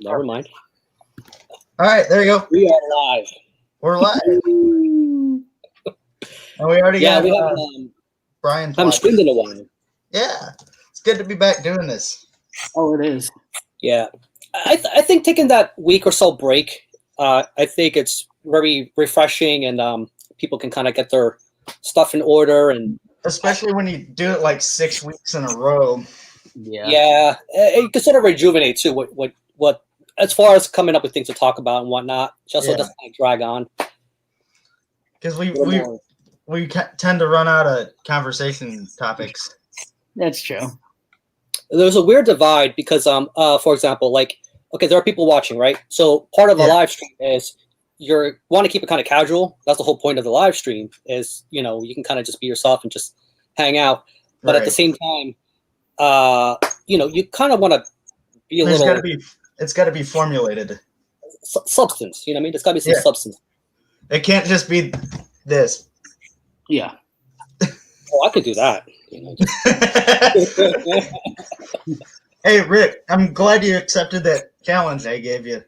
Never mind. All right, there you go. We are live. We're live. And we already got we haven't Brian. haven't streamed in a while. Yeah, it's good to be back doing this. Oh, it is. Yeah, I think taking that week or so break, I think it's very refreshing, and people can kind of get their stuff in order, and Especially when you do it like 6 weeks in a row. it can sort of rejuvenate too. What as far as coming up with things to talk about and whatnot, just so it doesn't drag on. Because we tend to run out of conversation topics. That's true. There's a weird divide because for example, like, okay, there are people watching, right? So part of a live stream is you want to keep it kind of casual. That's the whole point of the live stream is, you can kind of just be yourself and just hang out. But at the same time, you kind of want to be a little. It's got to be formulated. Substance, you know what I mean? It's got to be some substance. It can't just be this. Yeah. Oh, I could do that. Hey, Rick, I'm glad you accepted that challenge I gave you.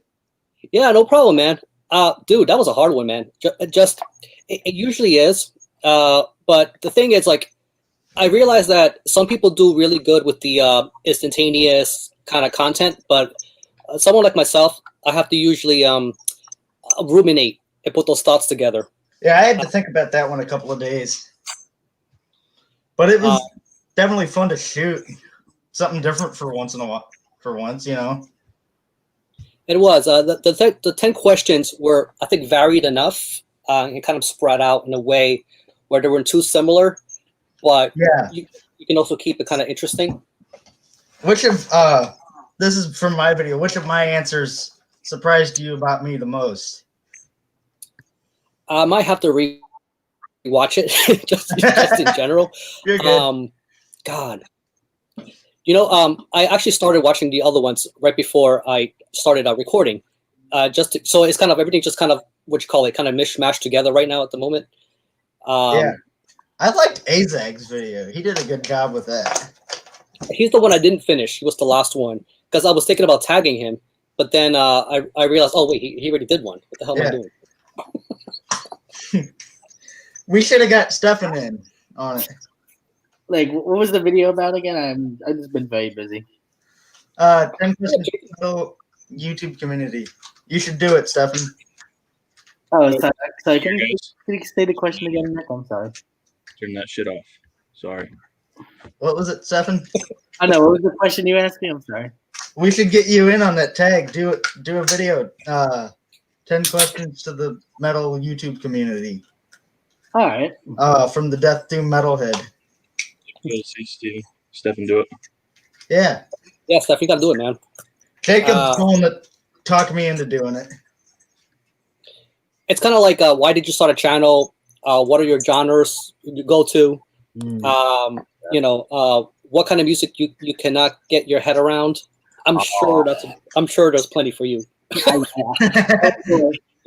Yeah, no problem, man. Dude, that was a hard one, man. It usually is. But the thing is, like, I realize that some people do really good with the instantaneous kind of content, but someone like myself, I have to usually ruminate and put those thoughts together. Yeah, I had to think about that one a couple of days. But it was definitely fun to shoot. Something different for once in a while. For once, It was. The 10 questions were, I think, varied enough and kind of spread out in a way where they weren't too similar, but you can also keep it kind of interesting. Which of this is from my video. Which of my answers surprised you about me the most? I might have to rewatch it just in general. You're good. God. I actually started watching the other ones right before I started recording. So it's kind of everything just kind of what you call it, kind of mishmashed together right now at the moment. I liked Azag's video. He did a good job with that. He's the one I didn't finish. He was the last one because I was thinking about tagging him, but then I realized, oh wait, he already did one. What the hell am I doing? We should have got Stefan in on it. Like, what was the video about again? I've just been very busy. 10 questions YouTube community. You should do it, Stefan. Oh, sorry. Can you say the question again, Nick? I'm sorry. Turn that shit off. Sorry. What was it, Stefan? I know. What was the question you asked me? I'm sorry. We should get you in on that tag. Do a video. 10 questions to the metal YouTube community. All right. From the Death Doom Metalhead. Stefan, do it. Yeah. Yeah, Steph, you gotta do it, man. Jacob's the one that talked me into doing it. It's kind of like, why did you start a channel? What are your genres you go to? What kind of music you cannot get your head around? I'm sure there's plenty for you. You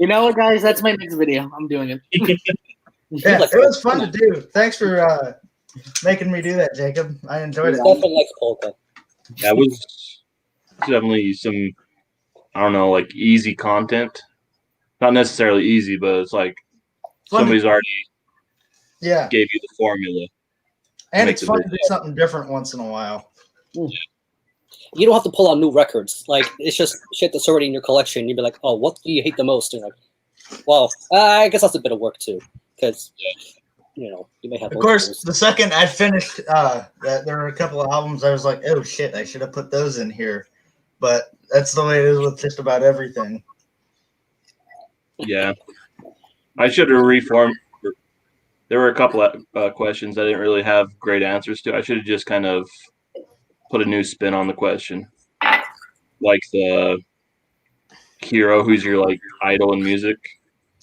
know what, guys? That's my next video. I'm doing it. Yeah, it was fun to do. Thanks for making me do that, Jacob. I enjoyed it. Stefan likes polka. That was definitely some, I don't know, like easy content. Not necessarily easy, but it's like somebody's already gave you the formula. And it's fun to do something different once in a while. You don't have to pull out new records. Like, it's just shit that's already in your collection. You'd be like, oh, what do you hate the most? And like, well, I guess that's a bit of work too, because you may have. Of course, the second I finished, there were a couple of albums I was like, oh shit, I should have put those in here. But that's the way it is with just about everything. Yeah, I should have reformed. There were a couple of questions I didn't really have great answers to. I should have just kind of put a new spin on the question, like the hero, who's your like idol in music.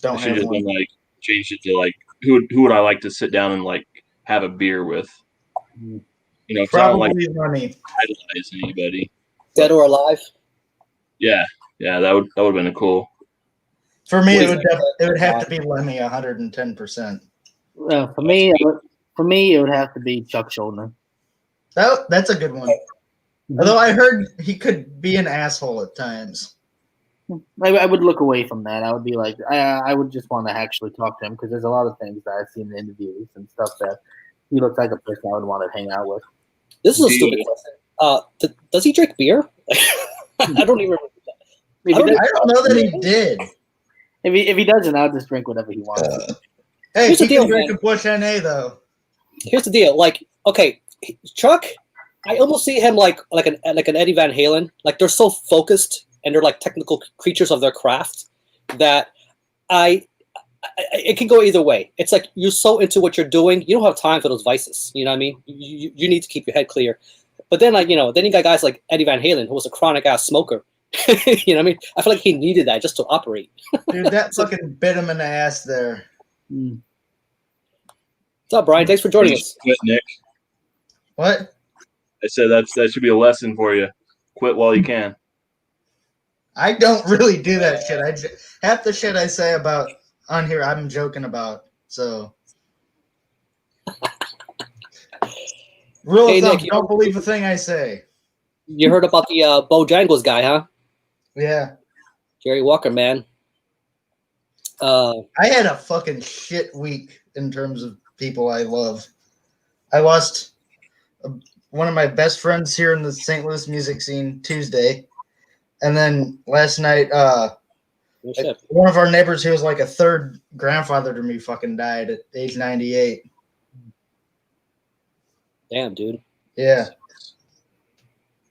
I should have just been like changed it to like who would I like to sit down and like have a beer with. Probably I don't like money. Idolize anybody. Dead or alive? Yeah, that would have been cool. For me, it would have to be Lemmy 110%. Well, for me, it would have to be Chuck Schuldiner. That's a good one. Although I heard he could be an asshole at times. I would look away from that. I would be like, I would just want to actually talk to him because there's a lot of things that I've seen in interviews and stuff that he looks like a person I would want to hang out with. This is a stupid question. Does he drink beer? I don't even remember that. If he, I don't know that he did. if he doesn't, I'll just drink whatever he wants. Hey, Here's he the deal, can drink man. a Bush NA though. Here's the deal. Like, okay, Chuck, I almost see him like an Eddie Van Halen. Like they're so focused and they're like technical creatures of their craft that it can go either way. It's like you're so into what you're doing, you don't have time for those vices. You know what I mean? You need to keep your head clear. But then, like, then you got guys like Eddie Van Halen, who was a chronic ass smoker. You know what I mean? I feel like he needed that just to operate. Dude, that fucking bit him in the ass there. Mm. What's up, Brian? Thanks for joining us. Quit, Nick. What? I said that should be a lesson for you. Quit while you can. I don't really do that shit. Half the shit I say about on here, I'm joking about. So, rule Hey, of thumb, Nick, don't believe a thing I say. You heard about the Bojangles guy, huh? Yeah, Jerry Walker, man. I had a fucking shit week in terms of people I love. I lost one of my best friends here in the St. Louis music scene Tuesday, and then last night, Oh, shit. one of our neighbors who was like a third grandfather to me fucking died at age 98. Damn, dude. Yeah.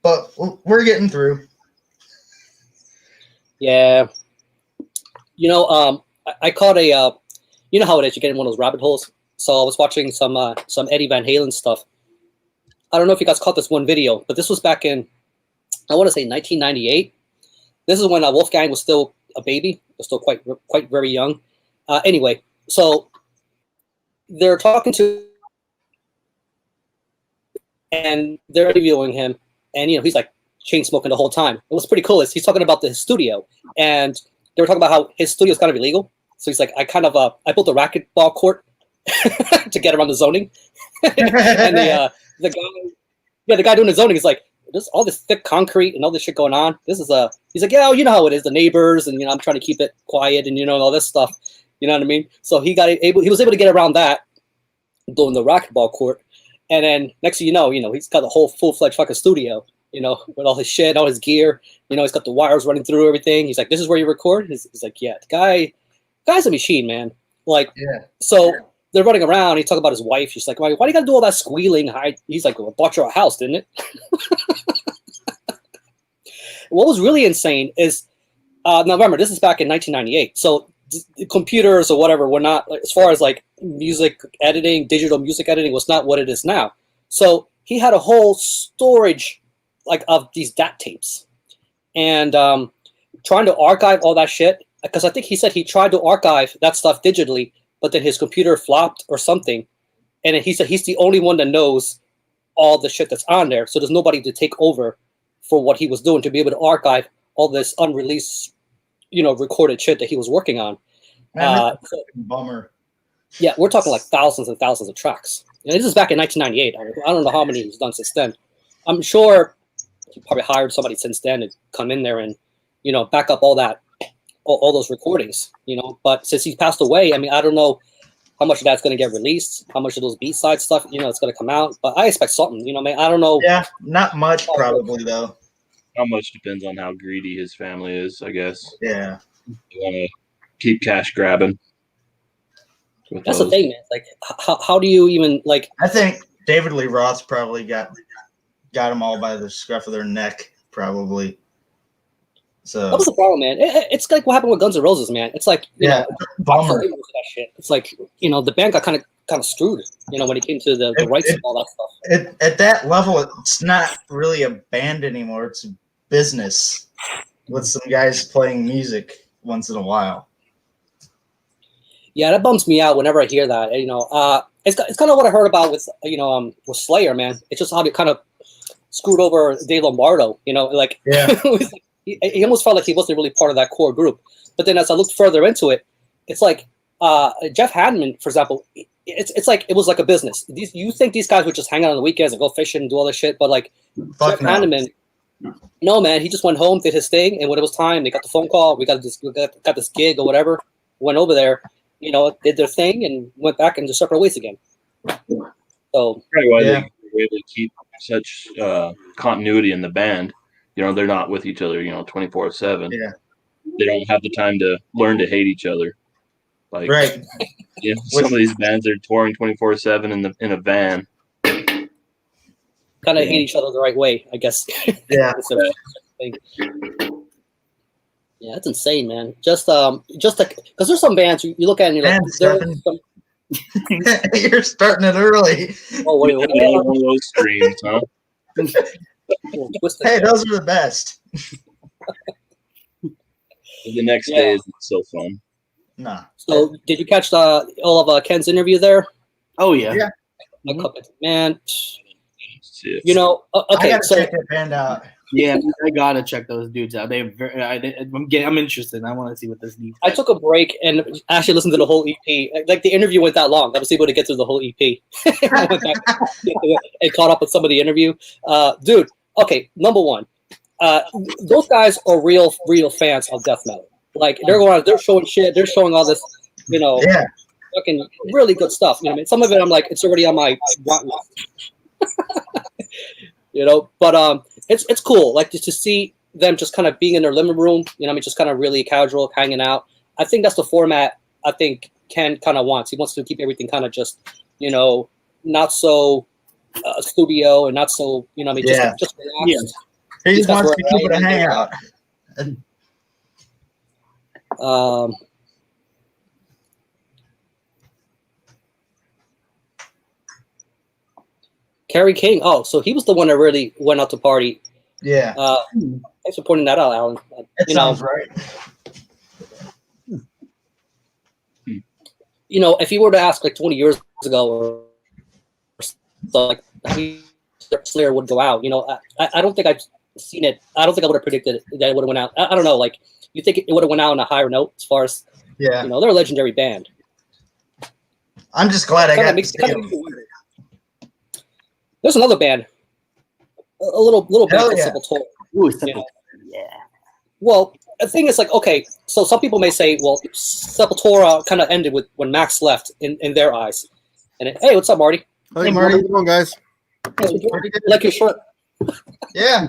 But we're getting through. Yeah. I caught a, you know how it is, you get in one of those rabbit holes. So I was watching some Eddie Van Halen stuff. I don't know if you guys caught this one video, but this was back in, I want to say 1998. This is when Wolfgang was still a baby, was still quite very young. Anyway, so they're talking to, and they're interviewing him, and he's like chain smoking the whole time. It was pretty cool. He's talking about his studio, and they were talking about how his studio is kind of illegal. So he's like, I built a racquetball court to get around the zoning, and the guy doing the zoning is like, there's all this thick concrete and all this shit going on. He's like, yeah, you know how it is, the neighbors, and I'm trying to keep it quiet and all this stuff. You know what I mean? So he was able to get around that, doing the racquetball court, and then next thing you know, he's got a whole full-fledged fucking studio, with all his shit, all his gear. He's got the wires running through everything. He's like, this is where you record? He's like, yeah. The guy's a machine, man. Like, yeah. So they're running around. He's talking about his wife. She's like, why do you got to do all that squealing? He's like, well, I bought you a house, didn't it? What was really insane is, now remember, this is back in 1998. So computers or whatever were not, as far as like music editing, digital music editing was not what it is now. So he had a whole storage like of these DAT tapes, and trying to archive all that shit, because I think he said he tried to archive that stuff digitally, but then his computer flopped or something, and then he said he's the only one that knows all the shit that's on there, so there's nobody to take over for what he was doing to be able to archive all this unreleased, recorded shit that he was working on. Man, bummer. Yeah, we're talking like thousands and thousands of tracks. This is back in 1998. I don't know how many he's done since then. I'm sure he probably hired somebody since then to come in there and, back up all that, all those recordings, But since he passed away, I mean, I don't know how much of that's going to get released, how much of those B-side stuff, it's going to come out. But I expect something, man. I don't know. Yeah, not much probably, though. How much depends on how greedy his family is, I guess. Yeah. They want to keep cash grabbing. That's the thing, man. Like, how do you even, like... I think David Lee Roth probably got them all by the scruff of their neck, probably. So that was the problem, man. It's like what happened with Guns N' Roses, man. It's like, bummer. That shit. It's like, the band got kind of screwed, when it came to the rights and all that stuff. At that level, it's not really a band anymore. It's a business with some guys playing music once in a while. Yeah, that bums me out whenever I hear that. It's kind of what I heard about with Slayer, man. It's just how they kind of screwed over Dave Lombardo. Like, yeah. He almost felt like he wasn't really part of that core group. But then as I looked further into it, it's like Jeff Hanneman, for example, it's like it was like a business. You think these guys would just hang out on the weekends and go fishing and do all this shit, but like Fuck Jeff no. Hanneman, no man, he just went home, did his thing, and when it was time, they got the phone call. We got this gig or whatever. Went over there, did their thing, and went back into separate ways again. So probably why they were able to keep such continuity in the band. They're not with each other, 24/7. Yeah. They don't have the time to learn to hate each other. Like, right. Some of these bands are touring 24/7 in a van. Kind of hate each other the right way, I guess. Yeah. Yeah, that's insane, man. Just because there's some bands you look at and you're like, you're starting it early. Oh, what one of those streams, huh? Hey, those are the best. The next day isn't so fun. Nah. So, did you catch all of Ken's interview there? Oh yeah. Yeah. Man. Okay, I gotta check that band out. Yeah, I gotta check those dudes out. I'm interested. I want to see what this needs. I took a break and actually listened to the whole EP. Like the interview went that long. I was able to get through the whole EP. I went back and caught up with some of the interview. Dude, okay, number one, those guys are real fans of death metal. Like they're showing shit. They're showing all this, fucking really good stuff. Some of it I'm like, it's already on my want list. But it's cool, like just to see them just kind of being in their living room, just kind of really casual, hanging out. I think that's the format I think Ken kind of wants. He wants to keep everything kind of just, not so studio and not so, just relaxed. Yeah. He just wants to keep it a hangout. Kerry King. Oh, so he was the one that really went out to party. Yeah. Thanks for pointing that out, Alan. That sounds right. If you were to ask like 20 years ago or so, like how Slayer would go out, I don't think I've seen it. I don't think I would have predicted that it would have went out. I don't know. Like, you think it would have went out on a higher note as far as, they're a legendary band. I'm just glad I got to see them. There's another band, a little band called Sepultura. Ooh, yeah. Well, the thing is, like, okay, so some people may say, well, Sepultura kind of ended with when Max left in their eyes. And hey, what's up, Marty? Hey, Marty. How's it going, guys? Like your shirt. Yeah.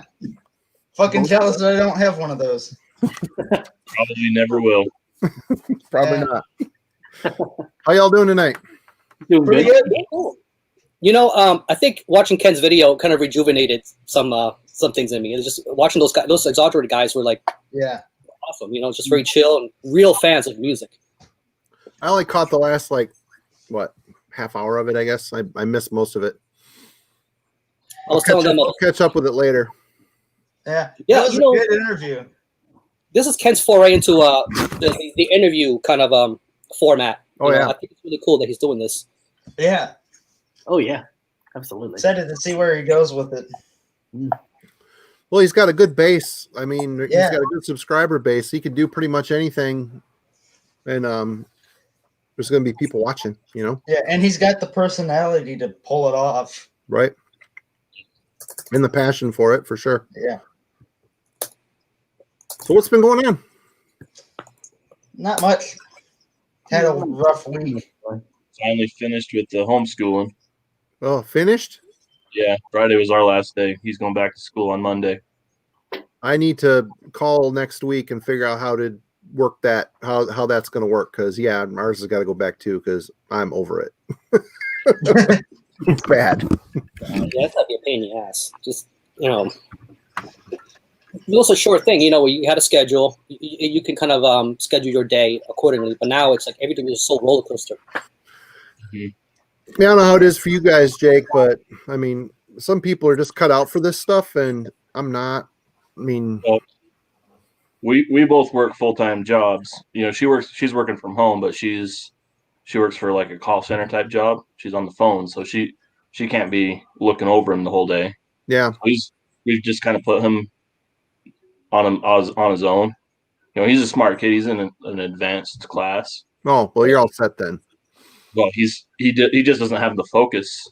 Fucking jealous that I don't have one of those. Probably never will. Probably not. How y'all doing tonight? Doing Pretty good. good. I think watching Ken's video kind of rejuvenated some things in me. It's just watching those exaggerated guys were like, awesome. Just very chill and real fans of music. I only caught the last half hour of it. I guess I missed most of it. I'll catch up with it later. Yeah. Yeah. That was a good interview. This is Ken's foray into the interview kind of format. I think it's really cool that he's doing this. Yeah. Oh yeah, absolutely. Excited to see where he goes with it. Well, he's got a good base. I mean, he's got a good subscriber base. He can do pretty much anything, and there's going to be people watching. Yeah, and he's got the personality to pull it off. Right. And the passion for it, for sure. Yeah. So what's been going on? Not much. Had a rough week. Finally finished with the homeschooling. Oh, finished? Yeah, Friday was our last day. He's going back to school on Monday. I need to call next week and figure out how to work that, how that's going to work. Because, ours has got to go back too because I'm over it. It's bad. That's got to be a pain in the ass. Just, it was a short thing, you had a schedule. You can kind of schedule your day accordingly. But now it's like everything is so roller coaster. Mm-hmm. I don't know how it is for you guys, Jake, but I mean, some people are just cut out for this stuff, and I'm not. I mean, well, we both work full-time jobs. She's working from home, but she works for like a call center type job. She's on the phone, so she can't be looking over him the whole day. Yeah, we've just kind of put him on his own. He's a smart kid. He's in an advanced class. Oh, well, you're all set then. Well, he just doesn't have the focus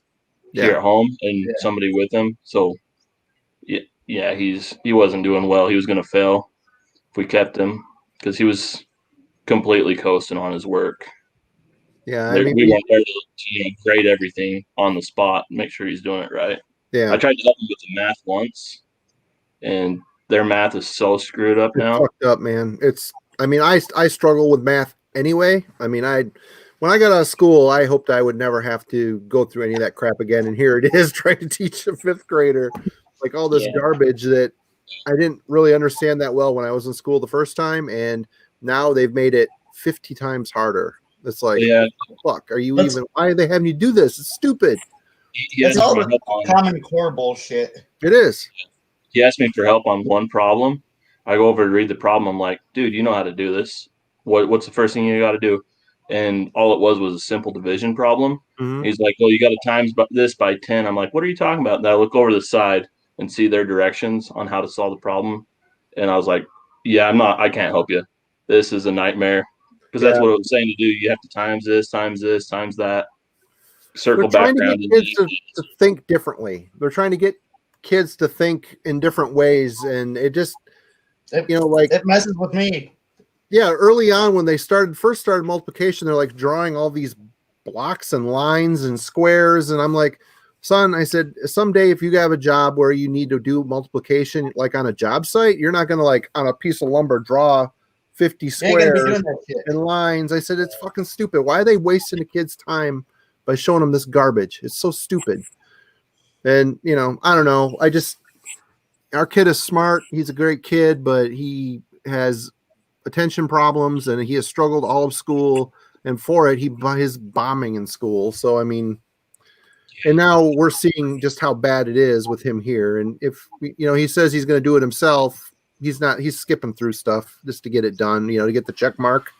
here at home and somebody with him. So yeah, he wasn't doing well. He was going to fail if we kept him because he was completely coasting on his work. Yeah, we weren't there to grade everything on the spot and make sure he's doing it right. Yeah, I tried to help him with the math once, and their math is so screwed up now. Fucked up, man. I struggle with math anyway. I mean, when I got out of school, I hoped I would never have to go through any of that crap again. And here it is, trying to teach a 5th grader like all this garbage that I didn't really understand that well when I was in school the first time, and now they've made it 50 times harder. It's like, fuck, are you even? Why are they having you do this? It's stupid. It's all the Common Core bullshit. It is. He asked me for help on one problem. I go over to read the problem. I'm like, dude, you know how to do this. What's the first thing you got to do? And all it was a simple division problem. Mm-hmm. He's like, well, you got to times this by 10. I'm like, what are you talking about? And I look over to the side and see their directions on how to solve the problem. And I was like, yeah, I can't help you. This is a nightmare. Because that's what it was saying to do. You have to times this, times that. Circle back around. They're trying to get kids to think differently. They're trying to get kids to think in different ways. And it just, it messes with me. Yeah, early on when they first started multiplication, they're like drawing all these blocks and lines and squares. And I'm like, son, I said, someday if you have a job where you need to do multiplication, like on a job site, you're not going to like on a piece of lumber draw 50 squares and lines. I said, it's fucking stupid. Why are they wasting the kids' time by showing them this garbage? It's so stupid. And, I don't know. Our kid is smart. He's a great kid, but he has attention problems and he has struggled all of school. And for it, his bombing in school. So, I mean, and now we're seeing just how bad it is with him here. And if, he says he's going to do it himself, he's skipping through stuff just to get it done, to get the check mark.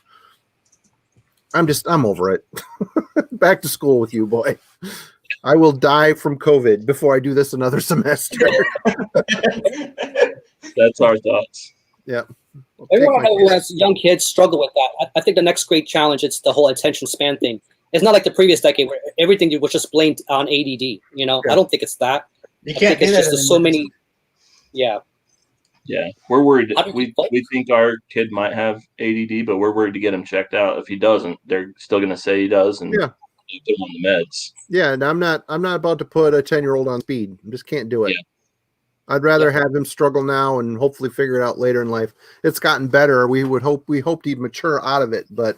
I'm over it. Back to school with you, boy. I will die from COVID before I do this another semester. That's our thoughts. Yeah. Everyone who has young kids struggle with that. I think the next great challenge is the whole attention span thing. It's not like the previous decade where everything was just blamed on ADD. I don't think it's that. You can't. It's just there's so many. Yeah. Yeah, we're worried. We think our kid might have ADD, but we're worried to get him checked out. If he doesn't, they're still going to say he does, and put him on the meds. Yeah, and I'm not about to put a 10-year-old on speed. I just can't do it. Yeah. I'd rather have him struggle now and hopefully figure it out later in life. It's gotten better. We hoped he'd mature out of it, but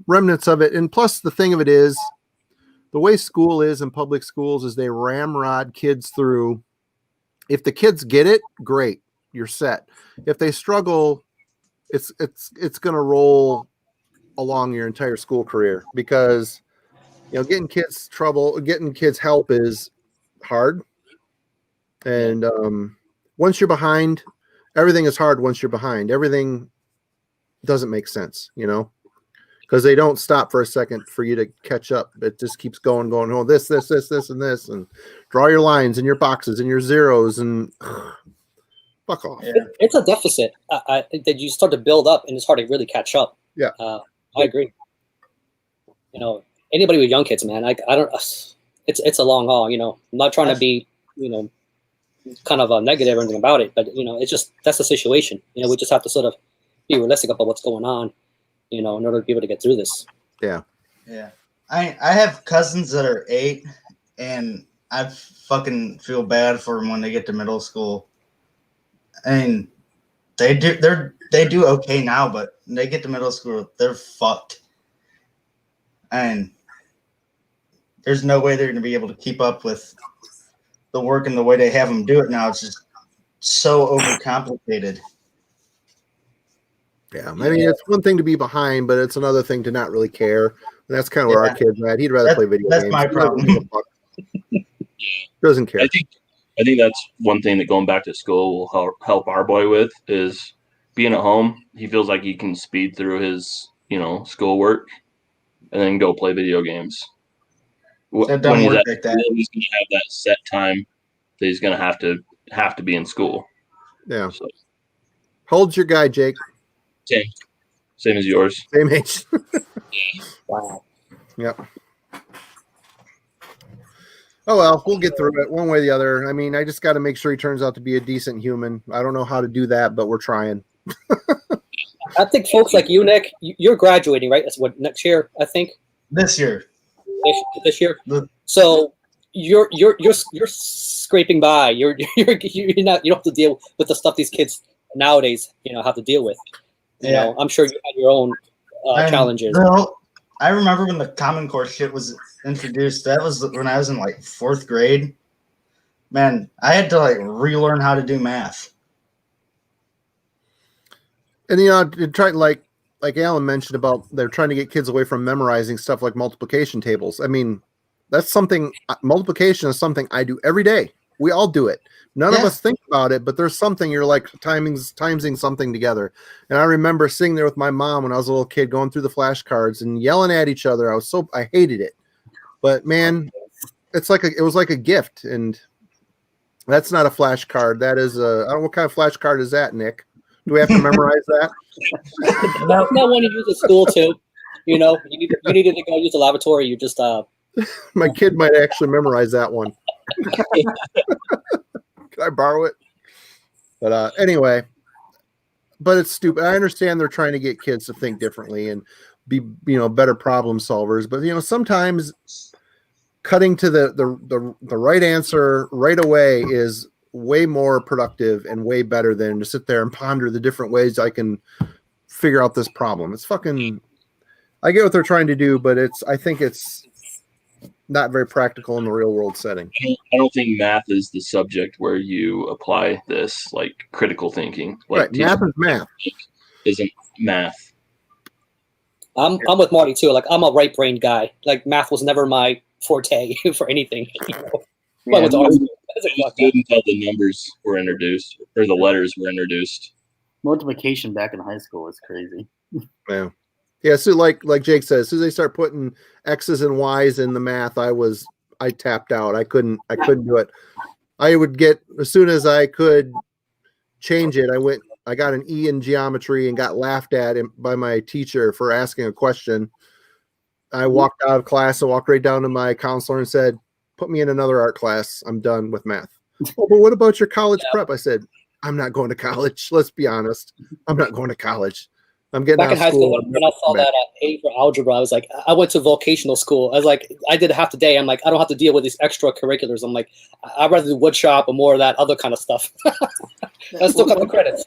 remnants of it. And plus, the thing of it is, the way school is in public schools is they ramrod kids through. If the kids get it, great, you're set. If they struggle, it's going to roll along your entire school career because getting kids help is hard. And once you're behind, everything is hard. Once you're behind, everything doesn't make sense, because they don't stop for a second for you to catch up. It just keeps going. Oh, this, and this, and draw your lines and your boxes and your zeros and fuck off. Yeah. It's a deficit that you start to build up, and it's hard to really catch up. Yeah, I agree. Anybody with young kids, man, I don't. It's a long haul. I'm not trying to be, kind of negative or anything about it, but it's just that's the situation. We just have to sort of be realistic about what's going on. In order to be able to get through this. Yeah. Yeah. I have cousins that are 8, and I fucking feel bad for them when they get to middle school. I mean, they do okay now, but when they get to middle school, they're fucked. And there's no way they're going to be able to keep up with the work and the way they have them do it now. It's just so overcomplicated. Yeah, I mean, it's one thing to be behind, but it's another thing to not really care. And that's kind of where our kid's at. He'd rather play video games. That's my problem. Doesn't care. I think that's one thing that going back to school will help our boy with is being at home. He feels like he can speed through his, schoolwork and then go play video games. That don't work like that. He's going to have that set time that he's going to have to be in school. Yeah. So. Hold your guy, Jake. Same as yours. Same age. Wow. Yep. Oh well, we'll get through it one way or the other. I mean, I just got to make sure he turns out to be a decent human. I don't know how to do that, but we're trying. I think folks like you, Nick, you're graduating, right? That's what, next year, I think. This year. This year. So you're scraping by. You're not, you don't have to deal with the stuff these kids nowadays, have to deal with. You know, I'm sure you had your own challenges. No, I remember when the Common Core shit was introduced. That was when I was in like 4th grade. Man, I had to like relearn how to do math. And try like Alan mentioned about they're trying to get kids away from memorizing stuff like multiplication tables. I mean, that's something. Multiplication is something I do every day. We all do it. None of us think about it, but there's something you're like timesing something together. And I remember sitting there with my mom when I was a little kid, going through the flashcards and yelling at each other. I hated it, but man, it was like a gift. And that's not a flashcard. That is I don't know what kind of flashcard is that, Nick? Do we have to memorize that? Not one you use at school too. You needed to go use the laboratory. You just my kid might actually memorize that one. Can I borrow it? But anyway, but it's stupid. I understand they're trying to get kids to think differently and be better problem solvers. But sometimes cutting to the right answer right away is way more productive and way better than to sit there and ponder the different ways I can figure out this problem. It's fucking. I get what they're trying to do, but I think it's not very practical in the real world setting. I don't think math is the subject where you apply this like critical thinking. Like right, math is math. Isn't math. I'm with Marty too. Like I'm a right brain guy. Like math was never my forte for anything. Yeah, Until the numbers were introduced or the letters were introduced. Multiplication back in high school was crazy. Yeah, so like Jake says, as soon as they start putting X's and Y's in the math, I tapped out. I couldn't do it. I would get, as soon as I could change it, I got an E in geometry and got laughed at by my teacher for asking a question. I walked out of class and walked right down to my counselor and said, put me in another art class. I'm done with math. Oh, but what about your college prep? I said, I'm not going to college. Let's be honest. I'm not going to college. I'm getting back out in of high school. school when I saw that A for algebra, I was like, I went to vocational school. I was like, I did half the day. I'm like, I don't have to deal with these extracurriculars. I'm like, I'd rather do wood shop or more of that other kind of stuff. I still got the credits.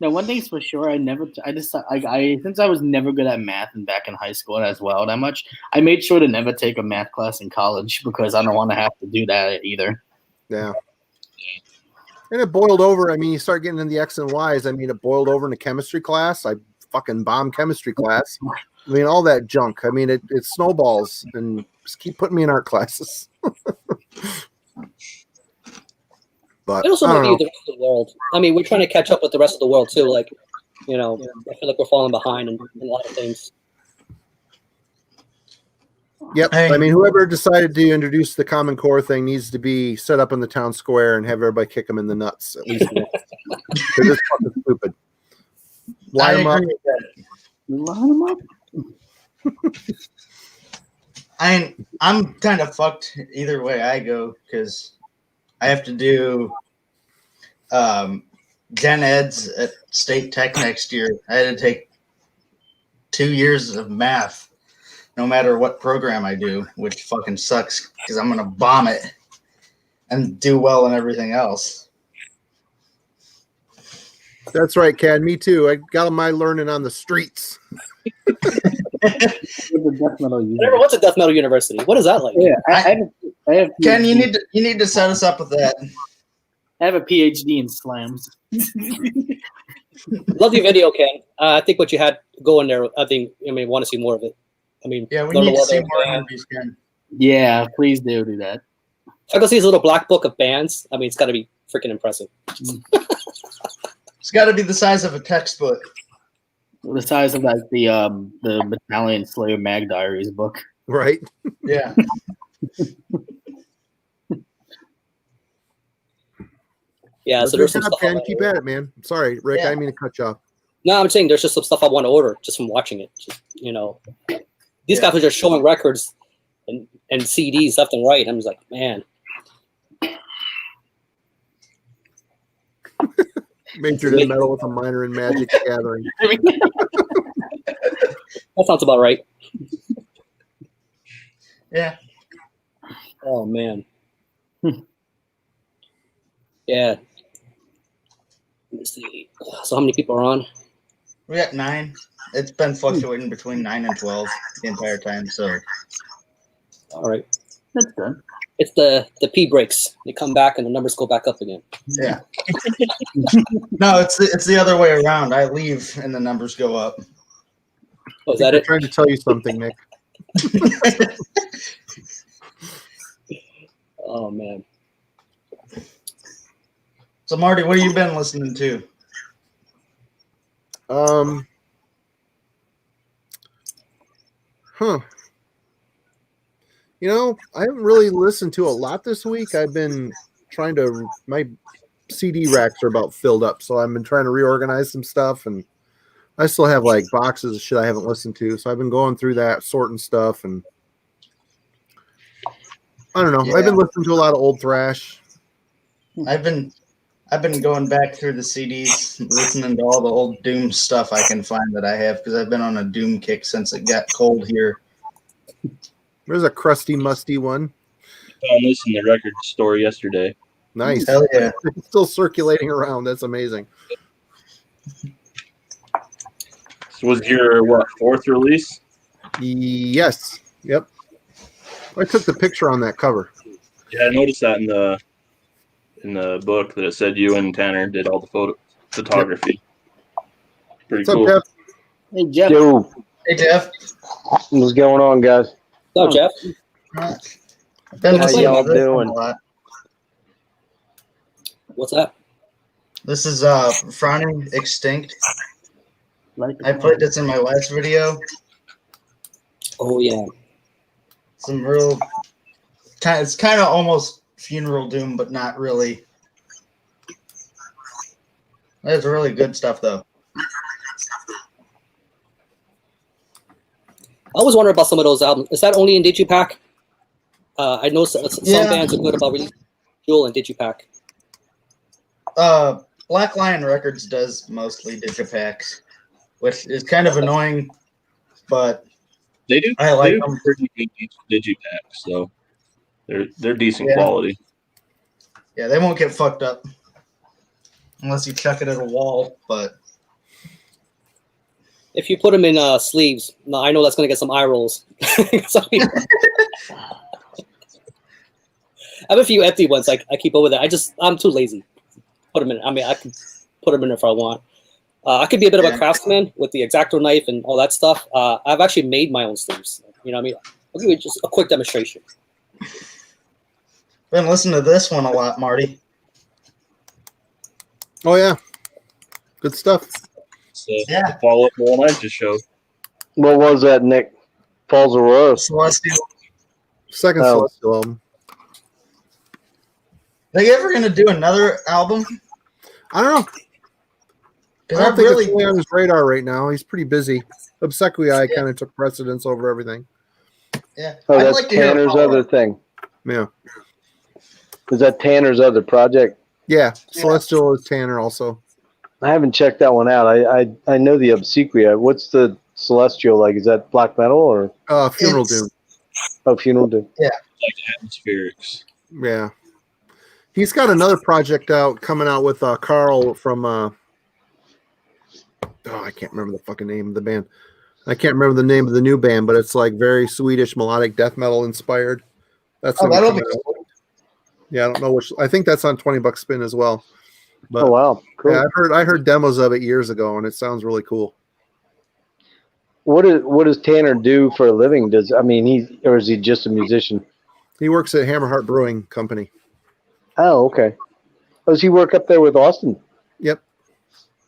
No, one thing's for sure. Since I was never good at math and back in high school as well that much, I made sure to never take a math class in college because I don't want to have to do that either. Yeah. And it boiled over. I mean, you start getting into the X and Y's. I mean, it boiled over into chemistry class. I fucking bombed chemistry class. I mean, all that junk. I mean, it snowballs and just keep putting me in art classes. But it also might be the rest of the world. I mean, we're trying to catch up with the rest of the world too. Like, I feel like we're falling behind in a lot of things. Yep. I mean, whoever decided to introduce the Common Core thing needs to be set up in the town square and have everybody kick them in the nuts at least once. They're just fucking stupid. Line them up. Line them up. I'm kind of fucked either way I go because I have to do Gen Eds at State Tech next year. I had to take 2 years of math no matter what program I do, which fucking sucks because I'm going to bomb it and do well in everything else. That's right, Cad. Me too. I got my learning on the streets. What's a death metal university? What is that like? Yeah, I have Ken, you need to set us up with that. I have a PhD in slams. Love your video, Ken. I think what you had going there. Want to see more of it. I mean, yeah, we need to see more interviews, Ken. Yeah, please do that. I can see his little black book of bands. I mean, it's got to be freaking impressive. It's got to be the size of a textbook. The size of the Battalion Slayer Mag Diaries book. Right. Yeah. Yeah. So there's some stuff. Ken, keep at it, man. Sorry, Rick. I didn't mean to cut you off. No, I'm saying there's just some stuff I want to order just from watching it. Just, These guys were just showing records and CDs left and right. I'm just like, man. Majored in metal with a minor in Magic the Gathering. That sounds about right. Yeah. Oh man. Yeah. Let me see. So how many people are on? We got 9. It's been fluctuating between 9 and 12 the entire time. So. All right. That's good. It's the P breaks. They come back and the numbers go back up again. Yeah. No, it's the other way around. I leave and the numbers go up. Oh, is that I'm it? trying to tell you something, Nick. Oh man. So Marty, what have you been listening to? You know, I haven't really listened to a lot this week. I've been trying to, my CD racks are about filled up, so I've been trying to reorganize some stuff, and I still have like boxes of shit I haven't listened to. So I've been going through that, sorting stuff, and I don't know. Yeah. I've been listening to a lot of old thrash. I've been going back through the CDs, listening to all the old Doom stuff I can find that I have, because I've been on a Doom kick since it got cold here. There's a crusty, musty one. Found this in the record store yesterday. Nice. Hell yeah. It's still circulating around. That's amazing. So was your fourth release? Yes. Yep. I took the picture on that cover. Yeah, I noticed that in the book that it said you and Tanner did all the photography. Pretty What's cool. up, Jeff? Hey Jeff. Yo, Hey Jeff. what's going on, guys? Oh, Jeff. I've been How listening y'all to this one doing? a lot. What's that? This is Frowning Extinct. Like I played this in my last video. Oh yeah. Some real it's kind of almost funeral doom, but not really. That's really good stuff though. I always wonder about some of those albums. Is that only in Digipack? I know some Yeah. bands are good about releasing Jewel and Digipack. Black Lion Records does mostly digipacks, which is kind of annoying, but They do. I like they do them. pretty good digipacks, so they're decent Yeah. quality. Yeah, they won't get fucked up unless you chuck it at a wall. But If you put them in sleeves, no, I know that's going to get some eye rolls. Some people- I have a few empty ones. I keep over there. I'm too lazy. Put them in. I mean, I can put them in if I want. I could be a bit of a craftsman with the X-Acto knife and all that stuff. I've actually made my own sleeves. You know what I mean? I'll give you just a quick demonstration. been listening to this one a lot, Marty. Oh, yeah. Good stuff. So Yeah. the follow up to the one I just showed. What was that, Nick? Falls of Rose. Celestial. Second Oh. Celestial album. They ever gonna do another album? I don't know. I Because don't I think really it's really on his radar right now. He's pretty busy. Obsequiae kind of took precedence over everything. yeah. Oh, I'd that's like to hear a Tanner's follow-up. other thing. Yeah. Is that Tanner's other project? Yeah. Celestial is Tanner also. I haven't checked that one out. I know the Obsequia. What's the Celestial like? Is that black metal or Funeral It's- Doom. Funeral Doom? Like atmospherics. Yeah. He's got another project coming out with Carl from I can't remember the fucking name of the band. I can't remember the name of the new band, but it's like very Swedish melodic death metal inspired. That's Oh, gonna that'll come be out. cool. Yeah, I don't know which. I think that's on $20 spin as well. But Oh wow, cool. yeah, I heard demos of it years ago, and it sounds really cool. What does Tanner do for a living? Is he just a musician? He works at Hammerheart Brewing Company. Oh, okay. Does he work up there with Austin? Yep.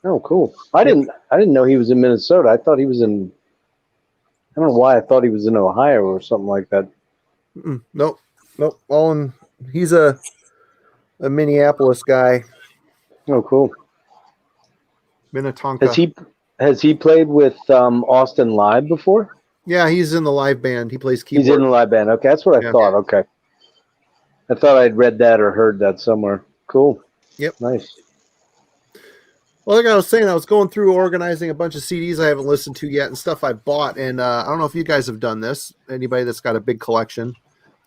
Oh, cool. I didn't know he was in Minnesota. I thought he was in. I don't know why I thought he was in Ohio or something like that. Nope. He's a Minneapolis guy. Oh, cool. Minnetonka. Has he played with Austin live before? Yeah, he's in the live band. He plays keyboard. He's in the live band. Okay, that's what I Yeah. thought. Okay. I thought I'd read that or heard that somewhere. Cool. Yep. Nice. Well, like I was saying, I was going through organizing a bunch of CDs I haven't listened to yet and stuff I bought. And I don't know if you guys have done this. Anybody that's got a big collection.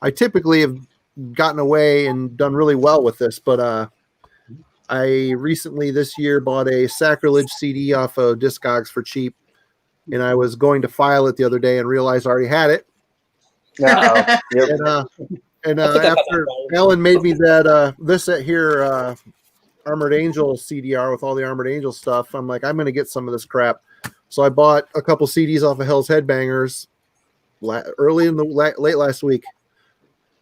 I typically have gotten away and done really well with this, but I recently this year bought a Sacrilege CD off of Discogs for cheap, and I was going to file it the other day and realized I already had it. Uh-oh. Yep. And I think I got after that right. Ellen made me that this here Armored Angel CDR with all the Armored Angel stuff, I'm like, I'm going to get some of this crap. So I bought a couple CDs off of Hell's Headbangers early in the late last week.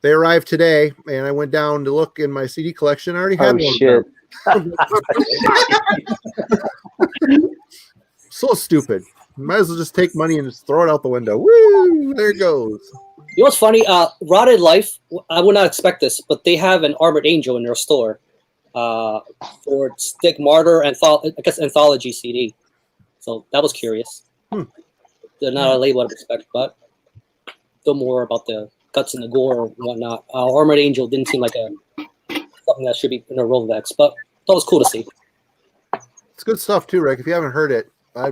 They arrived today, and I went down to look in my CD collection. I already had one. Shit. So stupid. Might as well just take money and just throw it out the window. Woo! There it goes. You know what's funny? Rotted Life. I would not expect this, but they have an Armored Angel in their store for Stick Martyr and I guess anthology CD. So that was curious. They're not a label I'd expect, but still more about the guts and the gore and whatnot. Armored Angel didn't seem like something that should be in a Rolodex, but that was cool to see. It's good stuff too, Rick. If you haven't heard it, I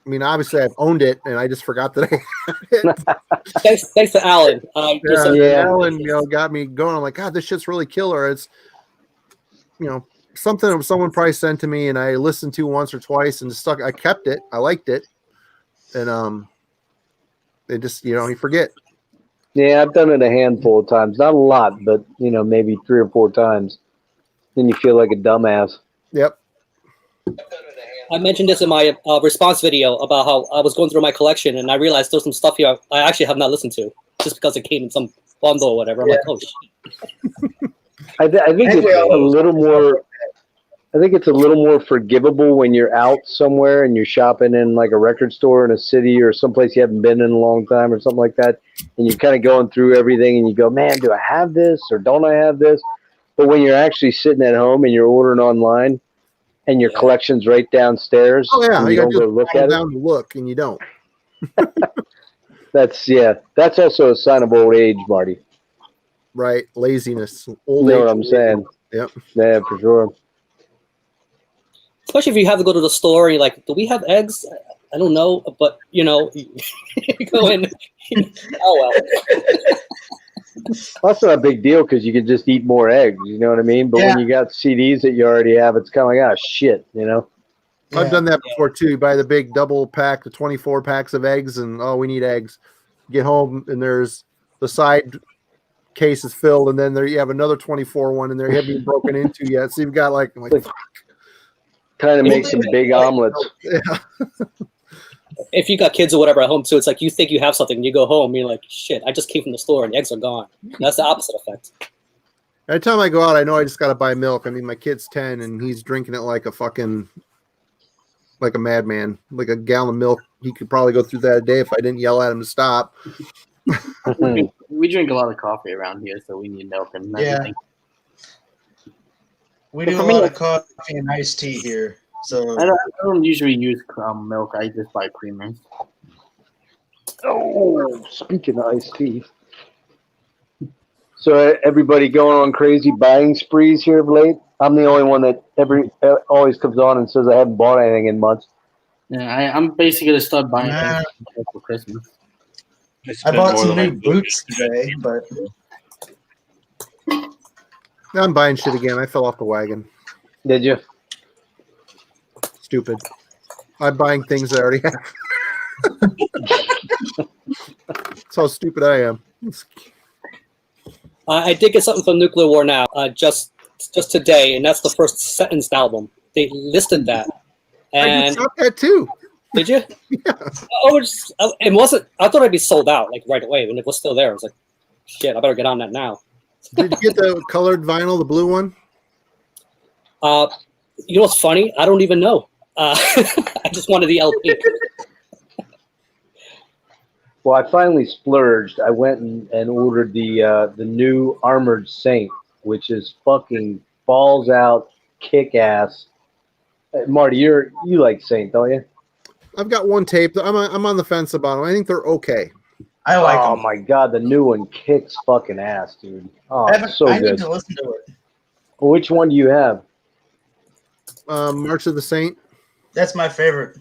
mean, obviously I've owned it, and I just forgot that I had it. Thanks to Alan. Alan, got me going. I'm like, God, this shit's really killer. It's, something someone probably sent to me, and I listened to once or twice, and stuck. I kept it. I liked it, and it just, you forget. Yeah, I've done it a handful of times. Not a lot, but maybe 3 or 4 times. Then you feel like a dumbass. Yep. I mentioned this in my response video about how I was going through my collection and I realized there's some stuff here I actually have not listened to just because it came in some bundle or whatever. I'm like, oh shit. I think it's a little more. I think it's a little more forgivable when you're out somewhere and you're shopping in like a record store in a city or someplace you haven't been in a long time or something like that, and you're kind of going through everything and you go, man, do I have this or don't I have this? But when you're actually sitting at home and you're ordering online and your collection's right downstairs, and you don't go look at it. Down to look, and you don't. That's also a sign of old age, Marty. Right, laziness. Old age. What I'm saying? Yep. Yeah, for sure. Especially if you have to go to the store and you're like, do we have eggs? I don't know, but you go in. Oh well. That's not a big deal because you can just eat more eggs. You know what I mean? But when you got CDs that you already have, it's kind of like, shit, I've done that before too. You buy the big double pack, the 24 packs of eggs, and we need eggs. Get home and there's the side case is filled, and then there you have another 24 one, and they haven't been broken into yet. So you've got like kind of make some big omelets. Yeah. If you got kids or whatever at home too, it's like you think you have something, and you go home, you're like, shit, I just came from the store and the eggs are gone. That's the opposite effect. Every time I go out, I know I just got to buy milk. I mean, my kid's 10 and he's drinking it like a madman, like a gallon of milk. He could probably go through that a day if I didn't yell at him to stop. We drink a lot of coffee around here, so we need milk and everything. We do a lot of coffee and iced tea here. So I don't usually use milk. I just buy creamers. Oh, speaking of iced tea. So everybody going on crazy buying sprees here of late? I'm the only one that always comes on and says I haven't bought anything in months. Yeah, I'm basically going to start buying things for Christmas. I bought some new boots today, but Now I'm buying shit again. I fell off the wagon. Did you? Stupid. I'm buying things I already have. That's how stupid I am. I did get something from Nuclear War Now just today, and that's the first Sentenced album. They listed that. And I just got that too. Did you? Yeah. It wasn't. I thought I'd be sold out like right away, and it was still there. I was like, shit, I better get on that now. Did you get the colored vinyl, the blue one? You know what's funny? I don't even know. I just wanted the LP. Well, I finally splurged. I went and ordered the new Armored Saint, which is fucking balls out, kick ass. Marty, you like Saint, don't you? I've got one tape. I'm on the fence about them. I think they're okay. I like Oh them. my god, the new one kicks fucking ass, dude. Oh, it's so I need good. to listen to it. Which one do you have? March of the Saint. That's my favorite.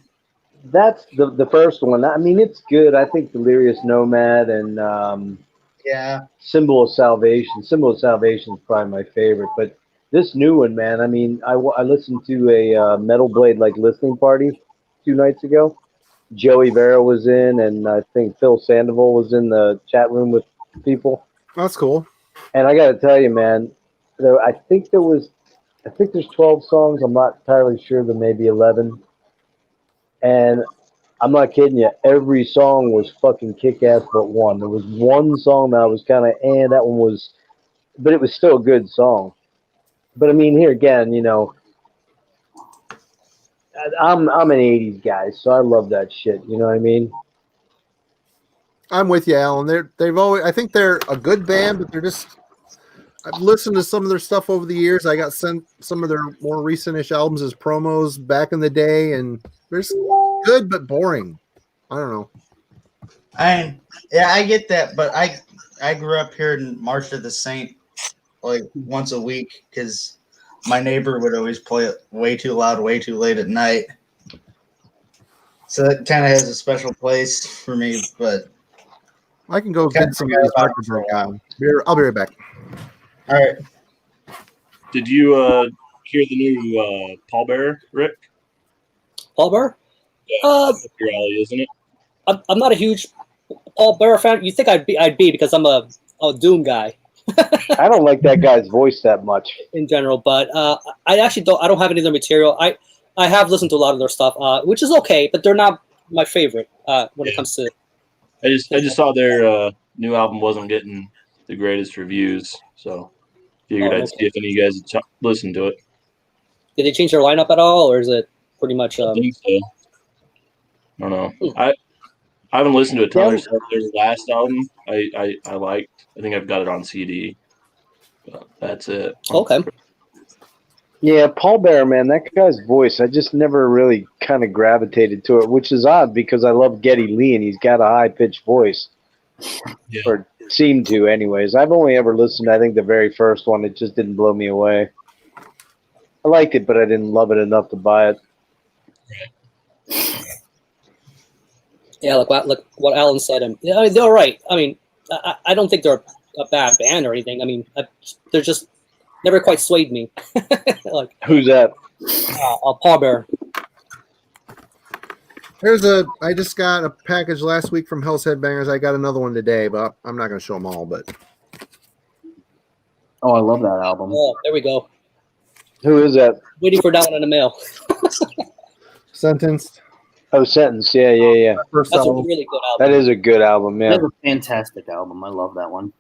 That's the first one. I mean, it's good. I think Delirious Nomad and Yeah. Symbol of Salvation. Symbol of Salvation is probably my favorite. But this new one, man. I mean, I listened to a Metal Blade like listening party 2 nights ago. Joey Vera was in, and I think Phil Sandoval was in the chat room with people. That's cool. And I got to tell you, man, I think there's 12 songs. I'm not entirely sure. There may be 11. And I'm not kidding you. Every song was fucking kick-ass but one. There was one song that I was kind of, that one was, but it was still a good song. But I mean, here again, you know, I'm an 80s guy, so I love that shit. You know what I mean? I'm with you, Alan. They've always. I think they're a good band, but they're just. I've listened to some of their stuff over the years. I got sent some of their more recent-ish albums as promos back in the day, and they're just good but boring. I don't know. I get that, but I grew up here in March of the Saint like once a week because my neighbor would always play it way too loud, way too late at night. So that kind of has a special place for me, but I can go get some of these records I got. I'll be right back. all right. Did you hear the new Paul Bearer, Rick? Paul Bearer? Yeah, that's up your alley, isn't it? I'm not a huge Paul Bearer fan. You think I'd be because I'm a Doom guy I don't like that guy's voice that much. in general, but I actually don't. I don't have any of their material. I have listened to a lot of their stuff, which is okay, but they're not my favorite when it comes to. I just saw their new album wasn't getting the greatest reviews, so figured I'd see if any of you guys had listened to it. Did they change their lineup at all, or is it pretty much? I think so. I don't know. I haven't listened to a ton of stuff. Their last album I liked. I think I've got it on CD. But that's it. Okay. Yeah, Paul Bearer, man, that guy's voice, I just never really kind of gravitated to it, which is odd because I love Geddy Lee and he's got a high-pitched voice. Yeah. Or seemed to, anyways. I've only ever listened, I think, the very first one. It just didn't blow me away. I liked it, but I didn't love it enough to buy it. Yeah, like what Alan said. I mean, they're all right. I mean, I don't think they're a bad band or anything. I mean, they're just never quite swayed me. Like Who's that? Paul Bearer. I just got a package last week from Hell's Headbangers. I got another one today, but I'm not going to show them all. But Oh, I love that album. Oh, there we go. Who is that? Waiting for that one in the mail. Sentenced. Oh, Sentence. Yeah. First That's a album. really good album. That is a good album, yeah. That's a fantastic album. I love that one.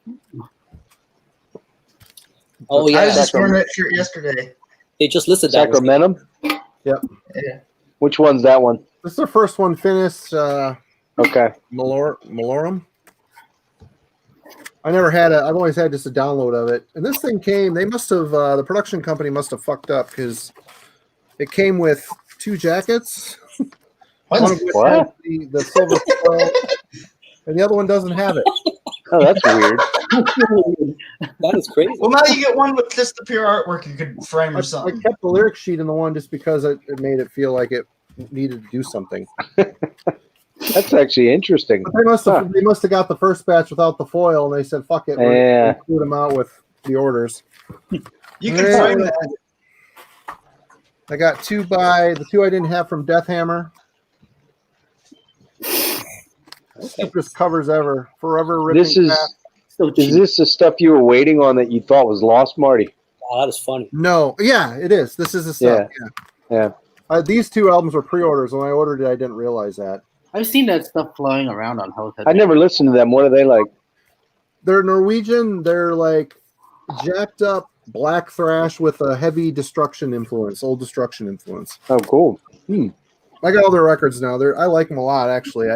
Oh I was yeah, just wearing that shirt yesterday. they just listed that. one. Sacramento? Yep. Yeah. Which one's that one? This is the first one finished. Okay. Malorum. I never had it. I've always had just a download of it. And this thing came. They must have. The production company must have fucked up because it came with 2 jackets. One of which has What? the silver skull, and the other one doesn't have it. Oh, that's weird. That is crazy. Well, now you get one with just the pure artwork you could frame or I something. kept the lyric sheet in the one just because it made it feel like it needed to do something. That's actually interesting. But they must have got the first batch without the foil, and they said, "Fuck it, we're Yeah. gonna include them out with the orders." You can Yeah. frame that. I got 2 the 2 I didn't have from Death Hammer. Stupidest covers ever. Forever ripping. This is Past. Still cheap. is this the stuff you were waiting on that you thought was lost, Marty? Oh, that is funny. No, yeah, it is. This is the stuff. Yeah. These 2 albums were pre-orders. When I ordered it, I didn't realize that. I've seen that stuff flying around on Hell's I never listened to them. What are they like? They're Norwegian. They're like jacked up black thrash with a heavy destruction influence, old destruction influence. Oh, cool. I got all their records now. I like them a lot, actually.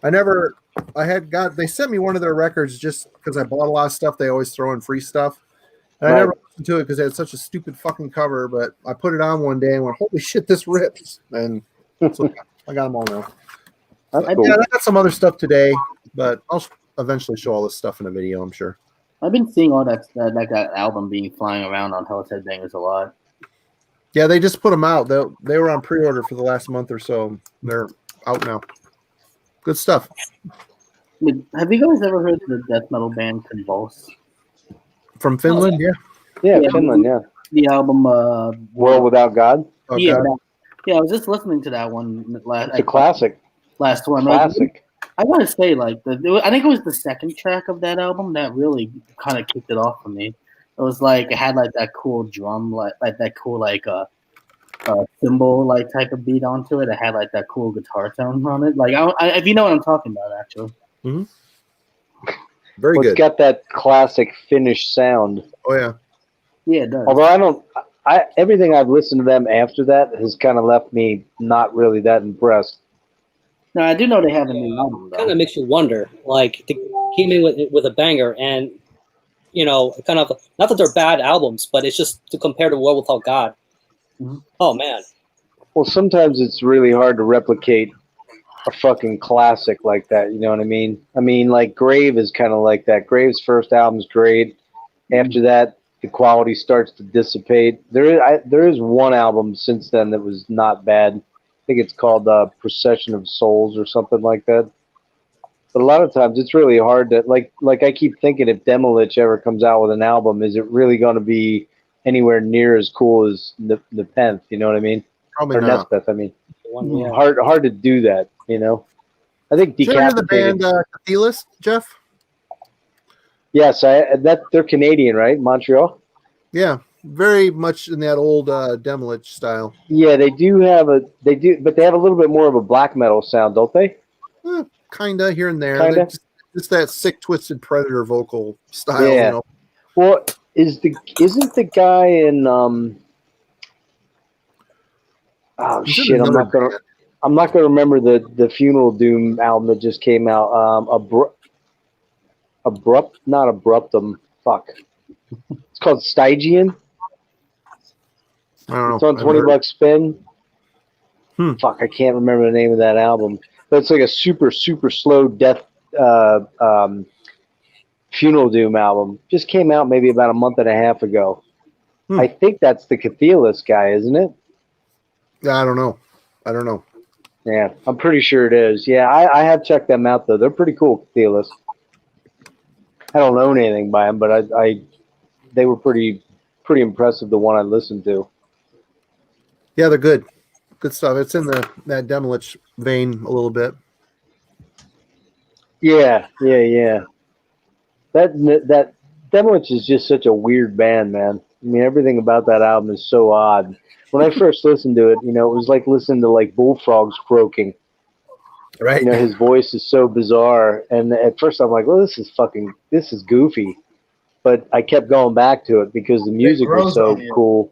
They sent me one of their records just because I bought a lot of stuff. They always throw in free stuff. And I Right. never listened to it because it had such a stupid fucking cover, but I put it on one day and went, holy shit, this rips. And so I got them all now. That's I- cool. Yeah, I got some other stuff today, but I'll eventually show all this stuff in a video, I'm sure. I've been seeing all that album being flying around on Hell's Headbangers a lot. Yeah, they just put them out. They were on pre-order for the last month or so. They're out now. Good stuff. Have you guys ever heard of the death metal band Convulse? From Finland, yeah. Yeah, Yeah. Finland. Yeah, The album, World Without God. Oh, yeah, God. yeah. I was just listening to that one It's a classic. last one. Like, Classic. I want to say, like, I think it was the second track of that album that really kind of kicked it off for me. It was like it had like that cool drum, like that cool cymbal like type of beat onto it. It had like that cool guitar tone on it. Like, if you know what I'm talking about, actually. Very Well, good. it's got that classic Finnish sound. Oh, yeah. Yeah, it does. Although everything I've listened to them after that has kind of left me not really that impressed. No, I do know they have a new album. Kind Though. of makes you wonder. Like they came in with a banger, and kind of not that they're bad albums, but it's just to compare to World Without God. Mhm. Oh man, Well, sometimes it's really hard to replicate a fucking classic like that. You know what I mean? I mean, like Grave is kind of like that. Grave's first album's great. After that, the quality starts to dissipate. There is one album since then that was not bad. I think it's called Procession of Souls or something like that. But a lot of times it's really hard to like I keep thinking if Demolich ever comes out with an album, is it really going to be anywhere near as cool as Nepenthe? You know what I mean? Probably Or not. Nespeth, I mean. the one, yeah. Hard to do that, you know. I think Did you ever hear the Decapitated. band Cathelist, Jeff? Yes, they're Canadian, right? Montreal. Yeah. Very much in that old Demolich style. Yeah, but they have a little bit more of a black metal sound, don't they? Kinda here and there. Kinda? They're just that sick, twisted Predator vocal style. Yeah. You know? Well, isn't the guy in oh He's in shit, another band. I'm not gonna remember the Funeral Doom album that just came out. Not Abruptum. Fuck. It's called Stygian. I don't know. It's on I've 20 heard- bucks spin. Hmm. Fuck, I can't remember the name of that album. But it's like a super, super slow death Funeral Doom album. Just came out maybe about a month and a half ago. Hmm. I think that's the Cathelist guy, isn't it? Yeah, I don't know. Yeah, I'm pretty sure it is. Yeah, I have checked them out though. They're pretty cool, Cathelist. I don't own anything by them, but they were pretty impressive. The one I listened to. Yeah, they're good. Good stuff. It's in that Demolich vein a little bit. Yeah. That Demolich is just such a weird band, man. I mean, everything about that album is so odd. When I first listened to it, it was like listening to like bullfrogs croaking. Right. His voice is so bizarre, and at first I'm like, well, this is goofy, but I kept going back to it because the music was grows so on you. cool.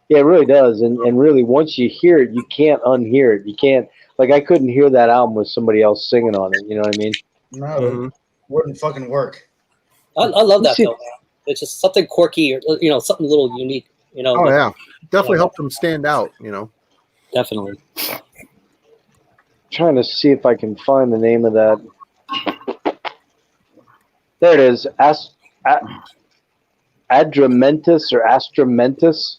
Yeah, it really does, and really once you hear it, you can't unhear it. You can't, like, I couldn't hear that album with somebody else singing on it. You know what I mean? No, Mhm. it wouldn't fucking work. I love that You though. Man. It's just something quirky or something a little unique. Oh yeah, definitely helped them stand out. Definitely. Trying to see if I can find the name of that. There it is. Adramentis or Astramentis.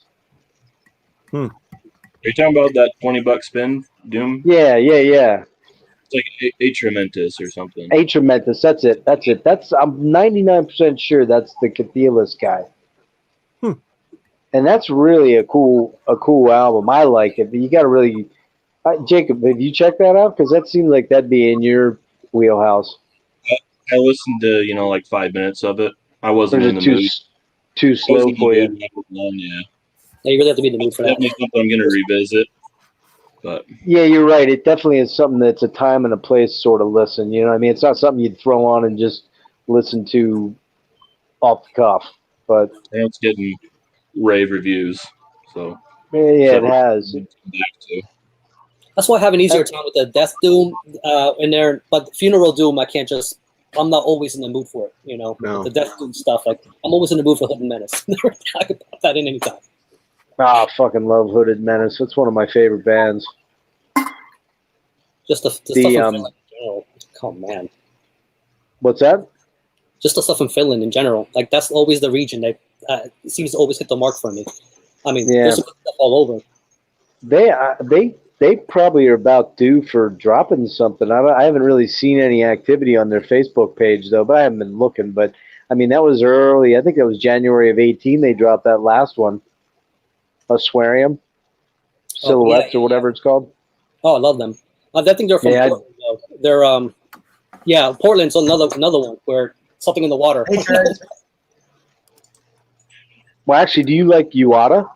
Are you talking about that 20 buck spin Doom? Yeah. It's like Atramentus or something. Atramentis. That's it. I'm 99% sure that's the Cathelist guy. And that's really a cool album. I like it, but you got to really, Jacob, have you checked that out? Because that seems like that'd be in your wheelhouse. I listened to like 5 minutes of it. I wasn't Or in is the it mood. too slow for you? Yeah. Yeah, you really have to be in the mood for that. Definitely something I'm gonna revisit. But Yeah, you're right. It definitely is something that's a time and a place sort of listen. You know what I mean? It's not something you'd throw on and just listen to off the cuff. But I know it's getting rave reviews, so yeah, it has. back to. That's why I have an easier time with the Death Doom in there, but Funeral Doom, I'm not always in the mood for it. No. The Death Doom stuff. Like I'm always in the mood for Hood and Menace. I could pop that in anytime. I fucking love Hooded Menace. It's one of my favorite bands. Just the stuff in Finland in general. Oh man, What's that? just the stuff in Finland in general. Like that's always the region that seems to always hit the mark for me. I mean, Yeah. there's some good stuff all over. They probably are about due for dropping something. I haven't really seen any activity on their Facebook page though, but I haven't been looking. But I mean, that was early. I think that was January of 18. They dropped that last one, Oswarium Silhouettes or whatever it's called. Oh, I love them. I think they're from Portland. Though. They're yeah, Portland's another one where something in the water. Hey, Travis. Well, actually, do you like Uada?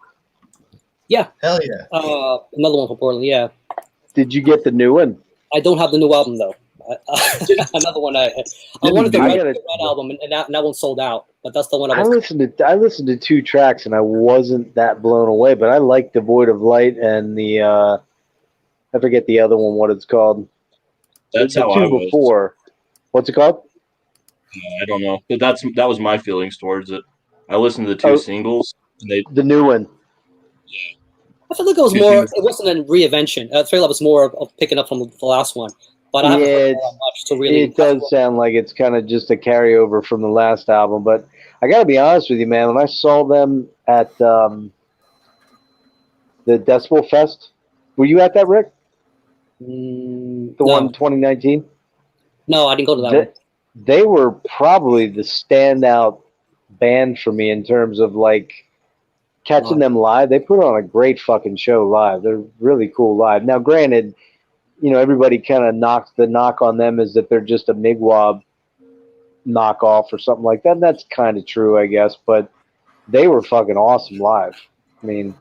Hell yeah. Another one from Portland. Yeah, Did you get the new one? I don't have the new album though. Another one I wanted the I Red gotta- album, and that one sold out. But that's the one I listened to 2 tracks and I wasn't that blown away, but I like Devoid of Light and the I forget the other one, what it's called. That's the how 2 I was. before. What's it called? I don't know, but that was my feelings towards it. I listened to the 2 singles, and they The new one. I feel like it was more. It wasn't a reinvention. I feel like it was more of picking up from the last one. But I haven't Yeah, heard that much to really. It does sound like it's kind of just a carryover from the last album, but I got to be honest with you, man. When I saw them at the Decibel Fest, were you at that, Rick? The one 2019? No, I didn't go to that one. They were probably the standout band for me in terms of like catching them live. They put on a great fucking show live. They're really cool live. Now, granted, everybody kind of knocks the knock on them is that they're just a Migwab knockoff or something like that. And that's kind of true, I guess. But they were fucking awesome live. I mean,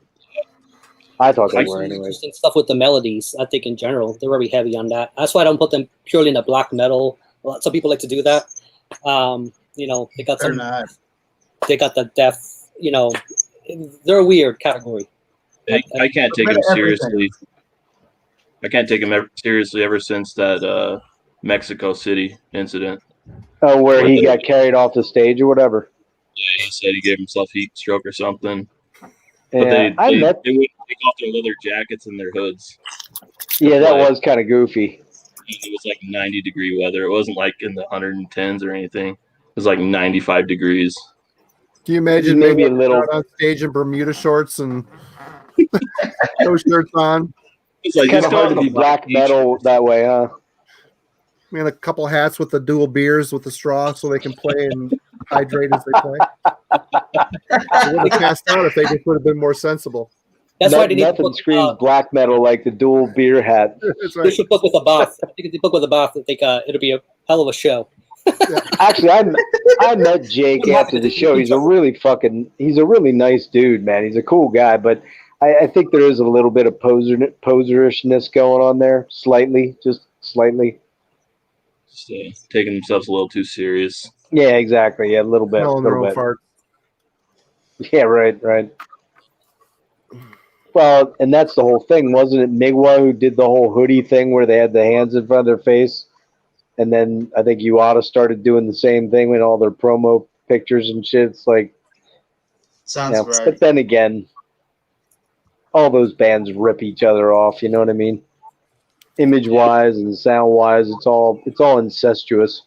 I thought they were anyways. Interesting stuff with the melodies. I think in general they're very heavy on that. That's why I don't put them purely in the black metal. Well, some people like to do that. They got They're not. They got the death. They're a weird category. I can't take him seriously. I can't take him seriously ever since that Mexico City incident. Oh, where he got carried off the stage or whatever. Yeah, he said he gave himself heat stroke or something. Yeah, But they wouldn't take off their leather jackets and their hoods. Yeah, that was kind of goofy. It was like 90-degree weather. It wasn't like in the 110s or anything. It was like 95 degrees. Can you imagine Maybe maybe a little on stage in Bermuda shorts and no shirts on? It's like, kind just of go hard on to the be black beach. metal that way, huh? And a couple hats with the dual beers with the straw so they can play and hydrate as they play. They would have passed out if they just would have been more sensible. That's why they need to Nothing book, screams black metal like the dual beer hat. That's They right. should book with a bath. I think if they book with a bath, I think it'll be a hell of a show. Actually, I met Jake after the show. He's a really nice dude, man. He's a cool guy, but I think there is a little bit of poserishness going on there, just slightly. Just, taking themselves a little too serious. Yeah, exactly. Yeah, a little bit. Smelling their little own bit. fart. Yeah, right. Well, and that's the whole thing, wasn't it? Migwa who did the whole hoodie thing where they had the hands in front of their face, and then I think Uada started doing the same thing with all their promo pictures and shit. It's like, Sounds right. But then again, all those bands rip each other off. You know what I mean? Image-wise and sound-wise, it's all incestuous.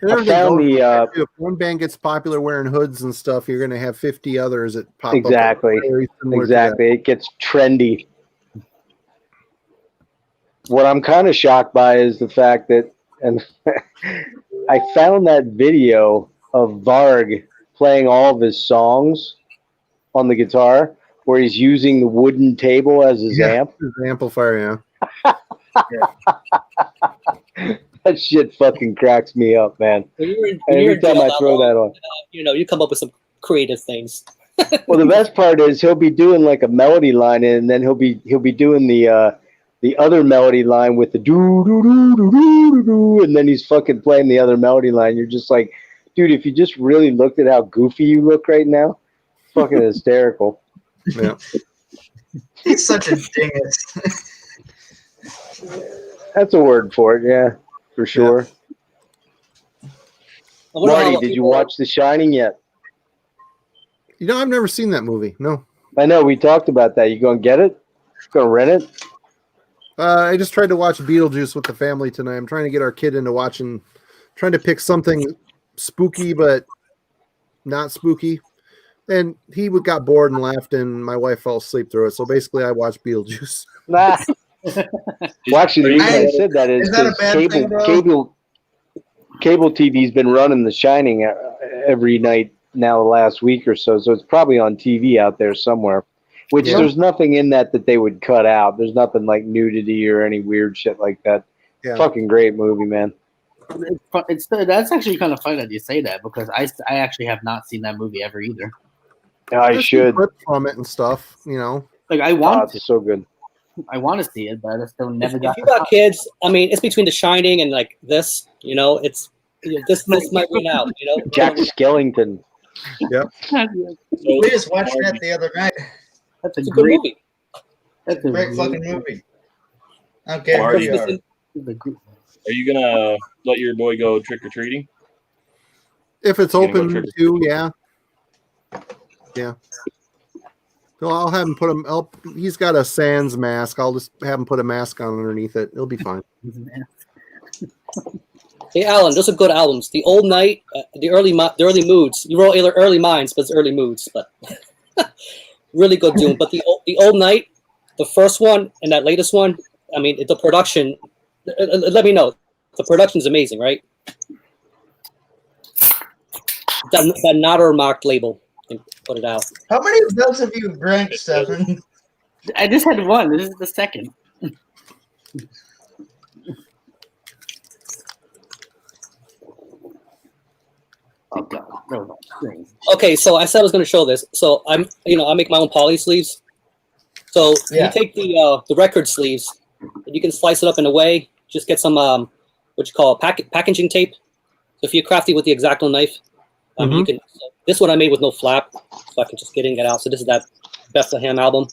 I found if one band gets popular wearing hoods and stuff, you're going to have 50 others that pop Exactly. up. Very similar to that. Exactly. It gets trendy. What I'm kind of shocked by is the fact that, and I found that video of Varg playing all of his songs on the guitar where he's using the wooden table as his amp. His amplifier, yeah. That shit fucking cracks me up, man. When Every you're in time jail I that throw long, that on. you come up with some creative things. Well, the best part is he'll be doing like a melody line, and then he'll be doing the other melody line with the doo doo doo doo doo doo, and then he's fucking playing the other melody line. You're just like, dude, if you just really looked at how goofy you look right now, fucking hysterical. Yeah. He's such a dingus. That's a word for it, yeah, for sure. I wonder how Marty, did you people- watch The Shining yet? I've never seen that movie. No. I know we talked about that. You going to get it? Gonna rent it? I just tried to watch Beetlejuice with the family tonight. I'm trying to get our kid into trying to pick something spooky but not spooky. And he got bored and laughed, and my wife fell asleep through it. So basically, I watched Beetlejuice. Nah. Well, actually, the reason I said that is that a bad thing, bro? cable TV's been running The Shining every night now the last week or so. So it's probably on TV out there somewhere. Which there's nothing in that they would cut out. There's nothing like nudity or any weird shit like that. Yeah. Fucking great movie, man. That's actually kind of funny that you say that because I actually have not seen that movie ever either. I should clip from it and stuff, you know. Like I want to. It's so good. I want to see it, but I still never got. If you got kids, I mean, it's between The Shining and like this. You know, it's this might win out. You know, Jack Skellington. Yep. We just watched that the other night. That's a good movie. That's a great fucking movie. Okay, are you gonna let your boy go trick or treating? If it's open to, yeah. So I'll have him put him. He's got a Sans mask. I'll just have him put a mask on underneath it. It'll be fine. Hey, Alan, those are good albums. The Old Night, the early moods. You wrote early minds, but it's early moods. But really good Doom. But the Old Night, the first one and that latest one. I mean, the production. Let me know. The production's amazing, right? That Nader marked label. Put it out. How many of those have you drank, Stefan? I just had one. This is the second. Oh God! No. Okay, so I said I was going to show this. So I make my own poly sleeves. So you take the record sleeves, and you can slice it up in a way. Just get some what you call packaging tape. So if you're crafty with the X-Acto knife, you can. So this one I made with no flap, so I can just get in, get out. So this is that Bethlehem album.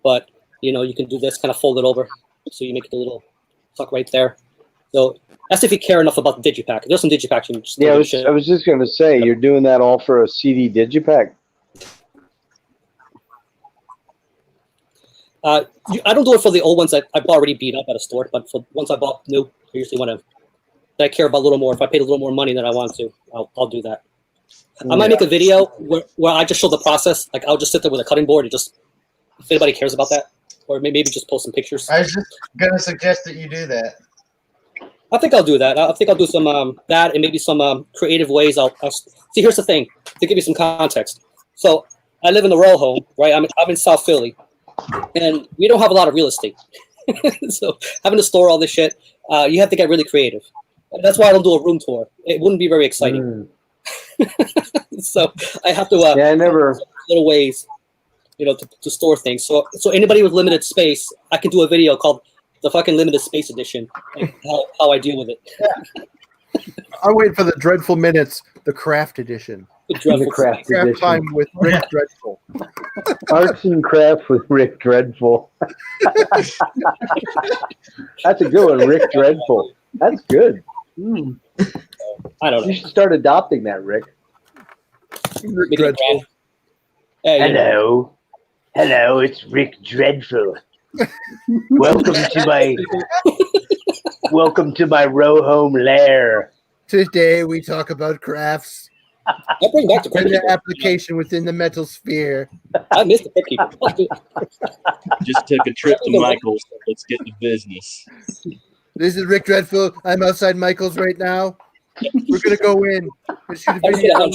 But you can do this, kind of fold it over, so you make it a little tuck right there. So that's if you care enough about the digipack. There's some digipacks you can just I was just going to say, you're doing that all for a CD digipack. I don't do it for the old ones that I've already beat up at a store, but for ones I bought new, I usually want to. I care about a little more. If I paid a little more money than I want to, I'll do that. I might make a video where I just show the process. Like I'll just sit there with a cutting board and just, if anybody cares about that, or maybe just post some pictures. I was just gonna suggest that you do that. I think I'll do that. I think I'll do some that and maybe some creative ways. I'll see. Here's the thing to give you some context. So I live in the row home, right? I'm in South Philly, and we don't have a lot of real estate. So having to store all this shit, you have to get really creative. That's why I don't do a room tour. It wouldn't be very exciting. So I have to I never little ways, to store things. So anybody with limited space, I can do a video called the fucking limited space edition, like how I deal with it. I'm waiting for the Dreadful Minutes, the craft edition. The craft edition. Time with Rick Dreadful. Arts and craft with Rick Dreadful. That's a good one, Rick Dreadful. That's good. I don't know. You should start adopting that, Rick. Rick Dreadful. Hey, Hello, it's Rick Dreadful. Welcome to my row home lair. Today we talk about crafts. I'll bring back the and the application within the metal sphere. I missed the bookkeeper. Just took a trip to Michael's. Let's get to business. This is Rick Dreadful. I'm outside Michael's right now. We're gonna go in and shoot a video.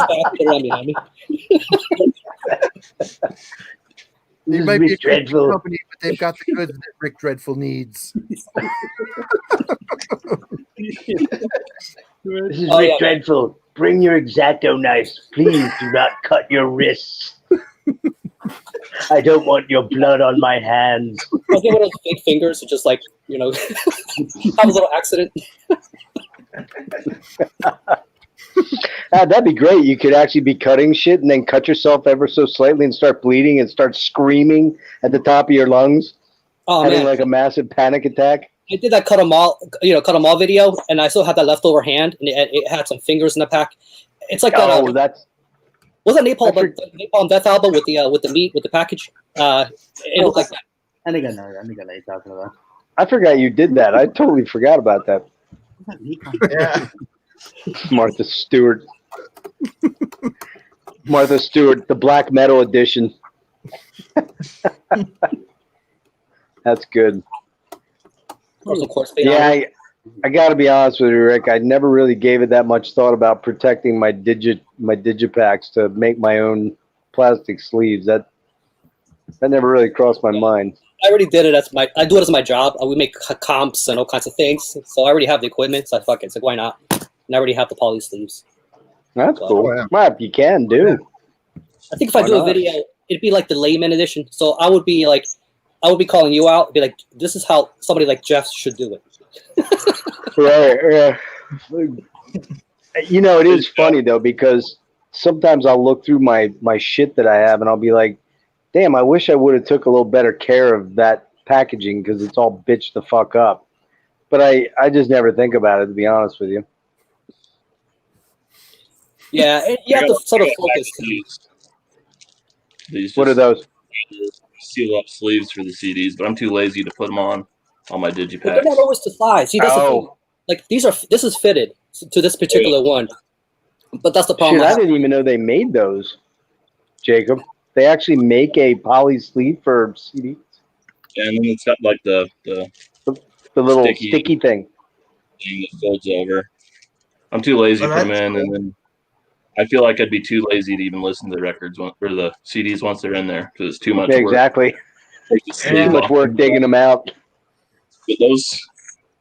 You might be a Dreadful company, but they've got the goods that Rick Dreadful needs. This is Rick Dreadful. Bring your X-Acto knives. Please do not cut your wrists. I don't want your blood on my hands. I'll get one of those big fingers to just have a little accident. That'd be great. You could actually be cutting shit and then cut yourself ever so slightly and start bleeding and start screaming at the top of your lungs, having like a massive panic attack. I did that cut 'em all video, and I still had that leftover hand, and it had some fingers in the pack. It's like that. Was that Napalm Death album with the meat with the package? It looked like that. I think I know what you're talking about. I forgot you did that. I totally forgot about that. Yeah. Martha Stewart. Martha Stewart, the black metal edition. That's good. Of course, yeah, I got to be honest with you, Rick. I never really gave it that much thought about protecting my digipacks to make my own plastic sleeves. That never really crossed my mind. I already did it I do it as my job. We make comps and all kinds of things. So I already have the equipment. So fuck it. It's like, why not? And I already have the poly sleeves. That's cool. Well, if you can do. I think if I do a video, it'd be like the layman edition. So I would be calling you out, be like, this is how somebody like Jeff should do it. Right. You know, it is funny though, because sometimes I'll look through my shit that I have and I'll be like, damn, I wish I would have took a little better care of that packaging because it's all bitched the fuck up. But I just never think about it, to be honest with you. Yeah, you have to sort of focus. What are those? Seal up sleeves for the CDs, but I'm too lazy to put them on my digipacks. They're not always to size. See, that's the thing. Like this is fitted to this particular one, but that's the problem. Shit, I didn't even know they made those, Jacob. They actually make a poly sleeve for CDs. And then it's got like the little sticky thing that folds over. I'm too lazy to put them in, and then I feel like I'd be too lazy to even listen to the records or the CDs once they're in there because it's too much work. Exactly. Too much work digging them out. But those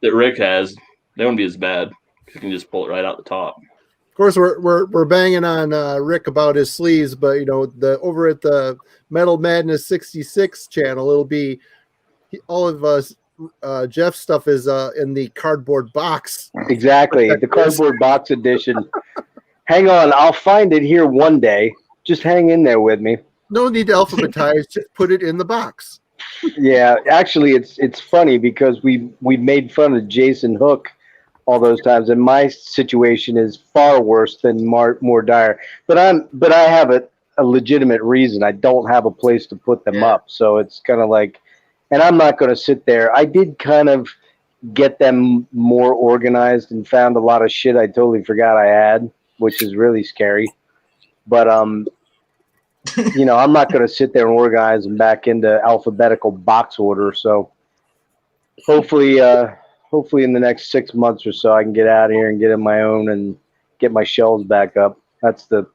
that Rick has, they wouldn't be as bad. You can just pull it right out the top. Of course, we're banging on Rick about his sleeves, but you know, over at the Metal Madness 66 channel, it'll be all of us. Jeff's stuff is in the cardboard box. Exactly, the cardboard box edition. Hang on, I'll find it here one day. Just hang in there with me. No need to alphabetize. Just put it in the box. Yeah, actually, it's funny because we made fun of Jason Hook all those times, and my situation is far worse than more dire. But I have a legitimate reason. I don't have a place to put them up, so it's kind of like, and I'm not going to sit there. I did kind of get them more organized and found a lot of shit I totally forgot I had, which is really scary. But you know, I'm not going to sit there and organize them back into alphabetical box order. So hopefully in the next 6 months or so, I can get out of here and get in my own and get my shelves back up. That's the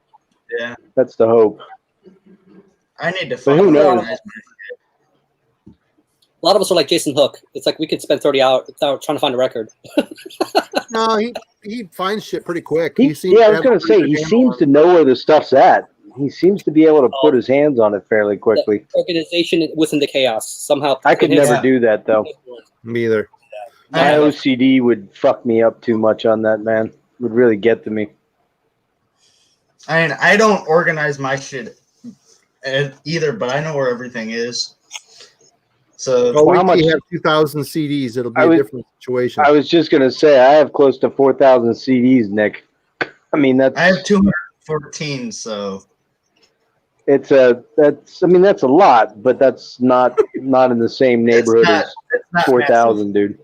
hope. I need to find who knows? A lot of us are like Jason Hook. It's like we could spend 30 hours trying to find a record. No, he finds shit pretty quick. I was going to say, he seems to know where the stuff's at. He seems to be able to put his hands on it fairly quickly. The organization within the chaos somehow. I could never do that though. Me either. My OCD would fuck me up too much on that, man. It would really get to me. I mean, I don't organize my shit either, but I know where everything is. So how much you have 2,000 CDs? It'll be a different situation. I was just gonna say I have close to 4,000 CDs, Nick. I mean I have 214, so that's a lot, but that's not in the same neighborhood as 4,000, dude.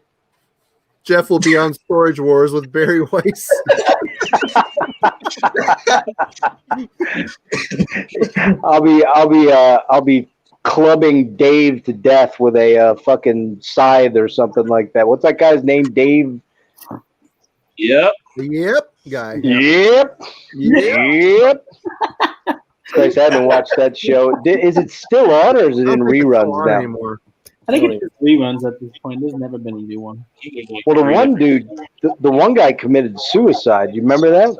Jeff will be on Storage Wars with Barry Weiss. I'll be clubbing Dave to death with a fucking scythe or something like that. What's that guy's name? Dave? Yep. Guy. Yep. Christ, I haven't watched that show. Is it still on or is it in reruns now? Anymore. I think it's just reruns at this point. There's never been a new one. Well, the one dude, the one guy committed suicide. You remember that?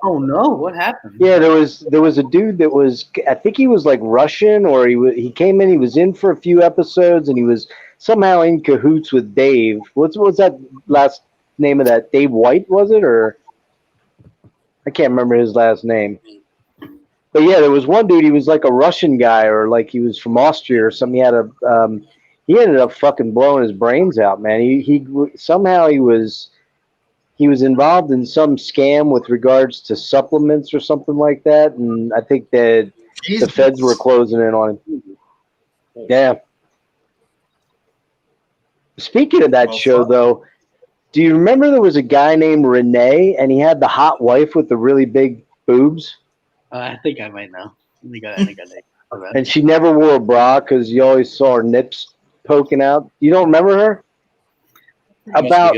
Oh no! What happened? Yeah, there was a dude that was. I think he was like Russian, or he came in. He was in for a few episodes, and he was somehow in cahoots with Dave. What was that last name of that? Dave White, was it, or I can't remember his last name. But yeah, there was one dude. He was like a Russian guy, or like he was from Austria or something. He had he ended up fucking blowing his brains out, man. He somehow he was he was involved in some scam with regards to supplements or something like that, and I think that the feds were closing in on him. Yeah. Speaking of that show, though, do you remember there was a guy named Renee, and he had the hot wife with the really big boobs? I think I might know. I think I know. And she never wore a bra because you always saw her nips poking out. You don't remember her? About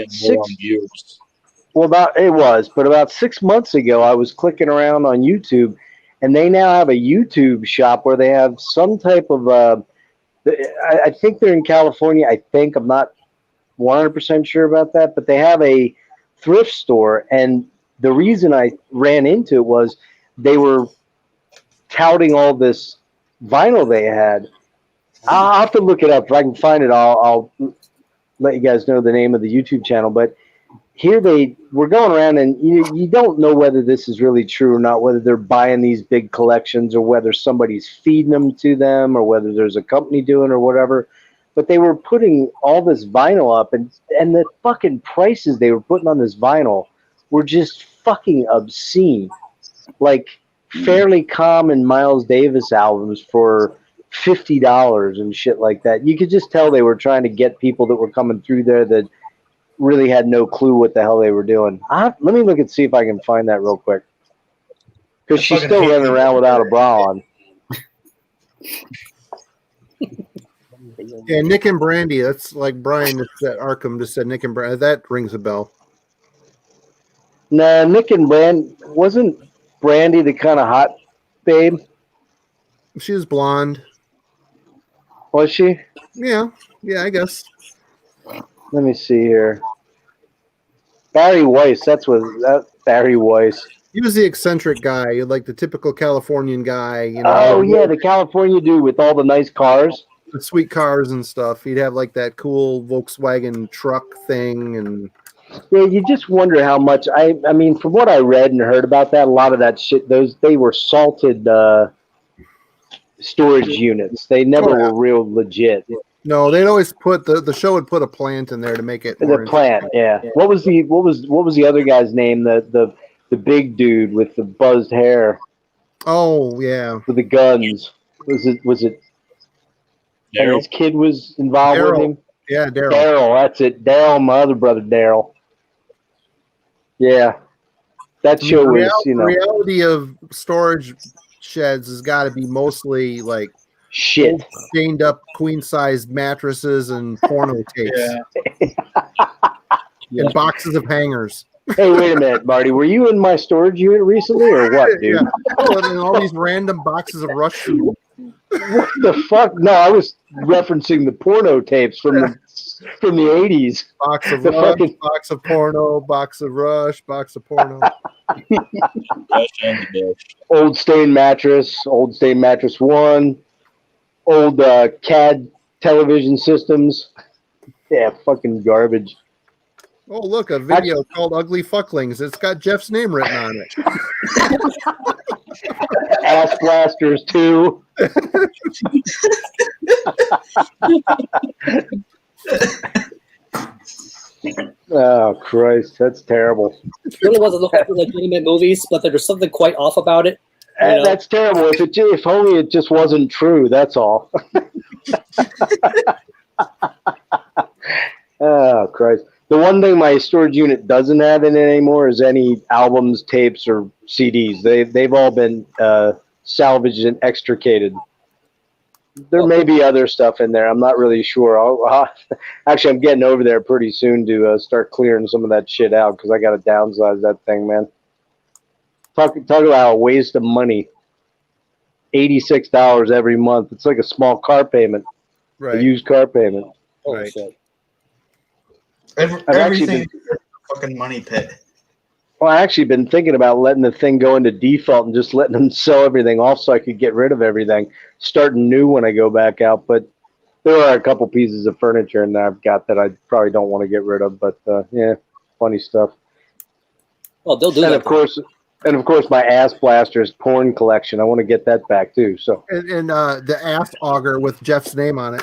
6 months ago, I was clicking around on YouTube, and they now have a YouTube shop where they have some type of I think they're in California. I'm not 100% sure about that, but they have a thrift store, and the reason I ran into it was they were touting all this vinyl they had. I'll have to look it up. If I can find it, I'll let you guys know the name of the YouTube channel. But here they were going around, and you don't know whether this is really true or not, whether they're buying these big collections or whether somebody's feeding them to them or whether there's a company doing or whatever. But they were putting all this vinyl up, and the fucking prices they were putting on this vinyl were just fucking obscene. Like Fairly Calm and Miles Davis albums for $50 and shit like that. You could just tell they were trying to get people that were coming through there that really had no clue what the hell they were doing. Let me look and see if I can find that real quick. Because she's still running around without a bra on. Yeah, Nick and Brandy. That's like Brian at Arkham just said. Nick and Brandy. That rings a bell. Nah, Nick and Brandy wasn't Brandy the kind of hot babe? She was blonde. Was she? Yeah, I guess. Let me see here. Barry Weiss. Barry Weiss. He was the eccentric guy, like the typical Californian guy. You know. Oh yeah, the California dude with all the nice cars, the sweet cars and stuff. He'd have like that cool Volkswagen truck thing, and yeah, you just wonder how much. I mean, from what I read and heard about that, a lot of that shit, they were salted storage units. They never were real legit. No, they'd always put the show would put a plant in there to make it. The plant, yeah. What was the other guy's name? The big dude with the buzzed hair. Oh yeah. With the guns. Was it? And his kid was involved with him. Yeah, Daryl. Daryl, that's it. Daryl, my other brother, Daryl. Yeah, that show was, The reality of storage sheds has got to be mostly like shit, stained up queen size mattresses and porno tapes, and boxes of hangers. Hey, wait a minute, Marty. Were you in my storage unit recently, or what, dude? Yeah. Oh, and all these random boxes of Rush. What the fuck? No, I was referencing the porno tapes from the 80s. Box of Rush, box of porno, box of Rush, box of porno. Old Stain Mattress 1, old CAD television systems. Yeah, fucking garbage. Oh, look, a video called Ugly Fucklings. It's got Jeff's name written on it. Ass Blasters 2. Oh, Christ. That's terrible. It really wasn't looking for legitimate movies, but there's something quite off about it. That's terrible. If only it just wasn't true, that's all. Oh, Christ. The one thing my storage unit doesn't have in it anymore is any albums, tapes, or CDs. They've all been salvaged and extricated. There may be other stuff in there. I'm not really sure. Actually, I'm getting over there pretty soon to start clearing some of that shit out because I got to downsize that thing, man. Talk about a waste of money. $86 every month. It's like a small car payment. Right. A used car payment. Right. Everything is a fucking money pit. Well, I actually been thinking about letting the thing go into default and just letting them sell everything off so I could get rid of everything, starting new when I go back out. But there are a couple pieces of furniture in there I've got that I probably don't want to get rid of. But yeah, funny stuff. Well, they'll do and that. Of course, my Ass Blasters porn collection. I want to get that back too. So and the ass auger with Jeff's name on it.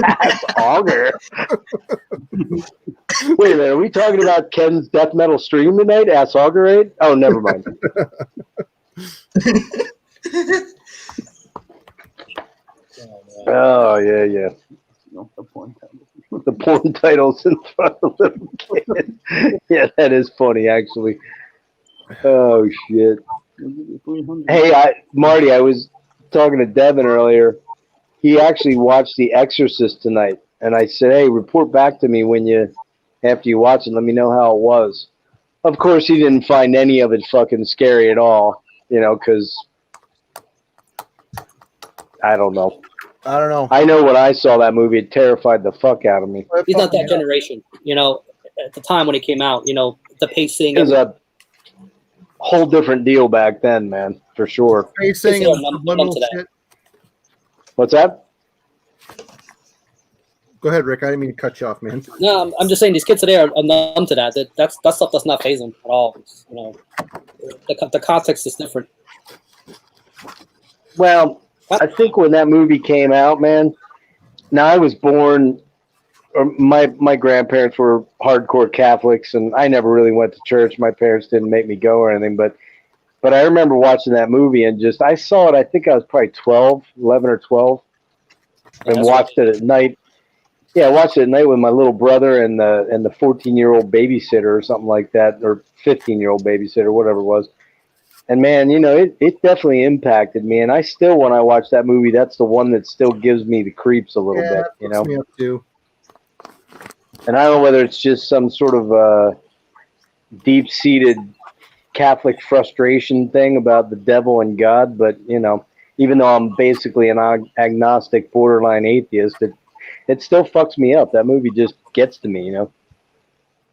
Ass auger. Wait a minute, are we talking about Ken's death metal stream tonight? Ass Augury? Oh, never mind. Oh yeah. No, the porn title. The porn titles in front of little kids. Yeah, that is funny actually. Oh shit. Hey, Marty, I was talking to Devin earlier. He actually watched The Exorcist tonight, and I said, "Hey, report back to me after you watch it. Let me know how it was." Of course, he didn't find any of it fucking scary at all, because I don't know. I don't know. I know when I saw that movie, it terrified the fuck out of me. He's not that generation. At the time when it came out, the pacing. It was a whole different deal back then, man, for sure. Pacing and subliminal to that. shit. What's that? Go ahead, Rick. I didn't mean to cut you off, man. No, I'm just saying these kids today are numb to that. That stuff does not faze them at all. The context is different. Well, I think when that movie came out, man. Now I was born, or my grandparents were hardcore Catholics, and I never really went to church. My parents didn't make me go or anything, but I remember watching that movie and I saw it. I think I was probably 11 or 12, and watched it at night. Yeah, I watched it at night with my little brother and the 14-year-old babysitter or something like that, or 15-year-old babysitter, whatever it was. And man, it definitely impacted me. And I still, when I watch that movie, that's the one that still gives me the creeps a little bit. Me up too. And I don't know whether it's just some sort of deep-seated Catholic frustration thing about the devil and God, but even though I'm basically an agnostic, borderline atheist, it still fucks me up. That movie just gets to me,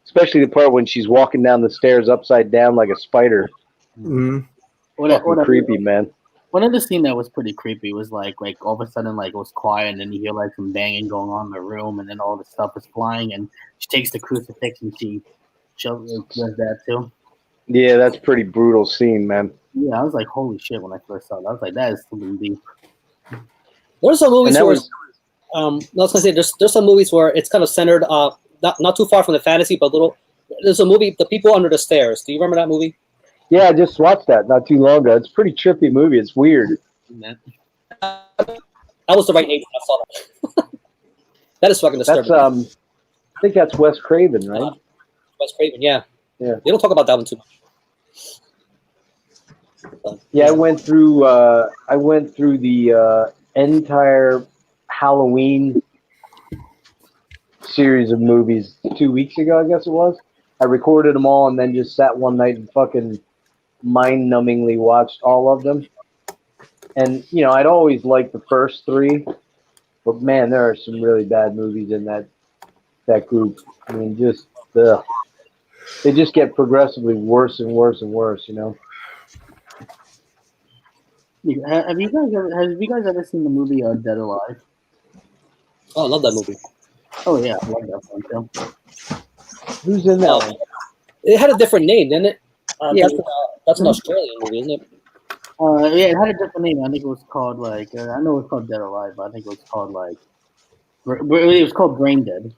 especially the part when she's walking down the stairs upside down like a spider. Mm-hmm. Fucking creepy, man. One of the scene that was pretty creepy was like all of a sudden it was quiet and then you hear like some banging going on in the room and then all the stuff is flying and she takes the crucifix and she does that too. Yeah, that's a pretty brutal scene, man. Yeah, I was like, holy shit when I first saw it. I was like, that is something deep. There's some movies where I was gonna say there's some movies where it's kind of centered not too far from the fantasy, but there's a movie, The People Under the Stairs. Do you remember that movie? Yeah, I just watched that not too long ago. It's a pretty trippy movie. It's weird. I was the right age when I saw that. That is fucking disturbing. That's I think that's Wes Craven, right? Wes Craven, yeah. Yeah. They don't talk about that one too much. Yeah, I went through the entire Halloween series of movies 2 weeks ago, I guess it was. I recorded them all and then just sat one night and fucking mind-numbingly watched all of them. And, I'd always liked the first three, but man, there are some really bad movies in that group. I mean, they just get progressively worse and worse and worse, Have you guys ever seen the movie Dead Alive? Oh, I love that movie. Oh yeah, I love that one too. Who's in that one? It had a different name, didn't it? Yeah. That's an Australian movie, isn't it? Yeah, it had a different name. I think it was called I know it was called Dead Alive, but I think it was called it was called Brain Dead.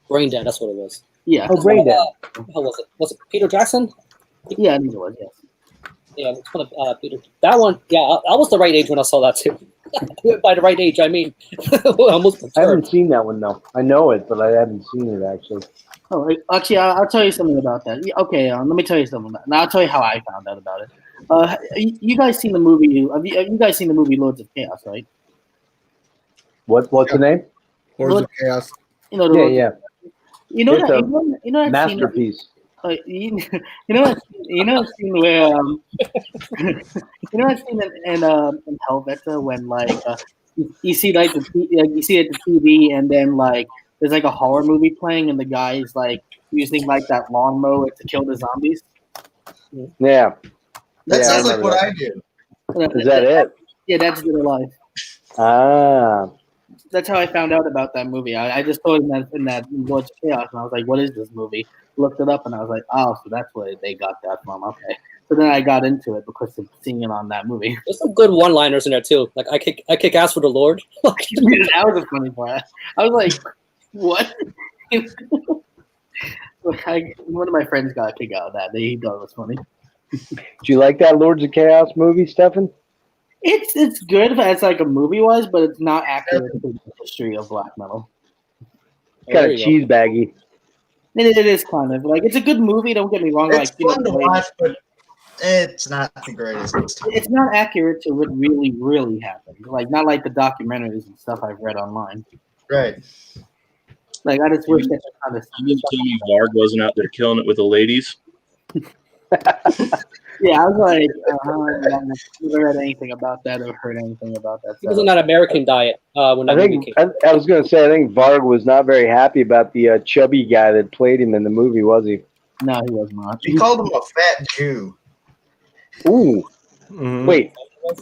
Brain Dead, that's what it was. Yeah. Oh, Brain Dead. How was it? Was it Peter Jackson? Yeah, I think it was. Yes. Yeah, it's one of Peter. That one, yeah, I was the right age when I saw that too. By the right age, I mean, almost. I haven't seen that one though. I know it, but I haven't seen it actually. Oh, actually, I'll tell you something about that. Okay, let me tell you something about it. Now I'll tell you how I found out about it. You guys seen the movie? Have you guys seen the movie Lords of Chaos, right? What's the name? Lords of Chaos. Yeah. You know It's that. You know that masterpiece. You know that scene where you know that scene in Helvetia when you see you see it at the TV and then there's a horror movie playing and the guy's using that lawnmower to kill the zombies. Yeah. That sounds like what that. I do. Is that it? Yeah, that's Dead Alive. Ah. That's how I found out about that movie. I just saw it in that Lords of Chaos, and I was like, "What is this movie?" Looked it up, and I was like, "Oh, so that's where they got that from." Okay, so then I got into it because of seeing it on that movie. There's some good one-liners in there too. Like I kick ass for the Lord. That was a funny part. I was like, "What?" One of my friends got a kick out of that. He thought it was funny. Do you like that Lords of Chaos movie, Stefan? It's good as like a movie wise, but it's not accurate to the history of black metal. Kind of cheese baggy. It is kind of like it's a good movie. Don't get me wrong. It's like fun to watch, but it's not the greatest. It's not accurate to what really happened. Like not like the documentaries and stuff I've read online. Right. Like I just wish that kind of. You tell me Varg wasn't out there killing it with the ladies. Yeah, I was like, I never read anything about that or heard anything about that. He was on that American diet when I was going to say, I think Varg was not very happy about the chubby guy that played him in the movie, was he? No, he was not. He called him a fat Jew. Ooh. Mm-hmm.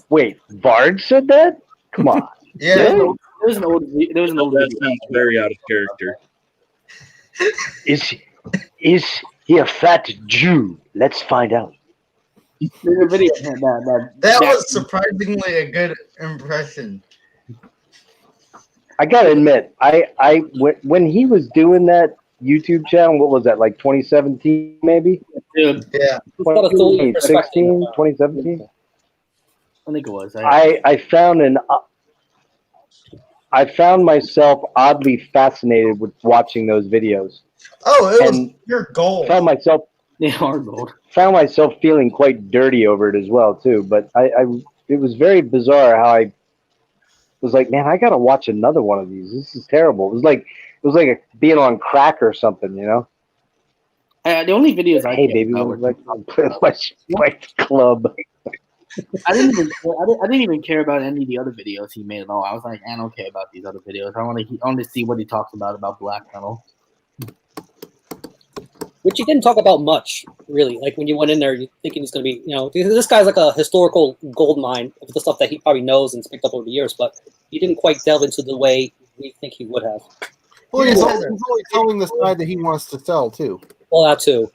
Wait, Varg said that? Come on. Yeah. There was an old That sounds very out of character. Is he a fat Jew? Let's find out. There's a video that was surprisingly a good impression. I gotta admit, when he was doing that YouTube channel, what was that, like 2017 maybe? Yeah. 2016, 2017? I think it was. I found myself oddly fascinated with watching those videos. Oh, it was your goal. They are gold. Found myself feeling quite dirty over it as well too. But it was very bizarre how I was like, man, I gotta watch another one of these. This is terrible. It was like being on crack or something, you know. The only videos I baby, like my club. I didn't even care about any of the other videos he made at all. I was like, I don't care about these other videos. I want to see what he talks about black metal. Which he didn't talk about much, really. Like when you went in there, you thinking he's going to be, this guy's like a historical gold mine of the stuff that he probably knows and has picked up over the years, but he didn't quite delve into the way we think he would have. Well, he's only telling the side that he wants to sell, too. Well, that too.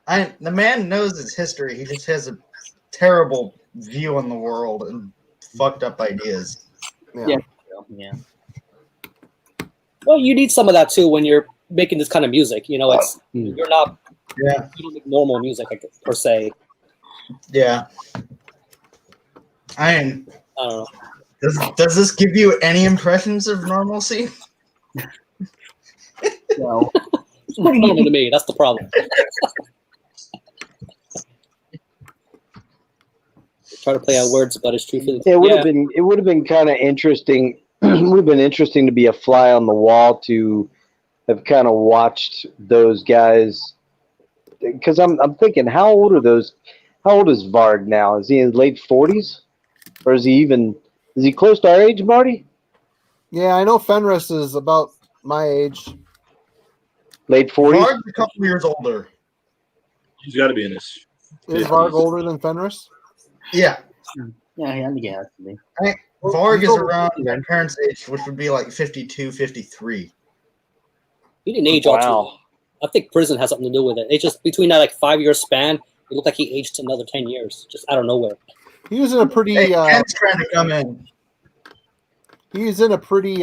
The man knows his history. He just has a terrible view on the world and fucked up ideas. Yeah. Well, you need some of that too when you're making this kind of music. It's you're not. Yeah. You don't make normal music per se. Yeah. I don't know. Does this give you any impressions of normalcy? No. It's pretty normal to me. That's the problem. Try to play out words, but it's truthfully. It would have been kind of interesting. Would have been interesting to be a fly on the wall to have kind of watched those guys, because I'm thinking, how old is Varg now? Is he in his late 40s, or is he close to our age, Marty? Yeah, I know Fenris is about my age. Late 40s. Varg's a couple years older. He's got to be in his. Is Varg older than Fenris? Yeah. Yeah, I think he has to be. Varg is around my parents' age, which would be like 52, 53. He didn't age all too long. I think prison has something to do with it. It's just between that 5-year span, it looked like he aged another 10 years, just out of nowhere. He was in a pretty. Ken's trying to come in. He was in a pretty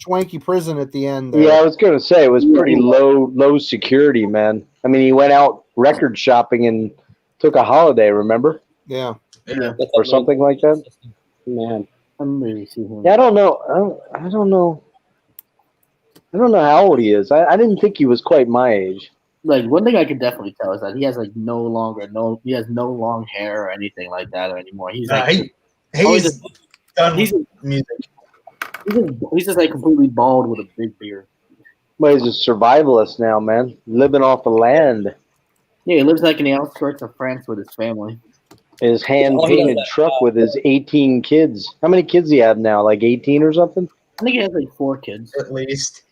swanky prison at the end. Yeah, I was going to say it was pretty low security, man. I mean, he went out record shopping and took a holiday. Remember? Yeah. Or something like that. Man, I'm really seeing. Yeah, I don't know. I don't know how old he is. I didn't think he was quite my age. Like one thing I could definitely tell is that he has no long hair or anything like that anymore. He's he's done music. He's just like completely bald with a big beard. Well, he's a survivalist now, man. Living off the land. Yeah, he lives like in the outskirts of France with his family. His hand-painted truck with his 18 kids. How many kids do you have now? Like 18 or something? I think he has like 4 kids. At least.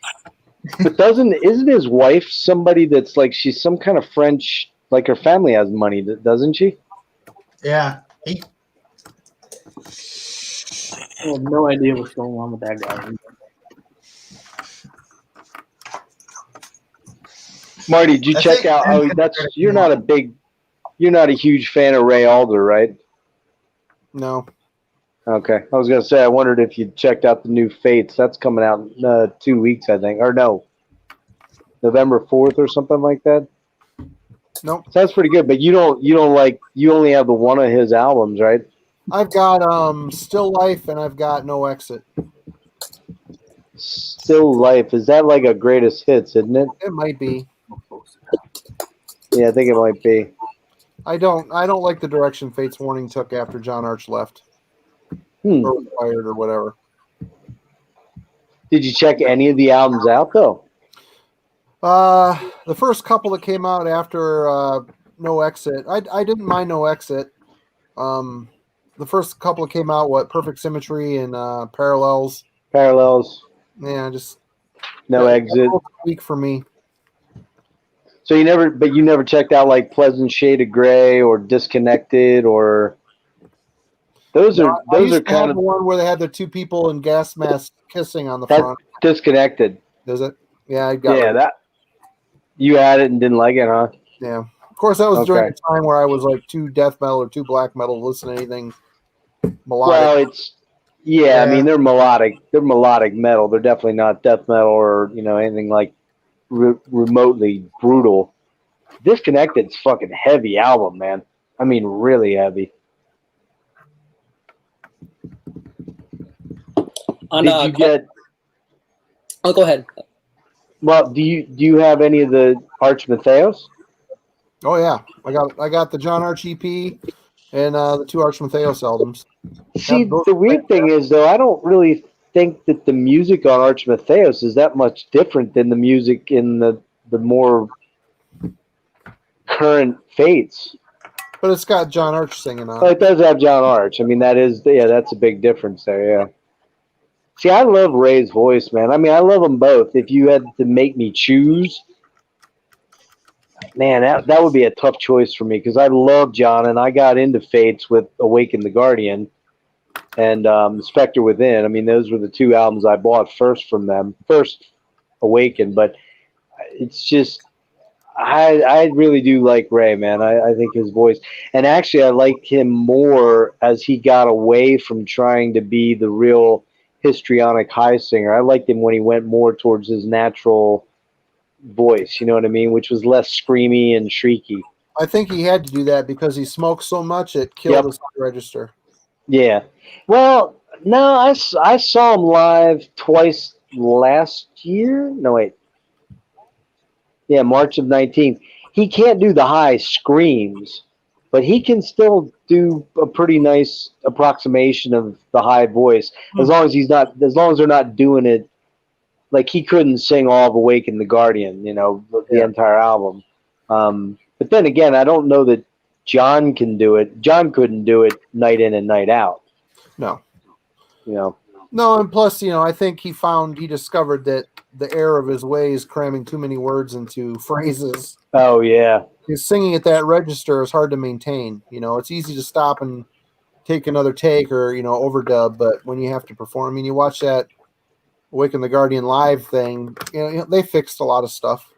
But isn't his wife somebody that's like, she's some kind of French, like her family has money, doesn't she? Yeah. I have no idea what's going on with that guy. Marty, did you check out? You're not a huge fan of Ray Alder, right? No. Okay. I was gonna say I wondered if you checked out the new Fates. That's coming out in 2 weeks, I think. Or no, November 4th or something like that. Nope. Sounds pretty good, but you only have the one of his albums, right? I've got Still Life and I've got No Exit. Still Life, is that like a greatest hits, isn't it? It might be. Yeah, I think it might be. I don't like the direction Fates Warning took after John Arch left. Or was fired or whatever. Did you check any of the albums out though? The first couple that came out after No Exit, I didn't mind No Exit. The first couple that came out, Perfect Symmetry and Parallels. Parallels. Yeah, just No Exit. Week for me. So you never checked out like Pleasant Shade of Gray or Disconnected or those are kind of the one where they had the two people in gas masks kissing on the front. Disconnected. Does it? Yeah, I got it. That you had it and didn't like it, huh? Yeah. Of course, that was during a time where I was like too death metal or too black metal to listen to anything melodic. Well, I mean they're melodic. They're melodic metal. They're definitely not death metal or anything like remotely brutal. Disconnected's fucking heavy album, man. I mean, really heavy. Did you get? Oh, go ahead. Well, do you have any of the Arch Matheos? Oh yeah, I got the John Arch EP and the two Arch Matheos albums. See, the weird thing is though, I don't really think that the music on Arch Matheos is that much different than the music in the more current Fates. But it's got John Arch singing on it. It does have John Arch. I mean, that's a big difference there, yeah. See, I love Ray's voice, man. I mean, I love them both. If you had to make me choose, man, that would be a tough choice for me because I love John, and I got into Fates with Awaken the Guardian and Spectre Within. I mean, those were the two albums I bought first from them. First Awaken, but it's just I really do like Ray, man. I think his voice, and actually I like him more as he got away from trying to be the real histrionic high singer. I liked him when he went more towards his natural voice, you know what I mean, which was less screamy and shrieky. I think he had to do that because he smoked so much it killed his register. Yeah. Well, no, I saw him live twice last year. No, wait. Yeah, March of 19. He can't do the high screams, but he can still do a pretty nice approximation of the high voice as long as they're not doing it like he couldn't sing all of Awaken the Guardian, the entire album. But then again, I don't know that John can do it. John couldn't do it night in and night out. No. No, and plus, I think he discovered that the error of his ways cramming too many words into phrases. Oh yeah. His singing at that register is hard to maintain. It's easy to stop and take another take or, overdub, but when you have to perform, you watch that Awaken the Guardian live thing, they fixed a lot of stuff.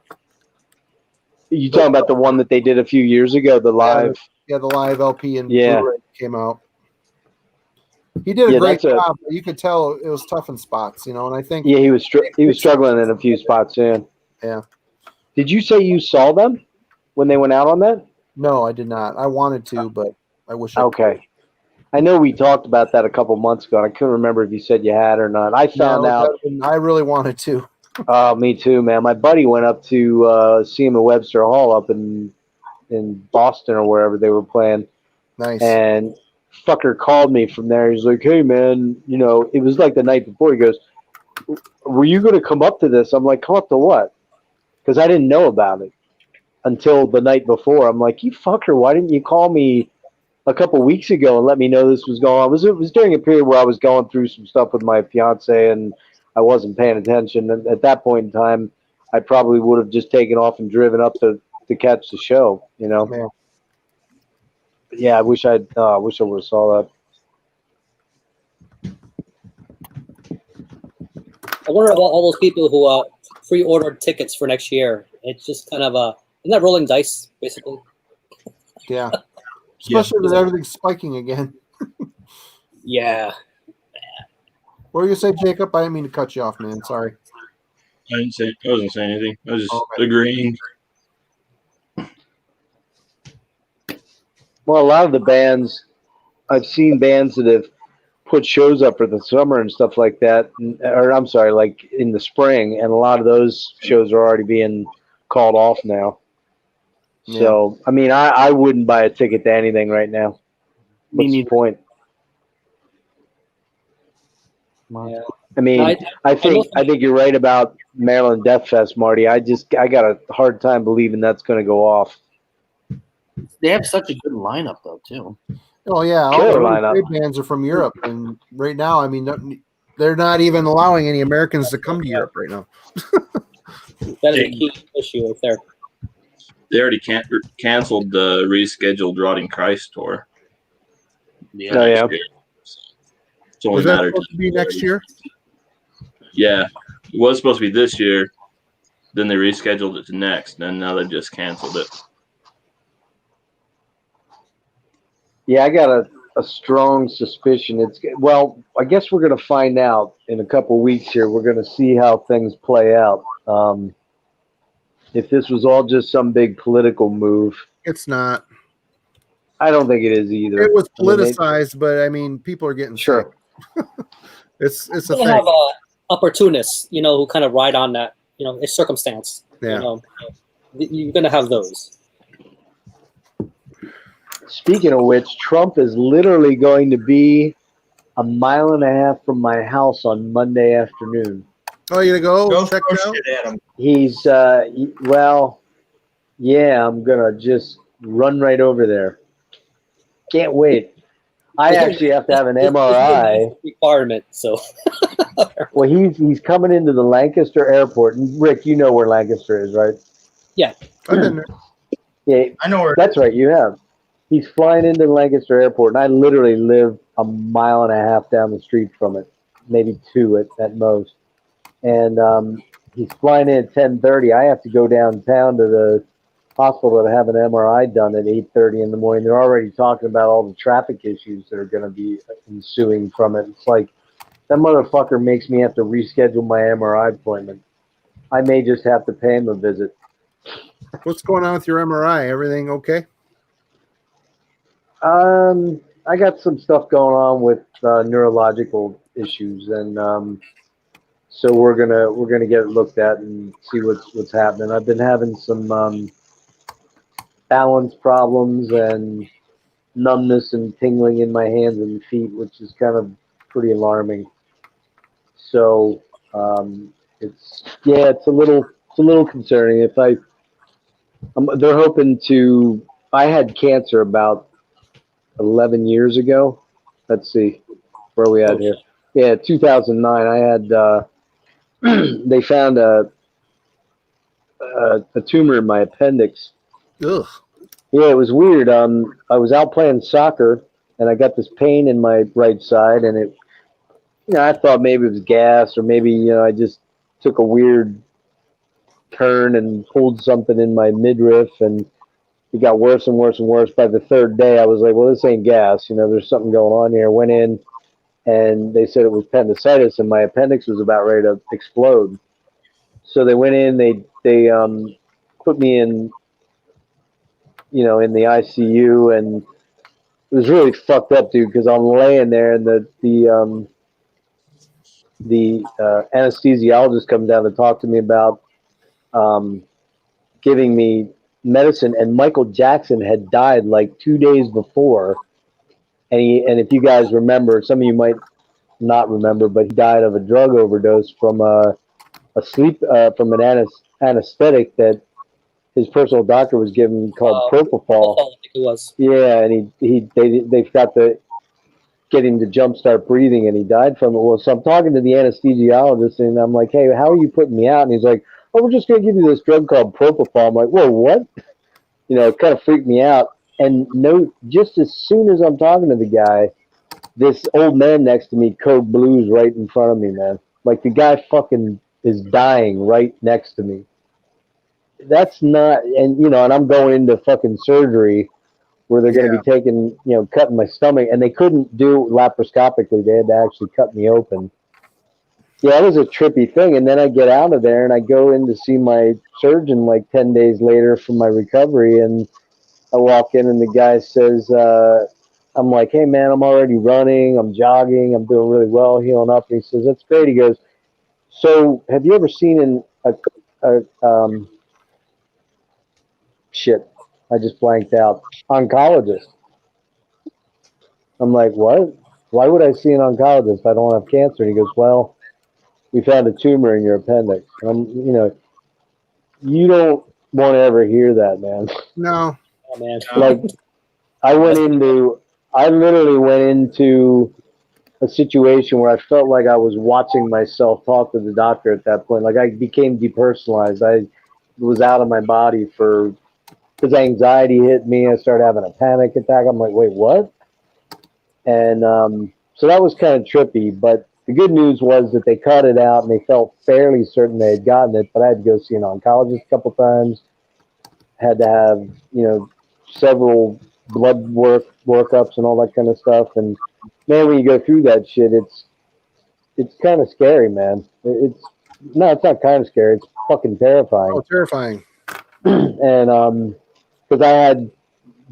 You talking about the one that they did a few years ago, the live? Yeah, the live LP and Blu-ray came out. He did a great job, but you could tell it was tough in spots, and I think he was struggling in a few spots. Yeah. Did you say you saw them when they went out on that? No, I did not. I wanted to, but I wish. Okay. I know we talked about that a couple months ago. And I couldn't remember if you said you had or not. I found out. I really wanted to. Me too, man. My buddy went up to see him at Webster Hall up in Boston or wherever they were playing. Nice. And fucker called me from there. He's like, "Hey, man, it was like the night before." He goes, "Were you going to come up to this?" I'm like, "Come up to what?" Because I didn't know about it until the night before. I'm like, "You fucker, why didn't you call me a couple weeks ago and let me know this was going on?" It was during a period where I was going through some stuff with my fiance and I wasn't paying attention. And at that point in time, I probably would have just taken off and driven up to catch the show, Yeah. But yeah, I wish I would have saw that. I wonder about all those people who pre-ordered tickets for next year. It's just kind of isn't that rolling dice, basically? Yeah. Especially with everything spiking again. Yeah. What were you say, Jacob? I didn't mean to cut you off, man. Sorry. I wasn't saying anything. I was just Okay. agreeing. Well, a lot of the bands, I've seen bands that have put shows up for the summer and stuff like that, or I'm sorry, like in the spring, and a lot of those shows are already being called off now. So, I mean, I wouldn't buy a ticket to anything right now. What's the point? Yeah. I mean, I think you're right about Maryland Death Fest, Marty. I got a hard time believing that's going to go off. They have such a good lineup, though, too. Oh yeah, all the really great bands are from Europe, and right now, I mean, they're not even allowing any Americans to come to Europe right now. That is a key issue right there. They already canceled the rescheduled Rotting Christ tour. Yeah. Oh, yeah. It's only Was a that matter of supposed to be next year? Yeah, it was supposed to be this year. Then they rescheduled it to next, and now they just canceled it. Yeah, I got a strong suspicion. Well, I guess we're going to find out in a couple of weeks here. We're going to see how things play out. If this was all just some big political move. It's not. I don't think it is either. It was politicized, but I mean, people are getting sick. It's a thing. You have opportunists, who kind of ride on that, it's circumstance. Yeah. You're going to have those. Speaking of which, Trump is literally going to be a mile and a half from my house on Monday afternoon. Oh, you gonna go check it out? Shit at him. He's yeah, I'm gonna just run right over there. Can't wait. I actually have to have an MRI. Requirement, so. Well, he's coming into the Lancaster airport. And Rick, you know where Lancaster is, right? Yeah. I've been there. Yeah, I know where. that's right. You have. He's flying into Lancaster Airport, and I literally live a mile and a half down the street from it, maybe 2 at most. And he's flying in at 10:30. I have to go downtown to the hospital to have an MRI done at 8:30 in the morning. They're already talking about all the traffic issues that are going to be ensuing from it. It's like that motherfucker makes me have to reschedule my MRI appointment. I may just have to pay him a visit. What's going on with your MRI? Everything okay? I got some stuff going on with neurological issues, and so we're gonna get it looked at and see what's happening. I've been having some balance problems and numbness and tingling in my hands and feet, which is kind of pretty alarming. So it's a little concerning. They're hoping to. I had cancer about 11 years ago. Let's see, where are we at here? Yeah, 2009. I had they found a tumor in my appendix. Ugh. Yeah, it was weird. I was out playing soccer and I got this pain in my right side, and it, I thought maybe it was gas, or maybe I just took a weird turn and pulled something in my midriff, and it got worse and worse and worse. By the 3rd day, I was like, well, this ain't gas. There's something going on here. Went in, and they said it was appendicitis, and my appendix was about ready to explode. So they went in, they put me in, in the ICU, and it was really fucked up, dude, because I'm laying there, and the anesthesiologist comes down to talk to me about giving me medicine, and Michael Jackson had died like 2 days before, and if you guys remember, some of you might not remember, but he died of a drug overdose from an anesthetic that his personal doctor was given called propofol. I think it was. Yeah, and they forgot to get him to jumpstart breathing, and he died from it. Well, so I'm talking to the anesthesiologist, and I'm like, hey, how are you putting me out? And he's like, oh, we're just going to give you this drug called propofol. I'm like, whoa, what? It kind of freaked me out. And just as soon as I'm talking to the guy, this old man next to me code blues right in front of me, man. Like, the guy fucking is dying right next to me. That's not, and I'm going into fucking surgery where they're going to be taking, cutting my stomach, and they couldn't do it laparoscopically. They had to actually cut me open. Yeah, it was a trippy thing. And then I get out of there and I go in to see my surgeon like 10 days later for my recovery. And I walk in and the guy says, I'm like, hey man, I'm already running. I'm jogging. I'm doing really well, healing up. And he says, that's great. He goes, so have you ever seen shit, I just blanked out. Oncologist. I'm like, what? Why would I see an oncologist if I don't have cancer? And he goes, well, we found a tumor in your appendix. And you don't want to ever hear that, man. No. Oh, man. Like, I literally went into a situation where I felt like I was watching myself talk to the doctor at that point. Like, I became depersonalized. I was out of my body because anxiety hit me. I started having a panic attack. I'm like, wait, what? And so that was kind of trippy. But the good news was that they cut it out and they felt fairly certain they had gotten it. But I had to go see an oncologist a couple times. Had to have, several blood workups and all that kind of stuff. And man, when you go through that shit, it's kind of scary, man. It's not kind of scary. It's fucking terrifying. Oh, terrifying. And because I had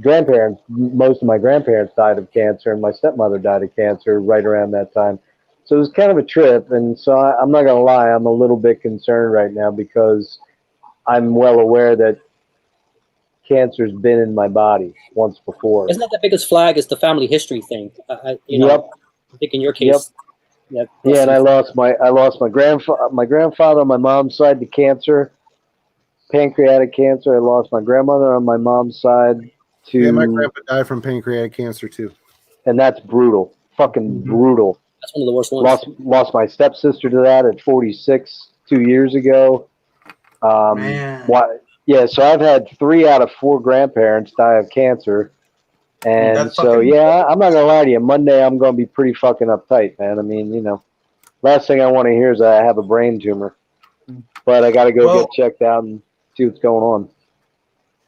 grandparents, most of my grandparents died of cancer, and my stepmother died of cancer right around that time. So it was kind of a trip. And so I'm not gonna lie, I'm a little bit concerned right now because I'm well aware that cancer's been in my body once before. Isn't that the biggest flag? Is the family history thing? Yep. I think in your case. Yep. Yeah, and I lost my grandfather on my mom's side to cancer, pancreatic cancer. I lost my grandmother on my mom's side to. Yeah, my grandpa died from pancreatic cancer too. And that's brutal, fucking brutal. That's one of the worst ones. Lost my stepsister to that at 46 2 years ago. Man. Yeah, so I've had 3 out of 4 grandparents die of cancer. And so, yeah, I'm not going to lie to you. Monday, I'm going to be pretty fucking uptight, man. I mean, last thing I want to hear is I have a brain tumor. But I got to go get checked out and see what's going on.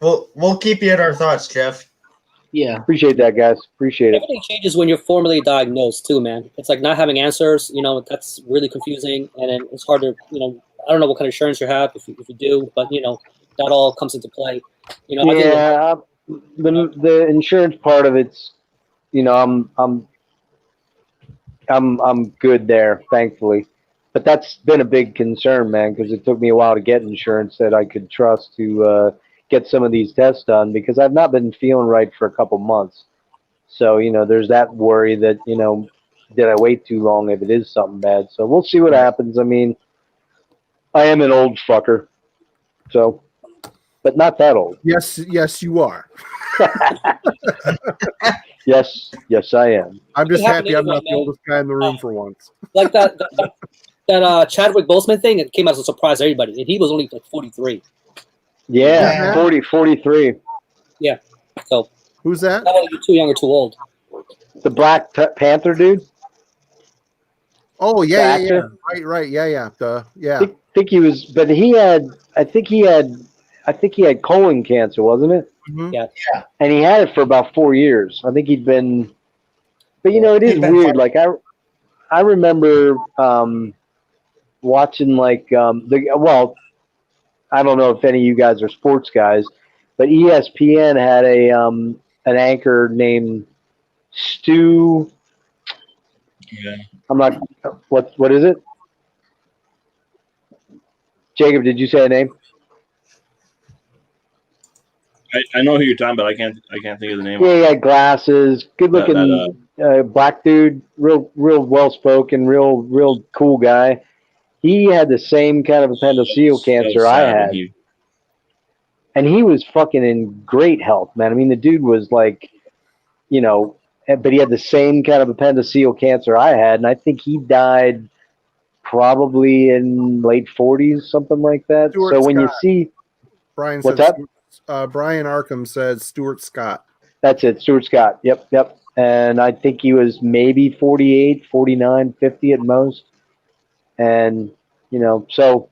Well, we'll keep you in our thoughts, Jeff. Yeah. Appreciate that, guys. Appreciate it. Everything changes when you're formally diagnosed, too, man. It's like not having answers. That's really confusing. And then it's hard to, I don't know what kind of insurance you have if you do, but, that all comes into play. Yeah, the insurance part of it's, I'm good there, thankfully. But that's been a big concern, man, because it took me a while to get insurance that I could trust to get some of these tests done because I've not been feeling right for a couple months. So, there's that worry that, did I wait too long if it is something bad? So we'll see what happens. I mean, I am an old fucker. So. But not that old. Yes, you are. Yes, I am. I'm just happy I'm not the oldest guy in the room for once. Like that Chadwick Boseman thing, it came as a surprise to everybody. And he was only like 43. Yeah, 43. Yeah. So who's that? Not whether you're too young or too old. The Black Panther dude. Oh yeah. Right. Yeah. I think he was, but I think he had colon cancer, wasn't it? Mm-hmm. Yeah. And he had it for about 4 years. I think he'd been, but it is weird. Like I remember watching like I don't know if any of you guys are sports guys, but ESPN had an anchor named Stu. Yeah. I'm not. What is it? Jacob, did you say a name? I know who you're talking about. I can't think of the name. Yeah, he had glasses, good looking black dude, real well spoken, real cool guy. He had the same kind of appendiceal cancer I had, and he was fucking in great health, man. I mean, the dude was like, but he had the same kind of appendiceal cancer I had, and I think he died probably in late 40s, something like that. Stuart so when Scott. you see Brian, what's that? Brian Arkham said Stuart Scott. That's it, Stuart Scott. Yep. And I think he was maybe 48, 49, 50 at most. And, so,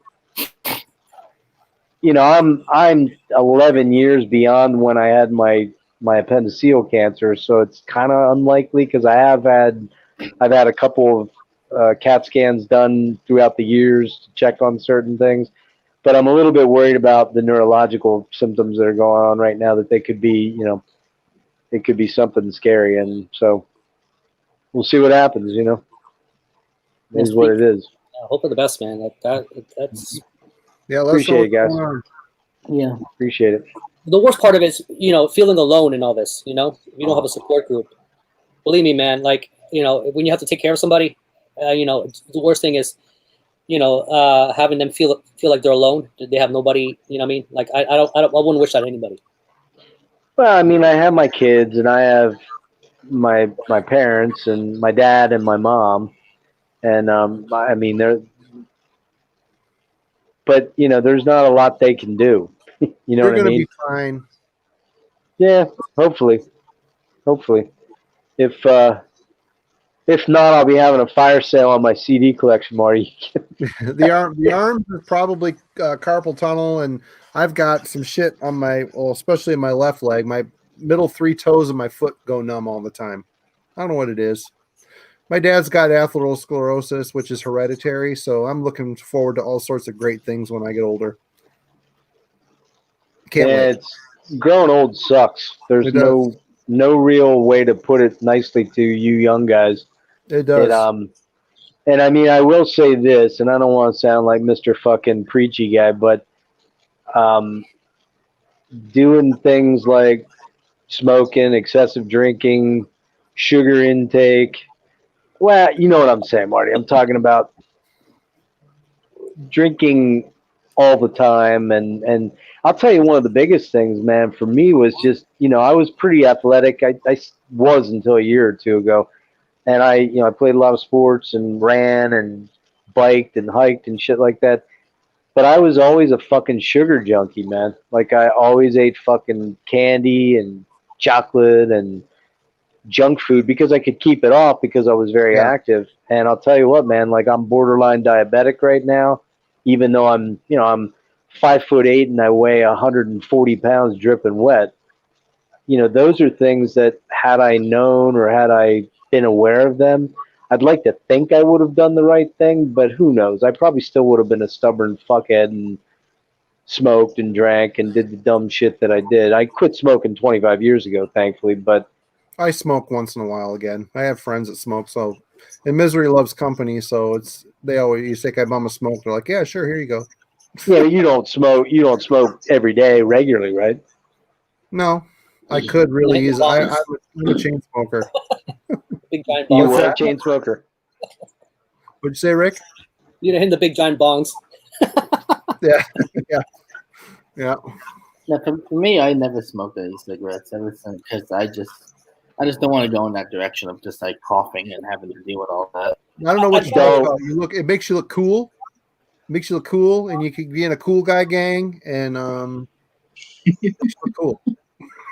I'm 11 years beyond when I had my my appendiceal cancer, so it's kind of unlikely because I've had a couple of CAT scans done throughout the years to check on certain things, but I'm a little bit worried about the neurological symptoms that are going on right now, that they could be, it could be something scary, and so we'll see what happens. It is what it is. Hope for the best, man. That's Yeah, let's Appreciate it, guys. Yeah. Appreciate it. the worst part of it is, feeling alone in all this. If you don't have a support group, believe me, man. Like, when you have to take care of somebody, the worst thing is, having them feel like they're alone. They have nobody. You know what I mean? Like, I wouldn't wish that on anybody. Well, I mean, I have my kids, and I have my parents, and my dad, and my mom, and I mean, but there's not a lot they can do. You know You're what I gonna mean? be fine. Yeah, hopefully. If not, I'll be having a fire sale on my CD collection, Marty. The arms is probably carpal tunnel, and I've got some shit on especially in my left leg. My middle 3 toes of my foot go numb all the time. I don't know what it is. My dad's got atherosclerosis, which is hereditary, so I'm looking forward to all sorts of great things when I get older. Can't wait. It's growing old sucks. There's no real way to put it nicely to you young guys. It does. And I mean, I will say this, and I don't want to sound like Mr. fucking preachy guy, but doing things like smoking, excessive drinking, sugar intake. Well, you know what I'm saying, Marty. I'm talking about drinking all the time. And I'll tell you, one of the biggest things, man, for me was just, I was pretty athletic. I was until a year or two ago. And I played a lot of sports and ran and biked and hiked and shit like that. But I was always a fucking sugar junkie, man. Like, I always ate fucking candy and chocolate and junk food because I could keep it off because I was very active. And I'll tell you what, man, like, I'm borderline diabetic right now, even though I'm 5'8" and I weigh 140 pounds dripping wet. Those are things that, had I known or had I been aware of them, I'd like to think I would have done the right thing, but who knows? I probably still would have been a stubborn fuckhead and smoked and drank and did the dumb shit that I did. I quit smoking 25 years ago, thankfully, but I smoke once in a while again. I have friends that smoke, and misery loves company, so you think I'm a smoke, they're like, yeah, sure, here you go. Yeah, you don't smoke every day regularly, right? No, I could really use it. I'm a chain smoker. Big giant You bongs. are a chain smoker. What'd you say, Rick? You know him, the big giant bongs. Yeah. Yeah, for me, I never smoked any cigarettes ever since, because I just don't want to go in that direction of just like coughing and having to deal with all that. I don't know what you talk about. It makes you look cool. And you could be in a cool guy gang, and it makes you look cool.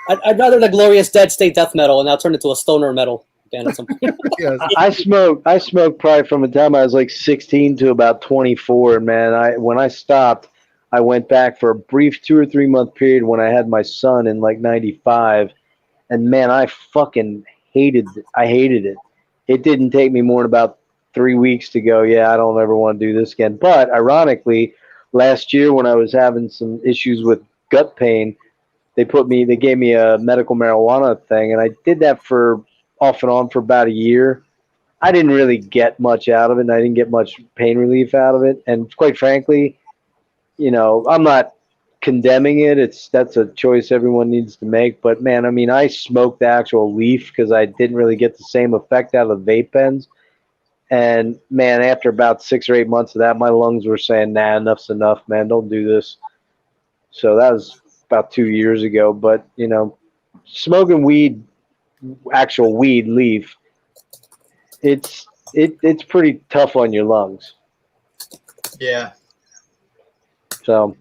I'd rather the Glorious Dead stay death metal, and I'll turn into a stoner metal band at some point. Yes. I smoked probably from the time I was like 16 to about 24. Man, when I stopped, I went back for a brief 2 or 3 month period when I had my son in like 95, and man, I fucking hated it. It didn't take me more than about 3 weeks to go, yeah, I don't ever want to do this again. But ironically, last year when I was having some issues with gut pain, they gave me a medical marijuana thing, and I did that for off and on for about a year. I didn't really get much out of it, and I didn't get much pain relief out of it. And quite frankly, I'm not condemning it. That's a choice everyone needs to make. But man, I mean, I smoked the actual leaf because I didn't really get the same effect out of the vape pens. And man, after about 6 or 8 months of that, my lungs were saying, nah, enough's enough, man. Don't do this. So that was about 2 years ago. But, smoking weed, actual weed leaf, it's pretty tough on your lungs. Yeah. So,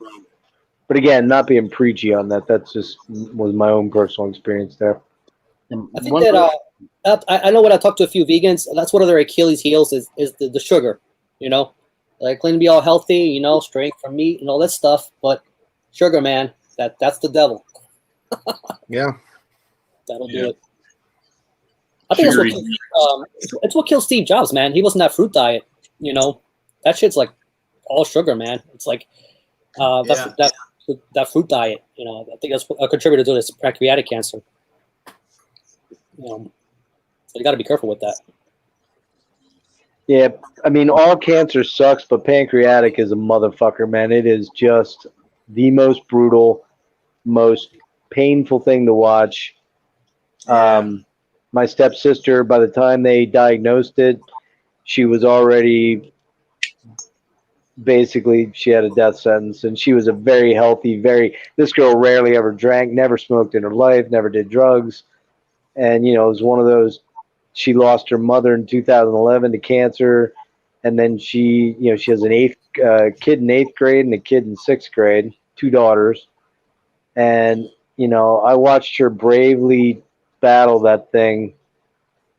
but again, not being preachy on that. That's just was my own personal experience there. I think that I know when I talk to a few vegans, that's one of their Achilles heels is the sugar. They claim to be all healthy, strength from meat and all that stuff, but sugar, man, that's the devil. Yeah. That'll do it. I think it's what kills Steve Jobs, man. He wasn't that fruit diet, you know. That shit's like all sugar, man. It's like that fruit diet, you know. I think that's a contributor to this pancreatic cancer. You know, so you got to be careful with that. Yeah, I mean, all cancer sucks, but pancreatic is a motherfucker, man. It is just the most brutal, most painful thing to watch. My stepsister, by the time they diagnosed it, she was already basically, she had a death sentence, and she was a very healthy, this girl rarely ever drank, never smoked in her life, never did drugs. And, you know, it was one of those, she lost her mother in 2011 to cancer. And then she has an kid in 8th grade and a kid in 6th grade, 2 daughters. And, you know, I watched her bravely battle that thing.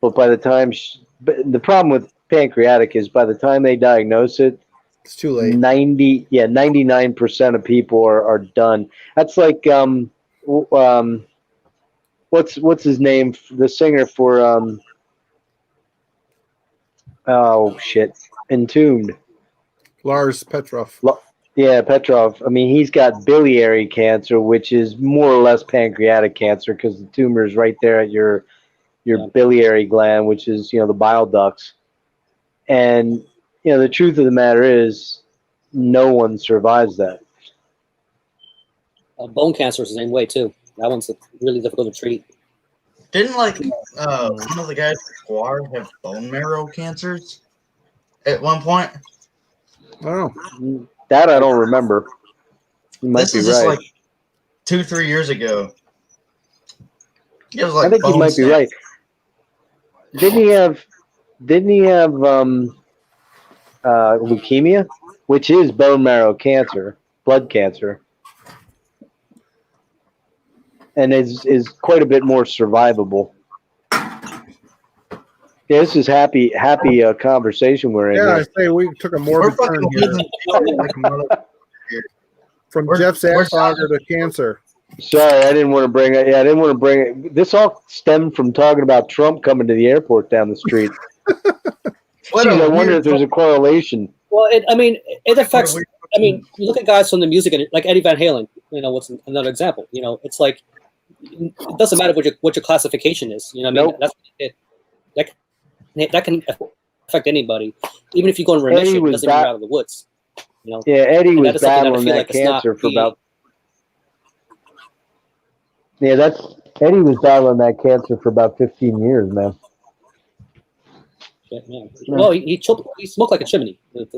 But by the time the problem with pancreatic is by the time they diagnose it, it's too late. 99% of people are done. That's like what's his name? The singer for Entombed. Lars Petrov. Yeah, Petrov. I mean, he's got biliary cancer, which is more or less pancreatic cancer because the tumor is right there at your biliary gland, which is, you know, the bile ducts. And, you know, the truth of the matter is no one survives that. Bone cancer is the same way, too. That one's really difficult to treat. Didn't, like, one of the guys at Guar have bone marrow cancers at one point? I don't know. That I don't remember. You might This be is just right. like 2-3 years ago. It was like I think you might be right. Didn't he have leukemia, which is bone marrow cancer, blood cancer, and is quite a bit more survivable. Yeah, this is happy conversation we're in. Yeah, here. I say we took a morbid turn here. From Jeff Saxhager to cancer. Sorry, I didn't want to bring it. Yeah, I didn't want to bring it. This all stemmed from talking about Trump coming to the airport down the street. Jeez, I wonder if there's a correlation. Well, it affects. I mean, you look at guys from the music, like Eddie Van Halen. You know, what's another example? You know, it's like it doesn't matter what your classification is. You know, what I mean, Nope. that's it. That can affect anybody, even if you go in remission. It doesn't mean you're out of the woods. You know. Yeah, Eddie And was battling that cancer for about. Yeah, Eddie was battling that cancer for about 15 years, man. Yeah, man. Well, he smoked like a chimney. It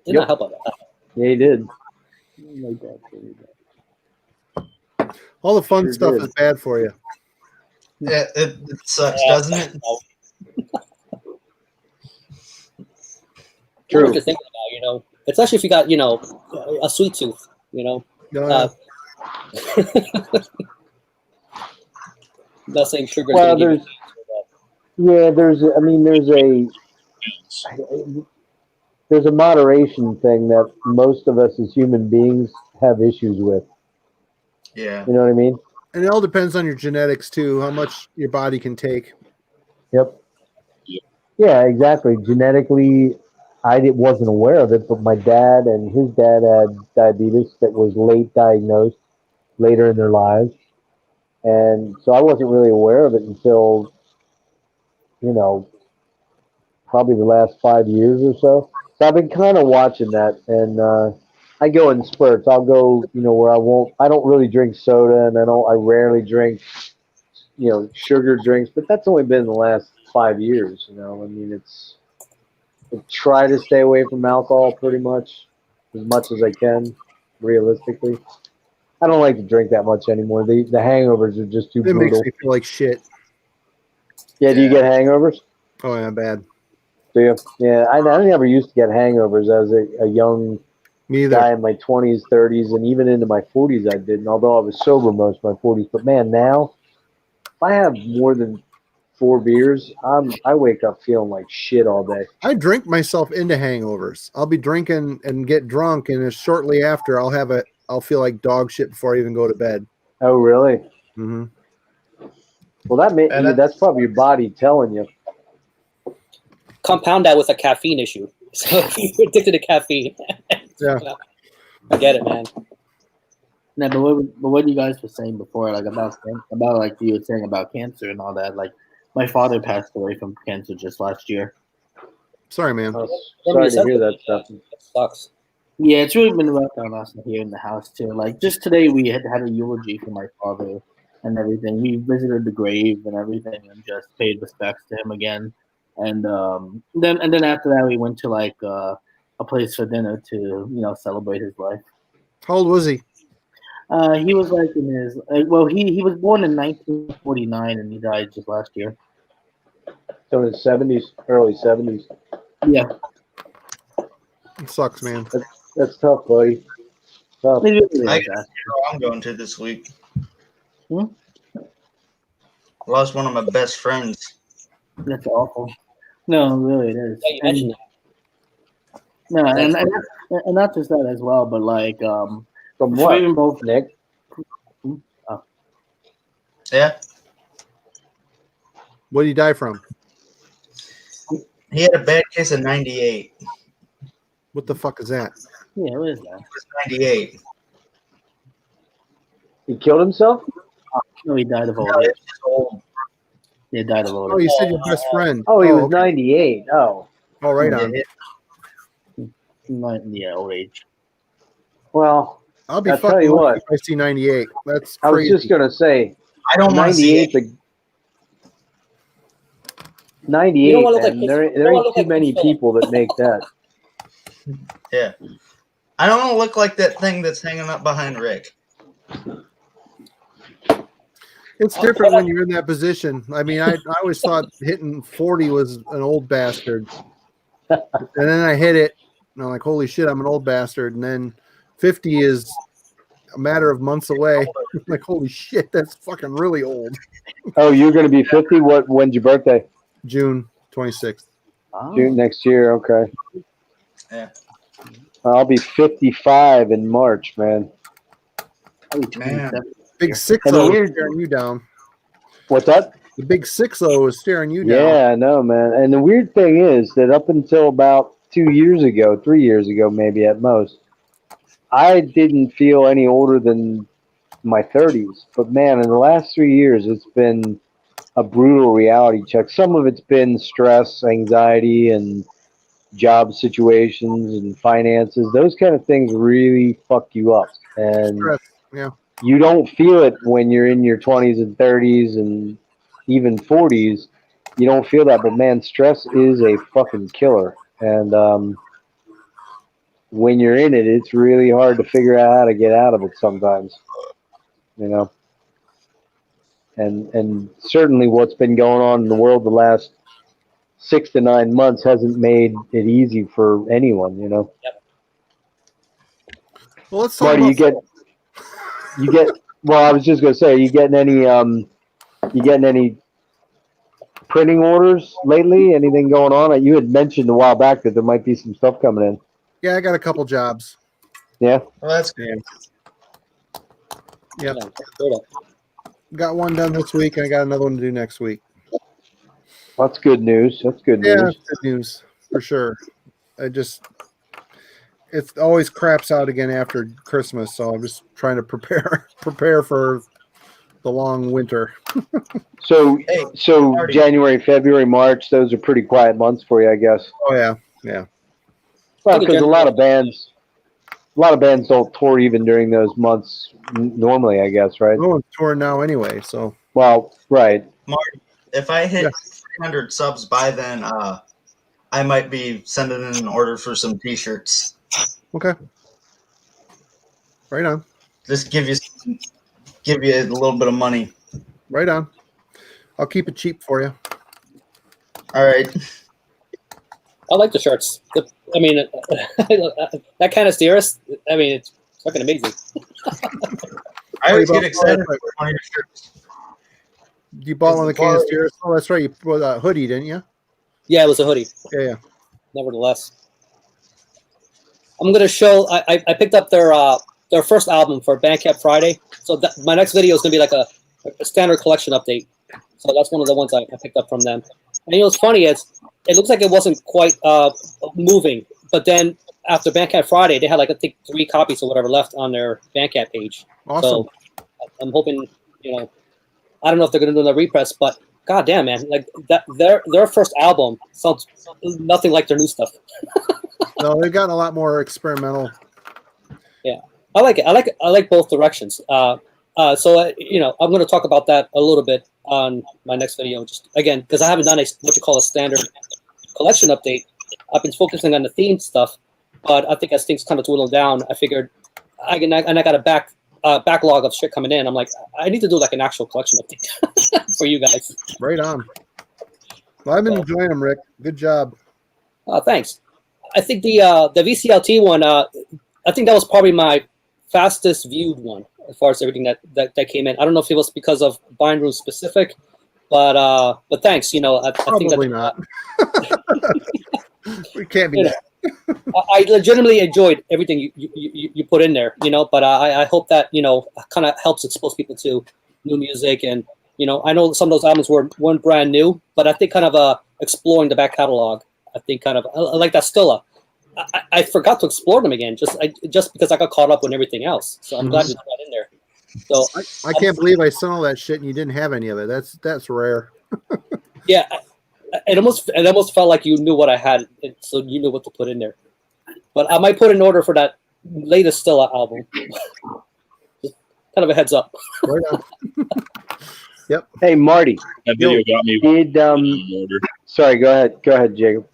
did not help about that. Yeah, he did. All the fun Sure stuff did. is bad for you. Yeah, it sucks, doesn't it? True. What you're thinking about, you know, especially if you got, you know, a sweet tooth, you know. Not saying sugar. Well, there's a moderation thing that most of us as human beings have issues with. Yeah. You know what I mean? And it all depends on your genetics too, how much your body can take. Yep. Yeah, exactly. Genetically, I wasn't aware of it, but my dad and his dad had diabetes that was late diagnosed, later in their lives. And so I wasn't really aware of it until, you know, probably the last 5 years or so. So I've been kind of watching that, and I go in spurts. I'll go, you know, where I don't really drink soda, and I rarely drink, you know, sugar drinks, but that's only been the last 5 years, you know. I mean, I try to stay away from alcohol pretty much as I can, realistically. I don't like to drink that much anymore. The hangovers are just too brutal. It makes me feel like shit. Yeah, do you get hangovers? Oh, yeah, bad. Do you? Yeah, I never used to get hangovers as a young guy in my 20s, 30s, and even into my 40s I didn't, although I was sober most of my 40s. But, man, now, if I have more than 4 beers, I wake up feeling like shit all day. I drink myself into hangovers. I'll be drinking and get drunk, and shortly after I'll feel like dog shit before I even go to bed. Oh, really? Mm-hmm. Well, that's probably your body telling you. Compound that with a caffeine issue. So if you're addicted to caffeine, Yeah. I get it, man. No, but what you guys were saying before, like about like you were saying about cancer and all that. Like my father passed away from cancer just last year. Sorry, man. Oh, sorry to hear that stuff. It sucks. Yeah, it's really been rough on us here in the house too. Like just today, we had a eulogy for my father and everything. We visited the grave and everything, and just paid respects to him again. And then after that, we went to like a place for dinner to celebrate his life. How old was he? He was like in his he was born in 1949 and he died just last year. So in his 70s, early 70s. Yeah, It sucks, man. That's tough, buddy. Tough. it really is I that. I'm going to this week. Hmm? Lost one of my best friends. That's awful. No, really, it is. Yeah, you mentioned that. No, and not just that as well, but like From for what, even both. Nick? Yeah, What did he die from? he had a bad case of 98. What the fuck is that? Yeah, what is that? It was 98. He killed himself? No, he died of old No, age. it's just old. He died of old Oh, age. you said your best friend. Oh, he was okay. 98. Oh. Oh, right on. Yeah, old age. Well, I'll be I'll tell fucking you lucky what. if I see 98. That's I was crazy. just going to say, I don't want to see 98, it. 98, You don't wanna look man, like- there you don't ain't wanna look too like many Phil. people that make that. Yeah. I don't want to look like that thing that's hanging up behind Rick. It's different when you're in that position. I mean, I always thought hitting 40 was an old bastard. And then I hit it, and I'm like, holy shit, I'm an old bastard. And then 50 is a matter of months away. I'm like, holy shit, that's fucking really old. Oh, you're going to be 50? When's your birthday? June 26th. Oh. June next year. Okay. Yeah. I'll be 55 in March, man. I'll be Man. 27. Big 6-0 And the is weird- staring you down. What's that? The big 6-0 is staring you down. Yeah, I know, man. And the weird thing is that up until about 3 years ago, maybe at most, I didn't feel any older than my 30s. But man, in the last 3 years, it's been a brutal reality check. Some of it's been stress, anxiety, and job situations and finances. Those kind of things really fuck you up. And Stress, yeah. you don't feel it when you're in your 20s and 30s and even 40s. You don't feel that, but man, stress is a fucking killer. And when you're in it, it's really hard to figure out how to get out of it sometimes, you know. And certainly what's been going on in the world the last 6 to 9 months hasn't made it easy for anyone, you know. Well, let's talk Marty, about you get. Well, I was just gonna say, you getting any printing orders lately? Anything going on? You had mentioned a while back that there might be some stuff coming in. Yeah, I got a couple jobs. Yeah. Well, that's good. Yep. Yeah. Got one done this week, and I got another one to do next week. That's good news. That's good Yeah, news. good news for sure. It always craps out again after Christmas, so I'm just trying to prepare for the long winter. So, Hey, so Marty. January, February, March, those are pretty quiet months for you, I guess. Oh yeah. Well, because a lot of bands don't tour even during those months normally, I guess, right? No one's touring now anyway, so Well, right. Marty, if I hit Yeah. 300 subs by then, I might be sending in an order for some T-shirts. okay. Right on. Just give you a little bit of money. Right on. I'll keep it cheap for you. All right. I like the shirts. I mean, that kind of Steerus, I mean, it's fucking amazing. I always What get about- excited for one of your shirts. You bought one of the Is the bar- Canasters. Oh, that's right. You bought a hoodie, didn't you? Yeah, it was a hoodie. Yeah. Nevertheless, I'm gonna show. I picked up their first album for Bandcamp Friday, so my next video is gonna be like a standard collection update. So that's one of the ones I picked up from them. And you know what's funny is it looks like it wasn't quite moving, but then after Bandcamp Friday, they had like I think 3 copies or whatever left on their Bandcamp page. Awesome. So I'm hoping, you know, I don't know if they're going to do the repress, but goddamn, man, like that their first album sounds nothing like their new stuff. No, they've gotten a lot more experimental. Yeah, I like it. I like both directions. So you know, I'm going to talk about that a little bit on my next video. Just again, because I haven't done what you call a standard collection update. I've been focusing on the theme stuff, but I think as things kind of dwindle down, I figured I got a backlog of shit coming in. I'm like, I need to do like an actual collection update for you guys. Right on. Well, I've been enjoying them, Rick. Good job. Thanks. I think the VCLT one, I think that was probably my fastest viewed one as far as everything that came in. I don't know if it was because of Bind Room specific, but thanks. You know, I think Probably not. We can't be. You know, I legitimately enjoyed everything you put in there. You know, but I hope that you know kind of helps expose people to new music, and you know, I know some of those albums weren't brand new, but I think kind of exploring the back catalog. I think kind of I like that Stilla. I forgot to explore them again just because I got caught up with everything else. So I'm glad you put that in there. So I can't believe I sent all that shit and you didn't have any of it. That's rare. Yeah, it almost felt like you knew what I had, so you knew what to put in there. But I might put an order for that latest Stilla album. Just kind of a heads up. Right on. Yep. Hey, Marty. That video got me. Did sorry, go ahead, Jacob.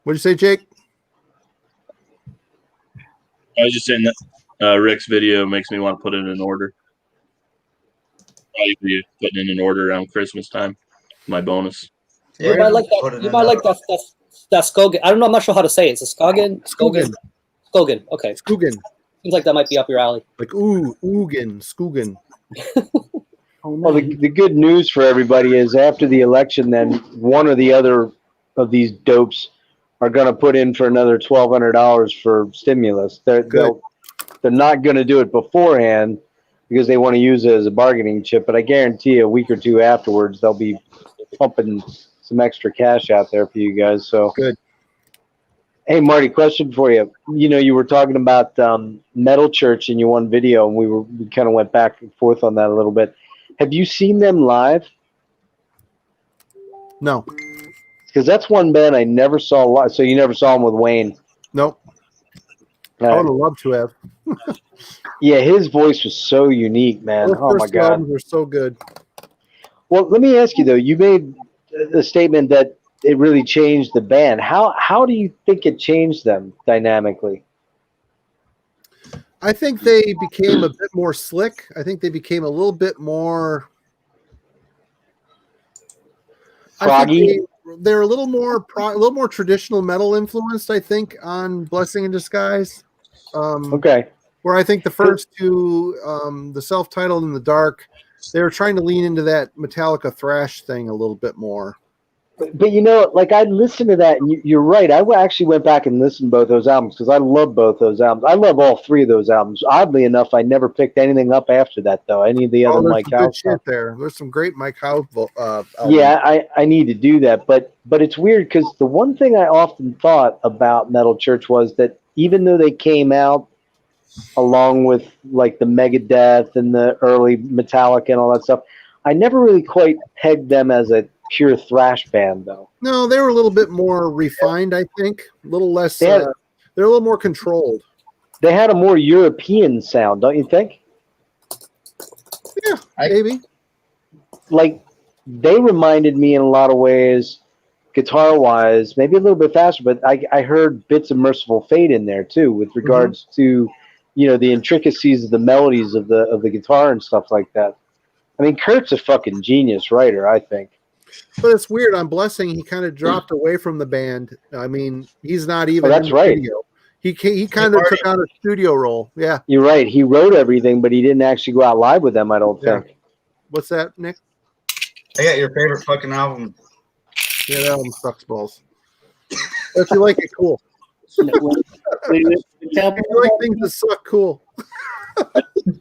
What'd you say, Jake? I was just saying that Rick's video makes me want to put it in order. Probably be putting in an order around Christmas time. My bonus. Yeah, you might like that. You might like that Skogan. I don't know. I'm not sure how to say it. Is it Skogan? Skogan. Skogan. Okay. Skogan. Seems like that might be up your alley. Like Oogan, Skogan. Well, the good news for everybody is after the election, then one or the other of these dopes are going to put in for another $1,200 for stimulus. They're not going to do it beforehand because they want to use it as a bargaining chip. But I guarantee a week or two afterwards, they'll be pumping some extra cash out there for you guys. So good. Hey, Marty, question for you. You know, you were talking about Metal Church in your one video, and we kind of went back and forth on that a little bit. Have you seen them live? No. Because that's one band I never saw live. So you never saw them with Wayne? Nope. I would have loved to have. Yeah, his voice was so unique, man. Those oh my God, albums were so good. Well, let me ask you though. You made a statement that it really changed the band. How do you think it changed them dynamically? I think they became a bit more slick. I think they became a little bit more froggy. They're a little more traditional metal influenced, I think, on Blessing in Disguise. Okay. Where I think the first two, the self-titled and the dark, they were trying to lean into that Metallica thrash thing a little bit more. But you know, like I listened to that, and you're right. I actually went back and listened to both those albums because I love both those albums. I love all three of those albums. Oddly enough, I never picked anything up after that, though. Any of the other Mike Howe stuff. There's some great Mike Howe. Yeah, I need to do that, but it's weird because the one thing I often thought about Metal Church was that even though they came out along with like the Megadeth and the early Metallica and all that stuff, I never really quite pegged them as a pure thrash band, though. No, they were a little bit more refined, I think. A little less. They're a little more controlled. They had a more European sound, don't you think? Yeah, maybe. Like they reminded me in a lot of ways, guitar-wise, maybe a little bit faster, but I heard bits of Merciful Fate in there too, with regards to, you know, the intricacies of the melodies of the guitar and stuff like that. I mean, Kurt's a fucking genius writer, I think. But it's weird. On Blessing, he kind of dropped away from the band. I mean, he's not even. That's right. Studio. He kind of took on a studio role. Yeah, you're right. He wrote everything, but he didn't actually go out live with them. I don't think. What's that, Nick? I got your favorite fucking album. Yeah, that album sucks balls. But if you like it, cool. If you like things that suck, cool.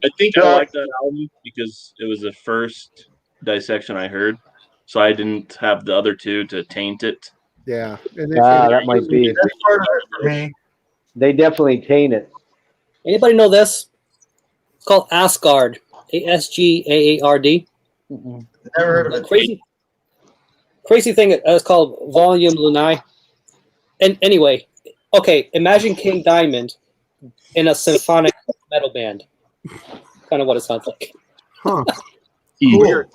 I think I like that album because it was the first dissection I heard, so I didn't have the other two to taint it. Yeah, and that might be. That's part of it for me. They definitely taint it. Anybody know this? It's called Asgard. ASGAARD. Mm-mm. Never heard of it. Crazy thing. It's called Volume Lunae. And anyway, okay. Imagine King Diamond in a symphonic metal band. Kind of what it sounds like. huh? Weird.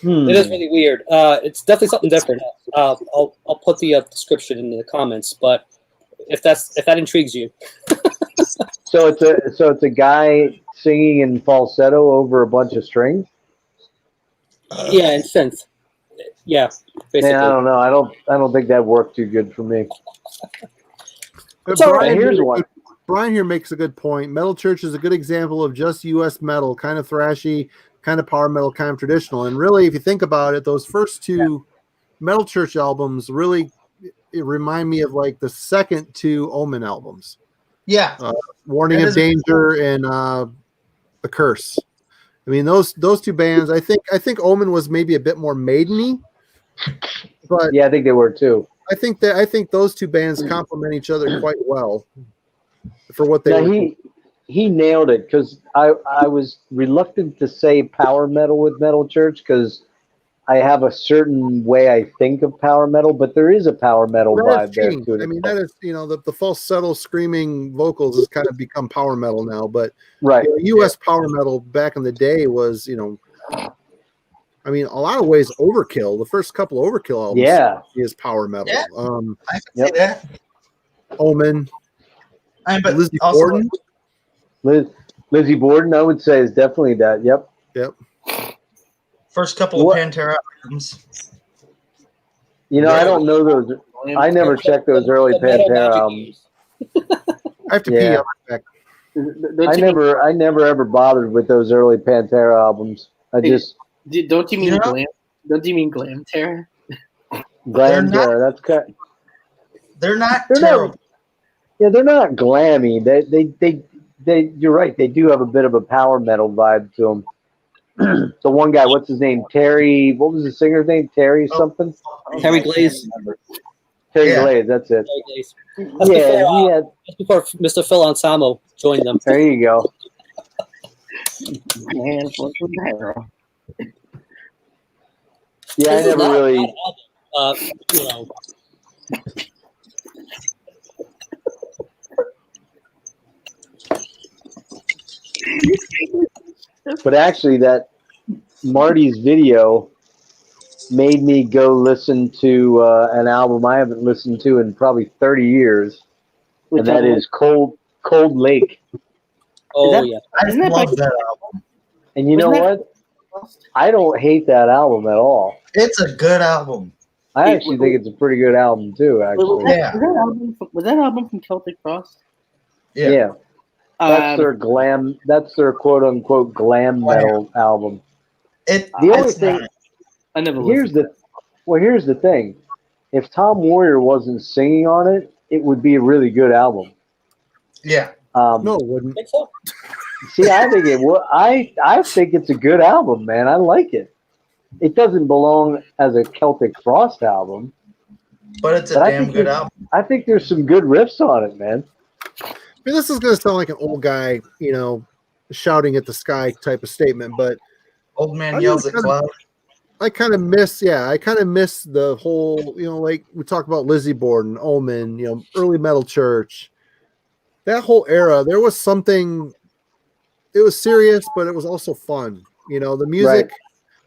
It is really weird. It's definitely something different. I'll put the description in the comments. But if that intrigues you, So it's a guy singing in falsetto over a bunch of strings. yeah, and synth. Yeah, basically. Yeah, I don't know. I don't think that worked too good for me. It's all right. Here's one. Brian here makes a good point. Metal Church is a good example of just U.S. metal, kind of thrashy, kind of power metal, kind of traditional. And really, if you think about it, those first two Metal Church albums really remind me of like the second two Omen albums. Yeah. Warning of Danger and The Curse. I mean, those two bands. I think Omen was maybe a bit more maideny, but yeah, I think they were too. I think those two bands complement each other quite well for what they. Now, he nailed it because I was reluctant to say power metal with Metal Church because I have a certain way I think of power metal, but there is a power metal vibe there too. I mean, that is, the falsetto screaming vocals has kind of become power metal now, but right. U.S. power metal back in the day was, I mean, a lot of ways overkill. The first couple Overkill albums is power metal. Yeah. I can see that. Omen. But Lizzie also, Borden. Lizzie Borden, I would say, is definitely that. Yep. First couple of Pantera albums. I don't know those. I never checked those early Pantera albums. I have to pee. I'll be back. I never ever bothered with those early Pantera albums. Don't you mean glam? Don't you mean glam terror? Glam terror. That's kind. They're not terrible. Yeah, they're not glammy. They. You're right. They do have a bit of a power metal vibe to them. The one guy, what's his name? Terry. What was the singer's name? Terry something. Terry Glaze. Terry Glaze. That's it. That's before Mr. Phil Ansamo joined them. There you go. Man, what's with that? Yeah, I never really. But actually, that Marty's video made me go listen to an album I haven't listened to in probably 30 years, and that is Cold Lake. Oh, yeah. I love that album. And you know what? I don't hate that album at all. It's a good album. I actually think it's a pretty good album too. Actually, Was that album from Celtic Frost? Yeah. That's their glam. That's their quote unquote glam metal album. The only thing. I never. Here's the thing. If Tom Warrior wasn't singing on it, it would be a really good album. Yeah. No, it wouldn't. Think so? See, I think it would. I think it's a good album, man. I like it. It doesn't belong as a Celtic Frost album, but it's a damn good album. I think there's some good riffs on it, man. I mean, this is going to sound like an old guy, shouting at the sky type of statement, but old man yells at cloud. I kind of miss the whole, like we talked about Lizzie Borden, Omen, early Metal Church. That whole era, there was something. It was serious, but it was also fun. The music. Right.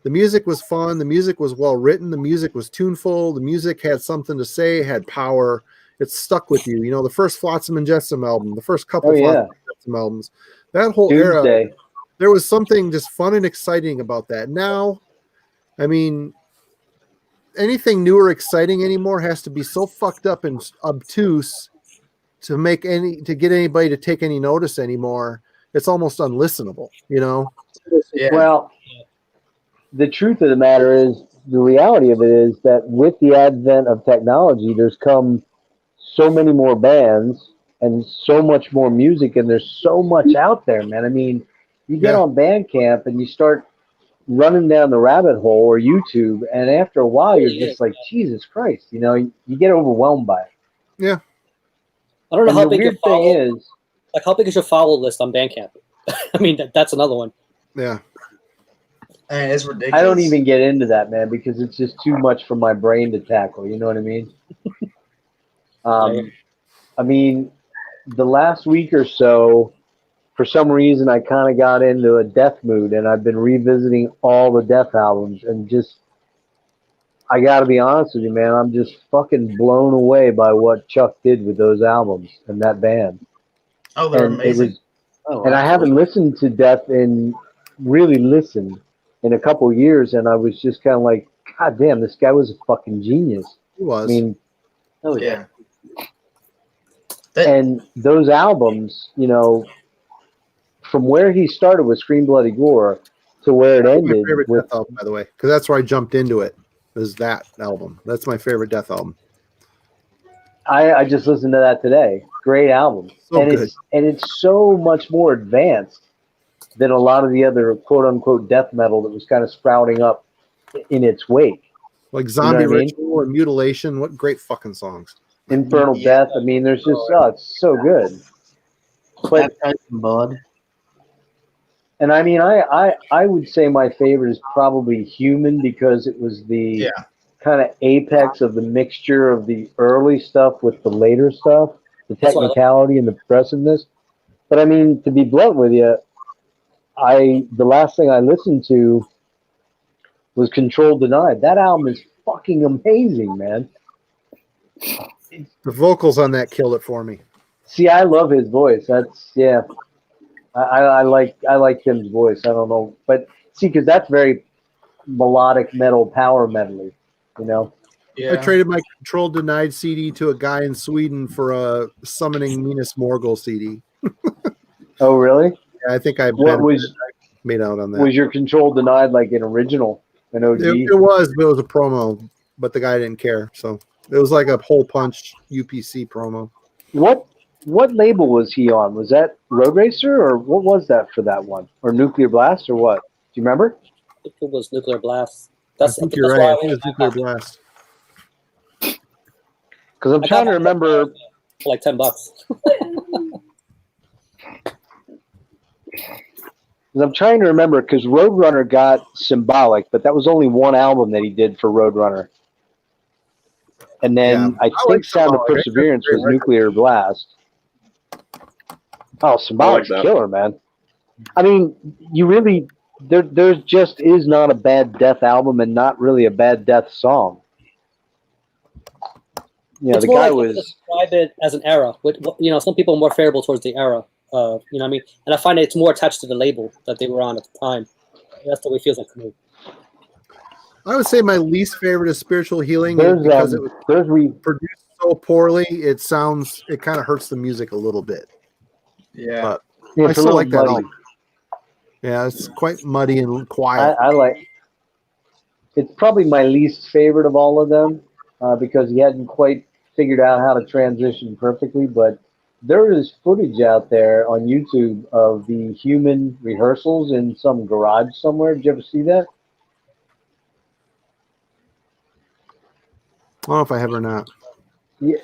The music was fun. The music was well written. The music was tuneful. The music had something to say. Had power. It stuck with you. The first Flotsam and Jetsam album, the first couple Flotsam and Jetsam albums. That whole era, there was something just fun and exciting about that. Now, I mean, anything new or exciting anymore has to be so fucked up and obtuse to get anybody to take any notice anymore. It's almost unlistenable. Yeah. Well. The truth of the matter is, the reality of it is that with the advent of technology, there's come so many more bands and so much more music, and there's so much out there, man. I mean, You get on Bandcamp and you start running down the rabbit hole or YouTube, and after a while, you're just like, Jesus Christ, you know, you get overwhelmed by it. Yeah. I don't know And how the big your weird thing is, like how big is your follow list on Bandcamp? I mean, that's another one. Yeah. And it's ridiculous. I don't even get into that, man, because it's just too much for my brain to tackle. You know what I mean? I mean, the last week or so, for some reason, I kind of got into a death mood, and I've been revisiting all the Death albums, and just, I got to be honest with you, man, I'm just fucking blown away by what Chuck did with those albums and that band. Oh, they're And amazing. And I haven't listened to Death in a couple of years, and I was just kind of like, God damn, this guy was a fucking genius. He was. I mean, Oh yeah. and those albums, you know, from where he started with Scream Bloody Gore to where it That's ended my favorite with, Death album, by the way, because that's where I jumped into it. Was that album? That's my favorite Death album. I just listened to that today. Great album. So and good. it's so much more advanced than a lot of the other quote unquote death metal that was kind of sprouting up in its wake. Like Zombie what I mean? Ritual and Mutilation. What great fucking songs. Infernal Death. I mean, there's just it's so good. But Baptized in Blood. and I mean, I would say my favorite is probably Human, because it was the kind of apex of the mixture of the early stuff with the later stuff, the technicality and the progressiveness. But I mean, to be blunt with you, the last thing I listened to was Control Denied. That album is fucking amazing, man. The vocals on that killed it for me. See, I love his voice. That's I like Tim's voice. I don't know, but see, because that's very melodic metal, power metally, you know. I traded my Control Denied CD to a guy in Sweden for a Summoning Minas Morgul CD. Oh, really? Yeah, I think I made out on that. Was your Control Denied like an original, an OG? It was, but it was a promo. But the guy didn't care, so it was like a Hole Punch UPC promo. What label was he on? Was that Road Racer, or what was that for that one? Or Nuclear Blast, or what? Do you remember? I think it was Nuclear Blast. I think you're right. I think it was Nuclear Blast. Because I'm trying to remember. For like $10. I'm trying to remember, because Roadrunner got Symbolic, but that was only one album that he did for Roadrunner. And then I think Sound of Perseverance was Nuclear Blast. Oh, Symbolic's killer, man. I mean, you really, there just is not a bad Death album and not really a bad Death song. You know, it's the guy was. Describe it as an era. You know, some people are more favorable towards the era. You know what I mean? And I find it's more attached to the label that they were on at the time. That's the way it feels like to me. I would say my least favorite is Spiritual Healing because it was produced so poorly. It kind of hurts the music a little bit. Yeah. But I still like that album. Yeah, it's quite muddy and quiet. I like. It's probably my least favorite of all of them because he hadn't quite figured out how to transition perfectly. But there is footage out there on YouTube of the Human rehearsals in some garage somewhere. Did you ever see that? I don't know if I have or not. Yeah,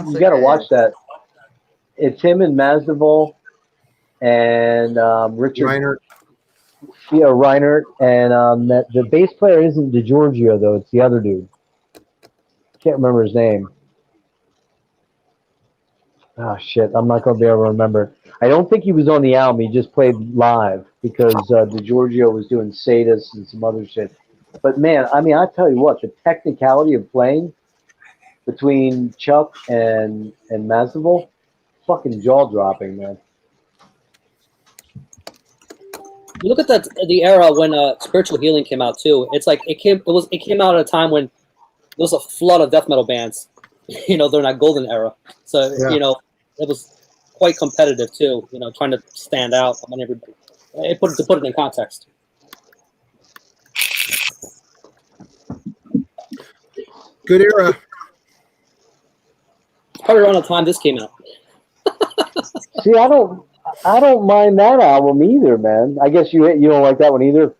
you got to watch that. It's him and Masvidal and Richard Reinert. Yeah, Reinert, and the bass player isn't DiGiorgio though; it's the other dude. Can't remember his name. Oh shit, I'm not gonna be able to remember. I don't think he was on the album. He just played live because DiGiorgio was doing Sadist and some other shit. But man, I mean, I tell you what, the technicality of playing between Chuck and Masvidal, fucking jaw dropping, man. You look at the era when Spiritual Healing came out too. It's like it came out at a time when there was a flood of death metal bands. You know, during that golden era. So you know, it was quite competitive too. You know, trying to stand out among everybody. To put it in context. Good era. Probably around the time this came out. See, I I don't mind that album either, man. I guess you don't like that one either,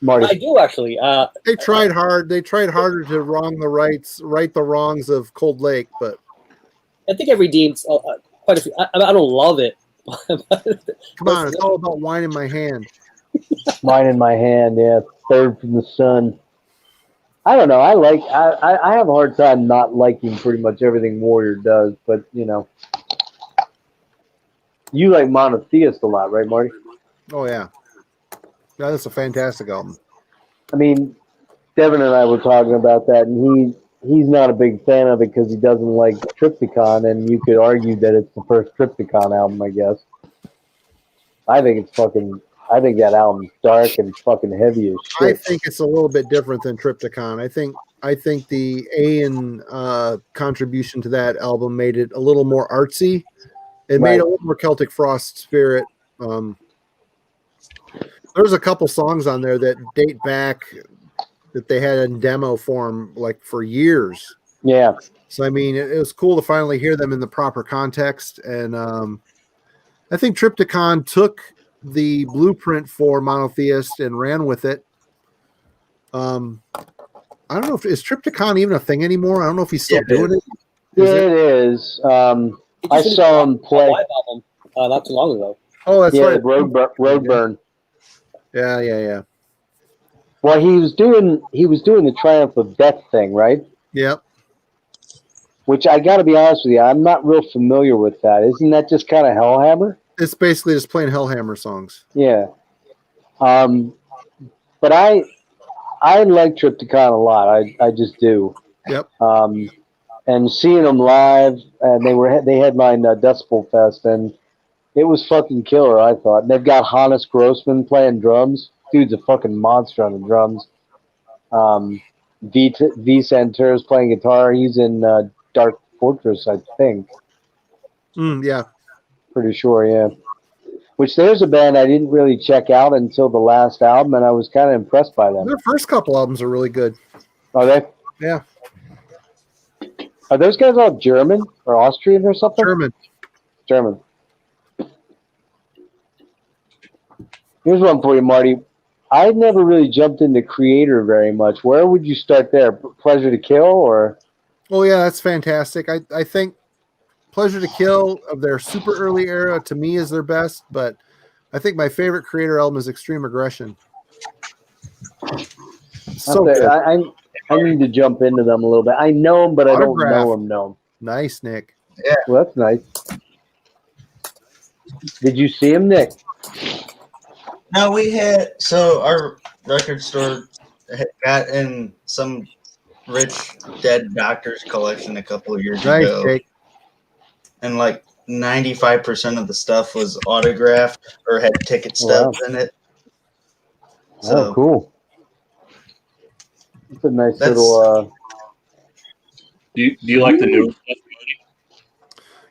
Marty. I do actually. They tried hard. They tried harder to right the wrongs of Cold Lake, but I think it redeems quite a few. I don't love it. come on, it's all about wine in my hand. Mine in my hand, yeah. Third from the sun. I don't know. I have a hard time not liking pretty much everything Warrior does, but you know. You like Monotheist a lot, right, Marty? Oh yeah. Yeah, that's a fantastic album. I mean, Devin and I were talking about that, and he's not a big fan of it because he doesn't like Triptychon, and you could argue that it's the first Triptychon album, I guess. I think that album's dark and fucking heavy as shit. I think it's a little bit different than Triptychon. I think the Aeon contribution to that album made it a little more artsy. It made a little more Celtic Frost spirit. There's a couple songs on there that date back that they had in demo form like for years. Yeah. So I mean, it was cool to finally hear them in the proper context, and I think Triptychon took the blueprint for Monotheist and ran with it. I don't know if is Triptychon even a thing anymore. I don't know if he's still doing it. It is. I saw him play live album not too long ago. Oh, that's right. Roadburn. Yeah. Well, he was doing the Triumph of Death thing, right? Yep. Which I got to be honest with you, I'm not real familiar with that. Isn't that just kind of Hellhammer? It's basically just playing Hellhammer songs. Yeah. But I like Triptychon a lot. I just do. Yep. And seeing them live, and they headlined Decibel Fest, and it was fucking killer, I thought. And they've got Hannes Grossman playing drums. Dude's a fucking monster on the drums. V Santer's playing guitar. He's in Dark Fortress, I think. Yeah. Pretty sure, yeah. Which there's a band I didn't really check out until the last album, and I was kind of impressed by them. Their first couple albums are really good. Are they? Yeah. Are those guys all German or Austrian or something? German. Here's one for you, Marty. I never really jumped into Creator very much. Where would you start there? Pleasure to Kill or? Oh, yeah, that's fantastic. I think Pleasure to Kill of their super early era to me is their best, but I think my favorite Creator album is Extreme Aggression. So good. I need to jump into them a little bit. I know them, but I don't know them. Nice, Nick. Yeah. Well, that's nice. Did you see him, Nick? No, our record store had got in some rich dead doctor's collection a couple of years ago. Jake. And like 95% of the stuff was autographed or had ticket stubs in it. So, cool. It's a nice little. Do you like the newer stuff, Marty?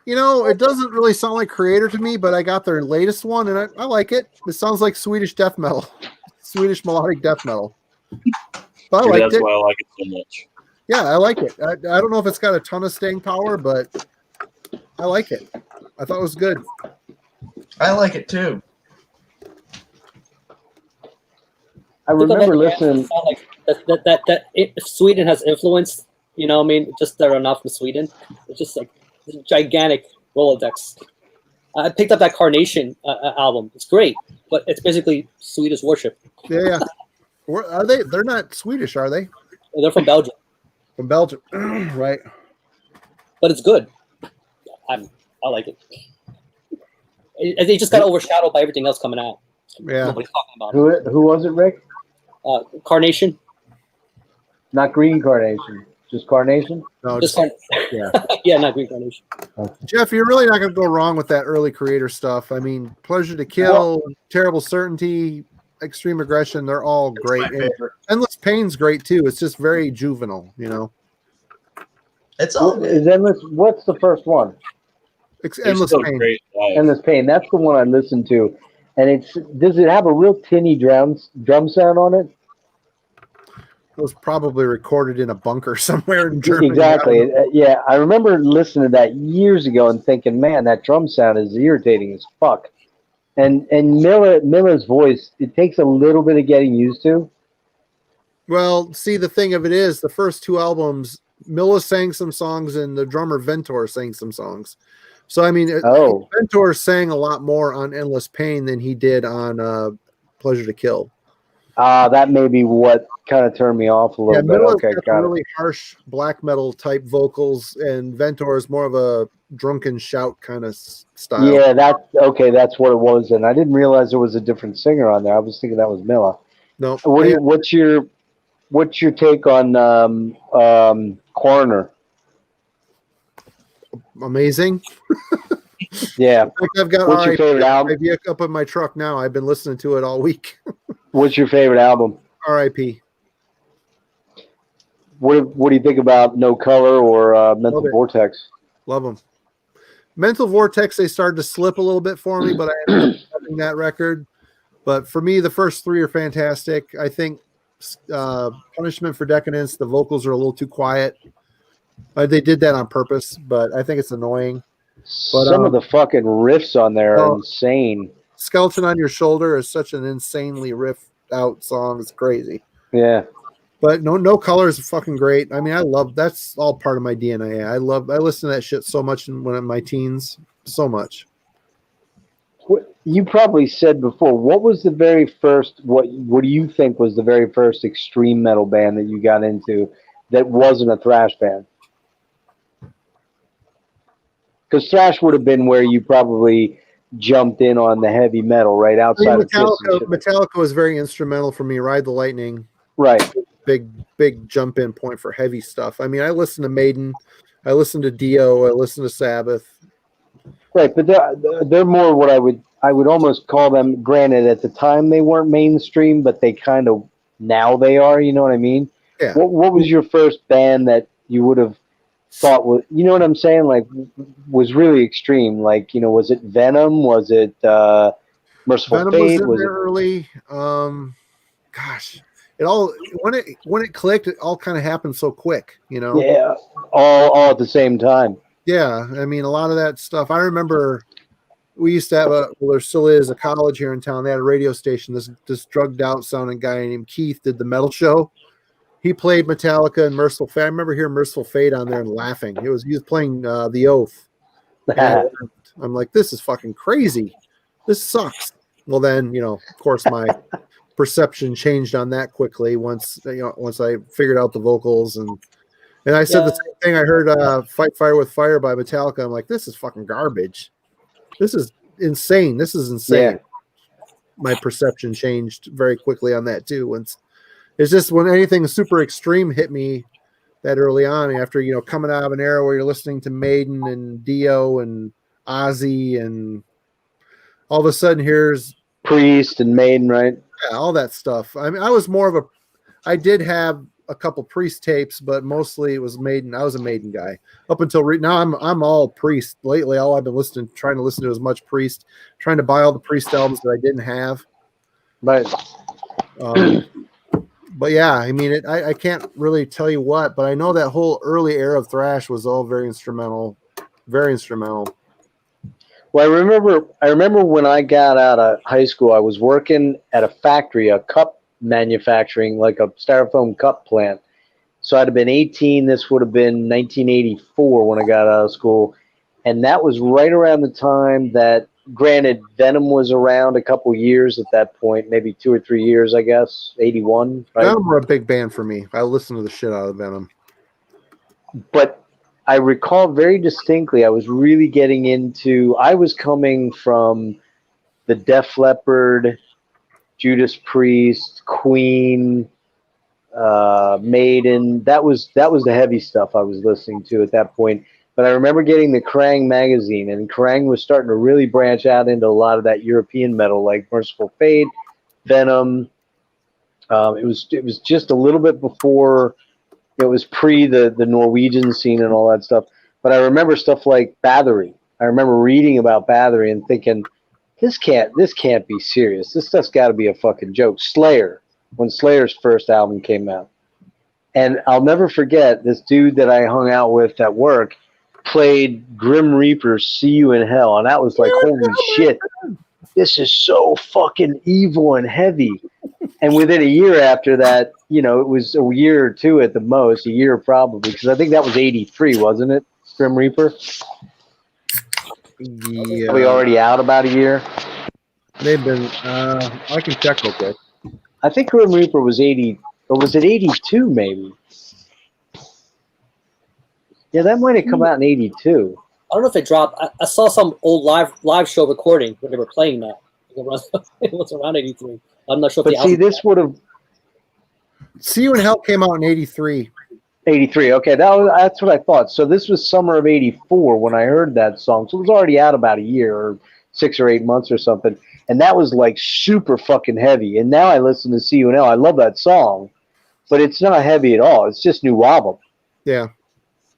You know, it doesn't really sound like Creator to me, but I got their latest one, and I like it. It sounds like Swedish death metal, Swedish melodic death metal. But Maybe that's why I like it so much. Yeah, I like it. I don't know if it's got a ton of staying power, but I like it. I thought it was good. I like it too. I remember listening. Like that Sweden has influence. You know, I mean, just they're enough from Sweden. It's just like a gigantic Rolodex. I picked up that Carnation album. It's great, but it's basically Swedish worship. Yeah. Where are they? They're not Swedish, are they? They're from Belgium. From Belgium, right? But it's good. I like it. They just got overshadowed by everything else coming out. Yeah. Nobody's talking about it. Who was it, Rick? Carnation. Not Green Carnation. Just Carnation? No, Just yeah. Yeah, not Green Carnation. Jeff, you're really not going to go wrong with that early Creator stuff. I mean, Pleasure to Kill, Terrible Certainty, Extreme Aggression, they're all great. Endless Pain's great too. It's just very juvenile, you know. It's all Is Endless. What's the first one? Endless Pain. Great live. Endless Pain. That's the one I listened to. And does it have a real tinny drum sound on it? It was probably recorded in a bunker somewhere in Germany. Exactly. Yeah, I remember listening to that years ago and thinking, man, that drum sound is irritating as fuck. And Miller's voice, it takes a little bit of getting used to. Well, see, the thing of it is, the first two albums, Milla sang some songs, and the drummer Ventor sang some songs. So I mean, Ventor sang a lot more on "Endless Pain" than he did on "Pleasure to Kill." That may be what kind of turned me off a little bit. Milla's Okay, got really harsh black metal type vocals, and Ventor is more of a drunken shout kind of style. Yeah, that's what it was, and I didn't realize there was a different singer on there. I was thinking that was Milla. No. What's your take on Coroner? Amazing. Yeah. In fact, I've got What's your favorite album? up in my truck now. I've been listening to it all week. What's your favorite album? R.I.P. What do you think about No Color or Mental Vortex? Love them. Mental Vortex, they started to slip a little bit for me, but I ended up loving that record. But for me, the first three are fantastic. I think Punishment for Decadence, the vocals are a little too quiet. They did that on purpose, but I think it's annoying. But, some of the fucking riffs on there are insane. Skeleton on Your Shoulder is such an insanely riffed out song. It's crazy. Yeah. But No Color is fucking great. I mean, that's all part of my DNA. I listen to that shit so much when I'm in my teens. So much. You probably said before, what was the very first, what do you think was the very first extreme metal band that you got into that wasn't a thrash band? Because thrash would have been where you probably jumped in on the heavy metal, right? Outside of Metallica was very instrumental for me. Ride the Lightning. Right. Big jump in point for heavy stuff. I mean, I listen to Maiden. I listen to Dio. I listen to Sabbath. Right, but they're more what I would almost call them. Granted, at the time they weren't mainstream, but they kind of now they are. You know what I mean? Yeah. What was your first band that you would have thought was? You know what I'm saying? Like, was really extreme. Like, was it Venom? Was it Merciful Venom Fate? Was in there early. Gosh, it all when it clicked, it all kind of happened so quick. Yeah, all at the same time. Yeah, I mean, a lot of that stuff. I remember we used to have there still is a college here in town. They had a radio station. This drugged out sounding guy named Keith did the metal show. He played Metallica and Merciful Fate. I remember hearing Merciful Fate on there and laughing. He was playing The Oath. I'm like, this is fucking crazy. This sucks. Well, then, of course, my perception changed on that quickly once I figured out the vocals and I said the same thing. I heard Fight Fire with Fire by Metallica. I'm like, this is fucking garbage. This is insane. Yeah. My perception changed very quickly on that too. It's just when anything super extreme hit me that early on after, coming out of an era where you're listening to Maiden and Dio and Ozzy and all of a sudden here's Priest and Maiden, right? Yeah, all that stuff. I mean, I did have a couple Priest tapes, but mostly it was Maiden. I was a Maiden guy up until now. I'm all Priest lately. All I've been trying to listen to as much Priest, trying to buy all the Priest albums that I didn't have. Right. But yeah, I mean, I can't really tell you what, but I know that whole early era of thrash was all very instrumental, very instrumental. Well, I remember when I got out of high school, I was working at a factory, a cup manufacturing, like a styrofoam cup plant. So I'd have been 18. This would have been 1984 when I got out of school. And that was right around the time that, granted, Venom was around a couple years at that point, maybe 2 or 3 years, I guess, 81. Right? Venom were a big band for me. I listened to the shit out of Venom. But I recall very distinctly, I was really getting into, I was coming from the Def Leppard, Judas Priest, Queen, Maiden. That was the heavy stuff I was listening to at that point. But I remember getting the Kerrang magazine, and Kerrang was starting to really branch out into a lot of that European metal, like Merciful Fate, Venom. It was just a little bit before. It was pre the Norwegian scene and all that stuff. But I remember stuff like Bathory. I remember reading about Bathory and thinking, this can't be serious. This stuff's got to be a fucking joke. Slayer, when Slayer's first album came out. And I'll never forget this dude that I hung out with at work played Grim Reaper's See You in Hell. And that was like, holy shit. this is so fucking evil and heavy. And within a year after that, you know, it was a year or two at the most, a year probably, because I think that was 83, wasn't it? Grim Reaper? Yeah. Are we already out about a year? They've been, I can check real quick. I think Grim Reaper was 80, or was it 82 maybe? Yeah, that might have come out in 82. I don't know if it dropped. I saw some old live show recording when they were playing that. It was around 83. I'm not sure if But the see, album. this would have See You in Hell came out in 83. 83. Okay, that's what I thought. So this was summer of 84 when I heard that song. So it was already out about a year or 6 or 8 months or something. And that was like super fucking heavy. And now I listen to See You in Hell. I love that song, but it's not heavy at all. It's just new album. Yeah.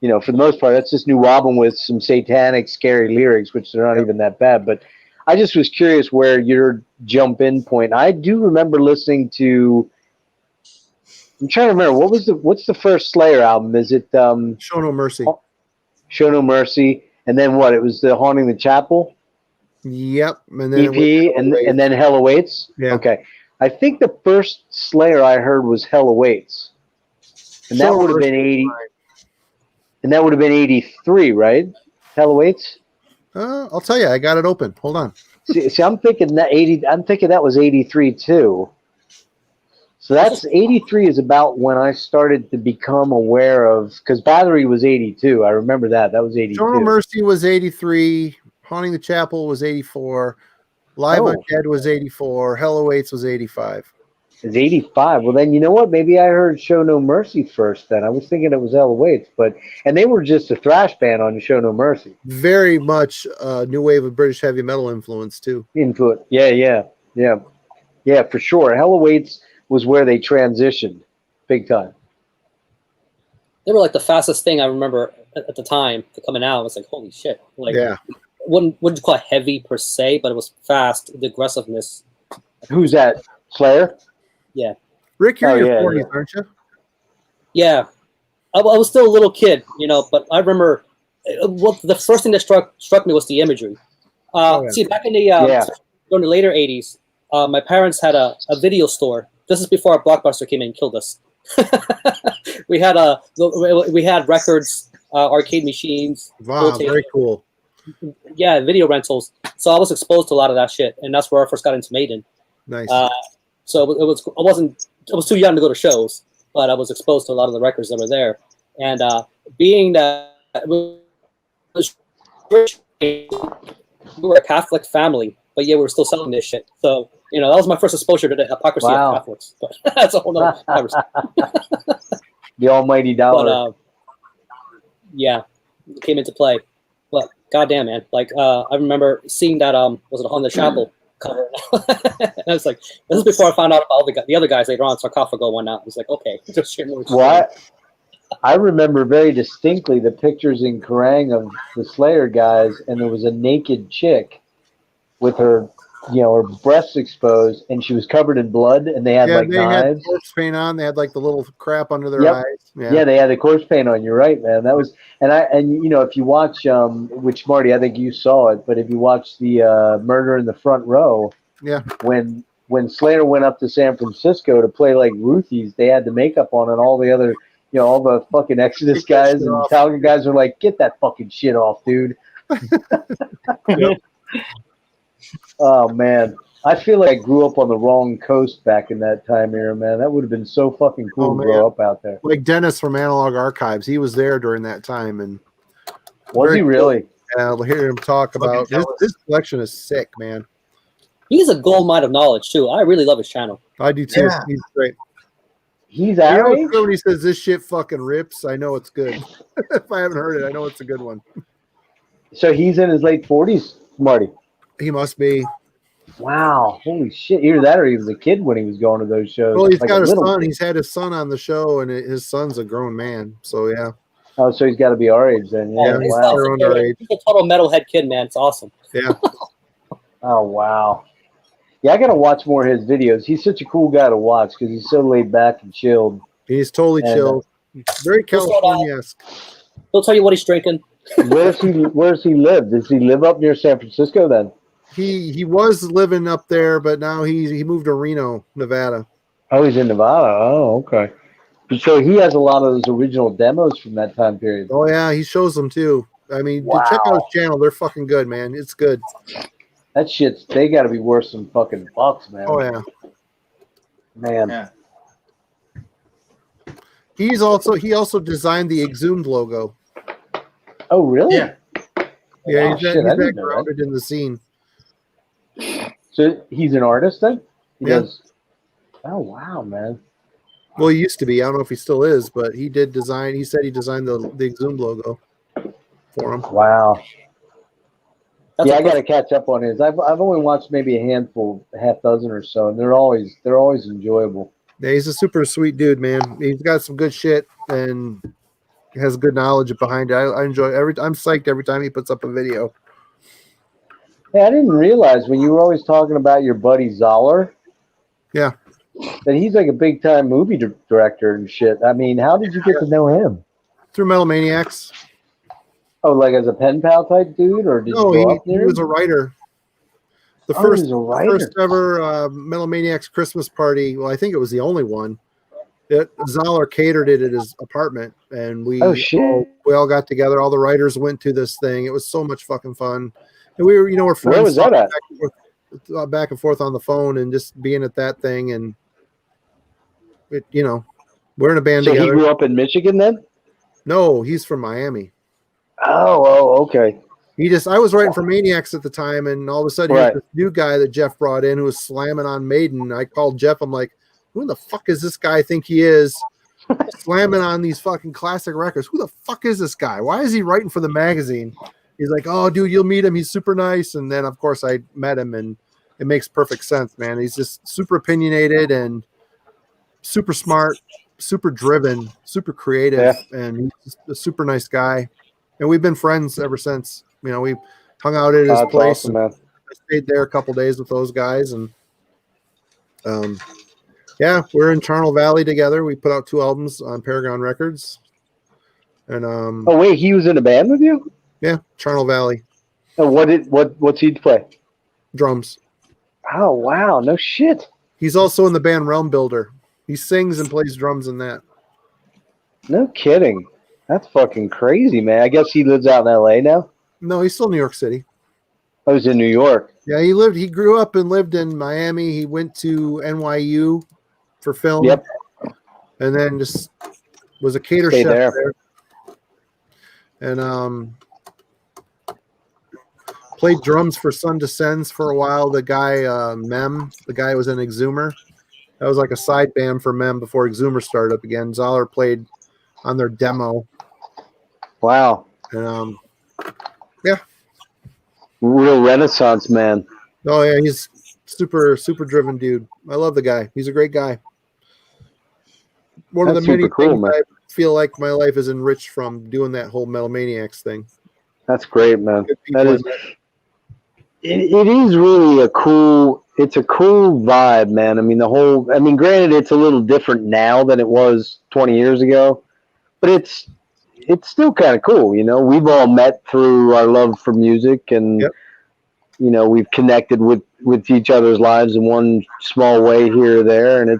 You know, for the most part, that's just new album with some satanic, scary lyrics, which they're not even that bad. But I just was curious where your jump in point. I do remember listening to. I'm trying to remember what's the first Slayer album? Is it Show No Mercy. Show No Mercy, and then what? It was the Haunting the Chapel Yep. And then EP, and then Hell Awaits. Yeah. Okay, I think the first Slayer I heard was Hell Awaits, and that Show No would have been Mercy. 80. And that would have been 83, right? Hell Awaits. I'll tell you, I got it open. Hold on. See, I'm thinking that 80. I'm thinking that was 83 too. So that's 83 is about when I started to become aware of, because Battery was 82. I remember that. That was 82. Show No Mercy was 83. Haunting the Chapel was 84. Live Oh. Undead was 84. Hell Awaits was 85. It's 85. Well, then you know what? Maybe I heard Show No Mercy first. Then I was thinking it was Hell Awaits, and they were just a thrash band on Show No Mercy. Very much new wave of British heavy metal influence too. Input. Yeah, for sure. Hell Awaits was where they transitioned big time. They were like the fastest thing I remember at the time to coming out. I was like, holy shit! Like, Yeah. wouldn't call it heavy per se, but it was fast. The aggressiveness. Who's that? Slayer? Rick, you're Oh, in your yeah, 40s, yeah. aren't you? Yeah, I was still a little kid, you know, but I remember what the first thing that struck me was the imagery. Yeah. See, back in the Yeah. during the later 80s, my parents had a video store. This is before Blockbuster came in and killed us. we had records, arcade machines. Wow, rotating. very cool. Yeah, video rentals. So I was exposed to a lot of that shit, and that's where I first got into Maiden. Nice. So I was too young to go to shows, but I was exposed to a lot of the records that were there. And being that we were a Catholic family, but yeah, we were still selling this shit. So, you know, that was my first exposure to the hypocrisy Wow. of Catholics. But that's a whole other conversation. The almighty dollar. But yeah, it came into play. But goddamn, man, like I remember seeing that was it Haunted Chapel cover? And I was like, this is before I found out about all the other guys later on. Sarcophago went out. I was like, okay, just shit more. What? I remember very distinctly the pictures in Kerrang of the Slayer guys, and there was a naked chick with her, you know, her breasts exposed, and she was covered in blood, and they had like they had knives. corpse paint on. They had like the little crap under their Yep. eyes. Yeah, they had the corpse paint on. You're right, man. That was, and you know, if you watch, which Marty, I think you saw it, but if you watch the Murder in the Front Row, Yeah. when Slayer went up to San Francisco to play like Ruthies, they had the makeup on, and all the other, you know, all the fucking Exodus Get that guys shit and off. Metallica guys were like, get that fucking shit off, dude. Yep. Oh man, I feel like I grew up on the wrong coast back in that time era, man. That would have been so fucking cool Oh, to man. grow up out there. Like Dennis from Analog Archives. He was there during that time. And Was Very he cool. really? we'll hear him talk about this collection is sick, man. He's a gold mine of knowledge too. I really love his channel. I do too. Yeah. He's great. He's You know, our it's age? good when he says this shit fucking rips. I know it's good. If I haven't heard it, I know it's a good one. So he's in his late 40s, Marty. He must be. Wow, holy shit! Either that, or he was a kid when he was going to those shows. Well, he's Like got a little son. kid. He's had his son on the show, and his son's a grown man. So yeah, Oh, so he's got to be our age then. Yeah. Yeah, he's Wow. still underage. He's a total metalhead kid, man. It's awesome. yeah. Oh wow. Yeah, I got to watch more of his videos. He's such a cool guy to watch because he's so laid back and chilled. He's totally And, chill. Very California-esque. He'll tell you what he's drinking. Where's he lived? Does he live up near San Francisco then? he was living up there, but now he moved to Reno, Nevada. Oh, he's in Nevada. Oh, okay. So he has a lot of those original demos from that time period. Oh yeah, he shows them too. I mean, Wow. check out his channel. They're fucking good, man. It's good. That shit's they got to be worth some fucking bucks, man. Oh yeah. Man. Yeah. He also designed the Exhumed logo. Oh, really? Yeah. Yeah, Oh, he's shit, I that didn't know that. grounded in the scene. So he's an artist then? He Yeah. does. Oh, wow, man. Well, he used to be. I don't know if he still is, but he did design. He said he designed the Exhumed logo for him. Wow. That's Yeah, a I got to catch up on his. I've only watched maybe a handful, half dozen or so, and they're always enjoyable. Yeah, he's a super sweet dude, man. He's got some good shit and has good knowledge behind it. I enjoy I'm psyched every time he puts up a video. Hey, I didn't realize when you were always talking about your buddy Zoller. Yeah. That he's like a big time movie director and shit. I mean, how did you get to know him? Through Metal Maniacs. Oh, like as a pen pal type dude, or did No, you go up he there? was a writer. The Oh, first, he was a writer. first ever Metal Maniacs Christmas party. Well, I think it was the only one. Zoller catered it at his apartment, and we all got together. All the writers went to this thing. It was so much fucking fun, and we're friends. Where was that at? Back and forth on the phone, and just being at that thing, and we're in a band So together. he grew up in Michigan then? No, he's from Miami. Oh, okay. I was writing for Maniacs at the time, and all of a sudden, Right. here's this new guy that Jeff brought in who was slamming on Maiden. I called Jeff. I'm like, who the fuck is this guy think he is? Slamming on these fucking classic records. Who the fuck is this guy? Why is he writing for the magazine? He's like, oh, dude, you'll meet him. He's super nice. And then, of course, I met him, and it makes perfect sense, man. He's just super opinionated and super smart, super driven, super creative, and he's just a super nice guy. And we've been friends ever since. We hung out at his That's place. awesome, man. I stayed there a couple days with those guys, and yeah, we're in Charnel Valley together. We put out 2 albums on Paragon Records, and Oh wait, he was in a band with you? yeah, Charnel Valley And what's he play? drums. Oh wow, no shit. He's also in the band Realm Builder. He sings and plays drums in that. No kidding. That's fucking crazy, man. I guess he lives out in LA now. No, he's still in New York City. I was in New York. Yeah, he grew up and lived in Miami. He went to NYU for film. Yep. And then just was a cater Stayed chef there. there. And played drums for Sun Descends for a while. The guy Mem, the guy was in Exhumer. That was like a side band for Mem before Exhumer started up again. Zoller played on their demo. Wow. And yeah. Real Renaissance man. Oh yeah, he's super driven dude. I love the guy. He's a great guy. One That's of the many super cool, things man. I feel like my life is enriched from doing that whole Metal Maniacs thing. That's great, man. Good people That I is. met. It is really a cool vibe, man. I mean, granted, it's a little different now than it was 20 years ago, but it's still kind of cool. We've all met through our love for music, and Yep. We've connected with each other's lives in one small way here or there, and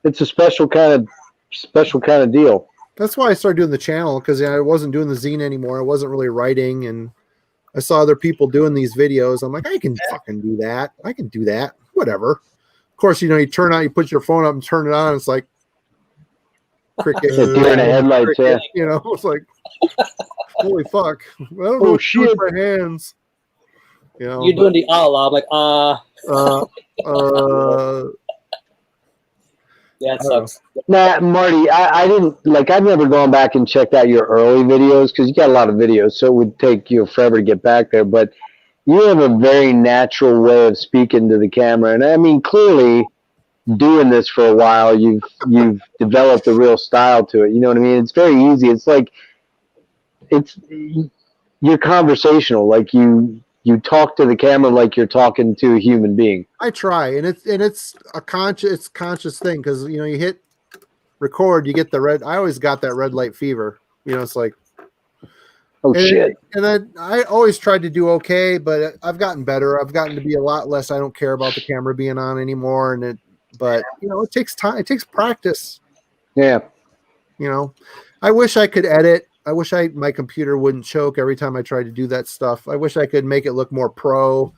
it's a special kind of deal. That's why I started doing the channel, because I wasn't doing the zine anymore. I wasn't really writing, and I saw other people doing these videos. I'm like, I can fucking do that. I can do that. Whatever. Of course, you put your phone up and turn it on. It's like cricket. Deer in the headlights, cricket, it's like, holy fuck. I don't know Oh, what to do with shit. my hands. You're doing the I'm like, yeah, it sucks. Nah, Marty, I didn't I've never gone back and checked out your early videos because you got a lot of videos, so it would take you forever to get back there. But you have a very natural way of speaking to the camera, and I mean, clearly, doing this for a while, you've developed a real style to it. You know what I mean? It's very easy. It's like you're conversational. Like you talk to the camera like you're talking to a human being. I try, and it's a conscious thing, because you hit record, you get the red. I always got that red light fever. It's like, Oh shit! And then I always tried to do okay, but I've gotten better. I've gotten to be a lot less. I don't care about the camera being on anymore, but it takes time. It takes practice. Yeah. I wish I could edit. I wish my computer wouldn't choke every time I tried to do that stuff. I wish I could make it look more pro,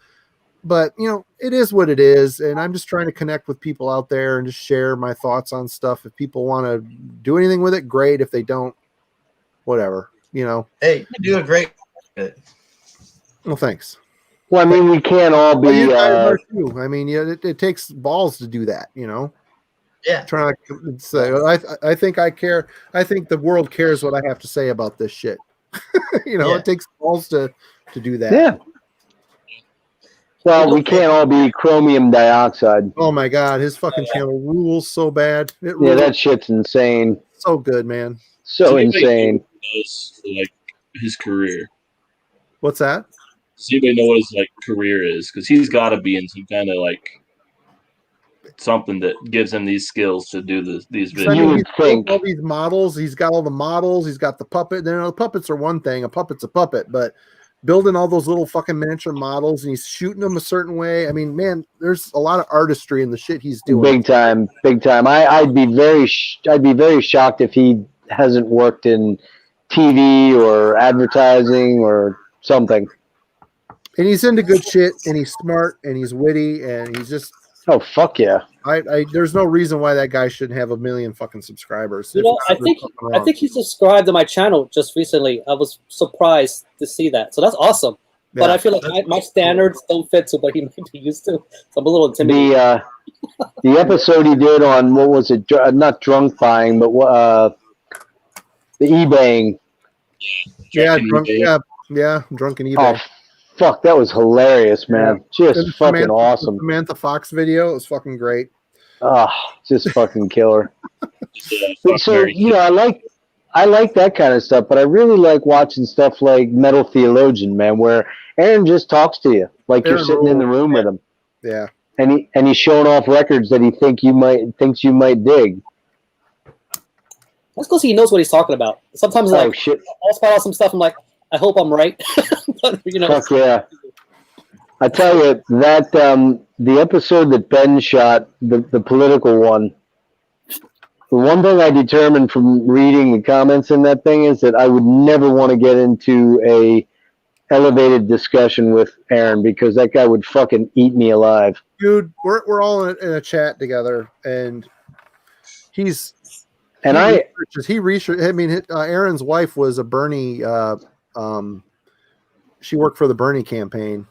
but it is what it is. And I'm just trying to connect with people out there and just share my thoughts on stuff. If people want to do anything with it, great. If they don't, whatever. Hey, you do a great. Well, thanks. Well, I mean, we can't all be. I mean, it takes balls to do that. Yeah. Trying to say, I think I care. I think the world cares what I have to say about this shit. It takes balls to do that. Yeah. Well, we can't all be chromium dioxide. Oh my god, his fucking channel rules so bad. Yeah, that shit's insane. So good, man. So insane. Does for his career? What's that? Does anybody know what his career is? Because he's got to be in some kind of something that gives him these skills to do these videos. You would think all these models. He's got all the models. He's got the puppet. The puppets are one thing. A puppet's a puppet, but building all those little fucking miniature models and he's shooting them a certain way. I mean, man, there's a lot of artistry in the shit he's doing. Big time. I'd be very shocked if he hasn't worked in TV or advertising or something. And he's into good shit, and he's smart, and he's witty, and he's just. Oh fuck yeah! There's no reason why that guy shouldn't have 1 million fucking subscribers. I think he subscribed to my channel just recently. I was surprised to see that, so that's awesome. Yeah. But I feel like my standards don't fit to what he might be used to. So I'm a little intimidated. The episode he did on what was it? Not drunk buying, but the eBaying. Drunken eBay. Oh, fuck, that was hilarious, man. Just fucking awesome. Samantha Fox video, it was fucking great. Oh, just fucking killer. So, I like that kind of stuff, but I really like watching stuff like Metal Theologian, man, where Aaron just talks to you like you're sitting in the room with him. Yeah. And he's showing off records that he thinks you might dig. That's because he knows what he's talking about. Sometimes I'll spot out some stuff. I'm like, I hope I'm right. But, Fuck yeah! I tell you that the episode that Ben shot, the political one. The one thing I determined from reading the comments in that thing is that I would never want to get into a elevated discussion with Aaron because that guy would fucking eat me alive. Dude, we're all in a chat together, and he's. And he researched. I mean, Aaron's wife was a Bernie. She worked for the Bernie campaign,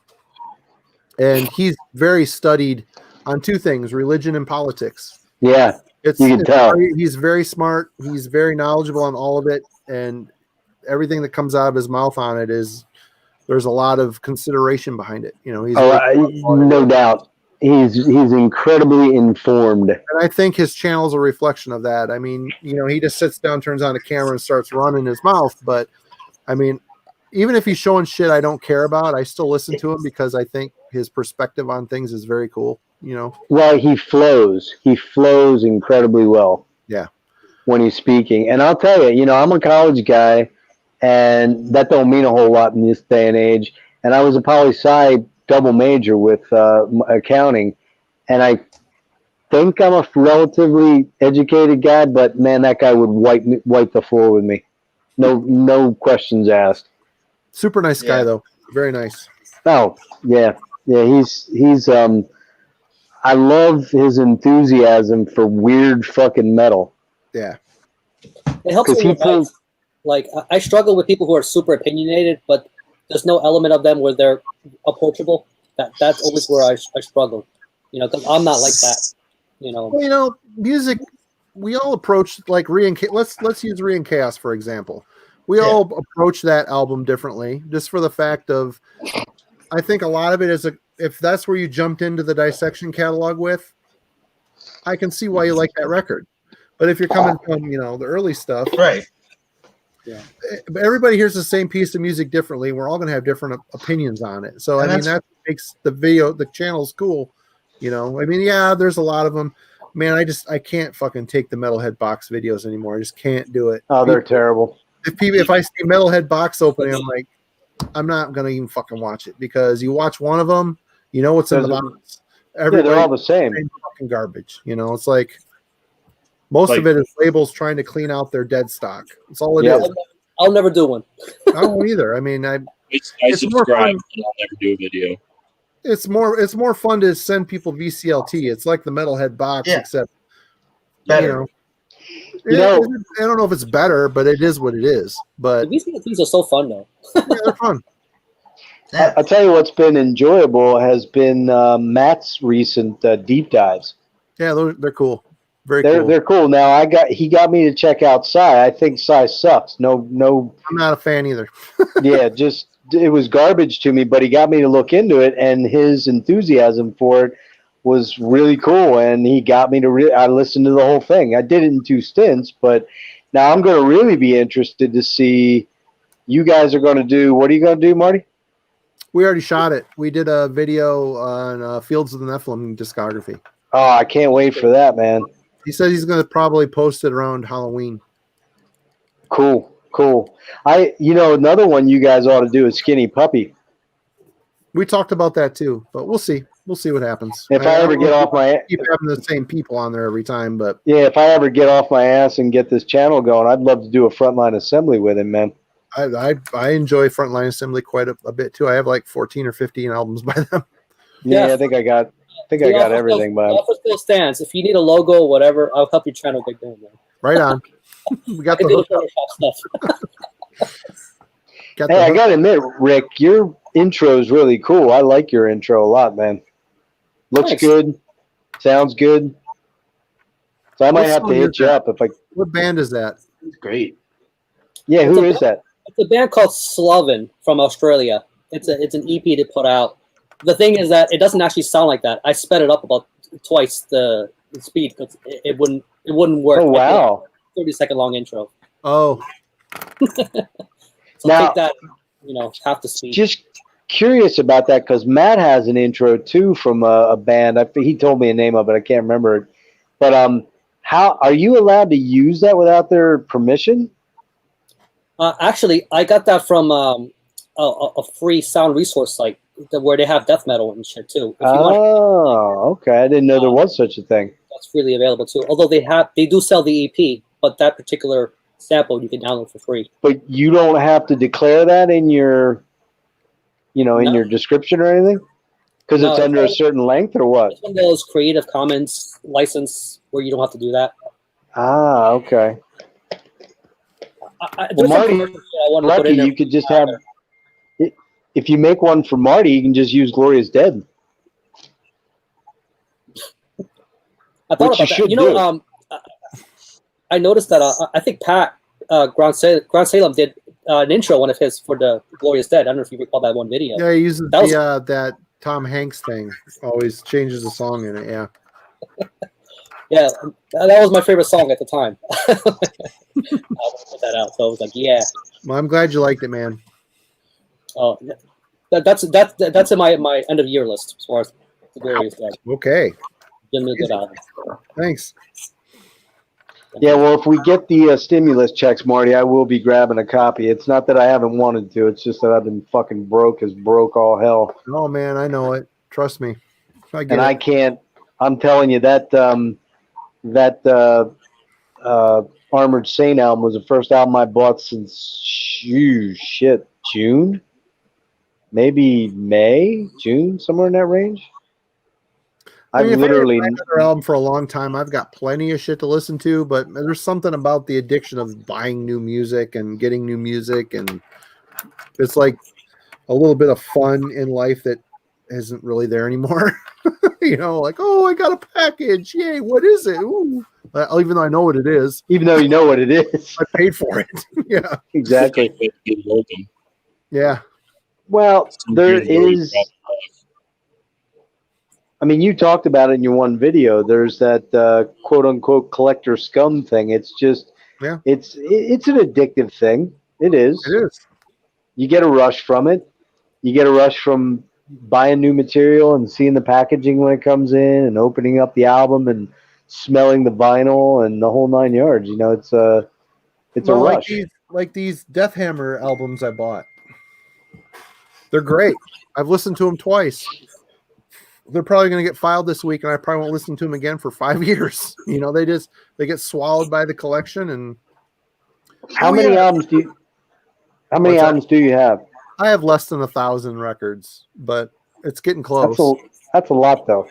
and he's very studied on two things: religion and politics. Yeah, you can tell. He's very smart. He's very knowledgeable on all of it, and everything that comes out of his mouth on it is. There's a lot of consideration behind it. He's no doubt. He's incredibly informed. And I think his channel is a reflection of that. I mean, he just sits down, turns on the camera, and starts running his mouth. But, I mean, even if he's showing shit I don't care about, I still listen to him because I think his perspective on things is very cool, Well, he flows. He flows incredibly well. Yeah. When he's speaking. And I'll tell you, I'm a college guy, and that don't mean a whole lot in this day and age. And I was a poli-sci double major with accounting, and I think I'm a relatively educated guy, but man, that guy would wipe the floor with me. No questions asked. Super nice guy though. Very nice. Oh, yeah. He's I love his enthusiasm for weird fucking metal. Yeah. It helps me with I struggle with people who are super opinionated, but there's no element of them where they're approachable. That's always where I struggle, because I'm not like that, Well, music. We all approach like let's use Re and Chaos for example. We all approach that album differently, just for the fact of, I think a lot of it is if that's where you jumped into the Dissection catalog with, I can see why you like that record. But if you're coming from the early stuff, right? Yeah, but everybody hears the same piece of music differently. We're all going to have different opinions on it. So, I mean, that makes the channels cool. I mean, yeah, there's a lot of them. Man, I can't fucking take the Metalhead box videos anymore. I just can't do it. Oh, they're terrible. if I see Metalhead box opening, I'm like, I'm not gonna even fucking watch it because you watch one of them, you know what's in the box. They're all the same. Fucking garbage. You know, it's like most of it is labels trying to clean out their dead stock. That's all it is. I'll never do one. I won't either. I mean, I it's subscribe, more fun. but I'll never do a video. It's more fun to send people VCLT. It's like the Metalhead box, except better. I don't know if it's better, but it is what it is. But The VCLTs are so fun though. yeah, they're fun. I'll tell you what's been enjoyable has been Matt's recent deep dives. Yeah, they're cool. Cool. They're cool. Now he got me to check out Psy. I think Psy sucks. No. I'm not a fan either. Yeah, it was garbage to me. But he got me to look into it, and his enthusiasm for it was really cool. And he got me to. I listened to the whole thing. I did it in 2 stints, but now I'm going to really be interested to see. You guys are going to do. What are you going to do, Marty? We already shot it. We did a video on Fields of the Nephilim discography. Oh, I can't wait for that, man. He says he's going to probably post it around Halloween. Cool. Another one you guys ought to do is Skinny Puppy. We talked about that too, but we'll see. We'll see what happens. If I ever get off my keep having the same people on there every time, but yeah, if I ever get off my ass and get this channel going, I'd love to do a Frontline Assembly with him, man. I enjoy Frontline Assembly quite a bit too. I have like 14 or 15 albums by them. Yeah, I think I got everything by them. The offer still stands. If you need a logo or whatever, I'll help your channel get going. Man. Right on. We got the Photoshop stuff. I gotta admit, Rick, your intro is really cool. I like your intro a lot, man. Looks good, sounds good. So I might have to hit you up if I. What band is that? It's great. Yeah, who is that? It's a band called Sloven from Australia. It's an EP they put out. The thing is that it doesn't actually sound like that. I sped it up about twice the speed because it wouldn't work. Oh wow! 30-second long intro. Oh. So now, take that, half the speed. Just curious about that because Matt has an intro too from a band. He told me a name of it. I can't remember it. But how are you allowed to use that without their permission? Actually, I got that from a free sound resource site where they have death metal and shit too. Okay. I didn't know there was such a thing. That's freely available too. Although they do sell the EP, but that particular sample you can download for free. But you don't have to declare that in your, in your description or anything, because it's under a certain length or what? It's one of those Creative Commons license where you don't have to do that. Ah, okay. Well, Marty, you could just have. If you make one for Marty, you can just use Gloria's Dead. I thought about that. I noticed that I think Pat Ground Salem did an intro, one of his, for the Glorious Dead. I don't know if you recall that one video. Yeah, he uses that Tom Hanks thing. Always changes the song in it. Yeah. Yeah, that was my favorite song at the time. I put that out, so I was like, yeah. Well, I'm glad you liked it, man. Oh, that's in my end of year list as far as the Glorious Dead. Okay. Give me a good album. Thanks. Yeah, well, if we get the stimulus checks, Marty, I will be grabbing a copy. It's not that I haven't wanted to. It's just that I've been fucking broke as broke all hell. Oh, man, I know it. Trust me. I can't. I'm telling you, that Armored Saint album was the first album I bought since, June? Maybe May? June? Somewhere in that range? I've literally had another album for a long time. I've got plenty of shit to listen to, but there's something about the addiction of buying new music and getting new music, and it's like a little bit of fun in life that isn't really there anymore. Like, oh, I got a package. Yay, what is it? Ooh. Even though I know what it is. Even though you know what it is. I paid for it. Yeah. Exactly. Yeah. Well, there is. I mean, you talked about it in your one video. There's that quote unquote collector scum thing. It's just, it's an addictive thing. It is. It is. You get a rush from it. You get a rush from buying new material and seeing the packaging when it comes in and opening up the album and smelling the vinyl and the whole 9 yards. It's a rush. like these Death Hammer albums I bought. They're great. I've listened to them twice. They're probably going to get filed this week, and I probably won't listen to them again for 5 years. You know, they get swallowed by the collection. And how many albums do you have? I have less than 1,000 records, but it's getting close. That's a lot, though.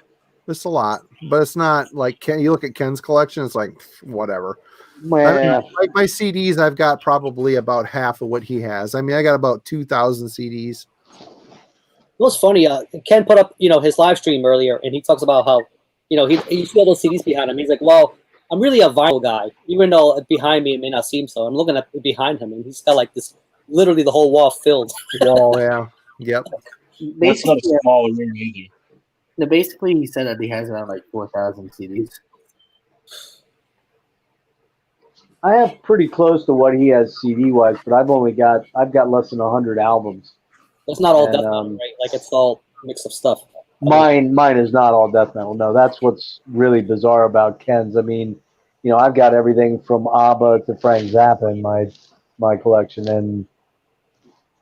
It's a lot, but it's not like Ken. You look at Ken's collection; it's like whatever. Man. Like my CDs, I've got probably about half of what he has. I mean, I got about 2,000 CDs. It was funny. Ken put up, his live stream earlier, and he talks about how, he see all those CDs behind him. He's like, "Well, I'm really a vinyl guy, even though behind me it may not seem so." I'm looking at behind him, and he's got like this, literally the whole wall filled. Wall, yeah, yep. That's not a small room either. No, basically, he said that he has around like 4,000 CDs. I have pretty close to what he has CD wise, but I've got less than 100 albums. It's not all death metal, right? Like it's all mix of stuff. Mine is not all death metal. No, that's what's really bizarre about Ken's. I mean, I've got everything from ABBA to Frank Zappa in my collection, and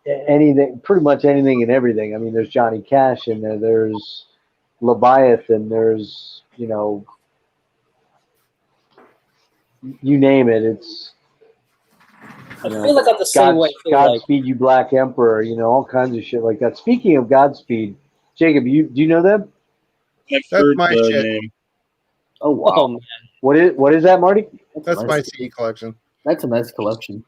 anything, pretty much anything and everything. I mean, there's Johnny Cash in there. There's Leviathan. There's you name it. It's I feel like I'm the same way. Godspeed You Black Emperor. All kinds of shit like that. Speaking of Godspeed, Jacob, do you know them? That's my shit. name. Oh wow! Oh, man. What is that, Marty? That's my CD collection. That's a nice collection.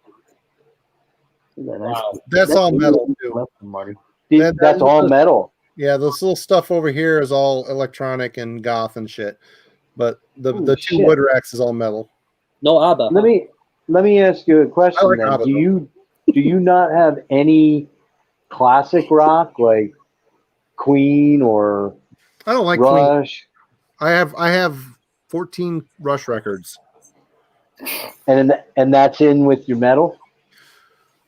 Wow. That's all metal too. Marty. That's all metal. Yeah, this little stuff over here is all electronic and goth and shit. But the two wood racks is all metal. No ABBA. Let me ask you a question. I like then. ABBA, Do you not have any classic rock like Queen or I don't like Rush? Queen. I have 14 Rush records. And that's in with your metal?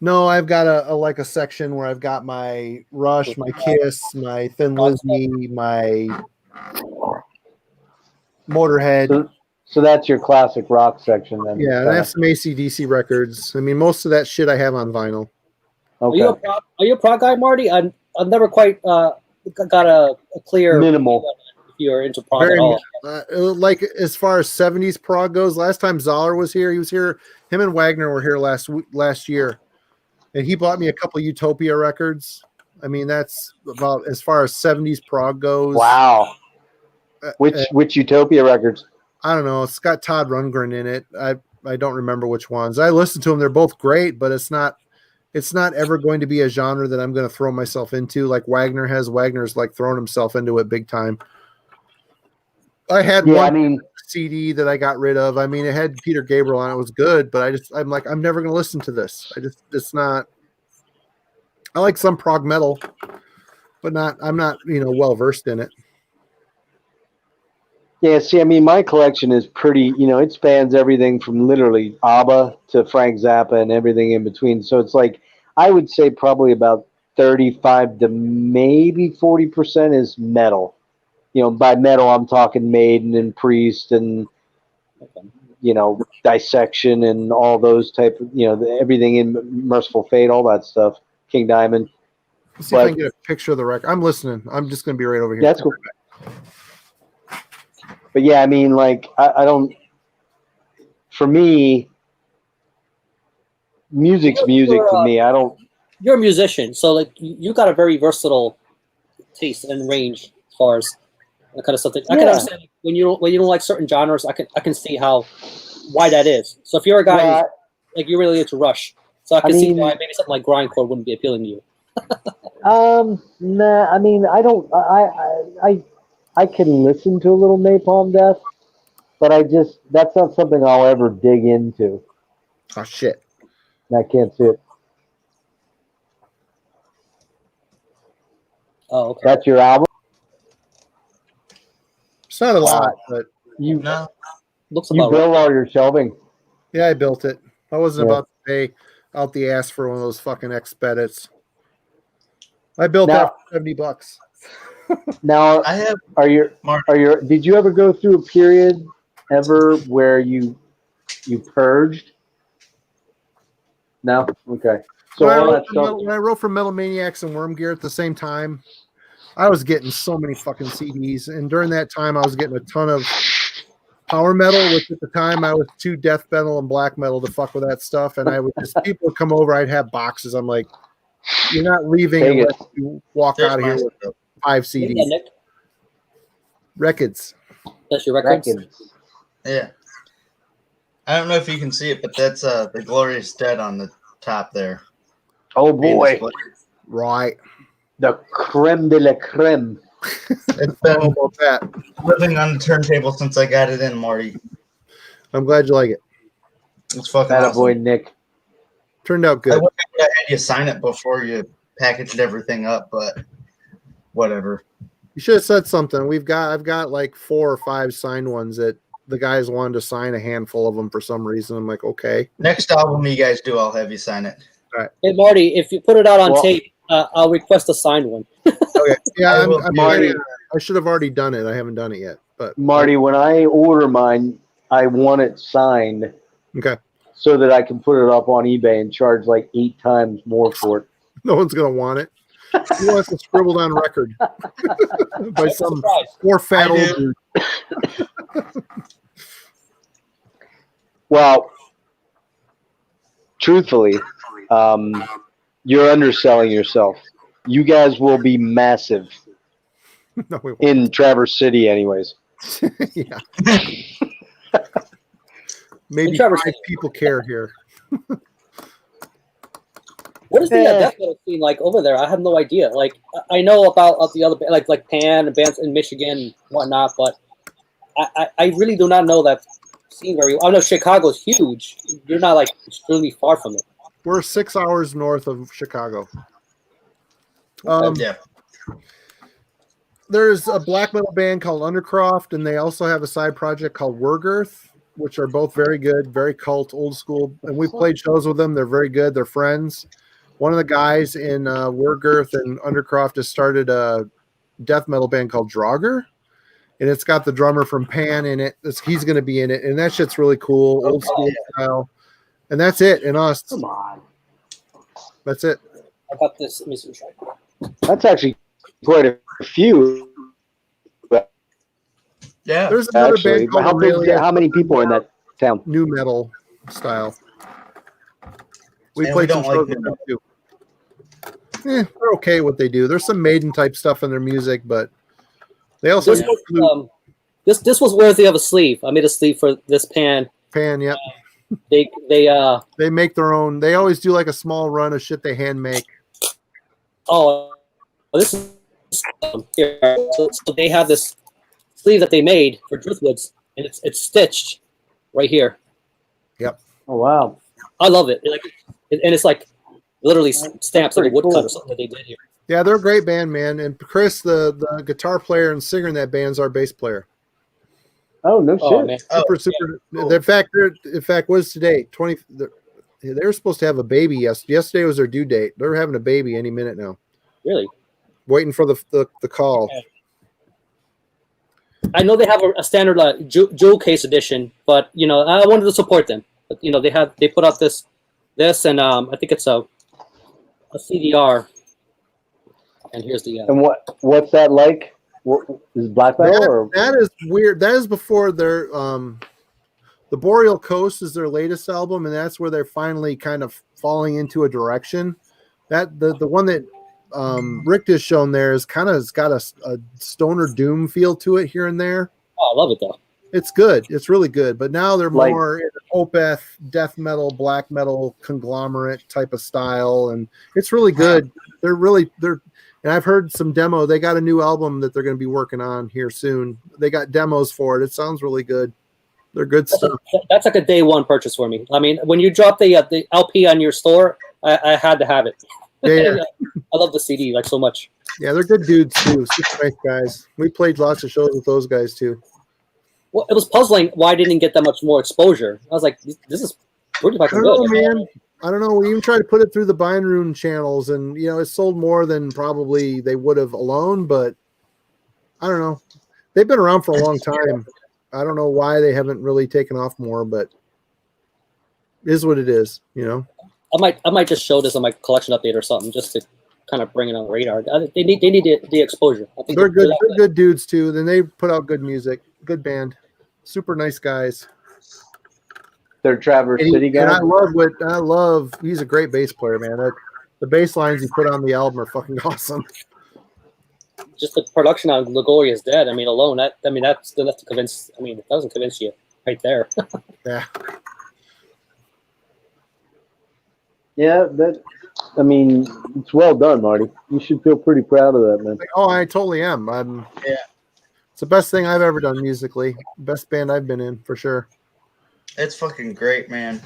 No, I've got a section where I've got my Rush, my Kiss, my Thin Lizzy, my Motorhead. So that's your classic rock section then. Yeah, and I have some AC/DC records. I mean, most of that shit I have on vinyl. Okay. Are you a prog guy, Marty? I've never quite got a clear minimal. If you're into prog at all. Like as far as 70s prog goes, last time Zoller was here, he was here. Him and Wagner were here last year, and he bought me a couple Utopia records. I mean, that's about as far as 70s prog goes. Wow. Which Utopia records? I don't know. It's got Todd Rundgren in it. I don't remember which ones. I listened to them. They're both great, but it's not ever going to be a genre that I'm going to throw myself into like Wagner has. Wagner's like throwing himself into it big time. I had one CD that I got rid of. I mean, it had Peter Gabriel on it. It was good, but I'm like, I'm never going to listen to this. It's not. I like some prog metal, but I'm not well versed in it. Yeah, see, I mean, my collection is pretty, it spans everything from literally ABBA to Frank Zappa and everything in between. So it's like, I would say probably about 35 to maybe 40% is metal. By metal, I'm talking Maiden and Priest and, Dissection and all those type of, everything in Merciful Fate, all that stuff. King Diamond. Let's see if I can get a picture of the record. I'm listening. I'm just going to be right over here. That's cool. But yeah, I mean, like, I don't. For me, music's music to me. I don't. You're a musician, so like you got a very versatile taste and range as far as that kind of stuff. I can understand when you don't like certain genres. I can see why that is. So if you're a guy who's, like you're really into Rush, so I can see why maybe something like grindcore wouldn't be appealing to you. Nah. I mean, I don't. I can listen to a little Napalm Death, but that's not something I'll ever dig into. Oh, shit. I can't see it. Oh, okay. That's your album? It's not a lot, but you looks you about built right. all your shelving. Yeah, I built it. I wasn't about to pay out the ass for one of those fucking Expedits. I built that for $70. Now, did you ever go through a period where you purged? No? Okay. So when, I all wrote that for stuff. Metal, when I wrote for Metal Maniacs and Worm Gear at the same time, I was getting so many fucking CDs, and during that time, I was getting a ton of power metal, which at the time I was too death metal and black metal to fuck with that stuff. And I would just people would come over, I'd have boxes. I'm like, you're not leaving Take unless it. you walk There's out of here my with stuff. 5 Yeah, CDs. Nick, Records. that's your records. Records. Yeah. I don't know if you can see it, but that's the Glorious Dead on the top there. Oh Being boy. displayed. Right. The creme de la creme. It's I don't been know about that. living on the turntable since I got it in, Marty. I'm glad you like it. It's fucking That awesome. boy Nick. Turned out I good. wish I had you sign it before you packaged everything up, but whatever. You should have said something. I've got like 4 or 5 signed ones that the guys wanted to sign a handful of them for some reason. I'm like, okay. Next album you guys do, I'll have you sign it. Hey Marty, if you put it out on Well- tape, I'll request a signed one. Okay. Yeah, I I'm will- Marty. I should have already done it. I haven't done it yet. But Marty, when I order mine, I want it signed okay. so that I can put it up on eBay and charge like 8 times more for it. No one's gonna want it. He wants it scribbled on record by some Surprise. poor fat I old do. dude. Well, truthfully, you're underselling yourself. You guys will be massive No, we won't. in Traverse City, anyways. Yeah. Maybe In Traverse 5 City. people care here. What is the Eh. death metal scene like over there? I have no idea. Like I know about the other like Pan and bands in Michigan and whatnot, but I really do not know that scene very well. I know Chicago's huge. You're not like extremely far from it. We're 6 hours north of Chicago. Yeah. There's a black metal band called Undercroft, and they also have a side project called Wergirth, which are both very good, very cult, old school. And we've played shows with them. They're very good. They're friends. One of the guys in Wergirth and Undercroft has started a death metal band called Draugr, and it's got the drummer from Pan in it. He's going to be in it, and that shit's really cool, old school style. And that's it. And us. Come on. That's it. I got this. Let me see. That's actually quite a few, Yeah. There's another actually. band called How, big, Aurelia, how many people are in that town? new metal style. We And played we some don't shows like with new them too. They're okay what they do. There's some Maiden type stuff in their music, but they also This was, this was worthy of a sleeve. I made a sleeve for this Pan. Pan. Yep, They they make their own. They always do like a small run of shit they hand make. oh, this is here. So they have this sleeve that they made for Driftwoods, and it's stitched right here. Oh, wow. I love it. And it's like literally stamps like a pretty woodcut cool. or something that they did here. Yeah, they're a great band, man. And Chris, the guitar player and singer in that band, is our bass player. Oh, no Oh shit. man, Super. cool. In fact, what is today? 20. They were supposed to have a baby yesterday. Was their due date. They're having a baby any minute now. really? Waiting for the call. I know they have a standard jewel case edition, but I wanted to support them. But they put out this and I think it's a CDR. And here's the And what's that like? What, is it black metal or That is weird. That is before their the Boreal Coast is their latest album, and that's where they're finally kind of falling into a direction. That the one that Rick has shown there is kind of has got a stoner doom feel to it here and there. oh, I love it though. It's good. It's really good. But now they're Like- more in an Opeth, death metal, black metal conglomerate type of style, and it's really good. And I've heard some demo. They got a new album that they're going to be working on here soon. They got demos for it. It sounds really good. They're good stuff. That's like a day one purchase for me. I mean, when you drop the LP on your store, I had to have it. Yeah. I love the CD like so much. Yeah, they're good dudes too. Super nice guys. We played lots of shows with those guys too. Well, it was puzzling why I didn't get that much more exposure. I was like, this is pretty I fucking don't know, good. man. I don't know. We even tried to put it through the Bindrune channels, and it sold more than probably they would have alone. But I don't know. They've been around for a long time. I don't know why they haven't really taken off more, but it is what it is. I might just show this on my collection update or something just to kind of bring it on the radar. They need the exposure. I think They're good. They're good dudes too. Then they put out good music. Good band. Super nice guys. They're Traverse City guys. And I love. He's a great bass player, man. The bass lines he put on the album are fucking awesome. Just the production on Lagoria is Dead. I mean, alone that's enough to convince. I mean, it doesn't convince you right there. Yeah. Yeah, it's well done, Marty. You should feel pretty proud of that, man. Oh, I totally am. It's the best thing I've ever done musically. Best band I've been in for sure. It's fucking great, man.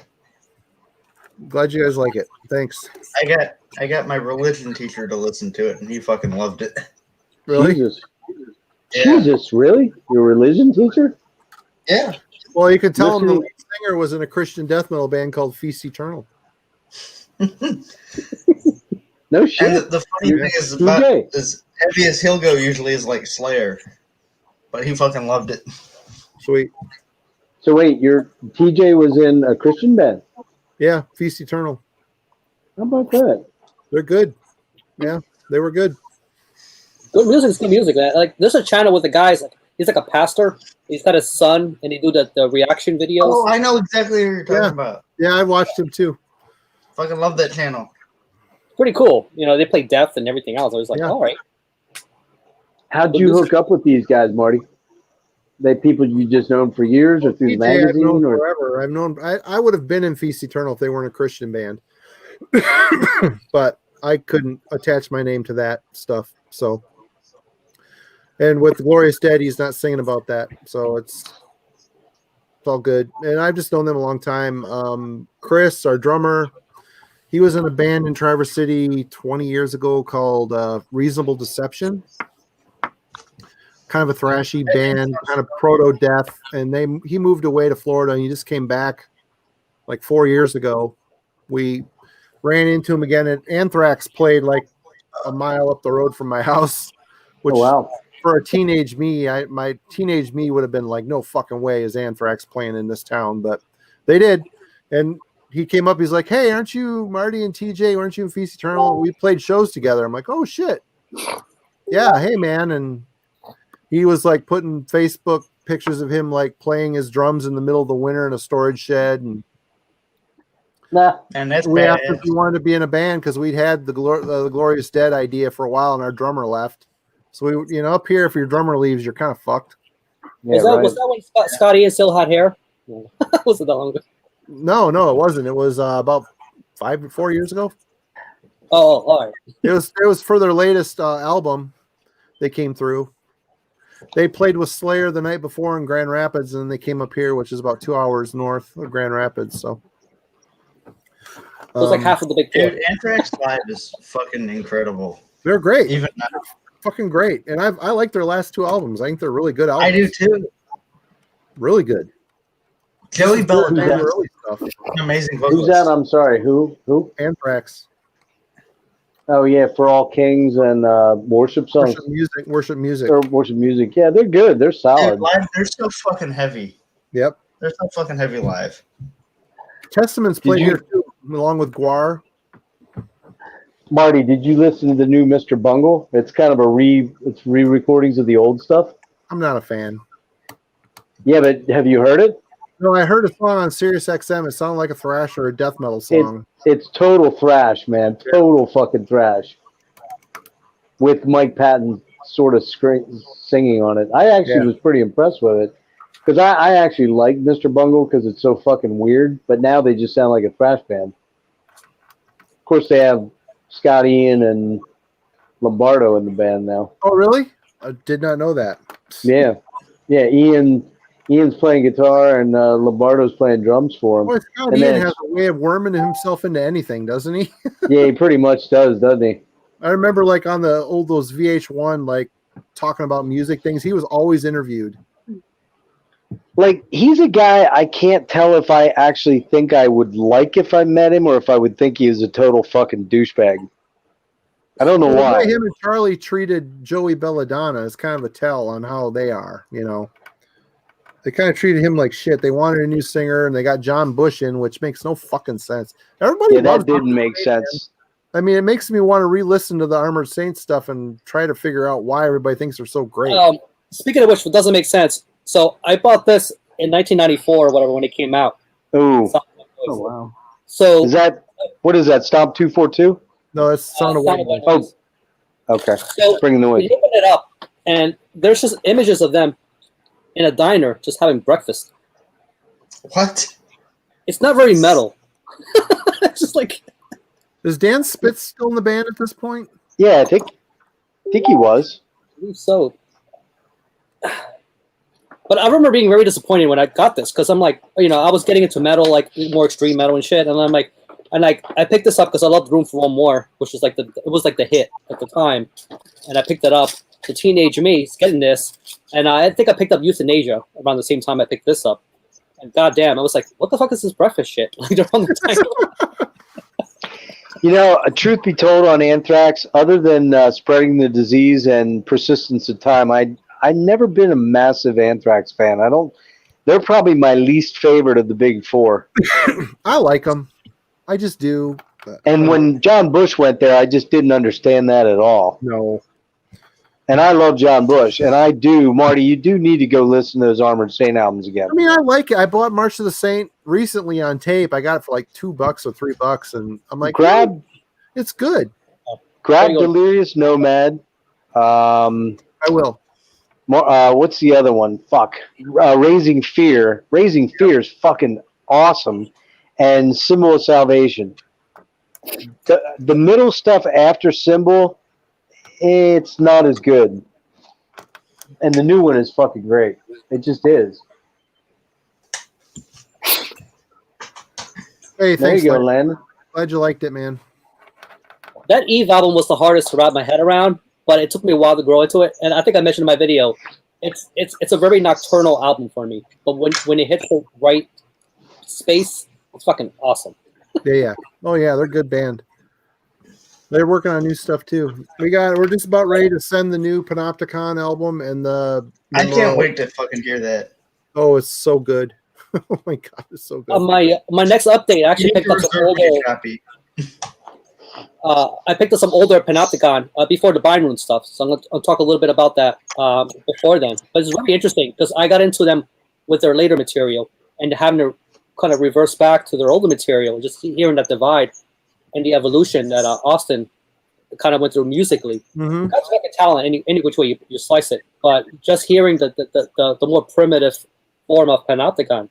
Glad you guys like it. Thanks. I got my religion teacher to listen to it, and he fucking loved it. Really? Jesus, really? Your religion teacher? Yeah. Well, you could tell him the lead singer was in a Christian death metal band called Feast Eternal. No shit. And the funny thing is, about as heavy as he'll go usually is like Slayer, but he fucking loved it. Sweet. So wait, your TJ was in a Christian band? Yeah, Feast Eternal. How about that? They're good. Yeah, they were good. Good music is good music, man. Like there's a channel with the guys. Like he's like a pastor. He's got his son, and he do the reaction videos. Oh, I know exactly what you're talking about. Yeah, I watched him too. Fucking love that channel. Pretty cool. You know, they play Death and everything else. I was like, all right. How'd you hook up with these guys, Marty? They people you just known for years, or through the magazine, I've known or forever. I've known. I would have been in Feast Eternal if they weren't a Christian band, but I couldn't attach my name to that stuff. So, and with Glorious Dead, he's not singing about that, so it's all good. And I've just known them a long time. Chris, our drummer, he was in a band in Traverse City 20 years ago called Reasonable Deception. Kind of a thrashy band, kind of proto-death, and he moved away to Florida, and he just came back like 4 years ago. We ran into him again, and Anthrax played like a mile up the road from my house, which for a teenage me, my teenage me would have been like, no fucking way is Anthrax playing in this town, but they did. And he came up, he's like, hey, aren't you Marty and TJ? Aren't you in Feast Eternal? We played shows together. I'm like, oh shit. Yeah, hey man. And he was like putting Facebook pictures of him like playing his drums in the middle of the winter in a storage shed. And and that's we bad. asked if we wanted to be in a band because we'd had the Glorious Dead idea for a while, and our drummer left. So we, up here, if your drummer leaves, you're kind of fucked. Yeah, was that when Scotty and still had hair? Was it that long ago? No, it wasn't. It was about 4 years ago. Oh, all right. It was for their latest album. They came through. They played with Slayer the night before in Grand Rapids, and then they came up here, which is about 2 hours north of Grand Rapids. So it was like half of the big tour. Dude, Anthrax live is fucking incredible. They're great. Even fucking great. And I like their last two albums. I think they're really good albums. I do too. Really good. Joey Belladonna, early stuff. Amazing vocalist. Who's that? I'm sorry. Who? Anthrax. Oh yeah, For All Kings and worship songs. Worship music. Or worship music. Yeah, they're good. They're solid. Dude, live, they're so fucking heavy. Yep. They're so fucking heavy live. Testament's played here too, along with Guar. Marty, did you listen to the new Mr. Bungle? It's kind of it's re-recordings of the old stuff. I'm not a fan. Yeah, but have you heard it? No, I heard a song on Sirius XM. It sounded like a thrash or a death metal song. It's total thrash, man. Total fucking thrash. With Mike Patton sort of singing on it. I actually was pretty impressed with it. Because I actually like Mr. Bungle because it's so fucking weird. But now they just sound like a thrash band. Of course, they have Scott Ian and Lombardo in the band now. Oh, really? I did not know that. Yeah. Yeah, Ian's playing guitar and Lombardo's playing drums for him. Boy, Scott Ian has a way of worming himself into anything, doesn't he? Yeah, he pretty much does, doesn't he? I remember like on those VH1 like talking about music things, he was always interviewed. Like, he's a guy I can't tell if I actually think I would like if I met him or if I would think he was a total fucking douchebag. I don't know why. The way him and Charlie treated Joey Belladonna is kind of a tell on how they are, They kind of treated him like shit. They wanted a new singer, and they got John Bush in, which makes no fucking sense. Everybody, Yeah, that loves didn't Armored make Saint, sense. man. I mean, it makes me want to re-listen to the Armored Saints stuff and try to figure out why everybody thinks they're so great. Speaking of which, it doesn't make sense. So I bought this in 1994 or whatever when it came out. Ooh, Oh wow. So what is that? Stomp 242? No, that's Sound of White Sound of Noise. White Noise. Okay, So bringing the you noise. open it up, and there's just images of them in a diner just having breakfast. What? It's not very metal. It's just like, Is Dan Spitz still in the band at this point? Yeah, I think he was. so. But I remember being very disappointed when I got this because I'm like, I was getting into metal, like more extreme metal and shit, and I'm like, I picked this up because I loved Room for One More, which was it was like the hit at the time, and I picked it up. The teenage me is getting this, and I think I picked up Euthanasia around the same time I picked this up, and goddamn, I was like, what the fuck is this breakfast shit? Like around the time. Truth be told, on Anthrax, other than spreading the disease and persistence of time, I've never been a massive Anthrax fan. They're probably my least favorite of the big four. I like them. I just do. And when John Bush went there, I just didn't understand that at all. No. And I love John Bush, and I do, Marty. You do need to go listen to those Armored Saint albums again. I mean, I like it. I bought March of the Saint recently on tape. I got it for like $2 or $3, and I'm like, it's good. Grab Delirious Nomad. I will. What's the other one? Fuck. Raising Fear. Raising Fear is fucking awesome. And Symbol of Salvation. The middle stuff after Symbol, it's not as good. And the new one is fucking great. It just is. Hey, There thanks, you go, Landon. Landon. Glad you liked it, man. That Eve album was the hardest to wrap my head around, but it took me a while to grow into it. And I think I mentioned in my video, it's a very nocturnal album for me. But when it hits the right space, it's fucking awesome. Yeah. Oh yeah, they're a good band. They're working on new stuff too. We're just about ready to send the new Panopticon album and the. I can't wait to fucking hear that. Oh, it's so good. Oh my god, it's so good. My next update, I actually picked up some older. I picked up some older Panopticon before the Bindrune stuff, so I'll talk a little bit about that before then. But it's really interesting because I got into them with their later material and having to kind of reverse back to their older material, just hearing that divide and the evolution that Austin kind of went through musically. Mm-hmm. That's fucking talent any which way you slice it. But just hearing the more primitive form of Panopticon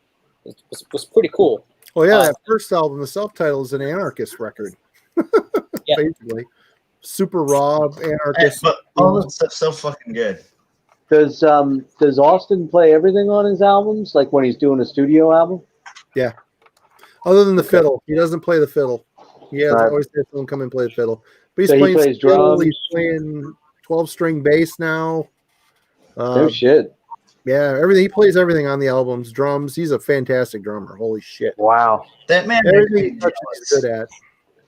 was pretty cool. Well, yeah, that first album, the self-title, is an anarchist record. Yeah. Basically, super raw anarchist. But all that stuff's so fucking good. Does Austin play everything on his albums, like when he's doing a studio album? Yeah. Other than the fiddle, he doesn't play the fiddle. He has Right. always had someone come and play the fiddle. But he's So he playing plays fiddle, drums. he's playing 12-string bass now. No shit. Yeah, everything. He plays everything on the albums. Drums. He's a fantastic drummer. Holy shit. Wow. That man. Everything he touches he's good at.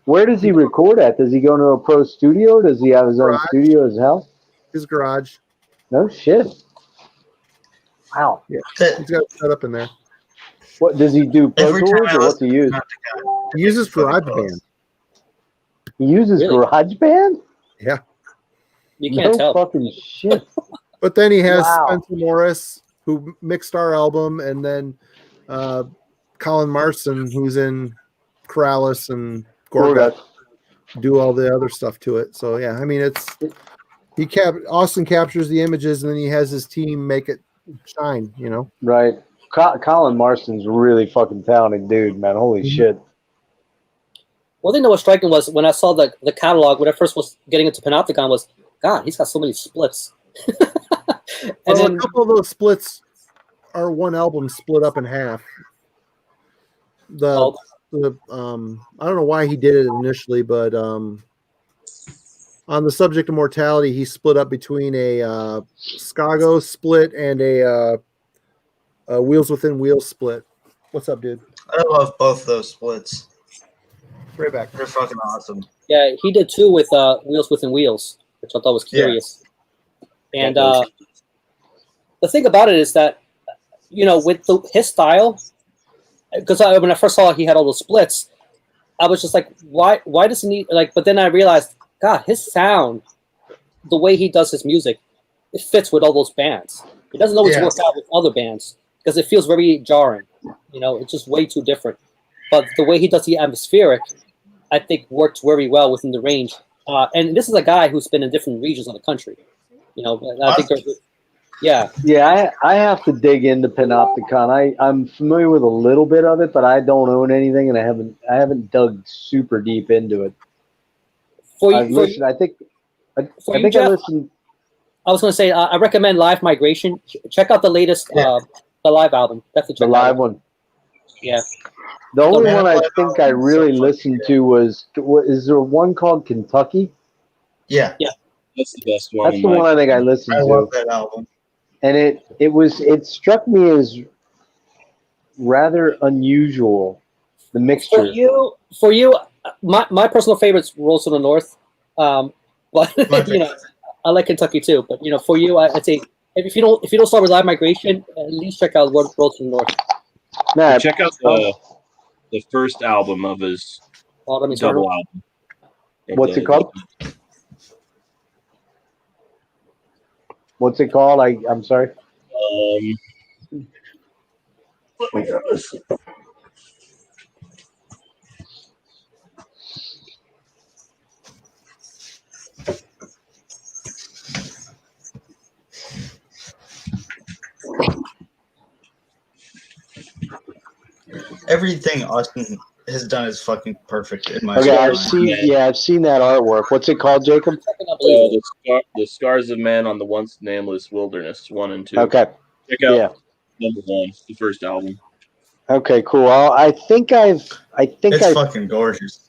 Where does he record at? Does he go to a pro studio? Does he have his own Garage. studio at his house? His garage. No shit. Wow. Yeah, he's got it set up in there. What does he do? Pro Every time Tools I or what's he use? He uses GarageBand. He uses Really? GarageBand? Yeah. You can't No tell. fucking shit. But then he has Wow. Spencer Morris, who mixed our album, and then Colin Marson, who's in Corrales and Gorgat, do all the other stuff to it. So yeah, I mean, Austin captures the images, and then he has his team make it shine. You know. Right. Colin Marston's really fucking talented dude, man. Holy shit. One thing that was striking was when I saw the catalog when I first was getting into Panopticon was, God, he's got so many splits. And Well, then a couple of those splits are one album split up in half. I don't know why he did it initially, but on the subject of mortality, he split up between a Skago split and a Wheels Within Wheels split. What's up, dude? I love both those splits. Right back. They're fucking awesome. yeah, he did two with Wheels Within Wheels, which I thought was curious. And the thing about it is that with his style, because when I first saw he had all those splits, I was just like, why does he need like? But then I realized, God, his sound, the way he does his music, it fits with all those bands. It doesn't always work out with other bands because it feels very jarring. It's just way too different. But the way he does the atmospheric, I think works very well within the range. And this is a guy who's been in different regions of the country. I think yeah. Yeah, I have to dig into Panopticon. I'm familiar with a little bit of it, but I don't own anything, and I haven't dug super deep into it. I think I listened. I was going to say I recommend Live Migration. Check out the latest the live album. Definitely check the live one. Yeah. The only one I think I really listened to was there one called Kentucky? Yeah. Yeah. That's the best one. That's the one I think I listened to. I love that album. And it struck me as rather unusual, the mixture. For you, my personal favorite's Rolls of the North. But I like Kentucky too. But for you, I'd say if you don't start with Live Migration, at least check out Rolls of the North. Nah, check out the first album of his double album. What's it called? What's it called? I'm sorry. Let me grab this. Everything Austin has done is fucking perfect in my opinion. I've seen that artwork. What's it called, Jacob? The Scars of Man on the Once Nameless Wilderness 1 and 2. Okay. Check out number 1, the first album. Okay, cool. I think it's fucking gorgeous.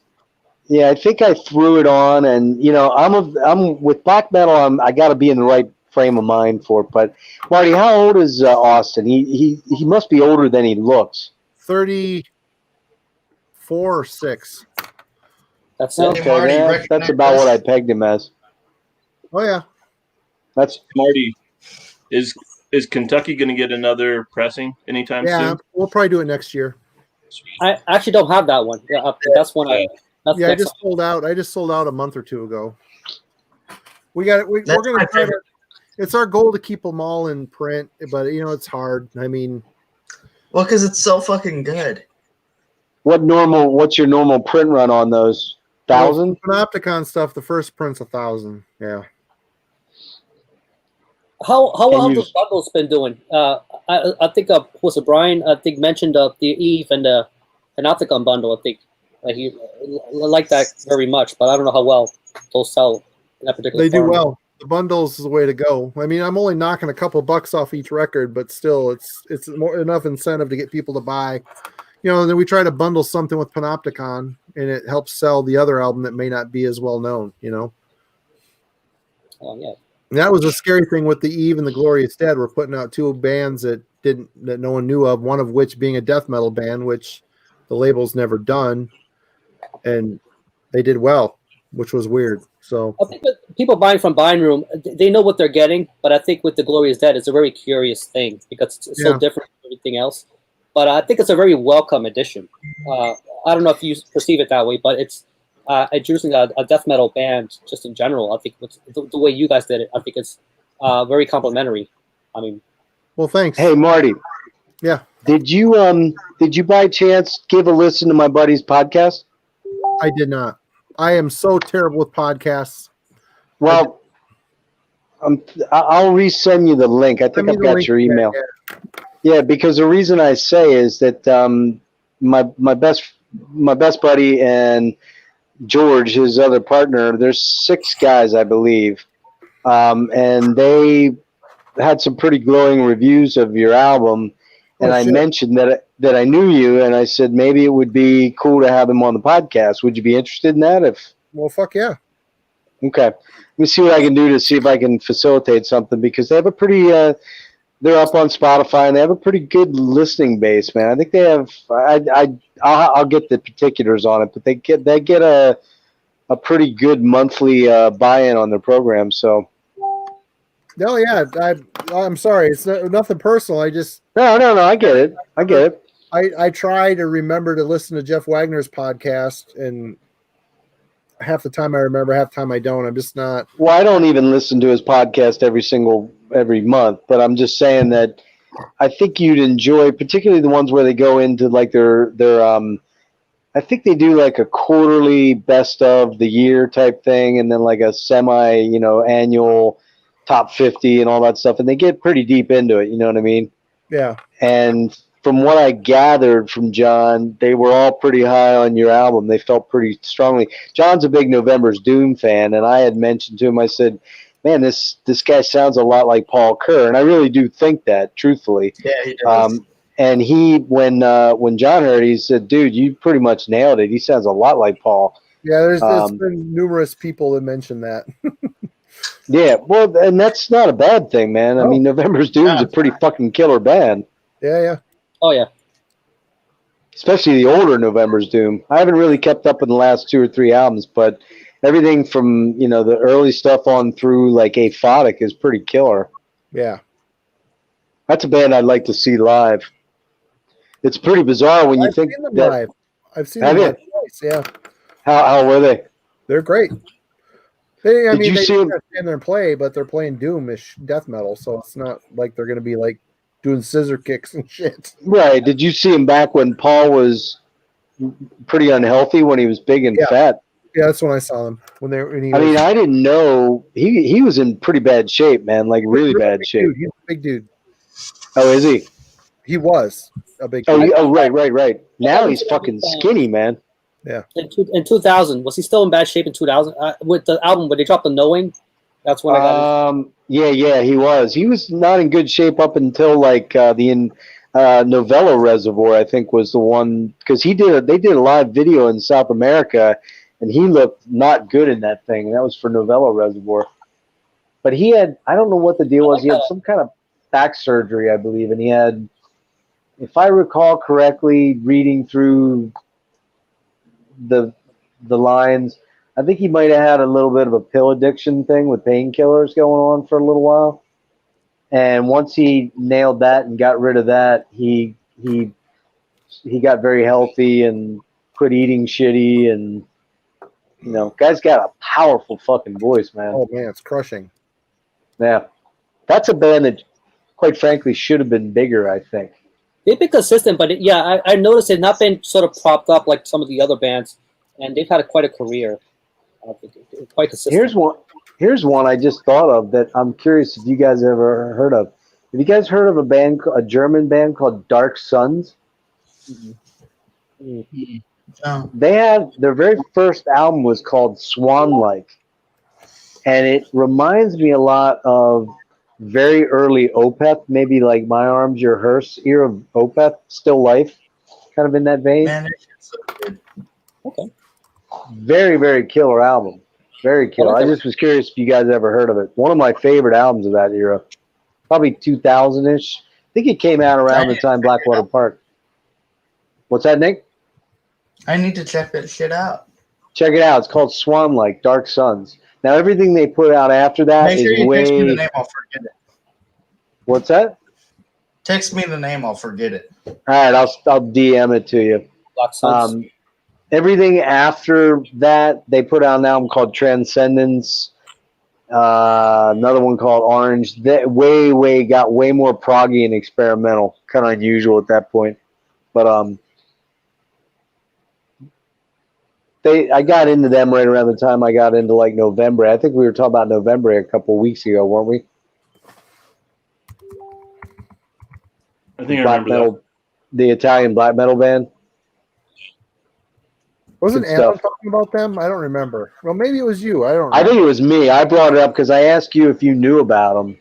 Yeah, I think I threw it on, and I'm with black metal. I got to be in the right frame of mind for it. But Marty, how old is Austin? He must be older than he looks. 34 or 6. That's okay. Marty, that's about what I pegged him as. Oh yeah. That's Marty. Is Kentucky going to get another pressing anytime soon? Yeah, we'll probably do it next year. I actually don't have that one. Yeah, that's one. I just sold out. I just sold out a month or two ago. We got it. We're going to try to. It's our goal to keep them all in print, but it's hard. I mean. Well, because it's so fucking good. What's your normal print run on those? 1,000? Panopticon stuff, the first print's 1,000. Yeah. How have those bundles been doing? I think was it Brian? I think mentioned the Eve and the Panopticon bundle. I think he liked that very much, but I don't know how well those sell in that particular. They do well. The bundles is the way to go. I mean, I'm only knocking a couple bucks off each record, but still, it's more enough incentive to get people to buy. And then we try to bundle something with Panopticon, and it helps sell the other album that may not be as well known. Oh yeah. And that was a scary thing with the Eve and the Glorious Dead. We're putting out two bands that no one knew of. One of which being a death metal band, which the label's never done, and they did well, which was weird. So I think that people buying from Buying Room, they know what they're getting, but I think with the Glorious Dead, it's a very curious thing because it's so different from everything else. But I think it's a very welcome addition. I don't know if you perceive it that way, but it's introducing a death metal band just in general. I think the way you guys did it, I think it's very complimentary. I mean, well, thanks. Hey, Marty. Yeah. Did you by chance give a listen to my buddy's podcast? I did not. I am so terrible with podcasts. Well, I'll resend you the link. I think I've got your email. Yeah, because the reason I say is that my best buddy and George, his other partner, there's 6 guys, I believe, and they had some pretty glowing reviews of your album. And I mentioned that I knew you, and I said maybe it would be cool to have him on the podcast. Would you be interested in that? Well, fuck yeah. Okay. Let me see what I can do to see if I can facilitate something, because they have a pretty they're up on Spotify and they have a pretty good listening base, man. I think they have I'll get the particulars on it, but they get a pretty good monthly buy-in on their program. So No, yeah, I'm sorry. It's nothing personal. I just No. I get it. I try to remember to listen to Jeff Wagner's podcast, and half the time I remember, half the time I don't. I'm just not. Well, I don't even listen to his podcast every month, but I'm just saying that I think you'd enjoy, particularly the ones where they go into like their I think they do like a quarterly best of the year type thing, and then like a annual top 50 and all that stuff, and they get pretty deep into it. You know what I mean? Yeah. And from what I gathered from John, they were all pretty high on your album. They felt pretty strongly. John's a big November's Doom fan, and I had mentioned to him, I said, man, this guy sounds a lot like Paul Kerr, and I really do think that, truthfully. Yeah, he does. And when John heard it, he said, dude, you pretty much nailed it. He sounds a lot like Paul. Yeah, there's been numerous people that mention that. Yeah, well, and that's not a bad thing, man. I mean, November's Doom's a pretty fucking killer band. Yeah. Oh yeah. Especially the older November's Doom. I haven't really kept up with the last 2 or 3 albums, but everything from the early stuff on through like Aphotic is pretty killer. Yeah, that's a band I'd like to see live. It's pretty bizarre when you think seen them that. live. I've seen them live twice. Yeah. How were they? They're great. They see them stand there and play, but they're playing doom-ish death metal, so it's not like they're going to be like doing scissor kicks and shit. Right? Did you see him back when Paul was pretty unhealthy, when he was big and fat? Yeah, that's when I saw them. I didn't know he was in pretty bad shape, man. Like really bad shape. He's a big dude. Oh, is he? He was a big dude. Right. Now he's fucking skinny, man. Yeah. In 2000, was he still in bad shape in 2000? With the album, when they dropped the Knowing, that's when I got him. Yeah, he was. He was not in good shape up until like the Novella Reservoir, I think, was the one, because they did a live video in South America, and he looked not good in that thing. That was for Novella Reservoir. But he had, I don't know what the deal was. He had some kind of back surgery, I believe, and he had, if I recall correctly, reading through the lines, I think he might have had a little bit of a pill addiction thing with painkillers going on for a little while. And once he nailed that and got rid of that, he got very healthy and quit eating shitty, and guy's got a powerful fucking voice, man. Oh man, it's crushing. Yeah. That's a band that quite frankly should have been bigger, I think. They've been consistent, but I noticed they've not been sort of propped up like some of the other bands, and they've had quite a career. Quite consistent. Here's one I just thought of that I'm curious if you guys ever heard of. Have you guys heard of a German band called Dark Suns? Mm-hmm. Oh. They had their very first album was called Swan-like, and it reminds me a lot of very early Opeth, maybe like My Arms, Your Hearse era of Opeth, Still Life, kind of in that vein. Man, that shit's so good. Okay. Very, very killer album. Very killer. I just was curious if you guys ever heard of it. One of my favorite albums of that era. Probably 2000-ish. I think it came out around the time Blackwater Park. What's that, Nick? I need to check that shit out. Check it out. It's called Swan-like, Dark Suns. Now, everything they put out after that Make sure is you way... text me the name, I'll forget it. What's that? Text me the name, I'll forget it. All right, I'll DM it to you. Black Suns. Everything after that, they put out an album called Transcendence. Another one called Orange. That got way more proggy and experimental. Kind of unusual at that point, but I got into them right around the time I got into like November. I think we were talking about November a couple of weeks ago, weren't we? I think I remember that. The Italian black metal band. Wasn't Alan talking about them? I don't remember. Well, maybe it was you. I don't know. I think it was me. I brought it up because I asked you if you knew about them.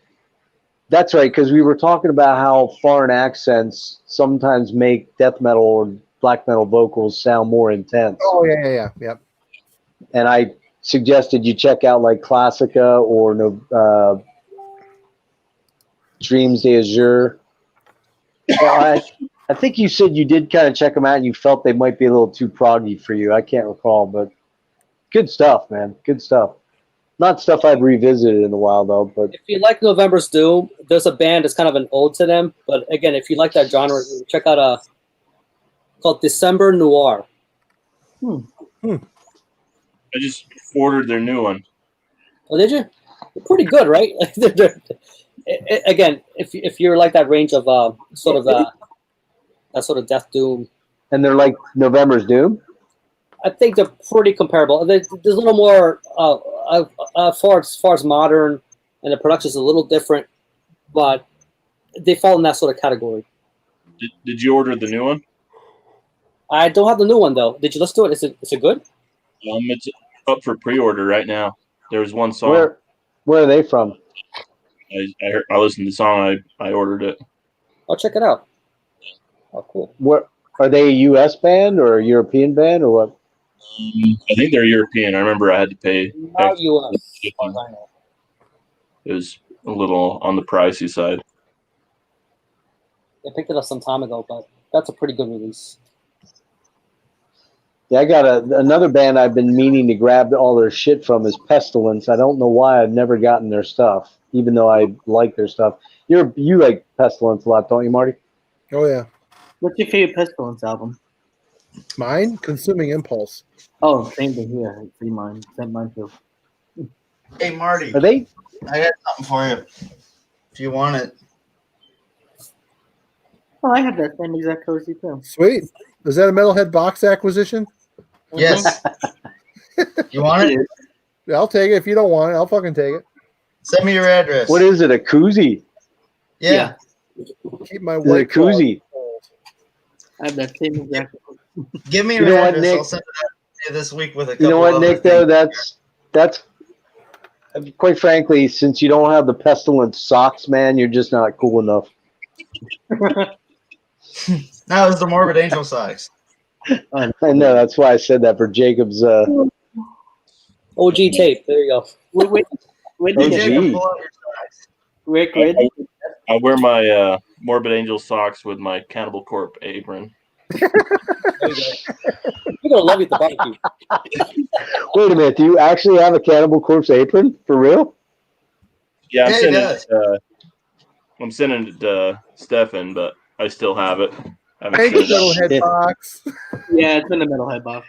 That's right, because we were talking about how foreign accents sometimes make death metal or black metal vocals sound more intense. Oh, yeah. Yep. And I suggested you check out like Classica or Dreams d'Azur. I think you said you did kind of check them out and you felt they might be a little too proggy for you. I can't recall, but good stuff, man. Good stuff. Not stuff I've revisited in a while though. But If you like November's Doom, there's a band that's kind of an ode to them. But again, if you like that genre, check out called December Noir. I just ordered their new one. Oh, did you? They're pretty good, right? Again, if you're like that range of sort of that sort of death doom, and they're like November's Doom. I think they're pretty comparable. There's a little more far as modern, and the production's a little different, but they fall in that sort of category. Did you order the new one? I don't have the new one though. Did you listen to it? Is it good? It's up for pre-order right now. There's one song. Where are they from? I listened to the song. I ordered it. I'll check it out. Oh, cool. Where are they? A U.S. band or a European band or what? I think they're European. I remember I had to pay. Not U.S. It was a little on the pricey side. I picked it up some time ago, but that's a pretty good release. Yeah, I got another band I've been meaning to grab all their shit from is Pestilence. I don't know why I've never gotten their stuff, even though I like their stuff. You like Pestilence a lot, don't you, Marty? Oh yeah. What's your favorite Pestilence album? Mine, Consuming Impulse. Oh, same thing here. Same mine too. Hey, Marty. Are they? I got something for you. If you want it. Oh, I have that same exact cozy too. Sweet. Is that a Metalhead box acquisition? Yes. You want it? Yeah, I'll take it. If you don't want it, I'll fucking take it. Send me your address. What is it? A koozie? Yeah. Keep my Is it a white koozie? I have that same exact. Give me You your know what, address. Nick? I'll send it out to you this week with a couple You know what, other Nick? Though things. that's quite frankly, since you don't have the Pestilence socks, man, you're just not cool enough. No, it was the Morbid Angel socks. I know that's why I said that for Jacob's. OG tape. There you go. Wait, Oh, did Jacob, gee. pull out your socks. Rick, where did I wear my Morbid Angel socks with my Cannibal Corpse apron. There you go. We're gonna love you at the barbecue. Wait a minute, do you actually have a Cannibal Corpse apron for real? Yeah, Yeah, he does. I'm sending it to Stefan, but I still have it. I haven't Thank sent you, it out. Metalhead box. Yeah, it's in the Metalhead box.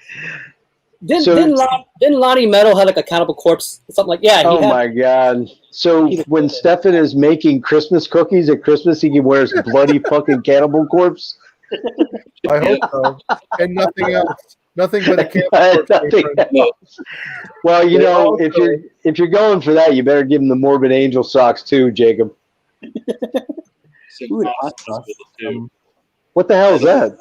Didn't Lonnie Metal have like a Cannibal Corpse? Something like Oh my god! So when Stefan is making Christmas cookies at Christmas, he wears bloody fucking Cannibal Corpse. I hope so. And nothing else. Nothing but a Cannibal Corpse Nothing apron. else. Well, you know, if you're going for that, you better give him the Morbid Angel socks too, Jacob. Sent Ooh, sauces hot sauce. with it, too. What the hell is that?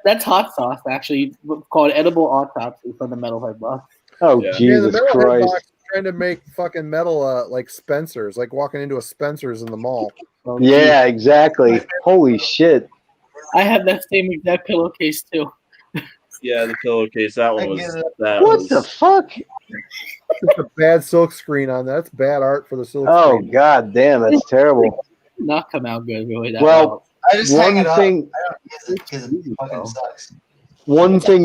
That's hot sauce, actually, called edible autopsy from the Metalhead box. Oh Yeah. Yeah, the Jesus Metalhead Christ! box is trying to make fucking metal like Spencer's, like walking into a Spencer's in the mall. So, Yeah, exactly. Holy shit! I have that same exact pillowcase too. Yeah, the pillowcase. That I one was. get it. That What was, the fuck? It's a bad silk screen on that. That's bad art for the silk Oh screen. god damn, that's terrible. Not come out good really that Well, well. I just hang One it up. thing, I don't use it because it fucking sucks. one thing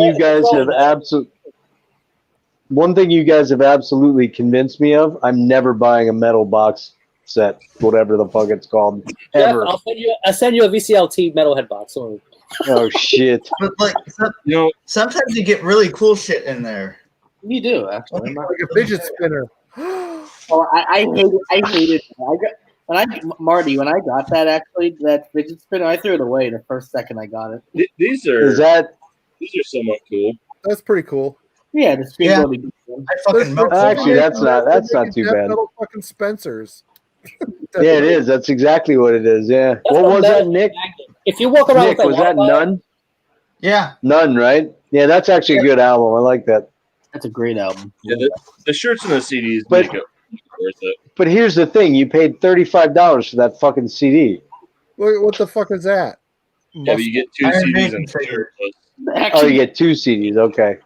you guys have absolutely convinced me of. I'm never buying a metal box set, whatever the fuck it's called, Jeff, ever. I'll send you a VCLT Metalhead box. Or Oh shit! But like, you know, sometimes you get really cool shit in there. You do actually. Like a fidget spinner. Oh, I hated it. Marty, when I got that fidget spinner, I threw it away the first second I got it. these Is are that somewhat cool. That's pretty cool. Yeah, the screen Yeah. really good. I fucking melt. Actually, that's not They're too making bad. Metal fucking Spencer's. Yeah, it is. That's exactly what it is. Yeah. That's What what was metal that, Nick? if you walk around Nick, with was that None? Yeah. None, right? Yeah, that's actually a good album. I like that. That's a great album. Yeah, the shirts and the CDs But- make it worth it. But here's the thing: you paid $35 for that fucking CD. What the fuck is that? Yeah, but you get two Iron CDs Maiden and figure. Oh, Actually, you get two CDs. Okay.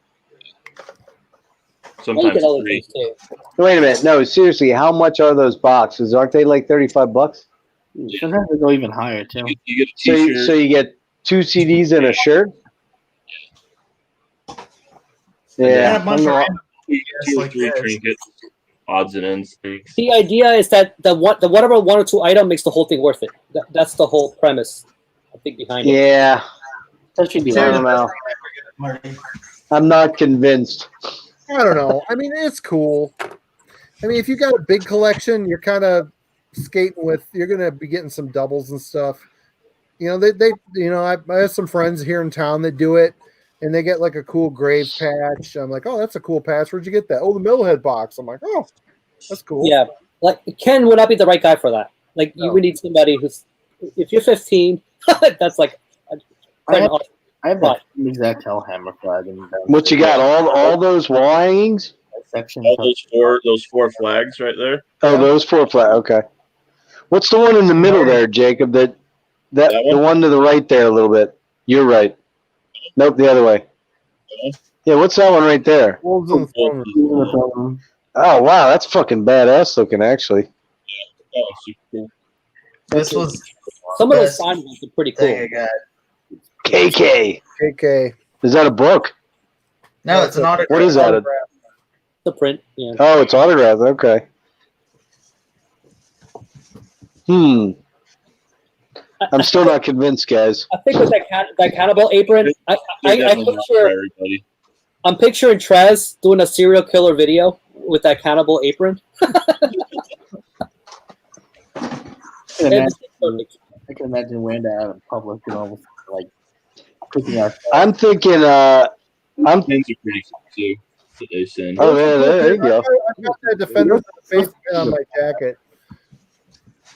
Well, you sometimes get other three. things too. Wait a minute. No, seriously, how much are those boxes? Aren't they like $35? sometimes they go even higher too. You get a So, T-shirt. so you get two CDs and a shirt. And Yeah. a bunch I'm of not- random two or like three this. trinkets. odds and ends leagues. The idea is that the whatever one or two item makes the whole thing worth it. That's the whole premise, I think, behind it. Yeah, That should be I don't know. Marty. I'm not convinced. I don't know. I mean, it's cool. I mean, if you got a big collection, you're kind of skating with. You're gonna be getting some doubles and stuff. You know, they I have some friends here in town that do it, and they get like a cool Graves patch. I'm like, oh, that's a coal patch. Where'd you get that? Oh, the Millhead box. I'm like, oh, that's cool. Yeah, like Ken would not be the right guy for that. Like you No. would need somebody who's, if you're 15, that's like. I have that exact Hellhammer flag in that What you got? All those wall hangings? section. All those four flags right there. Oh, those 4 flat. Okay. What's the one in the middle there, Jacob? That That the one? one to the right there a little bit. You're right. Nope, the other way. Yeah, what's that one right there? Wolves in the throne room. Oh wow, that's fucking badass looking actually. Oh, super cool. This was Some of those Best sign ones are pretty thing I cool. got. KK. KK. Is that a book? No, it's an autograph. What is that? The print, yeah. Oh, it's autographed. Okay. I'm still not convinced, guys. I think with that cannibal apron, I Definitely not for picture everybody. I'm picturing Trez doing a serial killer video with that cannibal apron. I can imagine Wanda out in public and almost like cooking out. I'm thinking. Things are pretty cool too. That they send. Oh yeah, there you go. I got that Defender face on my jacket.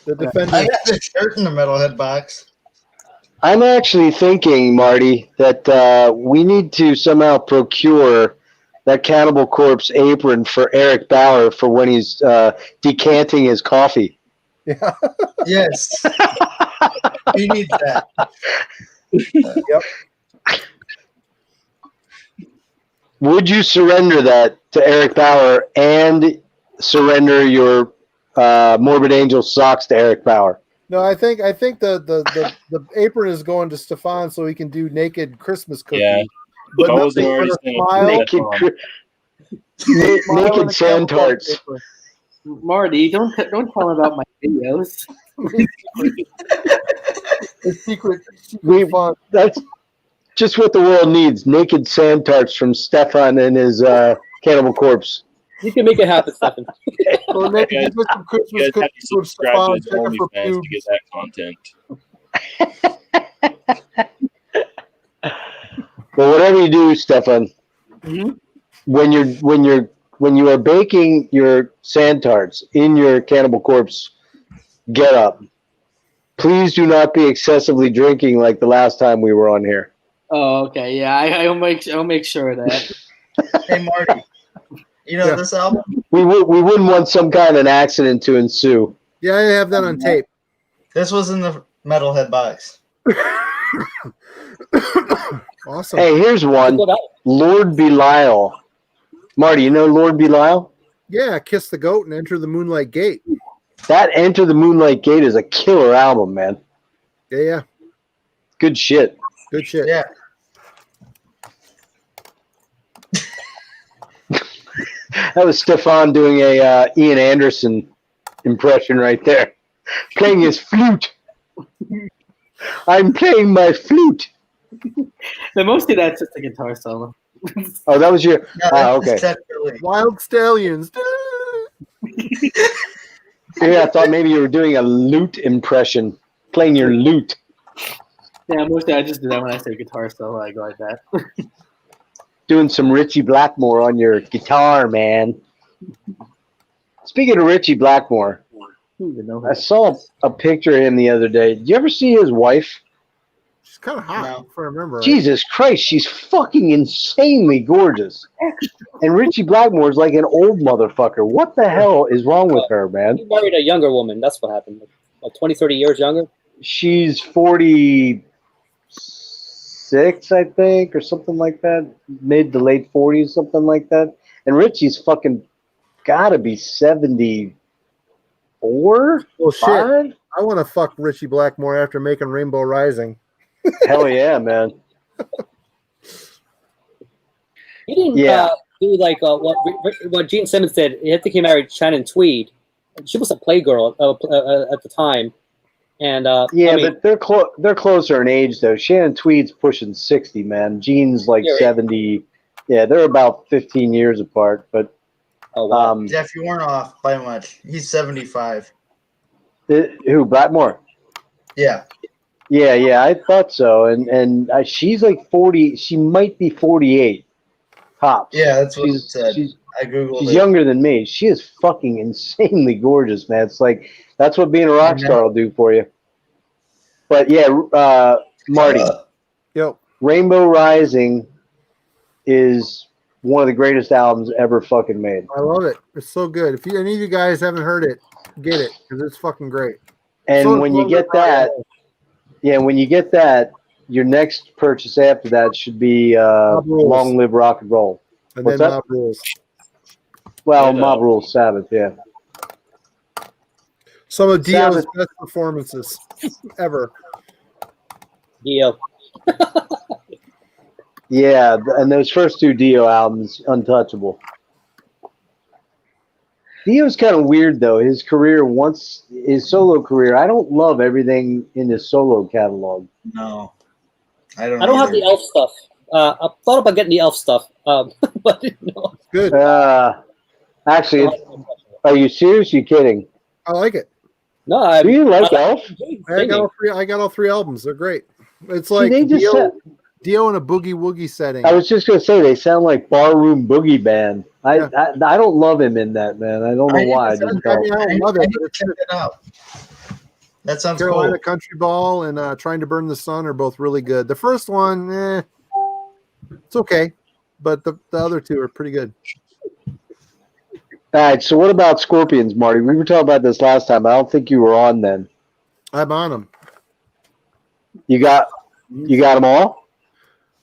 The Defender. I got the shirt in the metalhead box. I'm actually thinking, Marty, that we need to somehow procure that Cannibal Corpse apron for Eric Bauer for when he's decanting his coffee. Yeah. Yes. He needs that. Would you surrender that to Eric Bauer and surrender your Morbid Angel socks to Eric Bauer? No, I think the apron is going to Stefan so he can do naked Christmas cookies. Yeah. But I was nothing already but a saying smile. Naked, Smile and naked a sand Cannibal tarts. apron. Marty, don't tell him about my videos. The secret We- fun. That's just what the world needs. Naked sand tarts from Stefan and his Cannibal Corpse. You can make it happen, Stefan. So Nick, You you guys- put some You Christmas guys have cookies to with subscribe to Stefan. his Check it for OnlyFans to get pubes. that content. Well, whatever you do, Stefan, Mhm. when you are baking your sand tarts in your Cannibal Corpse get up, please do not be excessively drinking like the last time we were on here. Oh, okay. Yeah, I'll make sure of that. Hey, Marty. You know Yeah. this album? We wouldn't want some kind of an accident to ensue. Yeah, I have that on tape. This was in the metalhead box. Awesome. Hey, here's one. Well, that- Lord Belial. Marty, you know Lord Belial? Yeah, Kiss the Goat and Enter the Moonlight Gate. That Enter the Moonlight Gate is a killer album, man. Yeah. Good shit. Good shit. Yeah. That was Stefan doing a Ian Anderson impression right there. Playing his flute. I'm playing my flute. But mostly that's just a guitar solo. Oh, that was your. No, Ah, that's okay. separately. Wild Stallions. Yeah, I thought maybe you were doing a lute impression. Playing your lute. Yeah, mostly I just do that when I say guitar solo. I go like that. Doing some Richie Blackmore on your guitar, man. Speaking of Richie Blackmore, Who even know I saw a picture of him the other day. Did you ever see his wife? She's kind of hot, No. if I remember. Right. Jesus Christ, she's fucking insanely gorgeous. And Richie Blackmore's like an old motherfucker. What the hell is wrong with her, man? He married a younger woman. That's what happened. Like 20, 30 years younger. She's 46, I think, or something like that. Mid to late 40s, something like that. And Richie's fucking gotta be 74? Well, shit. 5? I want to fuck Richie Blackmore after making Rainbow Rising. Hell yeah, man. He didn't. Yeah. do like what Gene Simmons did. I think he married Shannon Tweed. She was a playgirl at the time, and yeah, I mean, but they're closer in age though. Shannon Tweed's pushing 60, man. Gene's like Yeah, right. 70. Yeah, they're about 15 years apart. But oh wow. Jeff, you weren't off by much. He's 75. Who? Blackmore? Yeah. Yeah, I thought so. And she's like 40. She might be 48. Tops. Yeah, that's what she's it said. I googled She's it. younger than me. She is fucking insanely gorgeous, man. It's like that's what being a rock star will do for you. But yeah, Marty, Yo, Rainbow Rising is one of the greatest albums ever fucking made. I love it. It's so good. If any of you guys haven't heard it, get it because it's fucking great. And So when you get that, when you get that, your next purchase after that should be Long Live Rock and Roll. And What's then that? Mob Rules. Well, And, Mob Rules, Sabbath, yeah. Some of Dio's Sabbath. best performances ever. Dio. Yeah, and those first two Dio albums, untouchable. Dio's kind of weird though. His career, once his solo career, I don't love everything in his solo catalog. No. I don't I don't have either. the elf stuff. I thought about getting the elf stuff, but no. Good. Actually, are you serious? You kidding? I like it. No, I Do you like Elf? I got all three albums. They're great. It's like they just Dio in a boogie woogie setting. I was just gonna say they sound like barroom boogie band. I don't love him in that, man. I don't know why. I just don't. I don't love it, but it's Check it out. That sounds Carolina cool. Country Ball and Trying to Burn the Sun are both really good. The first one, it's okay, but the other two are pretty good. All right, so what about Scorpions, Marty? We were talking about this last time. I don't think you were on then. I'm on them. You got them all?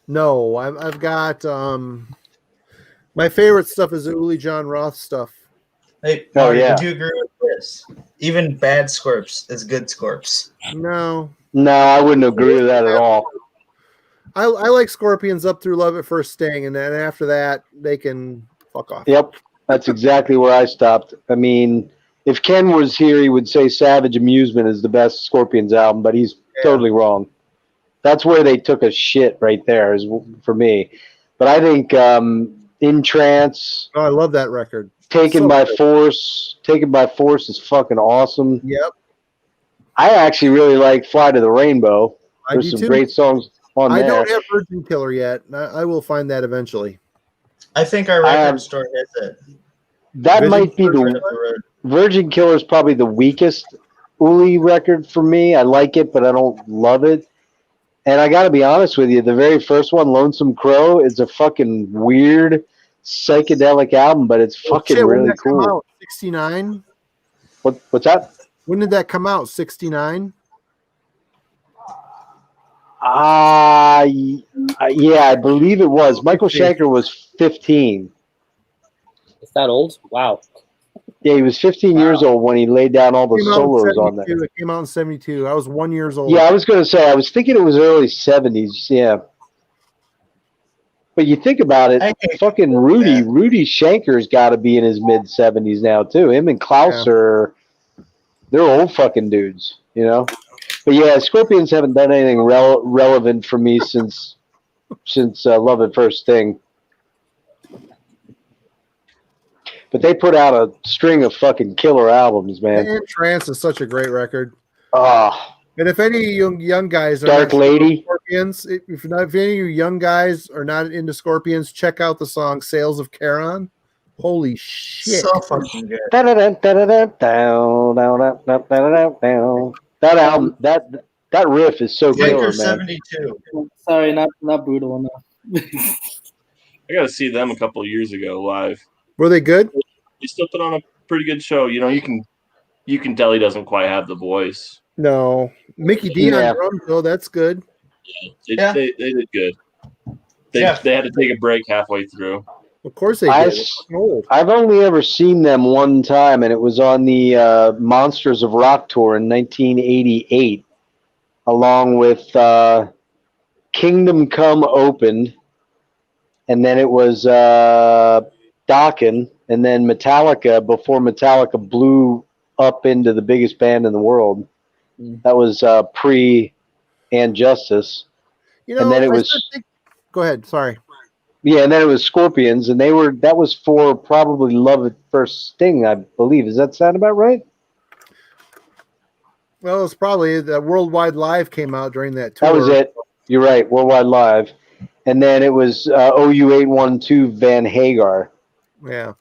No, I've got my favorite stuff is the Uli John Roth stuff. Hey, Oh, Marty, yeah. would you agree with this? Even bad Scorps is good Scorps. No, No, I wouldn't agree with that at all. I like Scorpions up through Love at First Sting, and then after that they can fuck off. Yep, that's exactly where I stopped. I mean, if Ken was here, he would say Savage Amusement is the best Scorpions album, but he's totally wrong. That's where they took a shit right there, is for me. But I think In Trance, Oh, I love that record. Taken So by good. Force is fucking awesome. Yep, I actually really like Fly to the Rainbow. I There's do some too. great songs on I there. don't have Virgin Killer yet. I will find that eventually. I think our record store has it. That Virgin might be Killer the Virgin Killer is probably the weakest Uli record for me. I like it, but I don't love it. And I got to be honest with you, the very first one, Lonesome Crow, is a fucking weird psychedelic album, but it's fucking Shit, when really did that come cool. out? 69? What's that? When did that come out? 69? Yeah, I believe it was. Michael Schenker was 15. It's that old? Wow. Yeah, he was 15 years old when he laid down all the Came out in solos on there. 72. It came out in 72. I was 1 year old. Yeah, I was going to say, I was thinking it was early 70s. Yeah. But you think about it, fucking Rudy Schenker's got to be in his mid 70s now, too. Him and Klaus they're old fucking dudes, you know? But yeah, Scorpions haven't done anything relevant for me since Love at First Sting. But they put out a string of fucking killer albums, man. And Trance is such a great record. Oh, And if any young guys are Dark not Lady. Scorpions, if any of you young guys are not into Scorpions, check out the song "Sales of Charon." Holy shit! So fucking good. That album, that riff is so killer, Schenker man. 72. Sorry, not brutal enough. I got to see them a couple of years ago live. Were they good? He still put on a pretty good show. You know, you can tell he doesn't quite have the voice. No, Mickey D Yeah. on drums though. That's good. They did good. They Yeah. had to take a break halfway through. Of course they I did. s- It's fucking old. I've only ever seen them one time, and it was on the Monsters of Rock tour in 1988, along with Kingdom Come opened, and then it was Dokken, and then Metallica before Metallica blew up into the biggest band in the world. That was pre And Justice. You know, and then it was go ahead. Sorry. Yeah, and then it was Scorpions, and that was for probably Love at First Sting, I believe. Does that sound about right? Well, it's probably the Worldwide Live came out during that tour. That was it. You're right, Worldwide Live. And then it was OU812 Van Hagar. Yeah.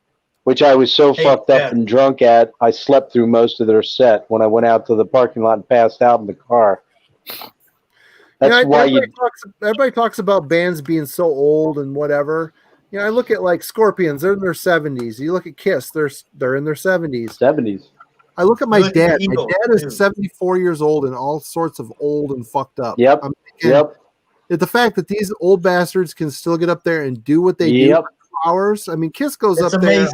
Which I was so fucked up and drunk at, I slept through most of their set when I went out to the parking lot and passed out in the car. That's why everybody talks about bands being so old and whatever. You know, I look at like Scorpions; they're in their 70s. You look at Kiss; they're in their 70s. 70s. I look at my dad. My dad is 74 years old and all sorts of old and fucked up. Yep. I'm thinking, the fact that these old bastards can still get up there and do what they do for hours. I mean, Kiss goes up there.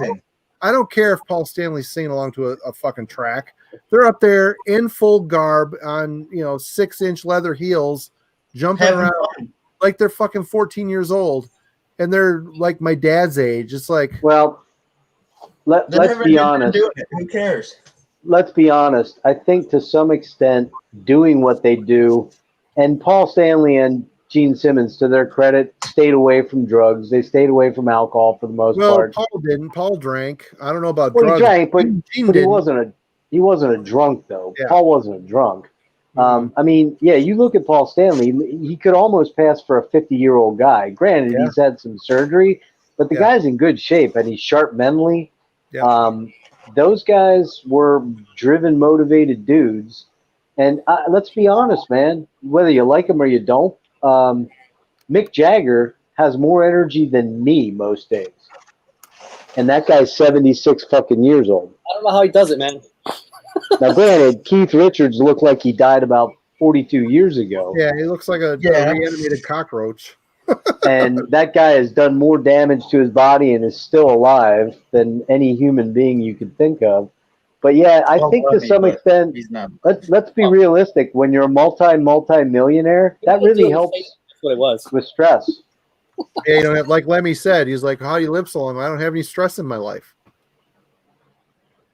I don't care if Paul Stanley's singing along to a fucking track. They're up there in full garb on 6-inch leather heels, jumping around like they're fucking 14 years old, and they're like my dad's age. It's like, well, let's be honest. Who cares? Let's be honest. I think to some extent, doing what they do, and Paul Stanley and Gene Simmons, to their credit, stayed away from drugs. They stayed away from alcohol for the most part. Paul didn't. Paul drank. I don't know about drugs. He drank, but Gene he wasn't a drunk though. Yeah. Paul wasn't a drunk. I mean, yeah, you look at Paul Stanley, he could almost pass for a 50-year-old guy. Granted, he's had some surgery, but the guy's in good shape and he's sharp mentally. Yeah. Those guys were driven, motivated dudes. And let's be honest, man, whether you like him or you don't, Mick Jagger has more energy than me most days. And that guy's 76 fucking years old. I don't know how he does it, man. Now, granted, Keith Richards looked like he died about 42 years ago. Yeah, he looks like a reanimated cockroach. And that guy has done more damage to his body and is still alive than any human being you could think of. But yeah, I think to some extent, let's be realistic. When you're a multi-millionaire, that really helps with stress. Yeah, you don't have, like Lemmy said, he's like, how do you live so long? I don't have any stress in my life.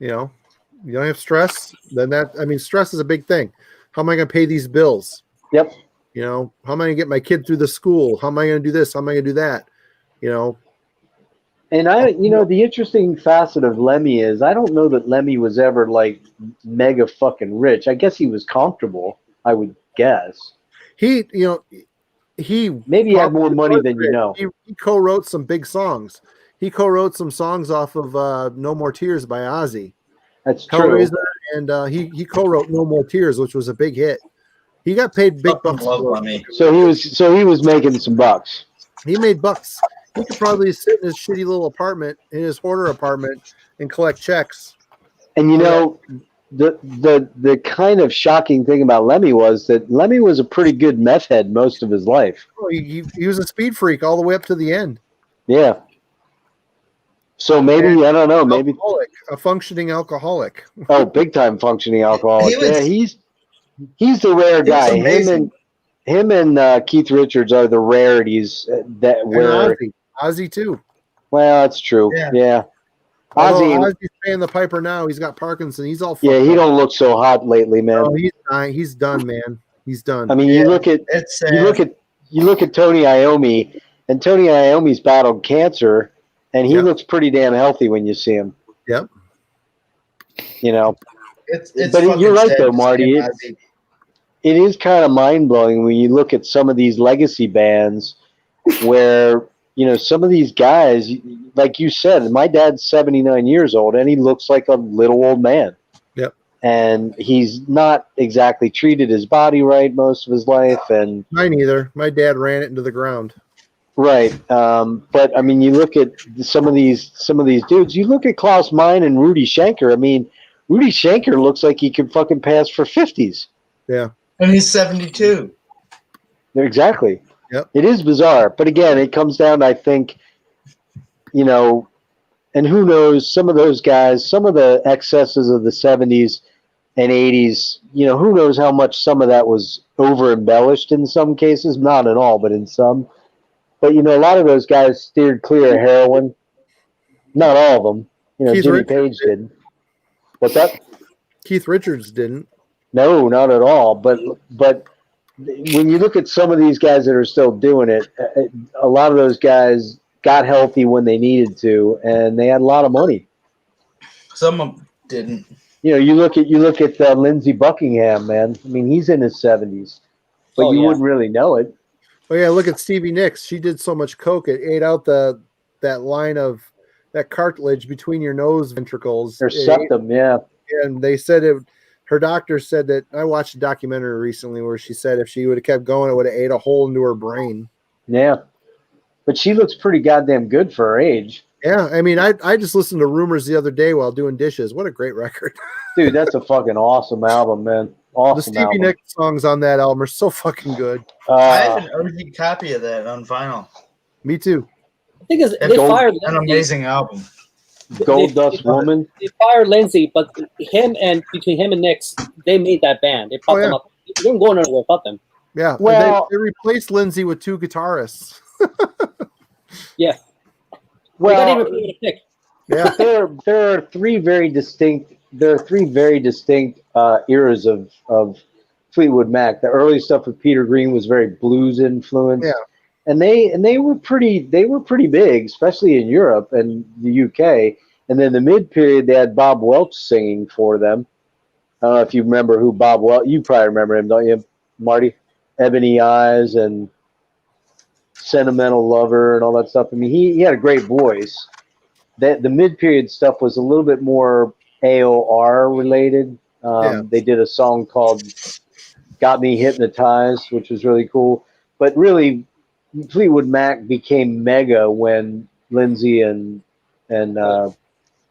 You know, you don't have stress, then stress is a big thing. How am I going to pay these bills? Yep. You know, how am I going to get my kid through the school? How am I going to do this? How am I going to do that? You know. And the interesting facet of Lemmy is I don't know that Lemmy was ever like mega fucking rich. I guess he was comfortable, I would guess. He maybe had more money than you know. He co-wrote some big songs. He co-wrote some songs off of No More Tears by Ozzy. That's true. And he co-wrote No More Tears, which was a big hit. He got paid big bucks. So he was making some bucks. He made bucks. He could probably sit in his shitty little apartment, in his hoarder apartment, and collect checks. And the kind of shocking thing about Lemmy was that Lemmy was a pretty good meth head most of his life. Oh, he was a speed freak all the way up to the end. Yeah. So maybe, I don't know, maybe a functioning alcoholic. Oh, big time functioning alcoholic. He's the rare guy. Him and Keith Richards are the rarities that were Ozzy too. Well, that's true. Yeah. Ozzy's paying the piper now. He's got Parkinson. He's all he don't look so hot lately, man. Oh, he's done, man. He's done. I mean, you look at Tony Iommi, and Tony Iommi's battled cancer, and he looks pretty damn healthy when you see him. Yep. You know. But you're right though, Marty. It is kind of mind-blowing when you look at some of these legacy bands where, some of these guys, like you said, my dad's 79 years old and he looks like a little old man. Yep. And he's not exactly treated his body right most of his life. And mine either. My dad ran it into the ground. Right. But I mean, you look at some of these dudes, you look at Klaus Meine and Rudy Schenker. I mean, Rudy Schenker looks like he could fucking pass for 50s. Yeah. And he's 72. Exactly. Yep. It is bizarre. But again, it comes down, I think, and who knows, some of those guys, some of the excesses of the 70s and 80s, who knows how much some of that was over embellished in some cases, not at all, but in some. But a lot of those guys steered clear of heroin. Not all of them. Keith Jimmy Richards Page did. What's that? Keith Richards didn't. No, not at all. But when you look at some of these guys that are still doing it, a lot of those guys got healthy when they needed to, and they had a lot of money. Some of them didn't. You look at Lindsey Buckingham, man. I mean, he's in his 70s, but you wouldn't really know it. Oh yeah, look at Stevie Nicks. She did so much coke it ate out that line of that cartilage between your nose ventricles. Or septum, yeah. And they said it. Her doctor said that. I watched a documentary recently where she said if she would have kept going, it would have ate a hole into her brain. Yeah, but she looks pretty goddamn good for her age. Yeah, I mean, I just listened to Rumors the other day while doing dishes. What a great record. Dude, that's a fucking awesome album, man. Awesome. The Stevie Nicks songs on that album are so fucking good. I have an OG copy of that on vinyl. Me too. I think they fired an amazing album. Gold Dust Woman. They fired Lindsey, but between him and Nicks, they made that band. They popped them up. They weren't going anywhere without them. Yeah. Well, they replaced Lindsey with 2 guitarists. Yeah. Well, yeah. There are three very distinct eras of Fleetwood Mac. The early stuff with Peter Green was very blues influenced. Yeah. And they were pretty big, especially in Europe and the UK. And then the mid period they had Bob Welch singing for them. I don't know if you remember who Bob Welch. You probably remember him, don't you, Marty? Ebony Eyes and Sentimental Lover and all that stuff. I mean, he had a great voice. The mid period stuff was a little bit more AOR related. They did a song called "Got Me Hypnotized," which was really cool. But really, Fleetwood Mac became mega when Lindsey and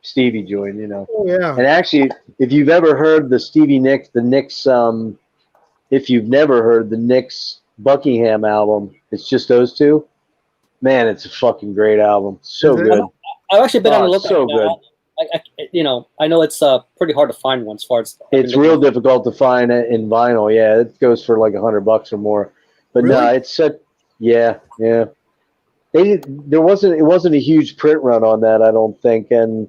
Stevie joined. Oh, yeah. And actually, if you've ever heard the Stevie Nicks, if you've never heard the Nicks Buckingham album, it's just those two. Man, it's a fucking great album. So good. I've actually been on the lookout. So good. I know it's pretty hard to find one as far as it's real difficult to find it in vinyl. Yeah, it goes for like $100 or more. But really? No, it's such. Yeah. It wasn't a huge print run on that, I don't think, and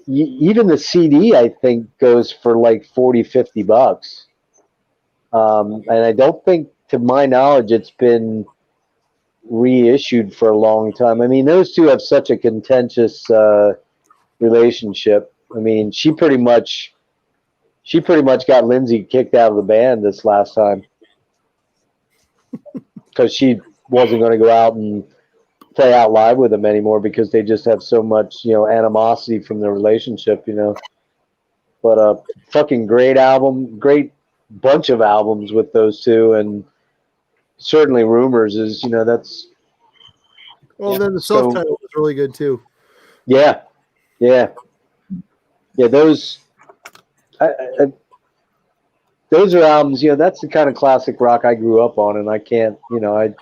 even the CD I think goes for like $40-$50. And I don't think, to my knowledge, it's been reissued for a long time. I mean, those two have such a contentious relationship. I mean, she pretty much got Lindsey kicked out of the band this last time because she wasn't going to go out and play out live with them anymore because they just have so much, animosity from their relationship, But fucking great album, great bunch of albums with those two, and certainly Rumors is, that's. Well, then the self-title was really good too. Yeah. Those are albums. That's the kind of classic rock I grew up on, and I can't. Well,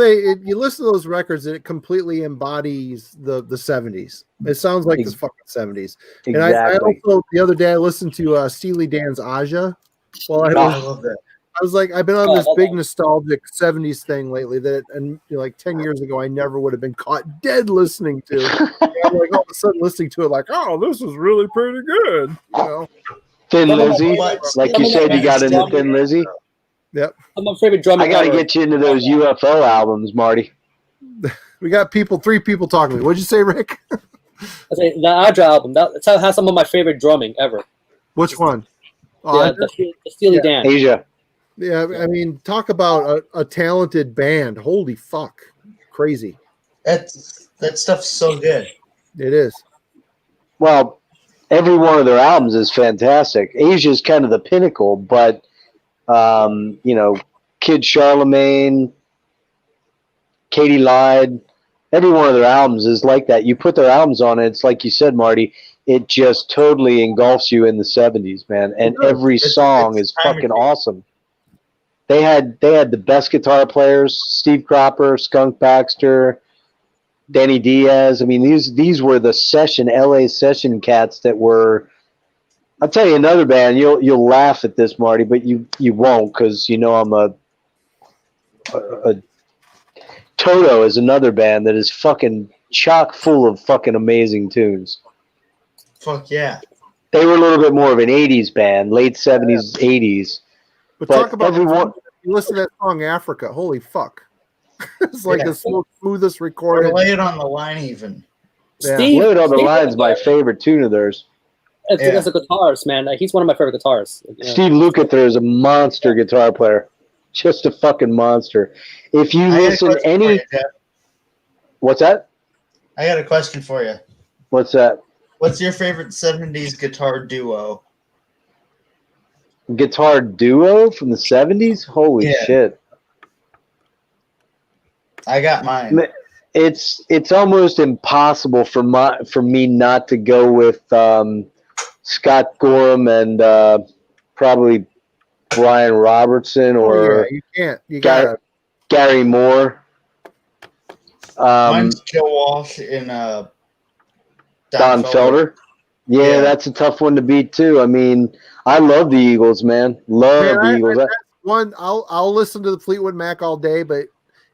you listen to those records, and it completely embodies the 70s. It sounds like the fucking 70s. Exactly. And I also, the other day, I listened to Steely Dan's Aja. Well, I love that. I was like, I've been on this big nostalgic 70s thing lately and like 10 years ago, I never would have been caught dead listening to. I'm like all of a sudden listening to it like, oh, this is really pretty good. Thin Lizzy, like you said, you got into Thin Lizzy. Yep. I'm my favorite drummer. I got to get you into those UFO albums, Marty. We got 3 people talking to me. What'd you say, Rick? I say the Aja album. That's how it has some of my favorite drumming ever. Which one? The Steely Dan. Asia. Yeah, I mean, talk about a talented band. Holy fuck. Crazy. That stuff's so good. It is. Well, every one of their albums is fantastic. Asia is kind of the pinnacle, but, Kid Charlemagne, Katie Lied, every one of their albums is like that. You put their albums on it, it's like you said, Marty, it just totally engulfs you in the 70s, man. And every song is fucking awesome. They had the best guitar players: Steve Cropper, Skunk Baxter, Danny Diaz. I mean, these were the LA session cats that were. I'll tell you another band. You'll laugh at this, Marty, but you won't, because I'm a Toto is another band that is fucking chock full of fucking amazing tunes. Fuck yeah. They were a little bit more of an 80s band, late 70s, 80s. But But talk about everyone- you listen to that song Africa. Holy fuck. It's like Yeah. the smoothest Or recorded. lay it on the line even. Yeah. Steve, Load on the Steve Line's my favorite tune of theirs. as a guitarist, man. Like, he's one of my favorite guitarists. You know? Steve Lukather is a monster guitar player. Just a fucking monster. If you I got a listen question for any... you, Jeff. What's that? I got a question for you. What's that? What's your favorite 70s guitar duo? Guitar duo from the 70s? Holy Yeah. shit. I got mine. It's almost impossible for me not to go with Scott Gorham and probably Brian Robertson or You can't. You Gar- gotta. Gary Moore. Mine's Joe Walsh and Don Felder. Yeah, that's a tough one to beat too. I mean, I love the Eagles, man. Love the Eagles. That's one. I'll listen to the Fleetwood Mac all day, but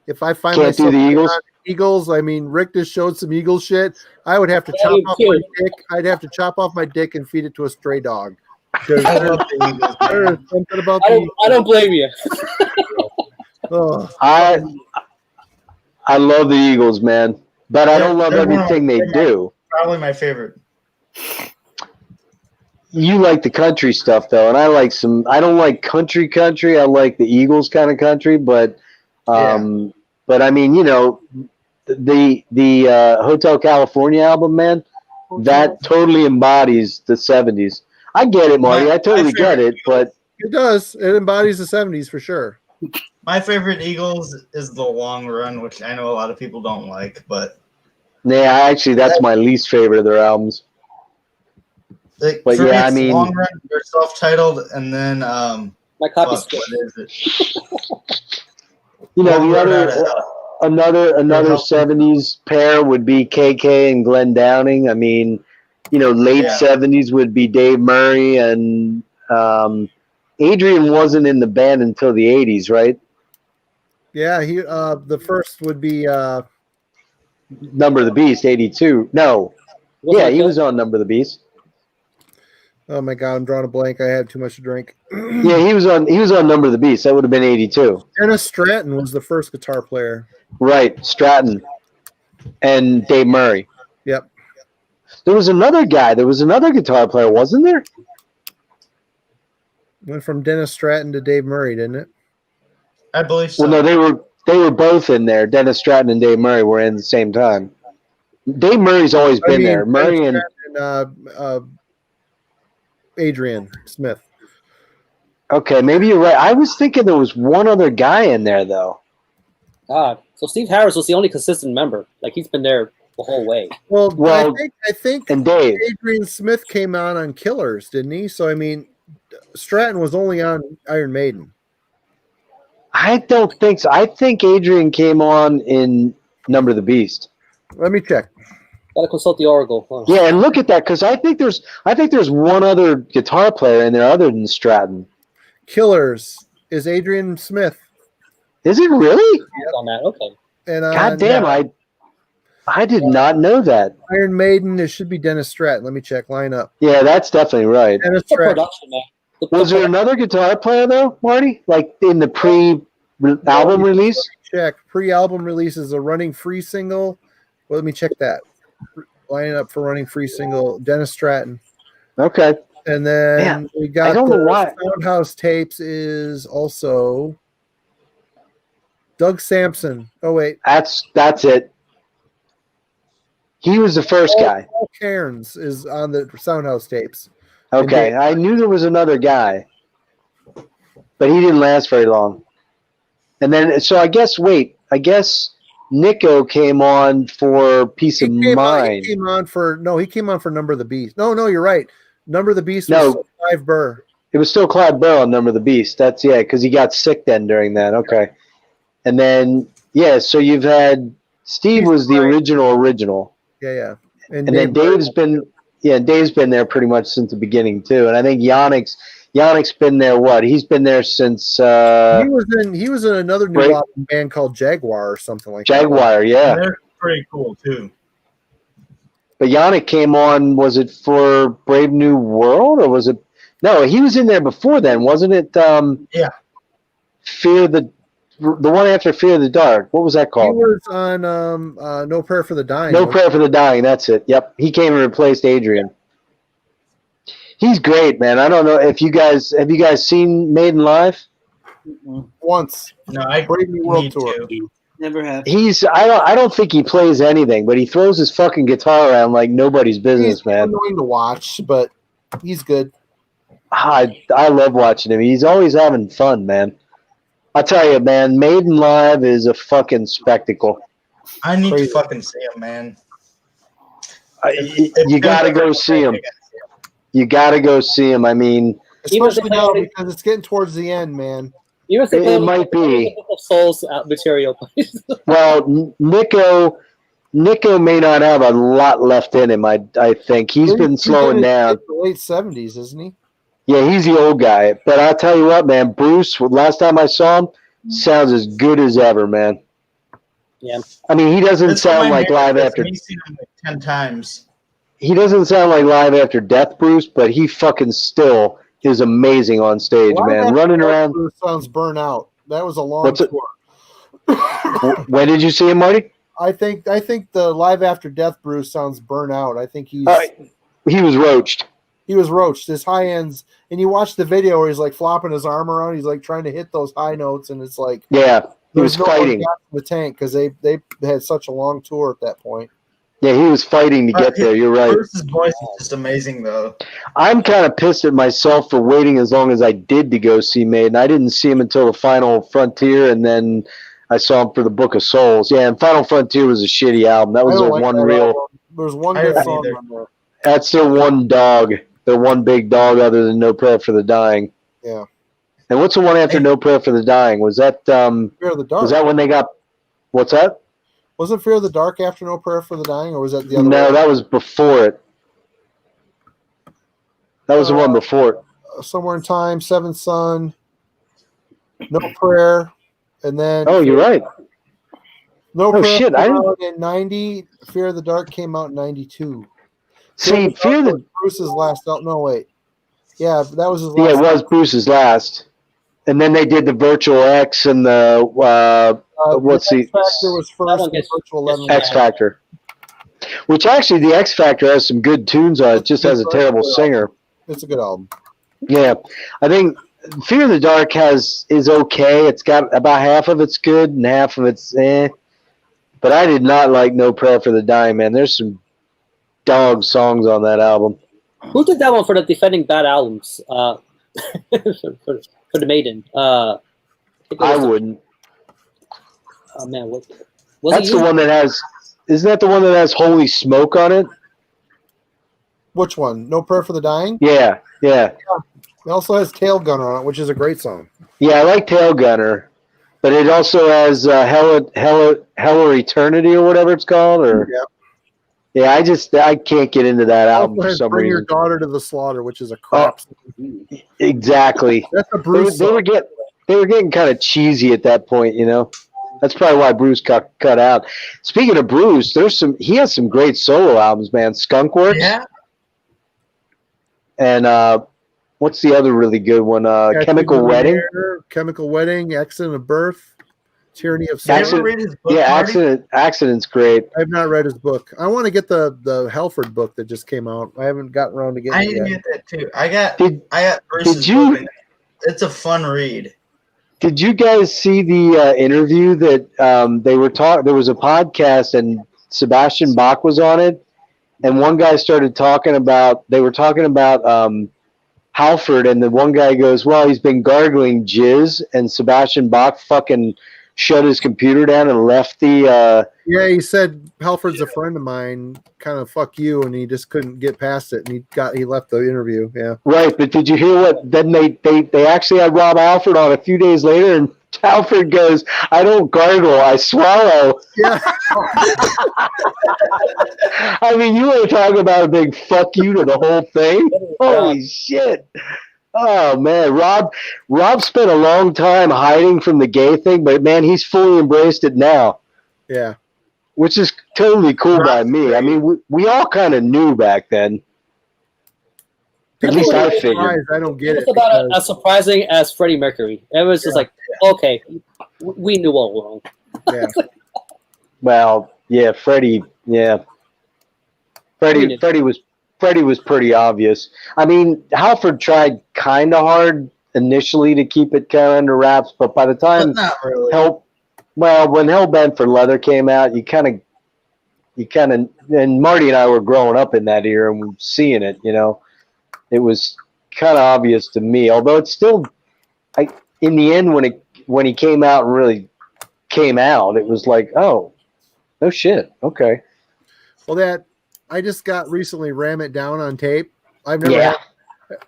if I find Can't do myself the Eagles? on Eagles, I mean, Rick just showed some Eagles shit. I would have to Yeah, chop you off too. my dick. I'd have to chop off my dick and feed it to a stray dog. 'Cause I love the Eagles. there is Man. something about I the don't blame you. Oh, I love the Eagles, man. But I don't love They're one of everything they they're my- do. Probably my favorite. You like the country stuff though, and I like some. I don't like country. I like the Eagles kind of country, but but I mean, you know, the Hotel California album, man, that totally embodies the 70s. I get it, Marty. I totally get it, but it does. It embodies the 70s for sure. My favorite Eagles is The Long Run, which I know a lot of people don't like, but yeah, actually, that's my least favorite of their albums. like, But for me, yeah, I it's mean- Long Run, they're self-titled, and then My copy fuck, what is it? You know, Long the Run other Out of Hell. another Hell. 70s pair would be KK and Glenn Downing. I mean, you know, late Yeah. 70s would be Dave Murray and Adrian wasn't in the band until the 80s, right? Yeah, he. The first would be. Number of the Beast, 82. No. Yeah, he was on Number of the Beast. Oh my God, I'm drawing a blank. I had too much to drink. Yeah, he was on Number of the Beast. That would have been 82. Dennis Stratton was the first guitar player. Right, Stratton and Dave Murray. Yep. There was another guy. There was another guitar player, wasn't there? Went from Dennis Stratton to Dave Murray, didn't it? I believe so. Well, no, they were both in there. Dennis Stratton and Dave Murray were in at the same time. Dave Murray's always been there. Murray Dennis and Stratton and Adrian Smith. okay, maybe you're right. I was thinking there was one other guy in there though. God. So Steve Harris was the only consistent member. Like, he's been there the whole way. Well, Well, I think And Dave. Adrian Smith came on Killers, didn't he? So I mean, Stratton was only on Iron Maiden. I don't think so. I think Adrian came on in Number of the Beast. Let me check. Gotta consult the Oracle. Huh. Yeah, and look at that because I think there's one other guitar player in there other than Stratton. Killers is Adrian Smith, Is it really? On that. Okay. and God damn, I did not know that. Iron Maiden. It should be Dennis Stratton. Let me check. Line up. Yeah, that's definitely right. Dennis The Stratton. production, man. Was there another guitar player though, Marty? Like in the pre-album release? Check. Pre-album release is a Running Free single. Well, let me check that. Line up for Running Free single. Dennis Stratton. Okay. And then Man, we got I don't know the why. Soundhouse tapes is also Doug Sampson. Oh wait, That's it. He was the first guy. Paul Cairns is on the Soundhouse tapes. Okay. I knew there was another guy. But he didn't last very long. And then so I guess Nico came on for Peace of Mind. He came on for Number of the Beast. No, you're right. Number of the Beast was No. Clive Burr. It was still Clive Burr on Number of the Beast. That's because he got sick then during that. Okay. And then so you've had Steve was the original. Yeah. And then Dave's been Dave's been there pretty much since the beginning too, and I think Yannick's been there. What? He's been there since. He was in another new album band called Jaguar or something like that. Jaguar, yeah. They're pretty cool too. But Yannick came on. Was it for Brave New World or was it? No, he was in there before then, wasn't it? Yeah. Fear the one after Fear of the Dark. What was that called? He was on No Prayer for the Dying. No Prayer for the Dying. That's it. Yep. He came and replaced Adrian. He's great, man. I don't know if you guys have you guys seen Maiden live? Once. No, I Brave New World tour. Never have. I don't think he plays anything, but he throws his fucking guitar around like nobody's business, He's man. annoying to watch, but he's good. I love watching him. He's always having fun, man. I tell you, man, Maiden live is a fucking spectacle. I need Crazy. to fucking see him, man. You got to go see him. You got to go see him. I mean, Especially now because it's getting towards the end, man. It might be. Souls material. Well, Nico may not have a lot left in him. I think he's been slowing down. The late 70s, isn't he? Yeah, he's the old guy. But I'll tell you what, man, Bruce, last time I saw him, sounds as good as ever, man. Yeah. I mean, he doesn't sound like live after. He's seen him like 10 times. He doesn't sound like live after death, Bruce, but he fucking still is amazing on stage, man. Running around. Bruce sounds burnt out. That was a long tour. When did you see him, Marty? I think the live after death Bruce sounds burnt out. I think he was roached. He was roached. His high ends, and you watch the video where he's like flopping his arm around. He's like trying to hit those high notes, and it's like he was fighting the tank because they had such a long tour at that point. Yeah, he was fighting to get there. You're right. Bruce's voice is just amazing, though. I'm kind of pissed at myself for waiting as long as I did to go see Maiden. I didn't see him until the Final Frontier, and then I saw him for the Book of Souls. Yeah, and Final Frontier was a shitty album. That was their one real. Album. There's one good song on there. That's their one dog. Their one big dog, other than No Prayer for the Dying. Yeah. And what's the one after No Prayer for the Dying? Was that Fear of the Dark? Was that when they got? What's that? Wasn't Fear of the Dark after No Prayer for the Dying, or was that the other? No, one? that was before it. That was the one before it. Somewhere in Time, Seventh Son, No Prayer, and then. Oh, you're right. No Prayer shit! came out in 90. Fear of the Dark came out in 92. See, Fear of the Bruce's last. No, wait. Yeah, that was his last. Yeah, it was Bruce's last. And then they did the Virtual X and the what's the X Factor was first. The Virtual 11 X Factor, which actually the X Factor has some good tunes on it. It just has a terrible singer. It's a good album. Yeah, I think Fear of the Dark is okay. It's got about half of it's good and half of it's eh. But I did not like No Prayer for the Dying, man. There's some dog songs on that album. Who did that one for the defending bad albums? For the Maiden. I wouldn't. Oh man, what? That's the one that has. Isn't that the one that has Holy Smoke on it? Which one? No Prayer for the Dying? Yeah. It also has Tail Gunner on it, which is a great song. Yeah, I like Tail Gunner, but it also has Hell or Eternity or whatever it's called. Or yeah, I can't get into that album for some Bring reason. Your Daughter to the Slaughter, which is a crap song. Exactly. That's a Bruce. They were getting kind of cheesy at that point, you know. That's probably why Bruce got cut out. Speaking of Bruce, he has some great solo albums, man. Skunkworks. Yeah. And what's the other really good one? Chemical Wedding. Chemical Wedding, Accident of Birth, Tyranny of Sin. Accident's great. I've not read his book. I want to get the Halford book that just came out. I haven't gotten around to getting it yet. I get that too. I got Bruce's book. It's a fun read. Did you guys see the interview that they were talking? There was a podcast and Sebastian Bach was on it, and one guy started talking about. They were talking about Halford, and the one guy goes, "Well, he's been gargling jizz," and Sebastian Bach fucking shut his computer down and left the. Yeah, he said Halford's a friend of mine. Kind of fuck you, and he just couldn't get past it, and he left the interview. Yeah, right. But did you hear what? Then they actually had Rob Halford on a few days later, and Halford goes, I don't gargle, I swallow. Yeah. I mean, you want to talk about a big fuck you to the whole thing? Holy shit. Oh man, Rob spent a long time hiding from the gay thing, but man, he's fully embraced it now. Yeah. Which is totally cool by me. I mean, we all kind of knew back then. At least I figured. I don't get it. It's about as surprising as Freddie Mercury. It was just like, okay, we knew all along. Yeah. Well, yeah, Freddie. Yeah, Freddie was pretty obvious. I mean, Halford tried kind of hard initially to keep it kind of under wraps, but by the time But not really. when Hellbent for Leather came out, you kind of, and Marty and I were growing up in that era and seeing it. You know, it was kind of obvious to me. Although it's still, in the end when he came out and really came out, it was like, oh, no shit, okay. Well, I just got recently Ram It Down on tape. I've never.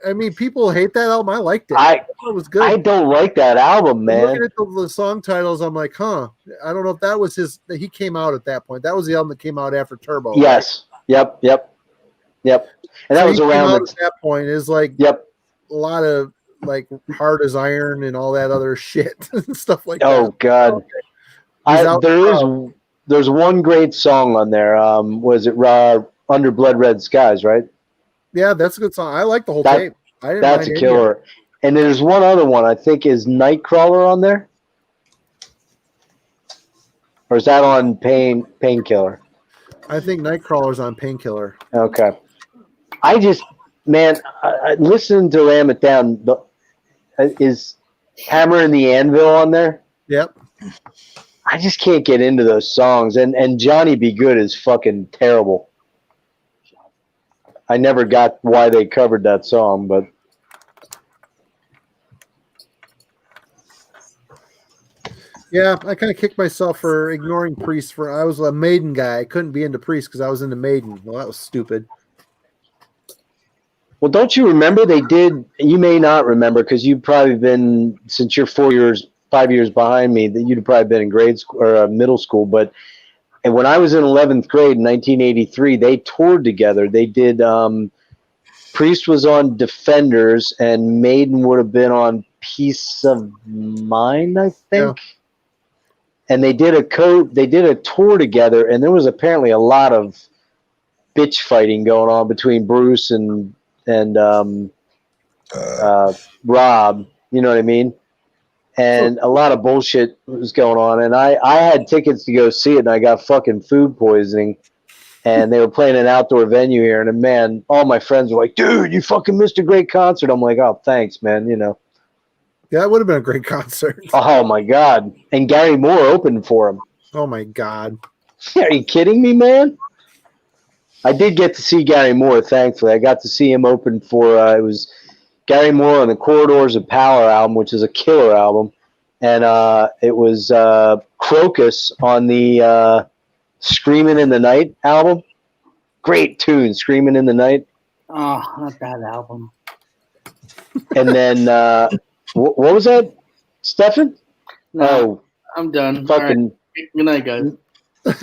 I mean, people hate that album. I liked it. I thought it was good. I don't like that album, man. Looking at the song titles, I'm like, huh. I don't know if that was he came out at that point. That was the album that came out after Turbo. Yes. Right? Yep. And that was around at that point. Is like a lot of like Hard as Iron and all that other shit and stuff like that. Oh God. There's one great song on there. Was it Under Blood Red Skies, right? Yeah, that's a good song. I like the whole tape. That's a killer. And there's one other one, I think, is Nightcrawler on there? Or is that on Painkiller? I think Nightcrawler's on Painkiller. Okay. I listened to Ram It Down. Is Hammer and the Anvil on there? Yep. I just can't get into those songs. And Johnny Be Good is fucking terrible. I never got why they covered that song, but yeah, I kind of kicked myself for ignoring Priest. I was a Maiden guy. I couldn't be into Priest because I was into Maiden. Well, that was stupid. Well, don't you remember they did? You may not remember because you've probably been, since you're 5 years behind me, that you'd have probably been in grade school or middle school, but. And when I was in 11th grade in 1983, they toured together. They did Priest was on Defenders, and Maiden would have been on Peace of Mind, I think. Yeah. And they did a tour together, and there was apparently a lot of bitch fighting going on between Bruce and Rob. You know what I mean? And a lot of bullshit was going on. And I had tickets to go see it, and I got fucking food poisoning. And they were playing an outdoor venue here. And, man, all my friends were like, dude, you fucking missed a great concert. I'm like, oh, thanks, man, you know. Yeah, that would have been a great concert. Oh, my God. And Gary Moore opened for him. Oh, my God. Are you kidding me, man? I did get to see Gary Moore, thankfully. I got to see him open for it was – Gary Moore on the Corridors of Power album, which is a killer album. And it was Crocus on the Screaming in the Night album. Great tune, Screaming in the Night. Oh, not that album. And then, what was that, Stefan? No, oh, I'm done. Fucking right. Good night, guys.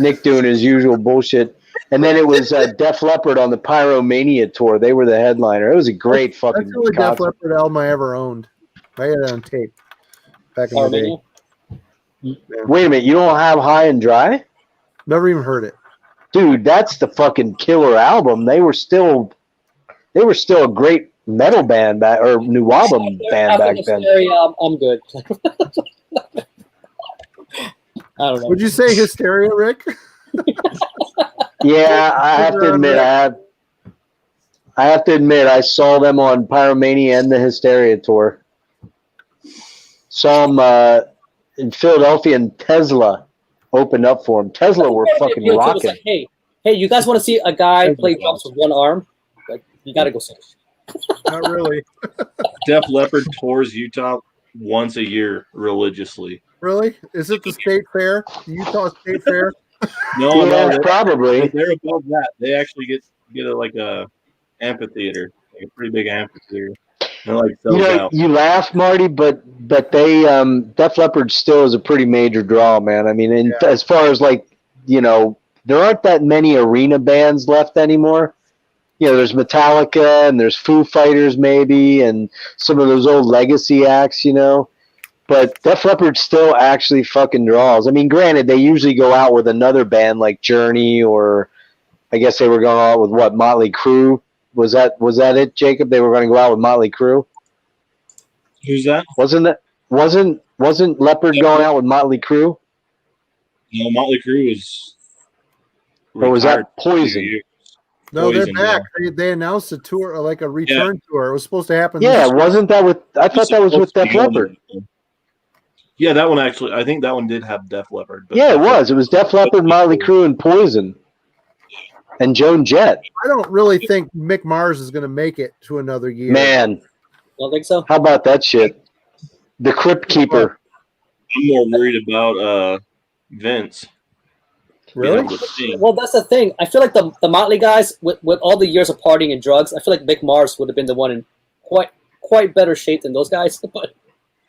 Nick doing his usual bullshit. And then it was Def Leppard on the Pyromania tour. They were the headliner. It was a great fucking That's the only Def Leppard album I ever owned. I had it on tape back in the day. Yeah. Wait a minute. You don't have High and Dry? Never even heard it. Dude, that's the fucking killer album. They were still a great metal band or new album band back then. I'm good. I don't know. Would you say Hysteria, Rick? Yeah, I have to admit, I saw them on Pyromania and the Hysteria tour. Saw them in Philadelphia, and Tesla opened up for them. Tesla were fucking rocking. Like, hey, you guys want to see a guy play drums with one arm? Like, you got to go see it. Not really. Def Leppard tours Utah once a year religiously. Really? Is it the state fair? The Utah State Fair? No, yeah, probably. They're above that. They actually get a amphitheater, like a pretty big amphitheater. They're like You know, out. you laugh, Marty, but they Def Leppard still is a pretty major draw, man. I mean, and as far as like, you know, there aren't that many arena bands left anymore. You know, there's Metallica and there's Foo Fighters maybe, and some of those old legacy acts, you know. But Def Leppard still actually fucking draws. I mean, granted, they usually go out with another band like Journey, or I guess they were going out with what, Motley Crue. Was that it, Jacob? They were going to go out with Motley Crue. Who's that? Wasn't Leopard going out with Motley Crue? No, Motley Crue is. Or was that Poison? No, Poison, they're back. They announced a tour, like a return tour. It was supposed to happen. Yeah, this wasn't that with? I thought that was with Def Leppard. Yeah, that one actually. I think that one did have Def Leppard. Yeah, it was. It was Def Leppard, Motley Crue, and Poison, and Joan Jett. I don't really think Mick Mars is going to make it to another year. Man, Don't think so. how about that shit? The Crypt Keeper. I'm more worried about Vince. Really? Well, that's the thing. I feel like the Motley guys, with all the years of partying and drugs, I feel like Mick Mars would have been the one in quite better shape than those guys. But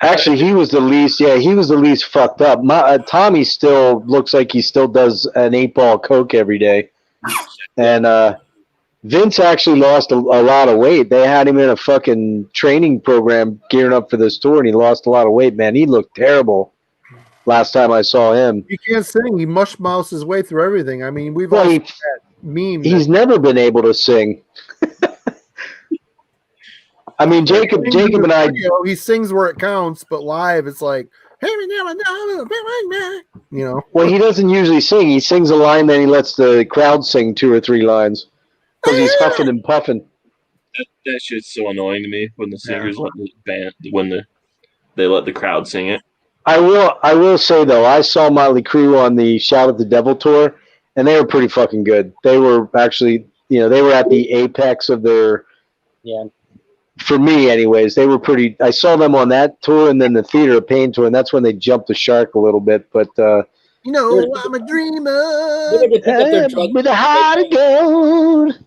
Actually, he was the least. Yeah, he was the least fucked up. Tommy still looks like he still does an 8-ball of coke every day, and Vince actually lost a lot of weight. They had him in a fucking training program gearing up for this tour, and he lost a lot of weight. Man, he looked terrible last time I saw him. He can't sing. He mush mouths his way through everything. I mean, we've Well, all he- seen that meme. He's never been able to sing. I mean, Jacob and I. He sings where it counts, but live it's like, you know. Well, he doesn't usually sing. He sings a line, then he lets the crowd sing 2 or 3 lines because he's huffing and puffing. That shit's so annoying to me when the singers let the band they let the crowd sing it. I will say though, I saw Motley Crue on the Shout at the Devil tour, and they were pretty fucking good. They were actually, you know, they were at the apex of their. yeah, For me, anyways, they were pretty. I saw them on that tour, and then the Theater of Pain tour, and that's when they jumped the shark a little bit. But You know, I'm a dreamer. Maybe they pick up their drugs. with a heart of gold,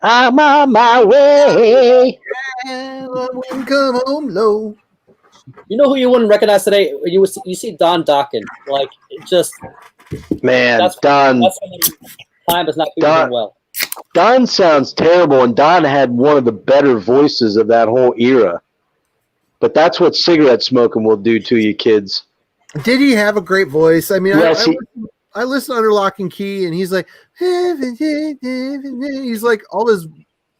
I'm on my way. I wouldn't come home low. You know who you wouldn't recognize today? You see Don Dokken. Like, it just Man, That's- Don. that's when time is not Don- doing well. Don sounds terrible, and Don had one of the better voices of that whole era. But that's what cigarette smoking will do to you, kids. Did he have a great voice? I mean, Yes, I listen under Lock and Key, and he's like, he's like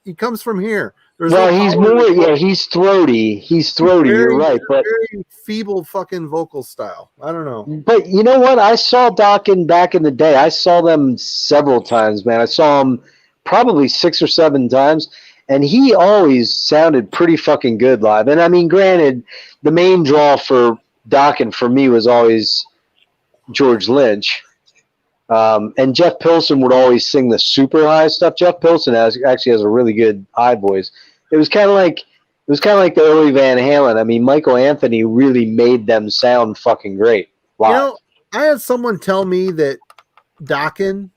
he comes from here. There's Well, no he's power more, in his yeah, voice. he's throaty. He's throaty, Very- you're right. But very feeble fucking vocal style. I don't know. But you know what? I saw Dokken back in the day. I saw them several times, man. I saw him probably 6 or 7 times, and he always sounded pretty fucking good live. And I mean, granted, the main draw for Dokken for me was always George Lynch. And Jeff Pilson would always sing the super high stuff. Jeff Pilson actually has a really good high voice. It was kind of like the early Van Halen. I mean, Michael Anthony really made them sound fucking great live. You know, I had someone tell me that Dokken,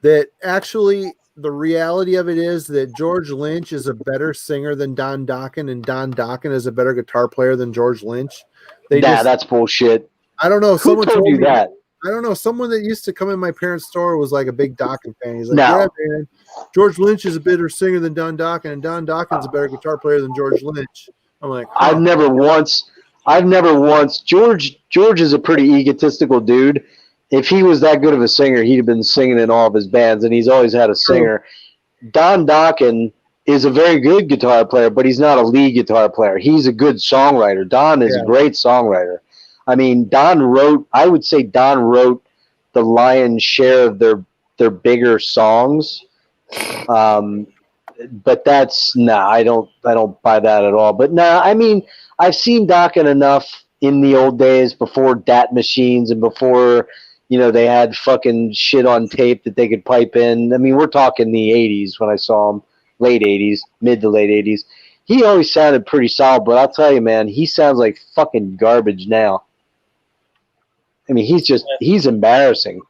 that actually the reality of it is that George Lynch is a better singer than Don Dokken, and Don Dokken is a better guitar player than George Lynch. That's bullshit. I don't know. Who Someone told you me that? I don't know. Someone that used to come in my parents' store was like a big Dokken fan. He's like, No. yeah, man, George Lynch is a better singer than Don Dokken, and Don Dokken's a better guitar player than George Lynch. I'm like, huh. I've never once. George is a pretty egotistical dude. If he was that good of a singer, he'd have been singing in all of his bands, and he's always had a singer. Don Dokken is a very good guitar player, but he's not a lead guitar player. He's a good songwriter. Don is a great songwriter. I mean, I would say Don wrote the lion's share of their bigger songs. But I don't buy that at all. But I mean, I've seen Dokken enough in the old days before DAT machines and before, you know, they had fucking shit on tape that they could pipe in. I mean, we're talking the 80s when I saw him, late 80s, mid to late 80s. He always sounded pretty solid, but I'll tell you, man, he sounds like fucking garbage now. I mean, he's embarrassing.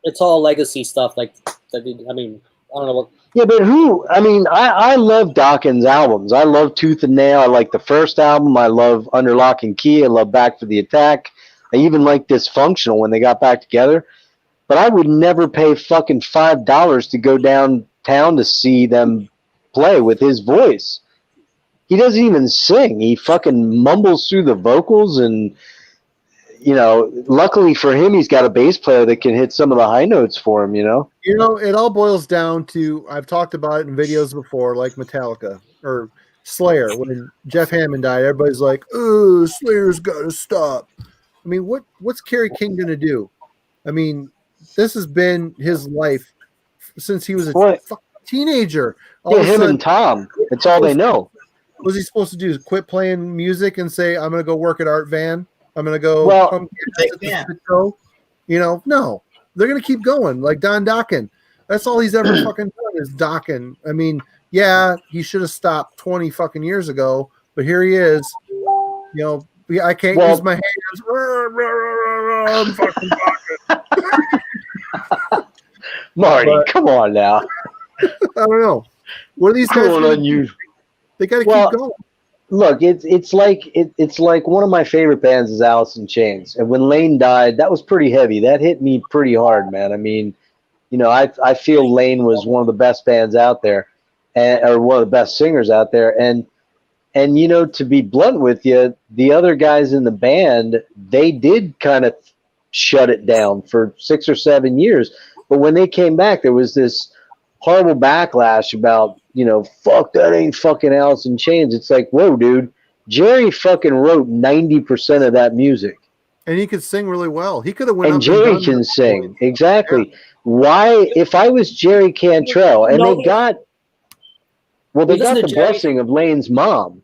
It's all legacy stuff. Like, I mean, I don't know what Yeah, but who? I mean, I love Dawkins' albums. I love Tooth and Nail. I like the first album. I love Under Lock and Key. I love Back for the Attack. I even like Dysfunctional when they got back together. But I would never pay fucking $5 to go downtown to see them play with his voice. He doesn't even sing. He fucking mumbles through the vocals, and you know, luckily for him, he's got a bass player that can hit some of the high notes for him. You know, it all boils down to, I've talked about it in videos before, like Metallica or Slayer. When Jeff Hammond died, everybody's like, "Oh, Slayer's got to stop." I mean, what's Kerry King gonna do? I mean, this has been his life since he was a fucking teenager. Yeah, him and Tom. It's all they know. What was he supposed to do? Quit playing music and say, "I'm going to go work at Art Van. I'm going to go." Well, show. You know, no, they're going to keep going. Like Don Dokken. That's all he's ever fucking done is Dokken. I mean, yeah, he should have stopped 20 fucking years ago, but here he is. You know, I can't use my hands. I'm fucking Dokken. Marty, come on now. I don't know. What are these guys on you? They got to keep going. Look, it's like one of my favorite bands is Alice in Chains, and when Lane died, that was pretty heavy. That hit me pretty hard, man. I mean, you know, I feel Lane was one of the best bands out there, or one of the best singers out there, and you know, to be blunt with you, the other guys in the band, they did kind of shut it down for 6 or 7 years, but when they came back, there was this horrible backlash about, you know, fuck, that ain't fucking Alice in Chains. It's like, whoa, dude, Jerry fucking wrote 90% of that music. And he could sing really well. He could have went and up Jerry and can sing. Point. Exactly. Yeah. Why, if I was Jerry Cantrell, and they got the blessing of Lane's mom.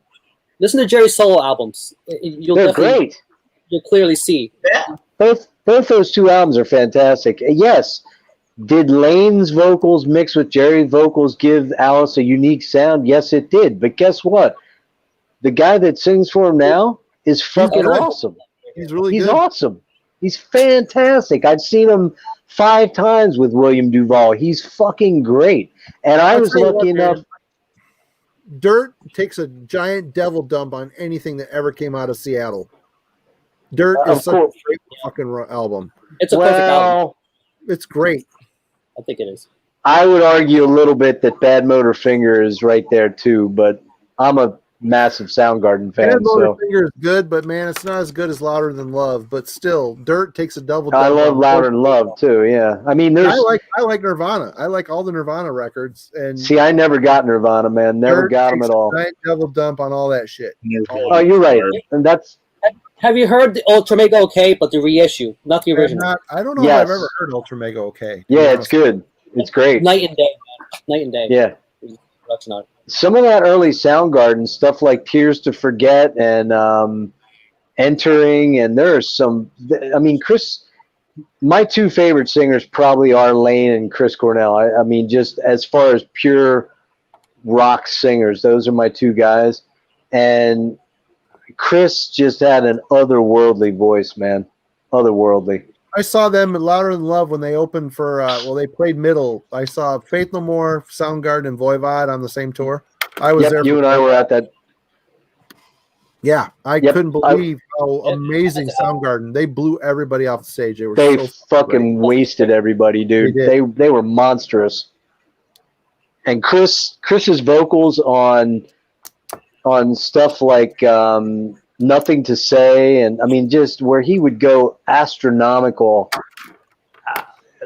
Listen to Jerry's solo albums. They're great. You'll clearly see. Yeah. Both those two albums are fantastic. Yes. Did Lane's vocals mix with Jerry's vocals give Alice a unique sound? Yes, it did. But guess what? The guy that sings for him now is fucking awesome. He's really good. He's awesome. He's fantastic. I've seen him 5 times with William Duvall. He's fucking great. And I was lucky enough. Dirt takes a giant devil dump on anything that ever came out of Seattle. Dirt is such a great fucking album. It's a perfect album. It's great. I think it is. I would argue a little bit that Bad Motor Finger is right there too, but I'm a massive Soundgarden fan. Bad Motor Finger is good, but man, it's not as good as Louder Than Love. But still, Dirt takes a double. I love Louder Than Love too. Yeah, I mean, I like Nirvana. I like all the Nirvana records. And see, I never got Nirvana, man. Never got them at all. Giant double dump on all that shit. Oh, you're right, and that's. Have you heard the Ultra Mega OK, but the reissue, not the original? I don't know if I've ever heard Ultra Mega OK. Yeah, it's good. It's great. Night and day, man. Night and day. Yeah. Production on it. Some of that early Soundgarden stuff, like Tears to Forget and Entering, and there are some. I mean, my 2 favorite singers probably are Lane and Chris Cornell. I mean, just as far as pure rock singers, those are my 2 guys, and Chris just had an otherworldly voice, man. Otherworldly. I saw them at Louder Than Love when they opened for, they played Middle. I saw Faith No More, Soundgarden, and Voivod on the same tour. I was there. You and I were at that. Yeah, I couldn't believe how amazing Soundgarden. They blew everybody off the stage. They fucking wasted everybody, dude. They were monstrous. And Chris's vocals on stuff like Nothing to Say, and I mean, just where he would go astronomical,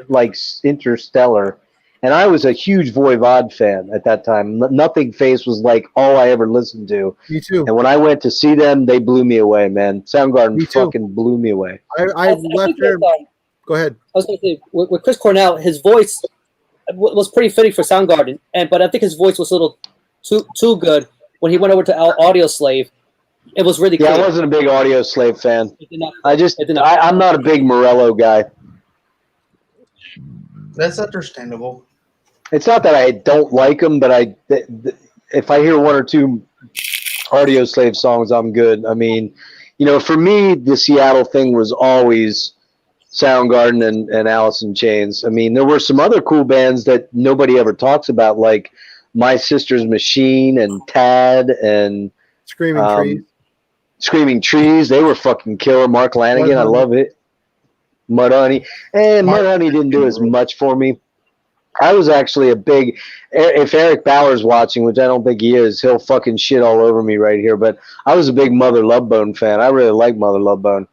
like Interstellar. And I was a huge Voivod fan at that time. Nothing Face was like all I ever listened to. Me too. And when I went to see them, they blew me away, man. Soundgarden fucking blew me away. I left there. Go ahead. I was going to say, with Chris Cornell, his voice was pretty fitting for Soundgarden, but I think his voice was a little too good when he went over to Audio Slave. It was really clear. I wasn't a big Audio Slave fan. I'm not a big Morello guy. That's understandable. It's not that I don't like him, but if I hear 1 or 2 Audio Slave songs, I'm good. I mean, you know, for me, the Seattle thing was always Soundgarden and Alice in Chains. I mean, there were some other cool bands that nobody ever talks about, like My Sister's Machine and Tad and Screaming Trees. Screaming Trees. They were fucking killer. Mark Lanigan, I love it. Mudhoney. And Mudhoney didn't do as much for me. I was actually a big, if Eric Bauer's watching, which I don't think he is, he'll fucking shit all over me right here, but I was a big Mother Love Bone fan. I really like Mother Love Bone.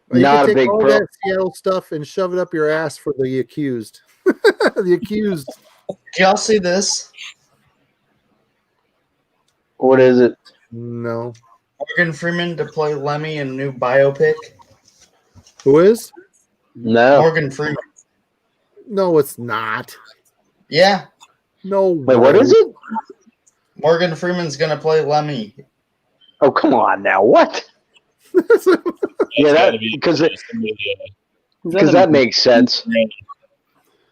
Well, Not you a can take big all pro. that Seattle stuff and shove it up your ass for the accused. The accused. Did y'all see this? What is it? No. Morgan Freeman to play Lemmy in a new biopic. Who is? No. Morgan Freeman. No, it's not. Yeah. No. Wait, what is it? Morgan Freeman's gonna play Lemmy. Oh, come on now. What? Yeah, that because that makes sense.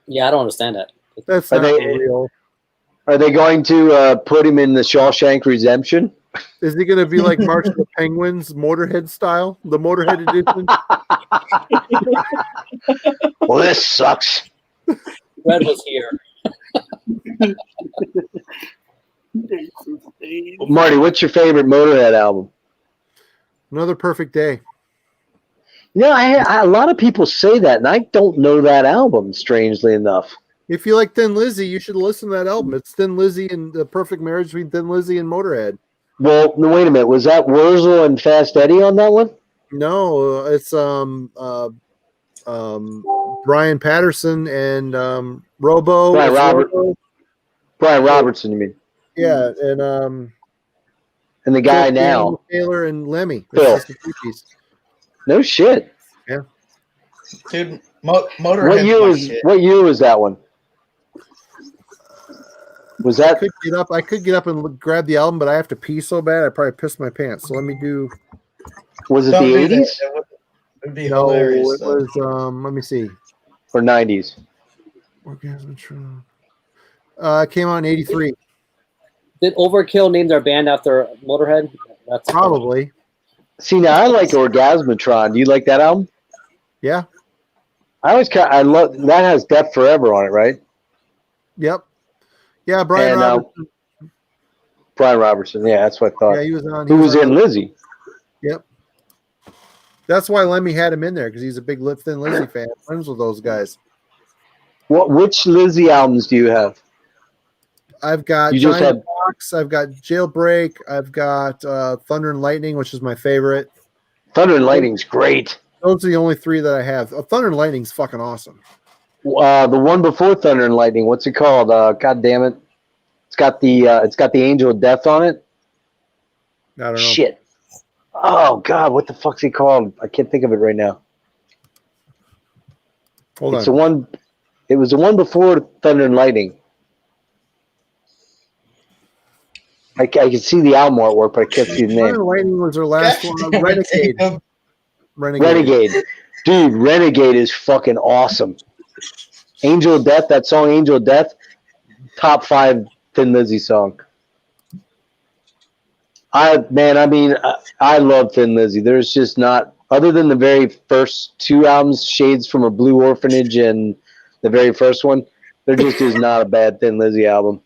Yeah, I don't understand that. That's Are not they- real. Are they going to put him in the Shawshank Redemption? Is he going to be like March of the Penguins, Motorhead style? The Motorhead edition? Well, this sucks. Red was here. Marty, what's your favorite Motorhead album? Another Perfect Day. Yeah, a lot of people say that, and I don't know that album, strangely enough. If you like Thin Lizzy, you should listen to that album. It's Thin Lizzy and the perfect marriage between Thin Lizzy and Motorhead. Well, no, wait a minute. Was that Wurzel and Fast Eddie on that one? No, it's Brian Patterson and Robo. Brian It's Robert- Robo. Brian Robertson, you mean? Yeah, and And the guy Phil now. Taylor and Lemmy. Phil. It's just a two-piece. No shit. Dude, Motorhead. What year was that one? Was I that could get up and grab the album, but I have to pee so bad I probably pissed my pants. So let me do. was it Don't the do that. 80s It would be No, hilarious. it was. Let me see. or 90s? Orgasmatron. It came out in '83. Did Overkill name their band after Motorhead? That's Probably. See, now I like Orgasmatron. Do you like that album? Yeah. I love that has Death Forever on it, right? Yep. Yeah, Brian And, Robertson. Brian Robertson. Yeah, that's what I thought. Yeah, he was on. Who was on- in Lizzie? Yep. That's why Lemmy had him in there because he's a big Thin Lizzy fan. Friends with those guys. Which Lizzie albums do you have? I've got You just Giant had- Box. I've got Jailbreak. I've got Thunder and Lightning, which is my favorite. Thunder and Lightning's great. Those are the only three that I have. Thunder and Lightning's fucking awesome. The one before Thunder and Lightning, what's it called? God damn it! It's got the Angel of Death on it. I don't know. Shit. Oh God, what the fuck's it called? I can't think of it right now. Hold It's on. the one. It was the one before Thunder and Lightning. I can see the album artwork, but I can't see the Thunder name. and Lightning was their last God one. damn it, Renegade. Jacob. Renegade. Dude, Renegade is fucking awesome. Angel of Death, that song Angel of Death, top 5 Thin Lizzy song. I love Thin Lizzy. There's just not, other than the very first 2 albums, Shades from a Blue Orphanage and the very first one, there just is not a bad Thin Lizzy album.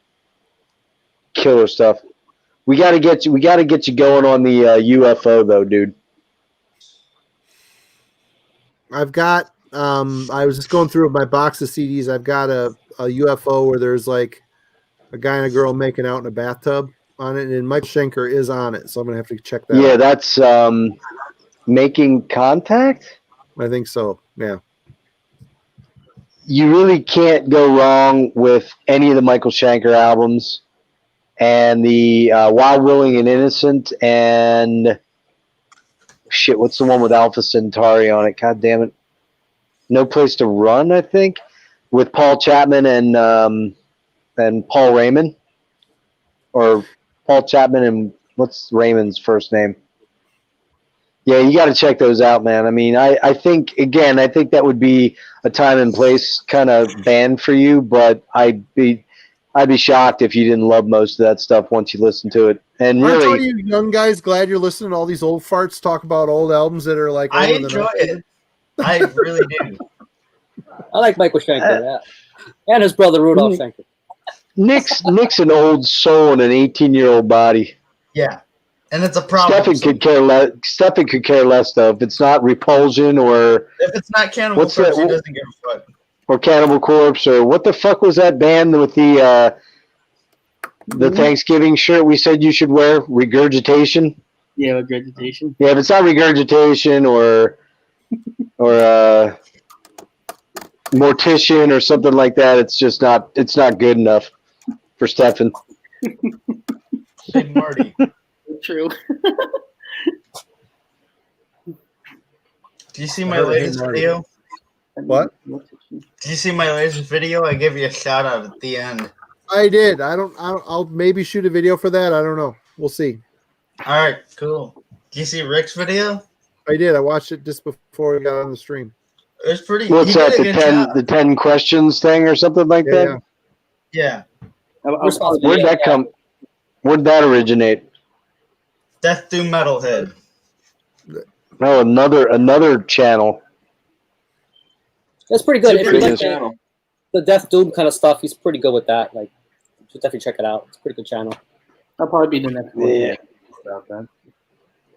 Killer stuff. We gotta get you going on the UFO though, dude. I've got I was just going through my box of CDs. I've got a UFO where there's like a guy and a girl making out in a bathtub on it, and Mike Schenker is on it, so I'm gonna have to check that Yeah, out. that's Making Contact. I think so. Yeah. You really can't go wrong with any of the Michael Schenker albums, and the Wild, Willing, and Innocent, and shit, what's the one with Alpha Centauri on it? God damn it. No Place to Run, I think, with Paul Chapman and Paul Raymond, or Paul Chapman and what's Raymond's first name? Yeah, you got to check those out, man. I mean, I think that would be a time and place kind of band for you, but I'd be shocked if you didn't love most of that stuff once you listen to it. And Aren't all really, you young guys glad you're listening to all these old farts talk about old albums that are like I older than enjoy us? it. I really do. I like Michael Schenker, yeah. And his brother Rudolph Schenker. Nick's an old soul in an 18-year-old body. Yeah, and it's a problem. Stefan could care less though if it's not Repulsion or if it's not Cannibal Corpse, he doesn't give a fuck. Or Cannibal Corpse or what the fuck was that band with the Thanksgiving shirt we said you should wear? Regurgitation. Yeah, Regurgitation. Yeah, if it's not Regurgitation or Mortician or something like that, it's not good enough for Stefan. Hey, Marty. True. Do you see my latest video? What? Did you see my latest video? I gave you a shout out at the end. I did. I'll maybe shoot a video for that. I don't know. We'll see. All right, cool. Did you see Rick's video? I did. I watched it just before we got on the stream. It was pretty. What's that? The 10 questions thing or something like that? Yeah. Where'd that come? Where'd that originate? Death Doom Metalhead. No, another channel. That's pretty good. If you like channel. the Death Doom kind of stuff, he's pretty good with that. Like, you should definitely check it out. It's a pretty good channel. That'll probably be the next one. Yeah. About that.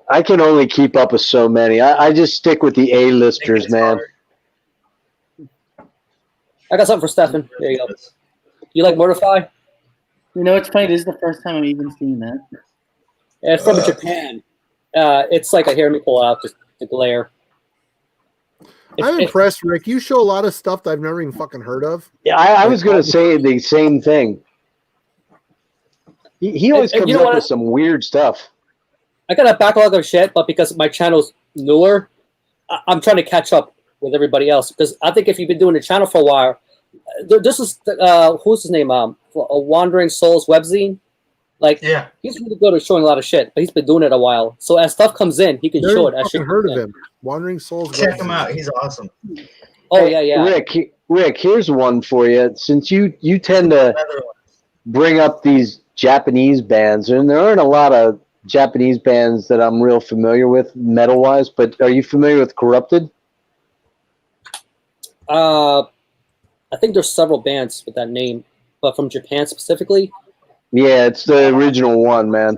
I can only keep up with so many. I just stick with the A-listers, man. I got something for Stefan. There you go. You like Mortify? You know, it's funny. This is the first time I've even seen that. Yeah, it's from Japan. It's like hear me pull out just the glare. I'm impressed, Rick. You show a lot of stuff that I've never even fucking heard of. Yeah, I was going to say the same thing. He always comes up with some weird stuff. I got a backlog of shit, but because my channel's newer, I'm trying to catch up with everybody else. Because I think if you've been doing the channel for a while, this is who's his name? A Wandering Souls webzine. Like, yeah, he's really good at showing a lot of shit, but he's been doing it a while. So as stuff comes in, he can show it. I've heard of him. Wandering Souls. Check him out. He's awesome. Oh yeah. Rick, here's one for you. Since you tend to bring up these Japanese bands, and there aren't a lot of Japanese bands that I'm real familiar with metal-wise, but are you familiar with Corrupted? I think there's several bands with that name, but from Japan specifically. Yeah, it's the original one, man.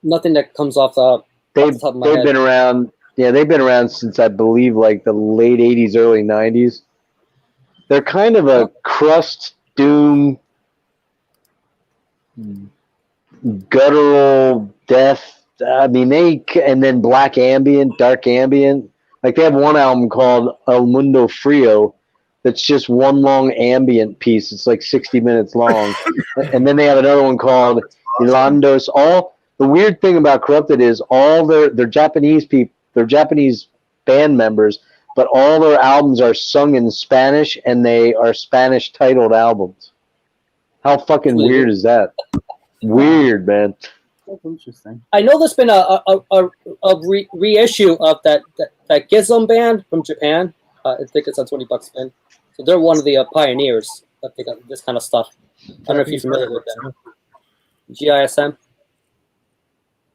Nothing that comes off the They've been around. Yeah, they've been around since I believe like the late '80s, early '90s. They're kind of a crust doom, guttural death. I mean, and then black ambient, dark ambient. Like they have one album called El Mundo Frio that's just one long ambient piece. It's like 60 minutes long. And then they have another one called Ilandos. The weird thing about Corrupted is all they're Japanese people, they're Japanese band members, but all their albums are sung in Spanish and they are Spanish titled albums. How fucking weird is that? Weird, man. That's interesting. I know there's been a reissue of that Gizom band from Japan. I think it's on $20 spin. So they're one of the pioneers of this kind of stuff. I don't know if you're familiar with them. GISM.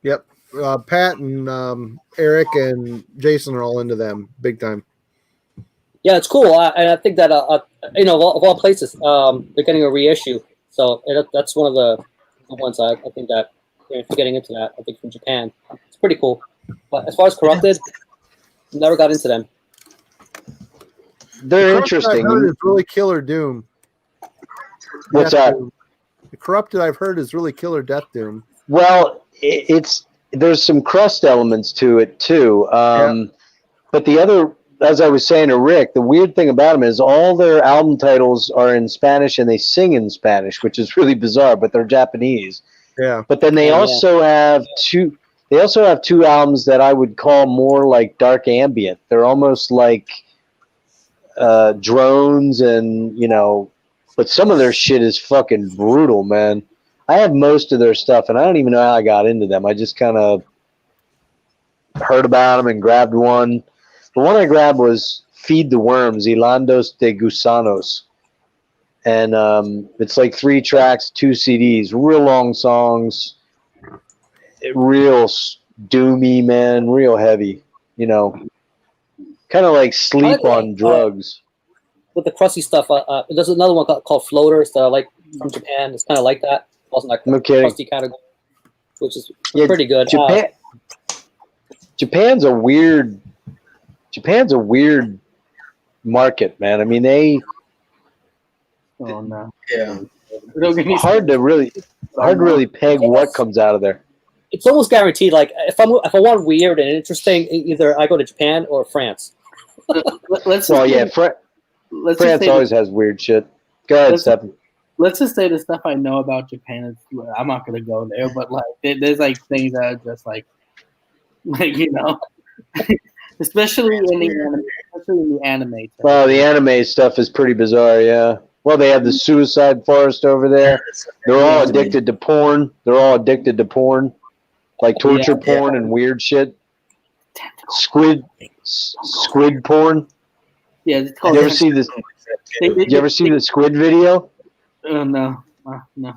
Yep. Pat and Eric and Jason are all into them big time. Yeah, it's cool. And I think that, of all places, they're getting a reissue. So that's one of the ones I think that, if you're getting into that, I think from Japan. It's pretty cool. But as far as Corrupted, never got into them. They're interesting. I've heard is really Killer Doom. What's that? Doom. The Corrupted I've heard is really Killer Death Doom. Well, there's some crust elements to it too. But the other, as I was saying to Rick, the weird thing about them is all their album titles are in Spanish and they sing in Spanish, which is really bizarre. But they're Japanese. Yeah. But then they also have two. They also have two albums that I would call more like dark ambient. They're almost like drones and but some of their shit is fucking brutal, man. I have most of their stuff and I don't even know how I got into them. I just kind of heard about them and grabbed one. The one I grabbed was Feed the Worms, Hilandos de Gusanos. And it's like 3 tracks, 2 CDs, real long songs, real doomy, man, real heavy, Kind of like sleep like, on drugs. with the crusty stuff. There's another one called Floaters that I like from Japan. It's kind of like that. Also like the No kidding. crusty category, which is Yeah, pretty good. Japan's a weird market, man. I mean, Oh no. Yeah. Don't get me hard to really peg what comes out of there. It's almost guaranteed. Like if I want weird and interesting, either I go to Japan or France. Let's Well, just yeah, say- let's just France say always has weird shit. Go ahead, Let's- Stephen. let's just say the stuff I know about Japan is I'm not gonna go there, but like there's like things that are just like you know, especially in the anime. Well, the anime stuff is pretty bizarre, yeah. Well, they have the suicide forest over there. They're all addicted to porn. Like torture porn and weird shit. Squid porn. Yeah, it's called. You ever see this? You ever see the squid video? Oh no, no.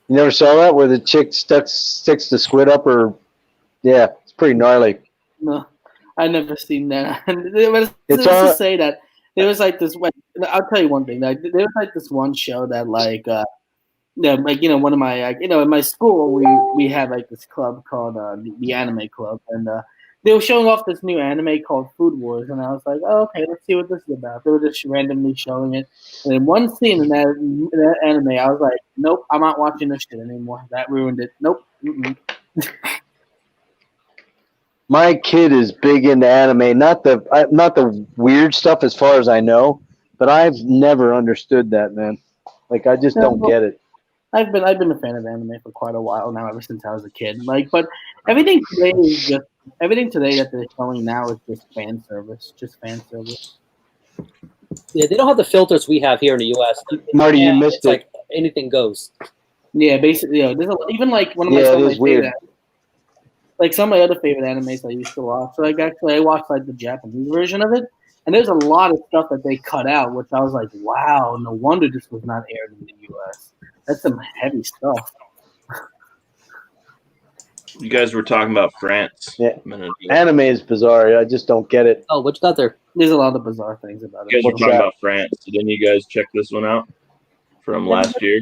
You never saw that where the chick sticks the squid up her? Yeah, it's pretty gnarly. No, I never seen that. Let's It's just say that there was like this. I'll tell you one thing. Like, there was like this one show that like, like one of my in my school we had like this club called the Anime Club, and they were showing off this new anime called Food Wars, and I was like, oh, okay, let's see what this is about. They were just randomly showing it, and in one scene in that anime, I was like, nope, I'm not watching this shit anymore. That ruined it. Nope. Mm-mm. My kid is big into anime, not the weird stuff as far as I know, but I've never understood that, man. Like I just don't get it. I've been a fan of anime for quite a while now, ever since I was a kid. Like, but everything today that they're showing now is just fan service. Yeah, they don't have the filters we have here in the U.S. Marty, you missed it's it. like anything goes. Yeah, basically, there's even like one of my Yeah, it some of my is weird. favorite, like some of my other favorite animes I used to watch. So like actually, I watched like the Japanese version of it, and there's a lot of stuff that they cut out, which I was like, wow, no wonder this was not aired in the U.S. That's some heavy stuff. You guys were talking about France. Yeah. A minute ago. Anime is bizarre. I just don't get it. Oh, what you got there? There's a lot of bizarre things about You it. guys were What's talking that? about France. Didn't you guys check this one out from last year?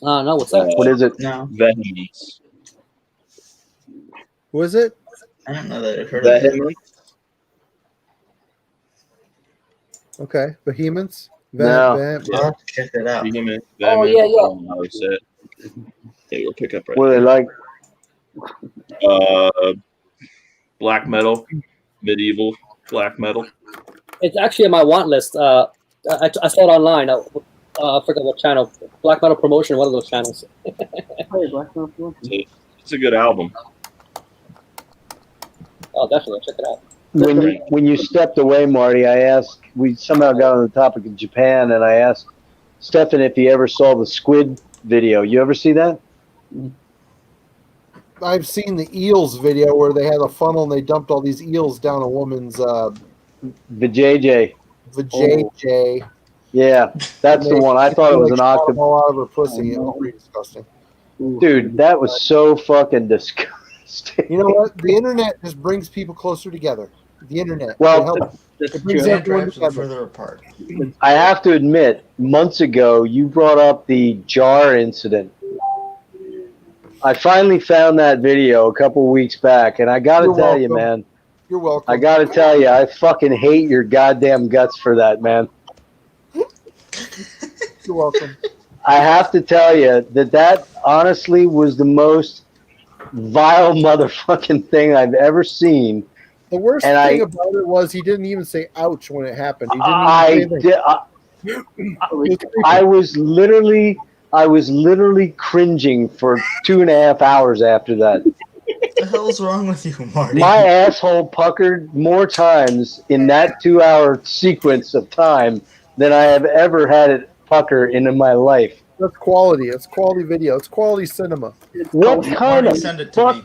No, what's that? What is it? No, Vehemence. Who is it? I don't know that I've heard of it. Vehemence. Okay, Behemoths. No. I'll have to check that out. Vehemence. Oh, yeah, yeah. I would say. Yeah, we'll pick up right What are they like? black metal, medieval black metal. It's actually on my want list. I saw it online. I forgot what channel. Black Metal Promotion, one of those channels. It's a good album. Oh, definitely, check it out. When you stepped away, Marty, we somehow got on the topic of Japan, and I asked Stefan if he ever saw the squid video. You ever see that? I've seen the eels video where they had a funnel and they dumped all these eels down a woman's Vajayjay. vajayjay. Yeah, that's the one. I thought it was an octopus. All out of her pussy. It was pretty disgusting. Dude, that was so fucking disgusting. You know what? The internet just brings people closer together. The internet. Well, it brings That everyone drives them together. further apart. I have to admit, months ago, you brought up the jar incident. I finally found that video a couple weeks back, and I got to You're tell you, welcome. man, You're welcome. I got to tell you, I fucking hate your goddamn guts for that, man. You're welcome. I have to tell you that honestly was the most vile motherfucking thing I've ever seen. The worst And thing I- about it was he didn't even say "ouch" when it happened. He didn't even say anything. I was literally cringing for 2.5 hours after that. What the hell's wrong with you, Marty? My asshole puckered more times in that 2-hour sequence of time than I have ever had it pucker in my life. That's quality. It's quality video. It's quality cinema. What kind Marty, of send it to fuck? me.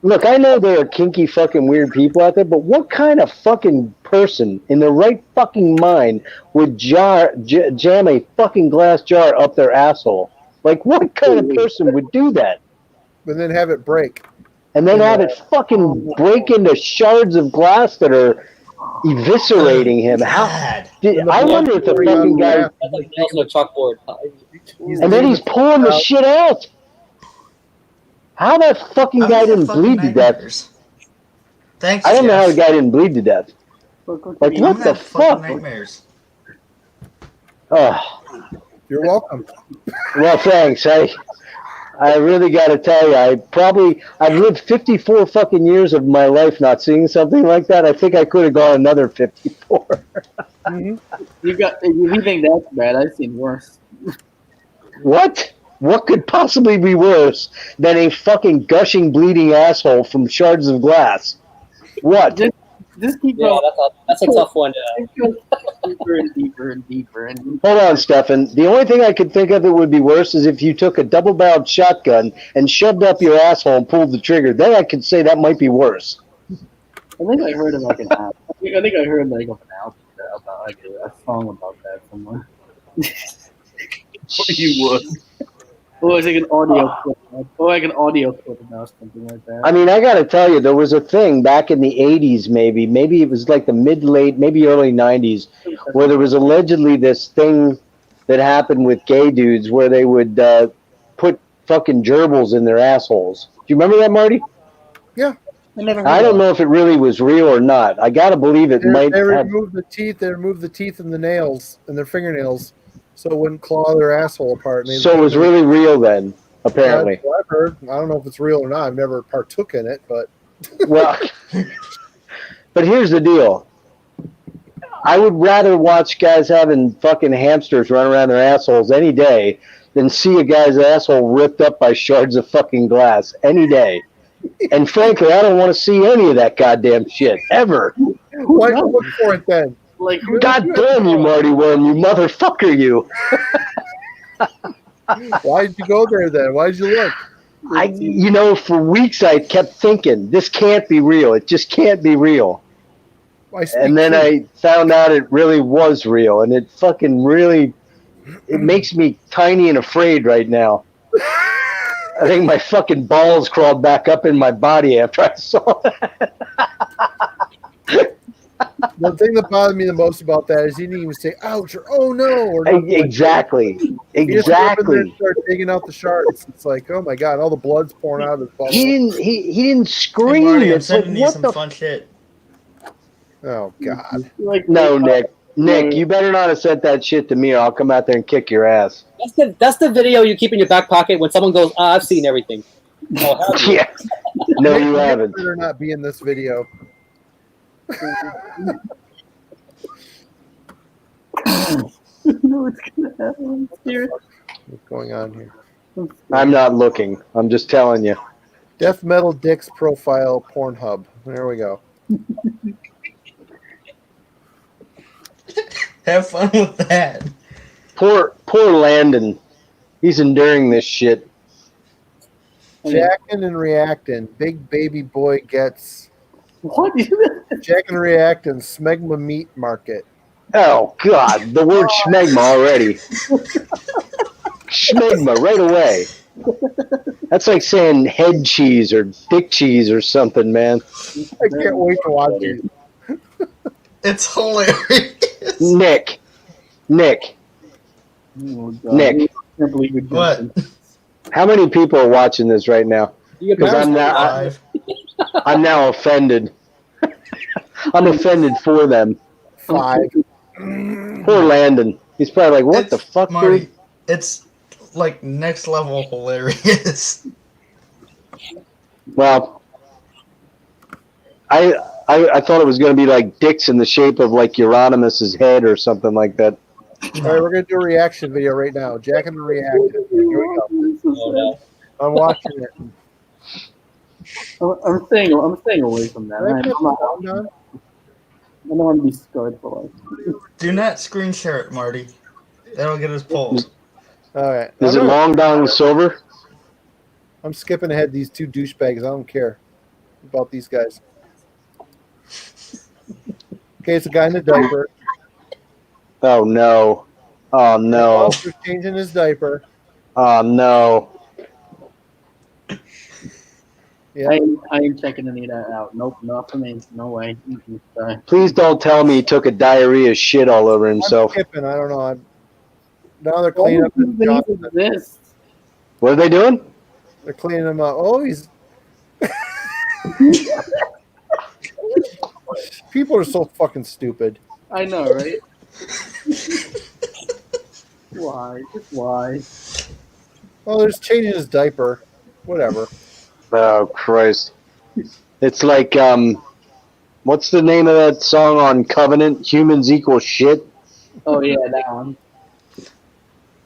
Look, I know there are kinky fucking weird people out there, but what kind of fucking person in their right fucking mind would jam a fucking glass jar up their asshole? Like, what kind of person would do that? And then have it break. and then have it fucking break into shards of glass that are eviscerating him. How? God. I wonder if the fucking guy. That's like nails on a chalkboard. And then he's pulling the shit out. How that fucking I'm guy having didn't fucking bleed to death? nightmares. Thanks, I don't know how the Jeff. guy didn't bleed to death. Like, I'm what the having fucking fuck? nightmares. Oh, You're welcome. well, thanks. I really got to tell you, I've lived 54 fucking years of my life not seeing something like that. I think I could have gone another 54. Mhm. If you think that's bad, I've seen worse. What? What could possibly be worse than a fucking gushing, bleeding asshole from shards of glass? What? Just keep Yeah, going that's a tough one. deeper and deeper and deeper. And Hold on, Stefan. The only thing I could think of that would be worse is if you took a double-barreled shotgun and shoved up your asshole and pulled the trigger. Then I could say that might be worse. I think I heard of like an album. I think I heard like of an album about like a song about that somewhere. You would. Or it's like an audio clip. Or like an audio clip about something like that. I mean, I got to tell you, there was a thing back in the 80s, maybe it was like the mid-late, maybe early 90s, where there was allegedly this thing that happened with gay dudes where they would put fucking gerbils in their assholes. Do you remember that, Marty? I don't know if it really was real or not. I got to believe it might They have. remove the teeth. They remove the teeth and the nails and their fingernails, so it wouldn't claw their asshole apart. So it was really real then, apparently. That's what I've heard. I don't know if it's real or not. I've never partook in it, but Well, but here's the deal. I would rather watch guys having fucking hamsters run around their assholes any day than see a guy's asshole ripped up by shards of fucking glass any day. And frankly, I don't want to see any of that goddamn shid ever. why not look for it then? Like God damn you, Marty Worm, you motherfucker, you. Why did you go there then? Why did you look? For weeks I kept thinking, this can't be real. It just can't be real. And then I found out it really was real, and it fucking really, it makes me tiny and afraid right now. I think my fucking balls crawled back up in my body after I saw that. The thing that bothered me the most about that is he didn't even say "ouch" or "oh no" or nothing Exactly. Like that. He just went up in there and Exactly. started digging out the shards. It's like, oh my god, all the blood's pouring out of his bottle. He didn't Hey, scream. Marty, I'm It's like, sending you what some the fun shit. Oh god. No, Nick. Nick, you better not have sent that shit to me, or I'll come out there and kick your ass. That's the video you keep in your back pocket when someone goes, I've seen everything. Oh, have you? Yeah. No, you haven't. Better not be in this video. what's gonna happen here? What's going on here? I'm not looking. I'm just telling you. Death Metal Dick's profile Pornhub. There we go. Have fun with that. Poor Landon. He's enduring this shit. Jackin' and reactin'. Big baby boy gets What? Jackin' and reactin' Smegma Meat Market. Oh, God. The word schmegma already. Schmegma right away. That's like saying head cheese or dick cheese or something, man. I can't wait to watch it. It's hilarious. Nick. Oh, God. Nick. I can't believe you're What? joking. How many people are watching this right now? Because I'm now offended. I'm offended for them. 5. Poor Landon. He's probably like, what the fuck, Marty, dude? it's like next level hilarious. Well, I thought it was going to be like dicks in the shape of like Euronymous' head or something like that. All right, we're gonna do a reaction video right now. Jackin' and reactin'. Here we go. Oh, no. I'm watching it. I'm staying away from that. Can I I put don't the sound on? want to be scarred for life. Do not screen share it, Marty. That'll get us pulled. All right. Is it Long Dong Silver? I'm skipping ahead these two douchebags. I don't care about these guys. Okay, it's a guy in a diaper. Oh, no. Oh, no. Officer's changing his diaper. Oh, no. Yeah. I ain't checking any of that out. Nope, not for me. No way. Sorry. Please don't tell me he took a diarrhea shit all over himself. I'm skipping. I don't know. Now they're cleaning up. This. What are they doing? They're cleaning him up. Oh, he's. People are so fucking stupid. I know, right? Why? Just why? Oh, they're just changing his diaper. Whatever. Oh Christ! It's like what's the name of that song on Covenant? Humans equal shit. Oh yeah, that one.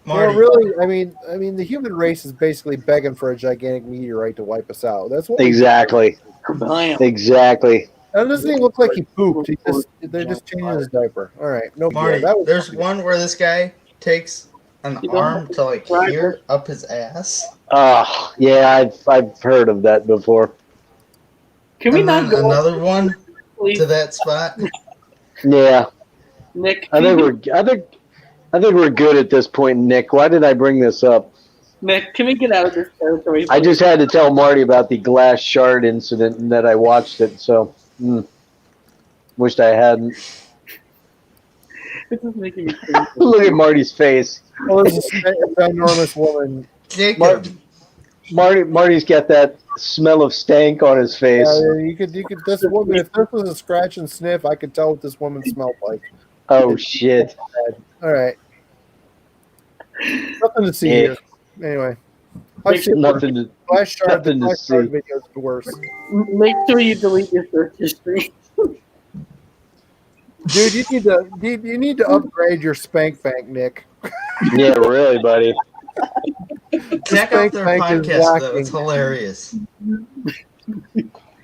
Marty, Well, really, I mean, the human race is basically begging for a gigantic meteorite to wipe us out. That's what. Exactly. Kablam. Exactly. That doesn't even look like he pooped. They're just changing his diaper. All right, no. Marty, that was there's one where this guy takes an You don't arm to like Right. here up his ass. Yeah, I've heard of that before. Can we And not then go another one please? to that spot. Yeah, Nick? I think we're good at this point, Nick. Why did I bring this up? Nick, can we get out of this territory? I just had to tell Marty about the glass shard incident and that I watched it. So, wished I hadn't. This is making me crazy. Look at Marty's face. Oh, there's a ginormous woman. Jacob, Marty's got that smell of stank on his face. You could. This woman, if this was a scratch and sniff, I could tell what this woman smelled like. Oh shit! All right. Nothing to see Yeah. here. Anyway, I've seen Nothing to. Flash Shard. The nothing to Flash Shard see. video is the worst. Make sure you delete your search history. Dude, you need to upgrade your spank bank, Nick. Yeah, really, buddy. check out their Spank Bank is podcast though. lacking. It's hilarious.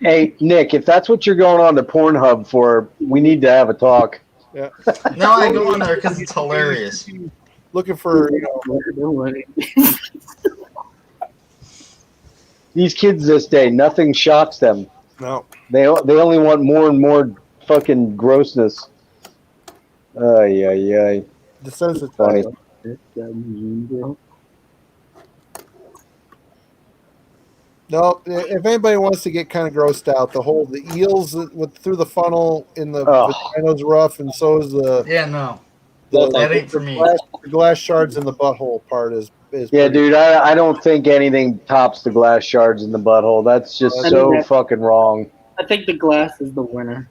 Hey, Nick, if that's what you're going on to Pornhub for, we need to have a talk. Yeah. No, I go on there because it's hilarious. Looking for These kids this day, nothing shocks them. no. They only want more and more fucking grossness. Ay, ay, ay. Desensitized. Funny. No, if anybody wants to get kind of grossed out, the eels through the funnel in the Oh. vagina's rough, and so is the Yeah, no, the that ain't for me. glass shards in the butthole part is Yeah, pretty- dude, I don't think anything tops the glass shards in the butthole. That's just I so mean, fucking wrong. I think the glass is the winner.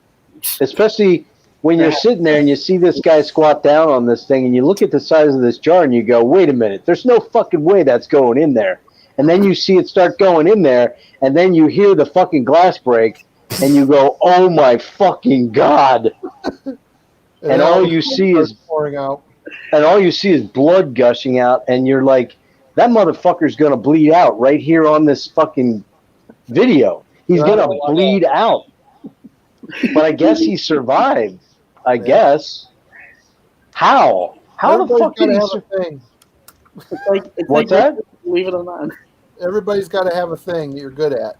Especially when you're sitting there and you see this guy squat down on this thing and you look at the size of this jar and you go, wait a minute, there's no fucking way that's going in there. And then you see it start going in there and then you hear the fucking glass break and you go, oh my fucking God. And then all you see is pouring out. and all you see is blood gushing out, and you're like, that motherfucker's gonna bleed out right here on this fucking video. He's gonna bleed out. But I guess he survived. I guess. How? How the Everybody's fuck did gotta he have survive? a thing. It's What's like, that? believe it or not. Everybody's got to have a thing that you're good at.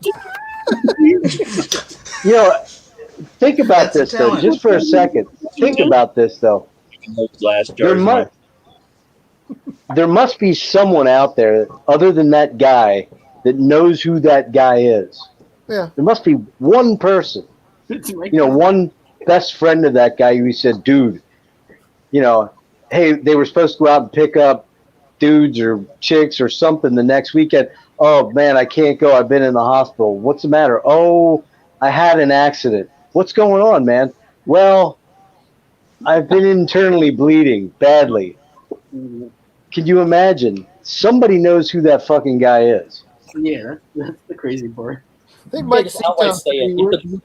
You know, think about That's a this though, talent. just for a second. Think about this though. Those glass There jars. must, there must be someone out there other than that guy that knows who that guy is. Yeah. There must be one person, one best friend of that guy who said, dude, hey, they were supposed to go out and pick up dudes or chicks or something the next weekend. Oh, man, I can't go. I've been in the hospital. What's the matter? Oh, I had an accident. What's going on, man? Well, I've been internally bleeding badly. Can you imagine? Somebody knows who that fucking guy is. Yeah, that's the crazy part. I think Mike just outright say it.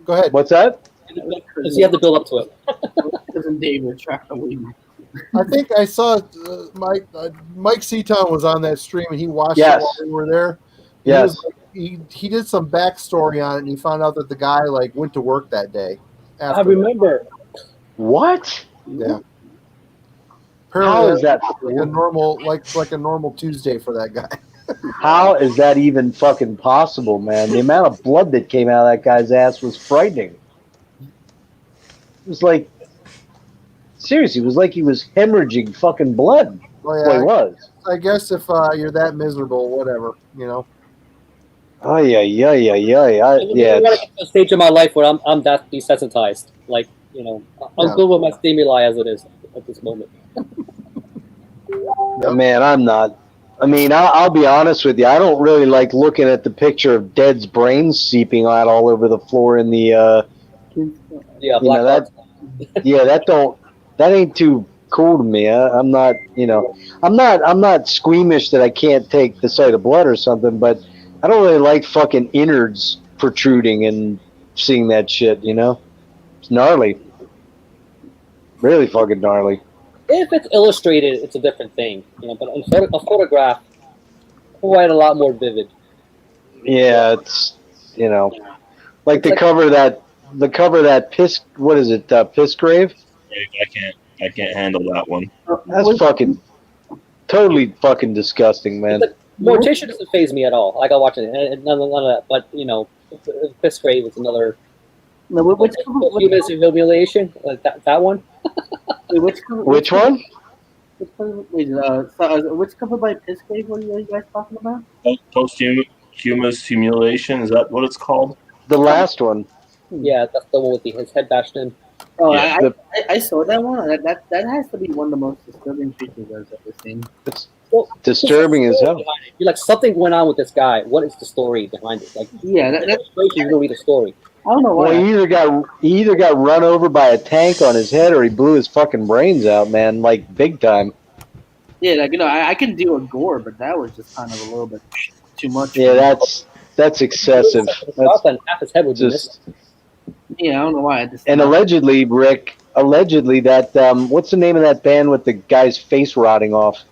Go ahead. What's that? Because you have to build up to it. Doesn't David track the lead? I think I saw Mike Seaton was on that stream and he watched Yes. it while we were there. Yes. He did some backstory on it and he found out that the guy went to work that day. I remember. What? Yeah. How Apparently is that? like a normal Tuesday for that guy. How is that even fucking possible, man? The amount of blood that came out of that guy's ass was frightening. It was like, seriously, it was like he was hemorrhaging fucking blood. Oh, That's what he yeah, was. I guess if you're that miserable, whatever, Oh yeah. I don't Yeah. want to get to a stage in my life where I'm that desensitized. Like, you know, I'm Yeah. good with my stimuli as it is at this moment. Man, I'm not. I mean, I'll be honest with you. I don't really like looking at the picture of Dead's brains seeping out all over the floor in the. Yeah, You black know that. Yeah, that ain't too cool to me. I'm not. You know, I'm not squeamish that I can't take the sight of blood or something, but I don't really like fucking innards protruding and seeing that shit. You know, it's gnarly. Really fucking gnarly. If it's illustrated, it's a different thing, you know. But a photograph, quite a lot more vivid. Yeah, it's you know, like It's like the cover of that piss. What is it? Piss grave. I can't handle that one. That's fucking totally fucking disgusting, man. it's like Morticia doesn't phase me at all. Like I watch it, and none of that. But you know, Piss Grave is another. No, which Human humiliation, like that one. Which one? Which cover by Piss Cave were you guys talking about? Posthumous humiliation, is that what it's called? The last one. Yeah, that's the one with his head bashed in. Oh, Yeah. I saw that one. That has to be one of the most disturbing pictures I've ever seen. It's Well, disturbing as hell. You're like, something went on with this guy. What is the story behind it? Like, Yeah, that's you're gonna read the story. I don't know Well, why. he either got run over by a tank on his head, or he blew his fucking brains out, man, like big time. Yeah, like I can deal with gore, but that was just kind of a little bit too much. Yeah, that's excessive. That's And half his head would be just. missing. Yeah, I don't know why. And allegedly, Rick, that what's the name of that band with the guy's face rotting off?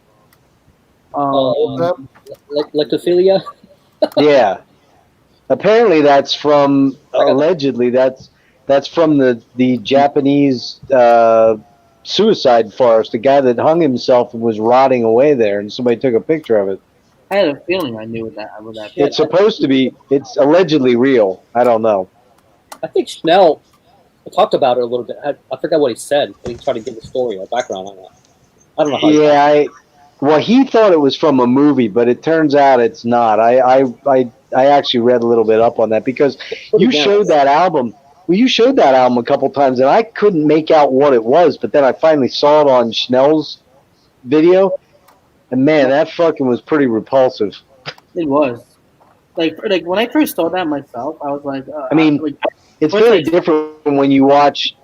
Lectophilia. Yeah. Apparently, that's from allegedly that's from the Japanese suicide forest. The guy that hung himself and was rotting away there, and somebody took a picture of it. I had a feeling I knew that. It's supposed to be. It's allegedly real. I don't know. I think Schnell talked about it a little bit. I forgot what he said, but he tried to give the story or background on that. I don't know how. Yeah, well, he thought it was from a movie, but it turns out it's not. I actually read a little bit up on that because you showed that album. Well, you showed that album a couple times, and I couldn't make out what it was. But then I finally saw it on Schnell's video, and man, that fucking was pretty repulsive. It was. Like when I first saw that myself, I was like, I mean, it's very different when you watch.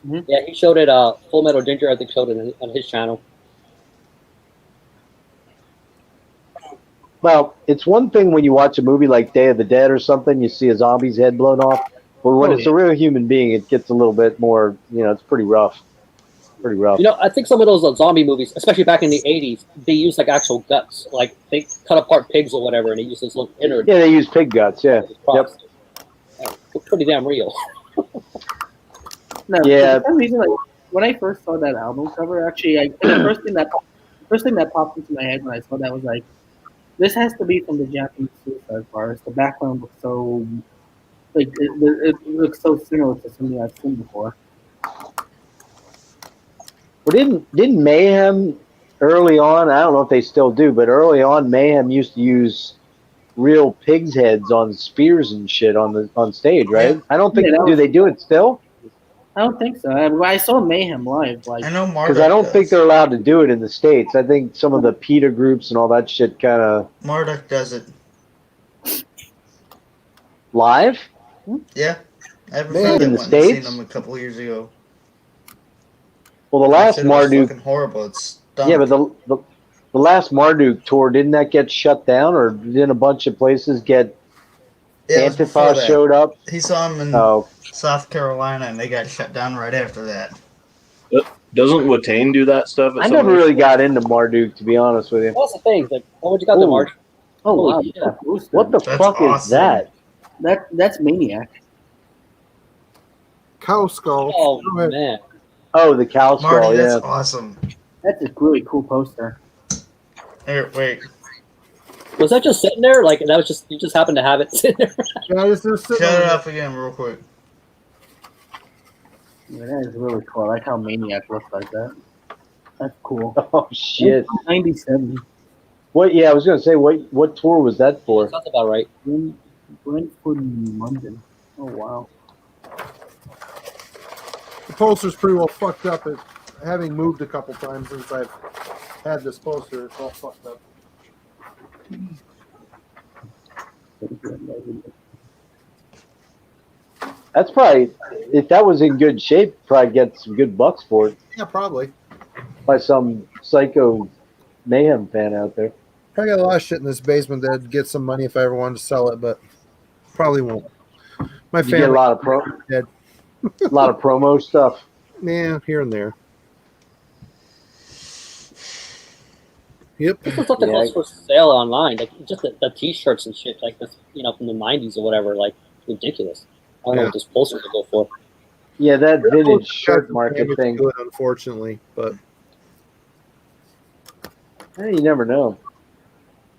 Yeah, he showed it. Full Metal Ginger, I think, showed it on his channel. Well, it's one thing when you watch a movie like Day of the Dead or something, you see a zombie's head blown off. But when it's a real human being, it gets a little bit more. You know, it's pretty rough. Pretty rough. You know, I think some of those zombie movies, especially back in the '80s, they use like actual guts. Like they cut apart pigs or whatever, and they use this little innard. Yeah, they use pig guts. Yeah. Yep. It's pretty damn real. No, yeah. For some reason, like when I first saw that album cover, actually, the first thing that popped into my head when I saw that was like, this has to be from the Japanese suicide forest. The background looks so, like it looks so similar to something I've seen before. Well, didn't Mayhem early on? I don't know if they still do, but early on, Mayhem used to use real pigs' heads on spears and shit on stage, right? Yeah. I don't think do they do it still? I don't think so. I saw Mayhem live. Like I know because I don't think they're allowed to do it in the States. I think some of the PETA groups and all that shit kind of Marduk does it live. Yeah, I have a friend that in the went States. and seen them a couple years ago. Well, the last Marduk fucking horrible. It's dumb. Yeah, but the last Marduk tour, didn't that get shut down, or didn't a bunch of places get? Yeah, Antifa showed up. He saw him in South Carolina, and they got shut down right after that. Doesn't Watain do that stuff? I never really got into Marduk, to be honest with you. That's the thing. Like, what you got there, Mark? Oh wow! Yeah. What the fuck is that? That's Maniac. Cow skull. Oh man. Oh, the cow skull. Marty, yeah, that's awesome. That's a really cool poster. Here, wait. Was that just sitting there? Like that was just you just happened to have it sitting there? Yeah, it's just Shut it off again, real quick. Yeah, that is really cool. I like how Maniac looks like that. That's cool. Oh shit! 97. What? Yeah, I was gonna say what tour was that for? Sounds about right. Brentford in London. Oh wow. The poster's pretty well fucked up. Having moved a couple times since I've had this poster, it's all fucked up. That's probably, if that was in good shape, probably get some good bucks for it Yeah, probably. by some psycho mayhem fan out there. I got a lot of shit in this basement that'd get some money if I ever wanted to sell it, but probably won't. My You get a family, lot of dead. a lot of promo stuff. Yeah, here and there. Yep. This is something else for sale online, like just the T-shirts and shit, like this, from the '90s or whatever, like ridiculous. I don't know what this poster would go for. Yeah, that vintage shirt market thing. Good, unfortunately, but you never know.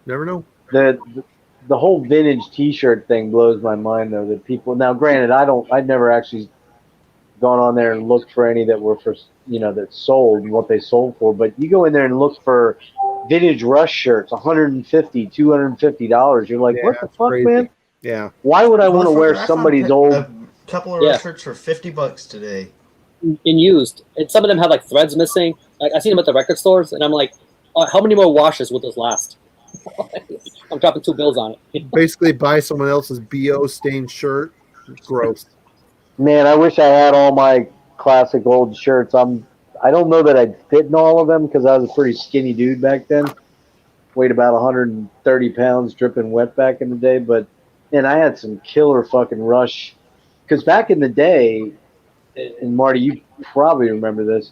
Never know. The whole vintage T-shirt thing blows my mind, though. That people now, granted, I've never actually gone on there and looked for any that were for that sold and what they sold for. But you go in there and look for vintage Rush shirts, $150, $250. You're like, what the fuck, crazy. man? Yeah. Why would I want to wear somebody's old? A couple of Rush shirts for $50 today. In used, and some of them have like threads missing. Like I see them at the record stores, and I'm like, how many more washes will this last? I'm dropping 2 bills on it. Basically, buy someone else's BO stained shirt. Gross. Man, I wish I had all my classic old shirts. I don't know that I'd fit in all of them because I was a pretty skinny dude back then. Weighed about 130 pounds, dripping wet back in the day. But man, I had some killer fucking Rush. Because back in the day, and Marty, you probably remember this.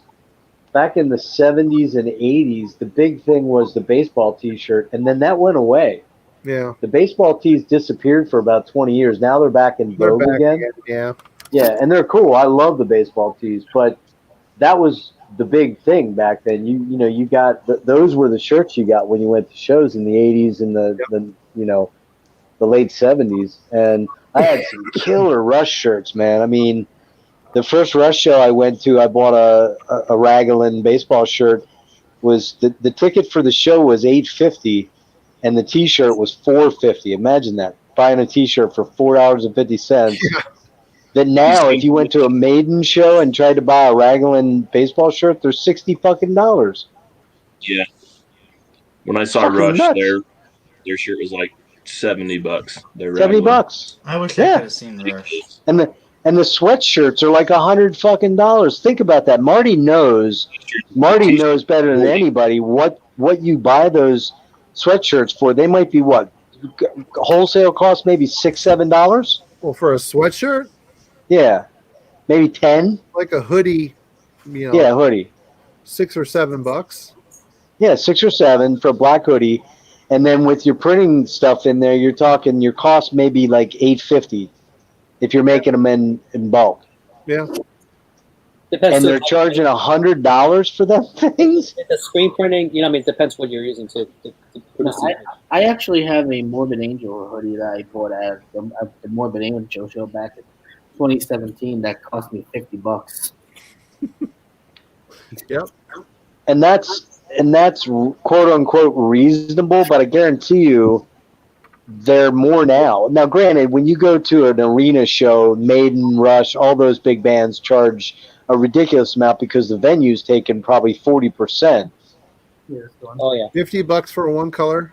Back in the 70s and 80s, the big thing was the baseball T-shirt, and then that went away. Yeah. The baseball tees disappeared for about 20 years. Now they're back in vogue again. Yeah. Yeah, and they're cool. I love the baseball tees, but that was the big thing back then. You got those were the shirts you got when you went to shows in the 80s and the late 70s. And I had some killer Rush shirts, man. I mean, the first Rush show I went to, I bought a Raglan baseball shirt. Was the ticket for the show was $8.50, and the T-shirt was $4.50. Imagine that, buying a T-shirt for $4.50. Yeah. That now, if you went to a Maiden show and tried to buy a Raglan baseball shirt, they're $60 Yeah. When I saw Rush, their shirt was like $70. They're $70. I wish I could have seen Rush. And the sweatshirts are like $100. Think about that. Marty knows better than anybody what you buy those sweatshirts for. They might be what wholesale cost maybe $6-7. Well, for a sweatshirt. Yeah, maybe 10. Like a hoodie, Yeah, hoodie. $6 or $7. Yeah, 6 or 7 for a black hoodie, and then with your printing stuff in there, you're talking your cost maybe like $8.50 if you're making them in bulk. Yeah. Depends and they're charging $100 for them things. The screen printing, it depends what you're using to produce. I actually have a Morbid Angel hoodie that I bought at the Morbid Angel show back in 2017 that cost me $50. Yep. And that's quote unquote reasonable, but I guarantee you they're more now. Now, granted, when you go to an arena show, Maiden, Rush, all those big bands charge a ridiculous amount because the venue's taken probably 40%. Oh yeah, $50 for one color.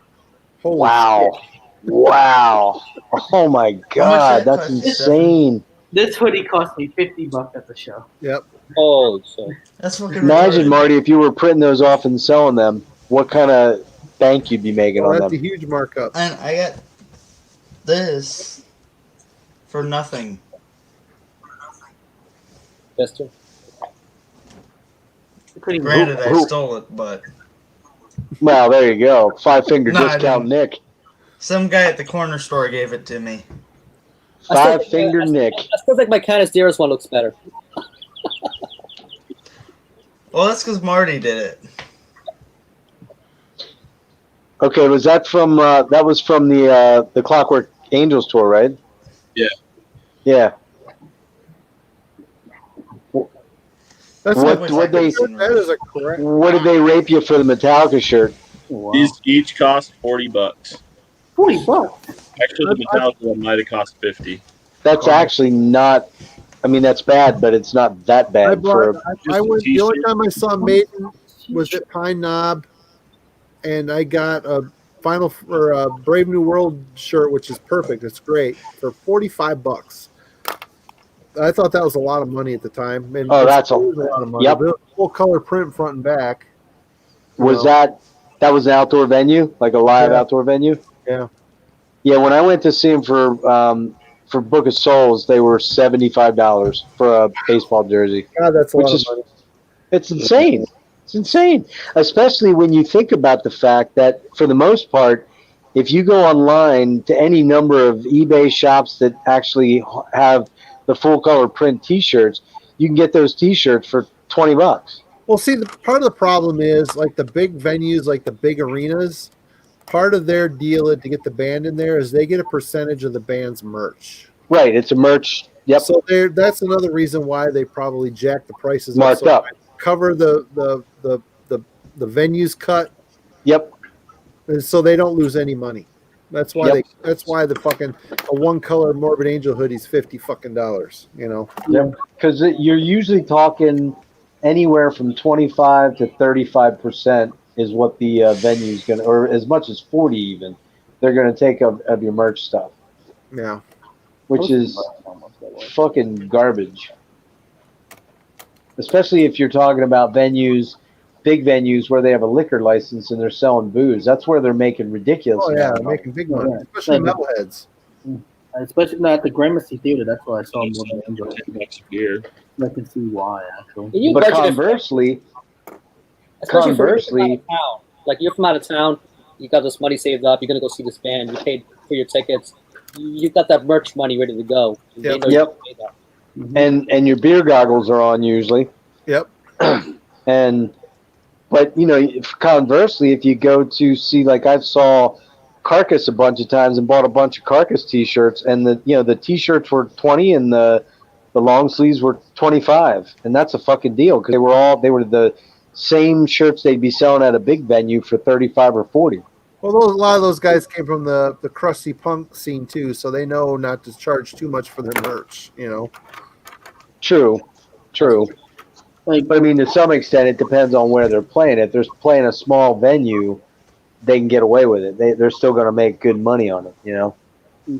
Holy wow! Shit. Wow! Oh my God, that's insane. This hoodie cost me $50 at the show. Yep. Oh shit! That's fucking. Imagine, Marty, if you were printing those off and selling them, what kind of bank you'd be making on them? That's a huge markup. And I got this for nothing. That's true. Granted, I stole it, but. Well, there you go. 5-finger discount, Nick. Some guy at the corner store gave it to me. 5-finger Nick. I still think my Canis Dearest one looks better. Well, that's because Marty did it. Okay, was that from? That was from the Clockwork Angels tour, right? Yeah. Yeah. That's what did they that is a correct. What did they rape you for the Metallica shirt? Wow. These each cost $40. $40. Actually, the Metallica one might have cost 50. That's actually not. I mean, that's bad, but it's not that bad. I went. The only time I saw Maiden was at Pine Knob, and I got a Brave New World shirt, which is perfect. It's great for $45. I thought that was a lot of money at the time. And that's a lot of money. Yep. Full color print front and back. Was that was an outdoor venue, like a live outdoor venue? Yeah. Yeah. When I went to see him for Book of Souls, they were $75 for a baseball jersey. God, that's a lot of money. It's insane. It's insane, especially when you think about the fact that, for the most part, if you go online to any number of eBay shops that actually have the full color print T-shirts, you can get those T-shirts for $20. Well, see, part of the problem is, like, the big venues, like the big arenas, part of their deal to get the band in there is they get a percentage of the band's merch. Right, it's a merch. Yep. So that's another reason why they probably jack the prices marked up. Cover the venue's cut. Yep. And so they don't lose any money. That's why that's why the fucking a one color Morbid Angel hoodie's $50. You know. Yep. Because you're usually talking anywhere from 25 to 35% is what the venue's gonna, or as much as 40 even, they're gonna take of your merch stuff. Yeah. Which is fucking garbage. Especially if you're talking about venues, big venues where they have a liquor license and they're selling booze. That's where they're making ridiculous. Oh yeah, they're making big money, especially metalheads. Especially not at the Gramercy Theater. That's why I saw more than enjoy. $10 a year. I can see why, actually. But conversely, especially for town. Like, you're from out of town, you got this money saved up, you're gonna go see this band, you paid for your tickets, you got that merch money ready to go. Yep. And your beer goggles are on usually. Yep. But you know, conversely, if you go to see, like, I've saw Carcass a bunch of times and bought a bunch of Carcass T-shirts, and the T-shirts were 20 and the long sleeves were 25, and that's a fucking deal because they were the same shirts they'd be selling at a big venue for 35 or 40. Well, a lot of those guys came from the crusty punk scene too, so they know not to charge too much for their merch. You know. True. But I mean, to some extent, it depends on where they're playing. If they're playing a small venue, they can get away with it. They're still going to make good money on it, you know.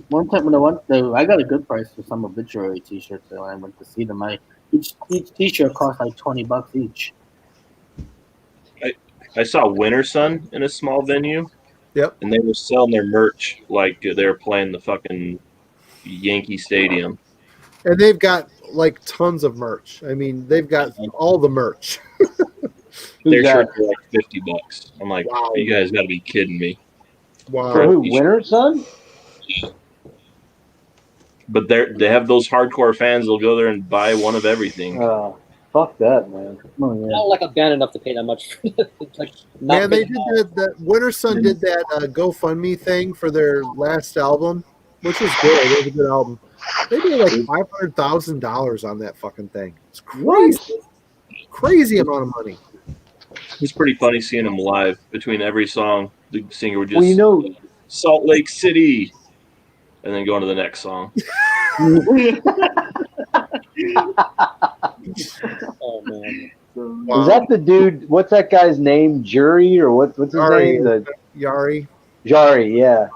One time when I went there, I got a good price for some Obituary T-shirts. When I went to see them, each T-shirt cost like $20 each. I saw Winter Sun in a small venue. Yep. And they were selling their merch like they were playing the fucking Yankee Stadium. And they've got like tons of merch. I mean, they've got all the merch. Their shirts are like $50. I'm like, wow. You guys got to be kidding me. Wow. For who? Winter Sun? But they have those hardcore fans that'll go there and buy one of everything. Fuck that, man. Oh, yeah. I don't like a band enough to pay that much. Like, yeah, they did that. Winter Sun did that GoFundMe thing for their last album, which was good. It was a good album. They did like $500,000 on that fucking thing. It's crazy. Crazy amount of money. It's pretty funny seeing them live. Between every song, the singer would just Salt Lake City, and then go on to the next song. Oh man! Wow. Is that the dude? What's that guy's name? Jury or what's his name? Yari. Jari, yeah.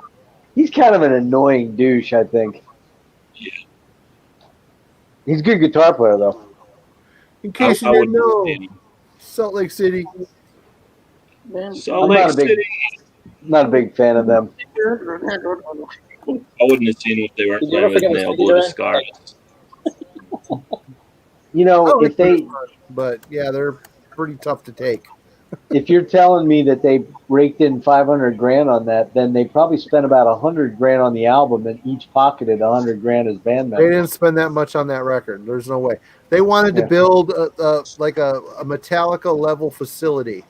He's kind of an annoying douche, I think. Yeah. He's a good guitar player, though. In case you didn't know, Salt Lake City. Salt Lake City. Not a big fan of them. I wouldn't have seen it if they weren't playing with Nail Blue Scars. You know, if they, but yeah, they're pretty tough to take. If you're telling me that they raked in $500,000 on that, then they probably spent about $100,000 on the album, and each pocketed $100,000 as band members. They didn't spend that much on that record. There's no way. They wanted to build a Metallica level facility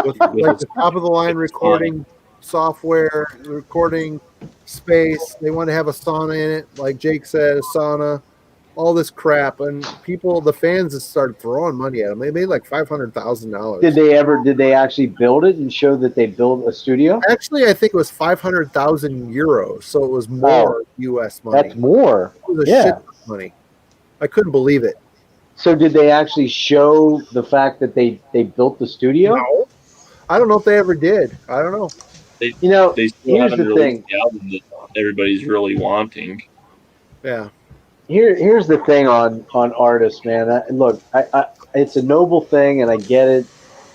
with like the top of the line recording software, recording space. They want to have a sauna in it, like Jake said, a sauna. all this crap, and the fans just started throwing money at them. They made like $500,000. Did they actually build it and show that they built a studio? Actually, I think it was 500,000 euros, so it was more U.S. money. That's more. It was a shit ton of money. I couldn't believe it. So did they actually show the fact that they built the studio? No. I don't know if they ever did. I don't know. They here's haven't the released thing. the album that everybody's really wanting. Yeah. Here's the thing on artists, man. Look, it's a noble thing, and I get it.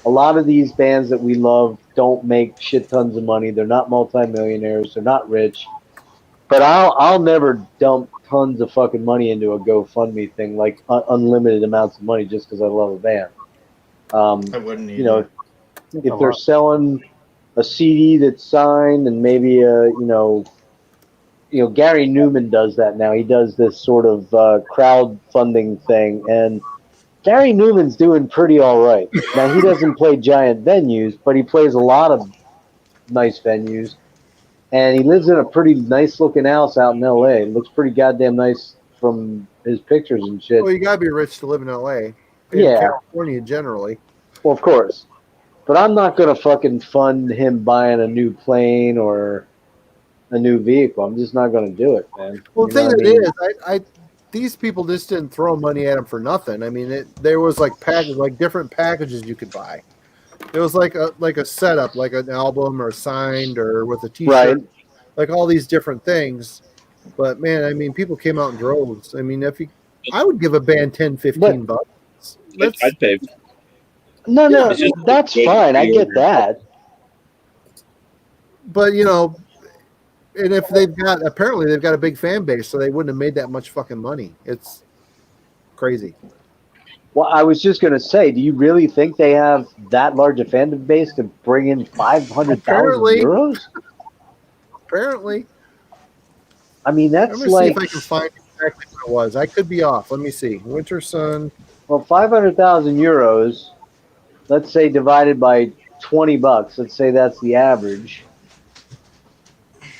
A lot of these bands that we love don't make shit tons of money. They're not multimillionaires. They're not rich. But I'll never dump tons of fucking money into a GoFundMe thing, like unlimited amounts of money, just because I love a band. I wouldn't either. You know, if they're selling a CD that's signed, and maybe Gary Newman does that now. He does this sort of crowdfunding thing, and Gary Newman's doing pretty all right. Now, he doesn't play giant venues, but he plays a lot of nice venues, and he lives in a pretty nice-looking house out in L.A. It looks pretty goddamn nice from his pictures and shit. Well, you gotta be rich to live in L.A. California generally. Well, of course. But I'm not going to fucking fund him buying a new plane or a new vehicle. I'm just not going to do it, man. Well, the thing is, these people just didn't throw money at him for nothing. I mean, there was like different packages you could buy. It was like a setup, like an album or signed or with a T-shirt, Right. like all these different things. But man, I mean, people came out in droves. I mean, I would give a band $10-15 bucks. I'd pay. No, that's fine. I get that. But and if apparently they've got a big fan base, so they wouldn't have made that much fucking money. It's crazy. Well, I was just going to say, do you really think they have that large a fan base to bring in 500,000 euros? Apparently. I mean, that's Let me see if I can find exactly what it was. I could be off. Let me see. Winter Sun. Well, 500,000 euros, let's say divided by 20 bucks. Let's say that's the average.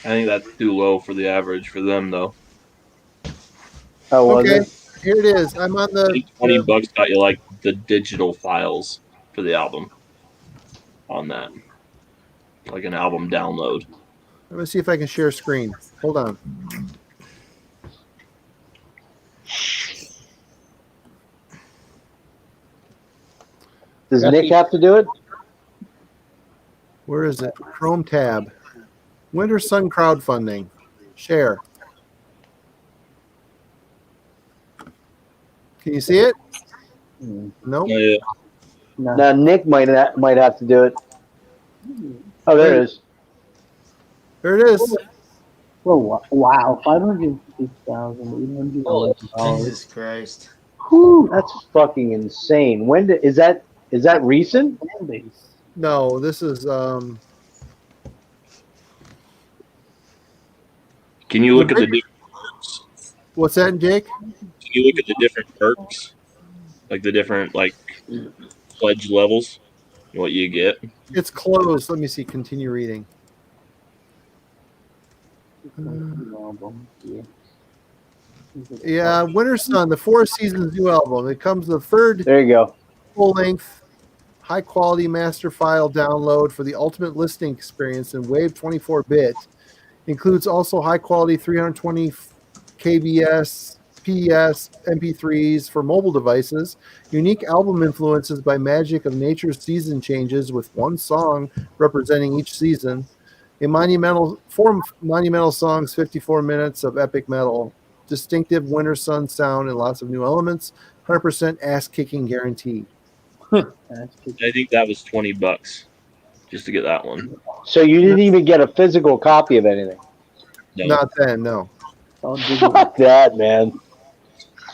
I think that's too low for the average for them, though. Oh, was Okay, it? here it is. I'm on I think 20 bucks got you like the digital files for the album on that, like an album download. Let me see if I can share screen. Hold on. Does Nick have to do it? Where is it? Chrome tab. Winter Sun crowdfunding. Share. Can you see it? Nope. Yeah. No. Now, Nick might have to do it. Oh, there it is. There it is. Oh, wow. $550,800. Oh, Jesus Christ. Whew, that's fucking insane. Is that recent? Fan base. No, this is Can you look at the different perks? what's that, Jake? Can you look at the different perks, like the different pledge levels, and what you get? It's closed. Let me see. Continue reading. Yeah, Winter Sun, the Four Seasons new album. It comes the third There you go. full-length, high-quality master file download for the ultimate listening experience in Wave 24-bit. Includes also high-quality 320 kbs, PS, MP3s for mobile devices, unique album influences by magic of nature's season changes with one song representing each season, four monumental songs, 54 minutes of epic metal, distinctive Winter Sun sound and lots of new elements, 100% ass-kicking guarantee. I think that was 20 bucks just to get that one. So you didn't even get a physical copy of anything? No. Not then, no. Fuck that, man.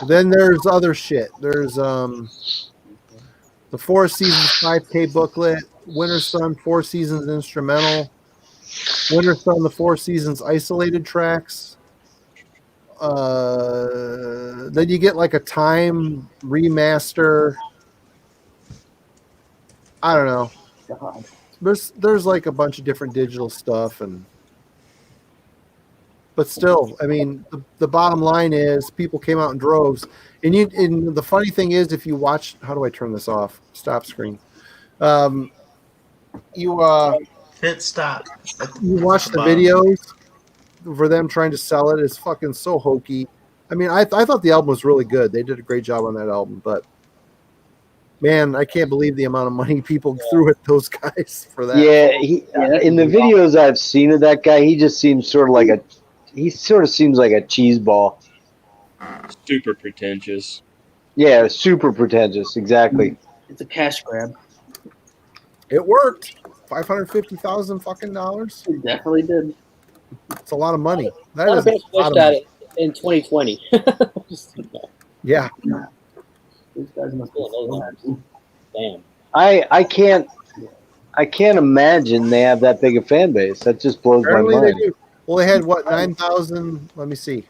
Then there's other shit. There's the Four Seasons 5K booklet, Winter Sun 4 Seasons instrumental, Winter Sun the 4 Seasons isolated tracks. Then you get like a time remaster. I don't know. There's like a bunch of different digital stuff, and But still, I mean, the bottom line is people came out in droves. And the funny thing is, if you watch, how do I turn this off? Stop screen. Hit stop. You watch the videos for them trying to sell it. It's fucking so hokey. I mean, I thought the album was really good. They did a great job on that album, but man, I can't believe the amount of money people threw at those guys for that. Yeah, in the videos I've seen of that guy, he just seems sort of seems like a cheese ball. Super pretentious. Yeah, super pretentious. Exactly. It's a cash grab. It worked. $550,000 fucking dollars. It definitely did. It's a lot of money. That A lot is of bands a lot wished of that money. in 2020. Yeah. These guys must be so Damn. I can't imagine they have that big a fan base. That just blows Apparently my they mind. do. Well, they had what, 9,000? Let me see.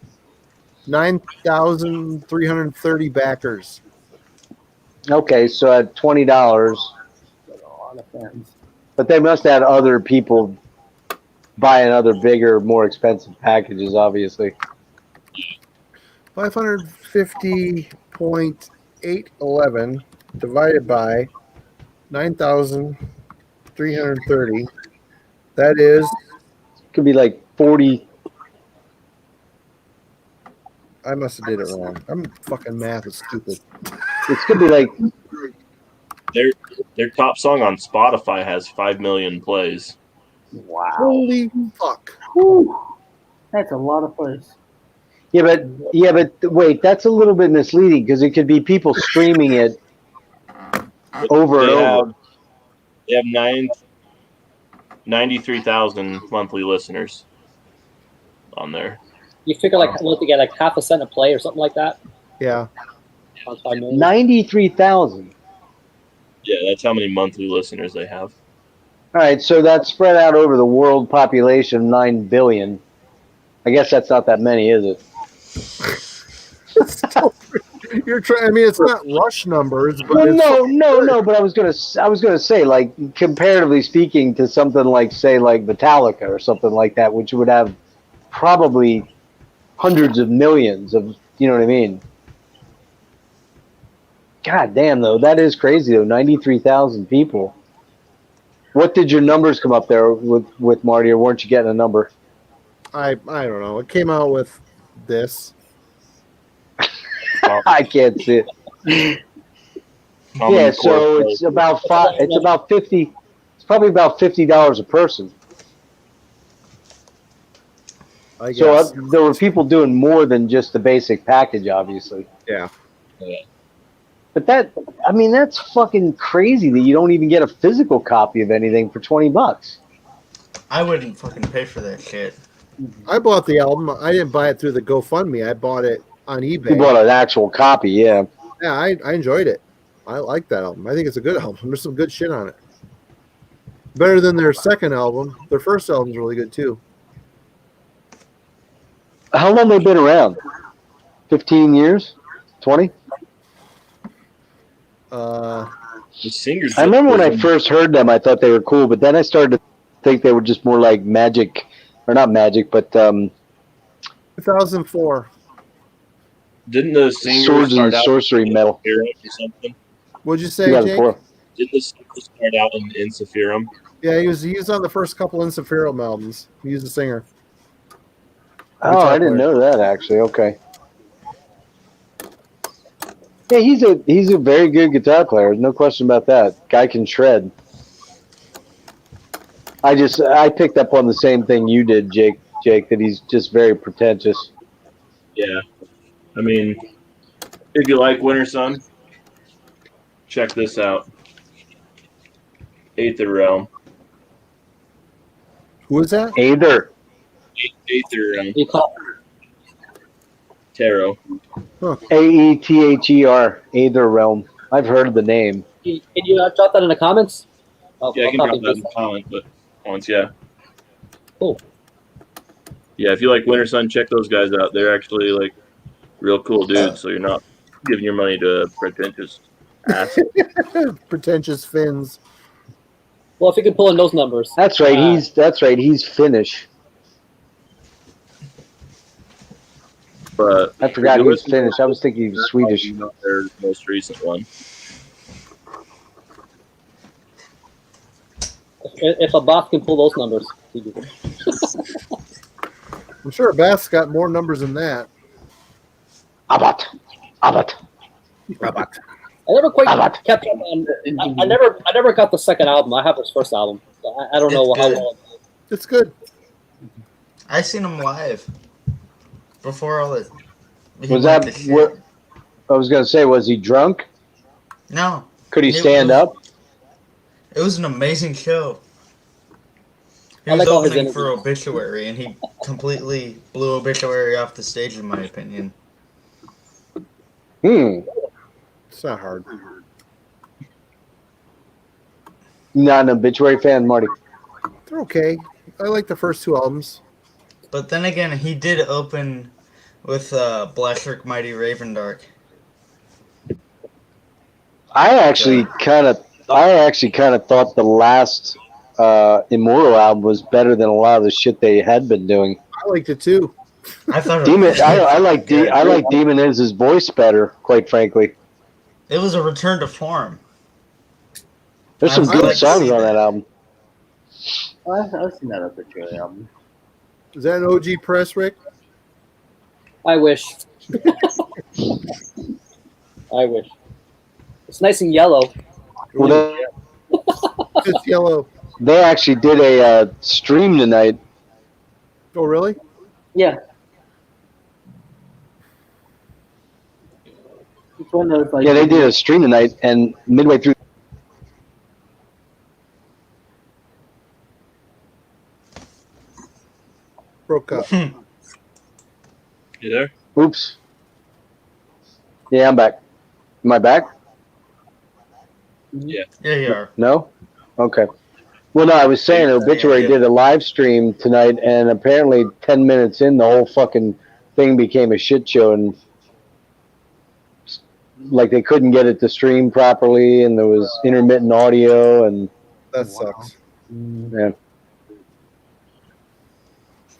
9,330 backers. Okay, so at $20, a lot of fans. but they must have had other people buying other bigger, more expensive packages, obviously. 550.811 divided by 9,330. That is, Could be like 40. I must have did it wrong. I'm fucking math is stupid. It could be like Their top song on Spotify has 5 million plays. Wow. Holy fuck. Whew. That's a lot of plays. yeah, but wait, that's a little bit misleading because it could be people streaming it over and over. They have 93,000 monthly listeners on there. You figure like what they get like half a cent a play or something like that. Yeah. On 5 million. 93,000. Yeah, that's how many monthly listeners they have. All right, so that's spread out over the world population of 9 billion. I guess that's not that many, is it? You're trying. I mean, it's not rush numbers, but Well, it's no. But I was gonna say, like, comparatively speaking to something like, say, like Metallica or something like that, which would have probably hundreds of millions of, you know what I mean? God damn, though, that is crazy though. 93,000 people. What did your numbers come up there with Marty, or weren't you getting a number? I don't know. It came out with this. I can't see it. Yeah, so it's about it's about 50. It's probably about $50 a person. I guess. So there were people doing more than just the basic package, obviously. Yeah. But that's fucking crazy that you don't even get a physical copy of anything for $20. I wouldn't fucking pay for that shit. I bought the album. I didn't buy it through the GoFundMe. I bought it on eBay. You bought an actual copy, yeah. Yeah, I enjoyed it. I like that album. I think it's a good album. There's some good shit on it. Better than their second album. Their first album's really good too. How long they been around? 15 years? 20? The singers. I remember when I first heard them, I thought they were cool, but then I started to think they were just more like Magic, or not Magic, but 2004. Didn't the singers Swords and start out Sorcery in metal. Sephiroth or something? What'd you say, Jake? 2004. Didn't the singers start out in Sephiroth? Yeah, he was on the first couple Insafiro albums. He was a singer. Oh, Guitar I didn't player. know that actually. Okay. Yeah, he's a very good guitar player. No question about that. Guy can shred. I picked up on the same thing you did, Jake, that he's just very pretentious. Yeah. I mean, if you like Winter Sun, check this out. Aether Realm. Who is that? Aether. Aether Realm. You call Tarot. Aether. Aether Realm. I've heard of the name. Can you drop that in the comments? Yeah, I can I'll drop copy that in this. the comment, but once, yeah. Cool. Yeah, if you like Winter Sun, check those guys out. They're actually like real cool dudes, so you're not giving your money to a pretentious ass. Pretentious Finns. Well, if you can pull in those numbers. That's right. He's Finnish. But I forgot if he you was listen to Finnish. I was thinking he was Swedish. You know their most recent one. If a bot can pull those numbers, he do. I'm sure Bass got more numbers than that. Abat. Robot. I never quite kept up on. I never got the second album. I have his first album. So I don't know It's how good. well. It's good. I seen him live before all it. he Was went that to shit. what? I was gonna say, was he drunk? No, Could he It stand was- up? it was an amazing show. He I was like all his opening for energy. Obituary, and he completely blew Obituary off the stage, in my opinion. It's not hard. Not an Obituary fan, Marty. They're okay. I like the first two albums. But then again, he did open with Blastric Mighty Ravendark. I actually kind of thought the last Immortal album was better than a lot of the shit they had been doing. I liked it too. I thought Demon, it I like Demon Iz's voice better, quite frankly. It was a return to form. There's some I good like to songs see on that. that album. I've seen that Obituary album. Is that an OG press, Rick? I wish. I wish. It's nice and yellow. Well, It's yellow. they actually did a stream tonight. Oh, really? Yeah. It's one of those, like, Yeah, they did a stream tonight, and midway through. Broke up. You there? Oops. Yeah, I'm back. Am I back? Yeah, you are. No? Okay. Well, no, I was saying Obituary Yeah. did a live stream tonight, and apparently 10 minutes in, the whole fucking thing became a shit show, and like they couldn't get it to stream properly, and there was intermittent audio, and That sucks. yeah.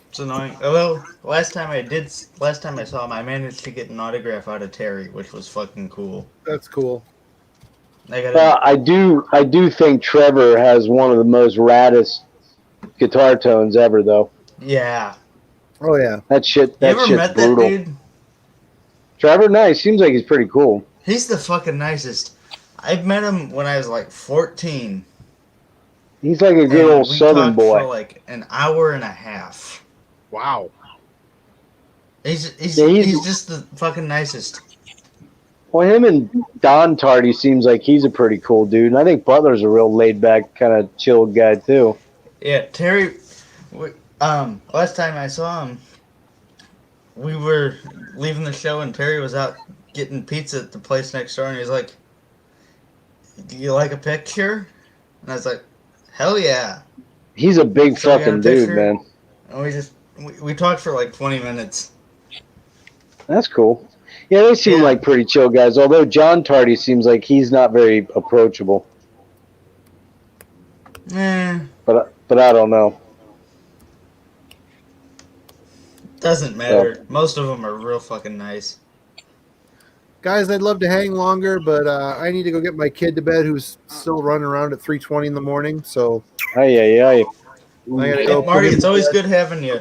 It's annoying. Well, last time I saw him, I managed to get an autograph out of Terry, which was fucking cool. That's cool. I got Well, I do think Trevor has one of the most raddest guitar tones ever, though. yeah. Oh, yeah. That shit, You that ever shit's met brutal. that dude? Trevor, nice. Seems like he's pretty cool. He's the fucking nicest. I met him when I was like 14. He's like a good and old we Southern talked for boy. like an hour and a half. Wow. He's he's- just the fucking nicest. Well, him and Don Tardy seems like he's a pretty cool dude, and I think Butler's a real laid back, kind of chilled guy too. Yeah, Terry. Last time I saw him, we were leaving the show, and Terry was out getting pizza at the place next door, and he was like, "Do you like a picture?" And I was like, "Hell yeah!" He's a big So we got a fucking dude, picture? man. And we talked for like 20 minutes. That's cool. Yeah, they seem Yeah. like pretty chill guys. Although John Tardy seems like he's not very approachable, but I don't know. Doesn't matter. Most of them are real fucking nice. Guys, I'd love to hang longer, but I need to go get my kid to bed who's still running around at 3:20 in the morning. So Hey. I gotta go. Marty, put him it's to always bed. good having you.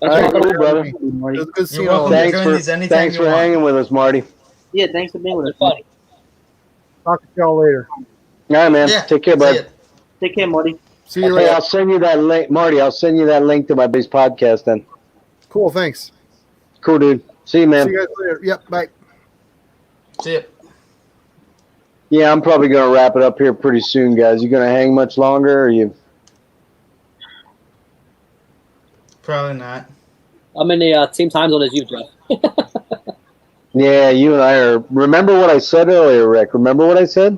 All right, cool, brother. It was good seeing You're all of welcome. you. Thanks join these anytime thanks you for want. hanging with us, Marty. Yeah, thanks for being with us. Funny. Talk to y'all later. All right, man. Yeah, Take care, see bud. ya. Take care, Marty. See you Hey, later. I'll send you that link, Marty. I'll send you that link to my base podcast then. Cool. Thanks. Cool, dude. See you, man. See you guys later. Yep. Bye. See ya. Yeah, I'm probably gonna wrap it up here pretty soon, guys. You gonna hang much longer, or you? Probably not. I'm in the same time zone as you, Jeff. Yeah, you and I are. Remember what I said earlier, Rick? Remember what I said?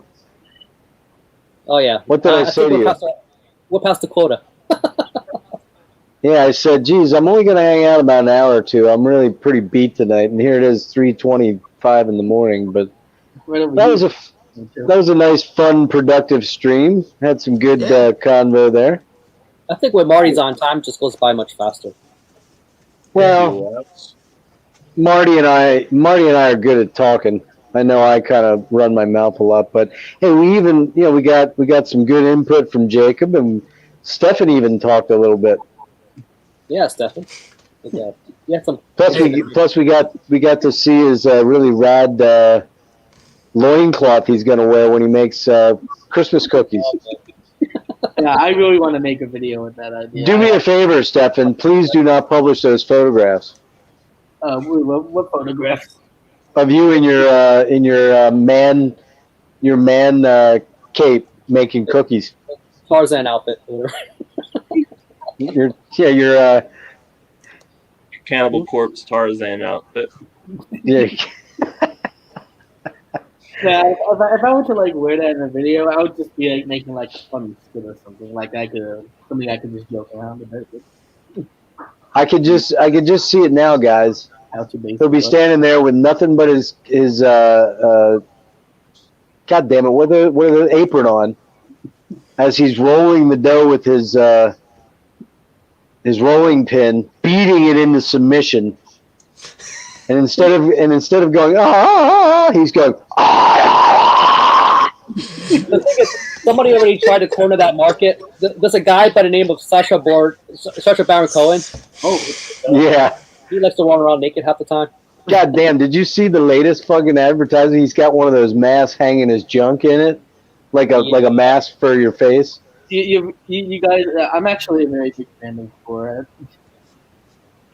Oh yeah. What did I think say to you? We're past the quota. Yeah, I said, geez, I'm only gonna hang out about an hour or two. I'm really pretty beat tonight, and here it is, 3:25 in the morning. But Right over that here. was a nice, fun, productive stream. Had some good Yeah. convo there. I think when Marty's on, time just goes by much faster. Well, Marty and I are good at talking. I know I kind of run my mouth a lot, but hey, we even, we got some good input from Jacob, and Stefan even talked a little bit. Yeah, Stefan. Yeah, some. Plus we got to see his really rad loincloth he's gonna wear when he makes Christmas cookies. Yeah, I really want to make a video with that idea. Do me a favor, Stefan. Please do not publish those photographs. What photographs? Of you in your man cape making cookies. Tarzan outfit. Your Cannibal Corpse Tarzan outfit. Yeah. Yeah, if I were to like wear that in a video, I would just be like making like a funny skit or something. Like something I could just joke around about. I could just see it now, guys. He'll be standing there with nothing but his God damn it, with an apron on, as he's rolling the dough with his rolling pin, beating it into submission. And instead of going he's going The thing is, somebody already tried to corner that market. There's a guy by the name of Sacha Baron Cohen. Oh, yeah. He likes to run around naked half the time. God damn! Did you see the latest fucking advertising? He's got one of those masks hanging his junk in it, like a mask for your face. You guys, I'm actually a very big fan of Borat.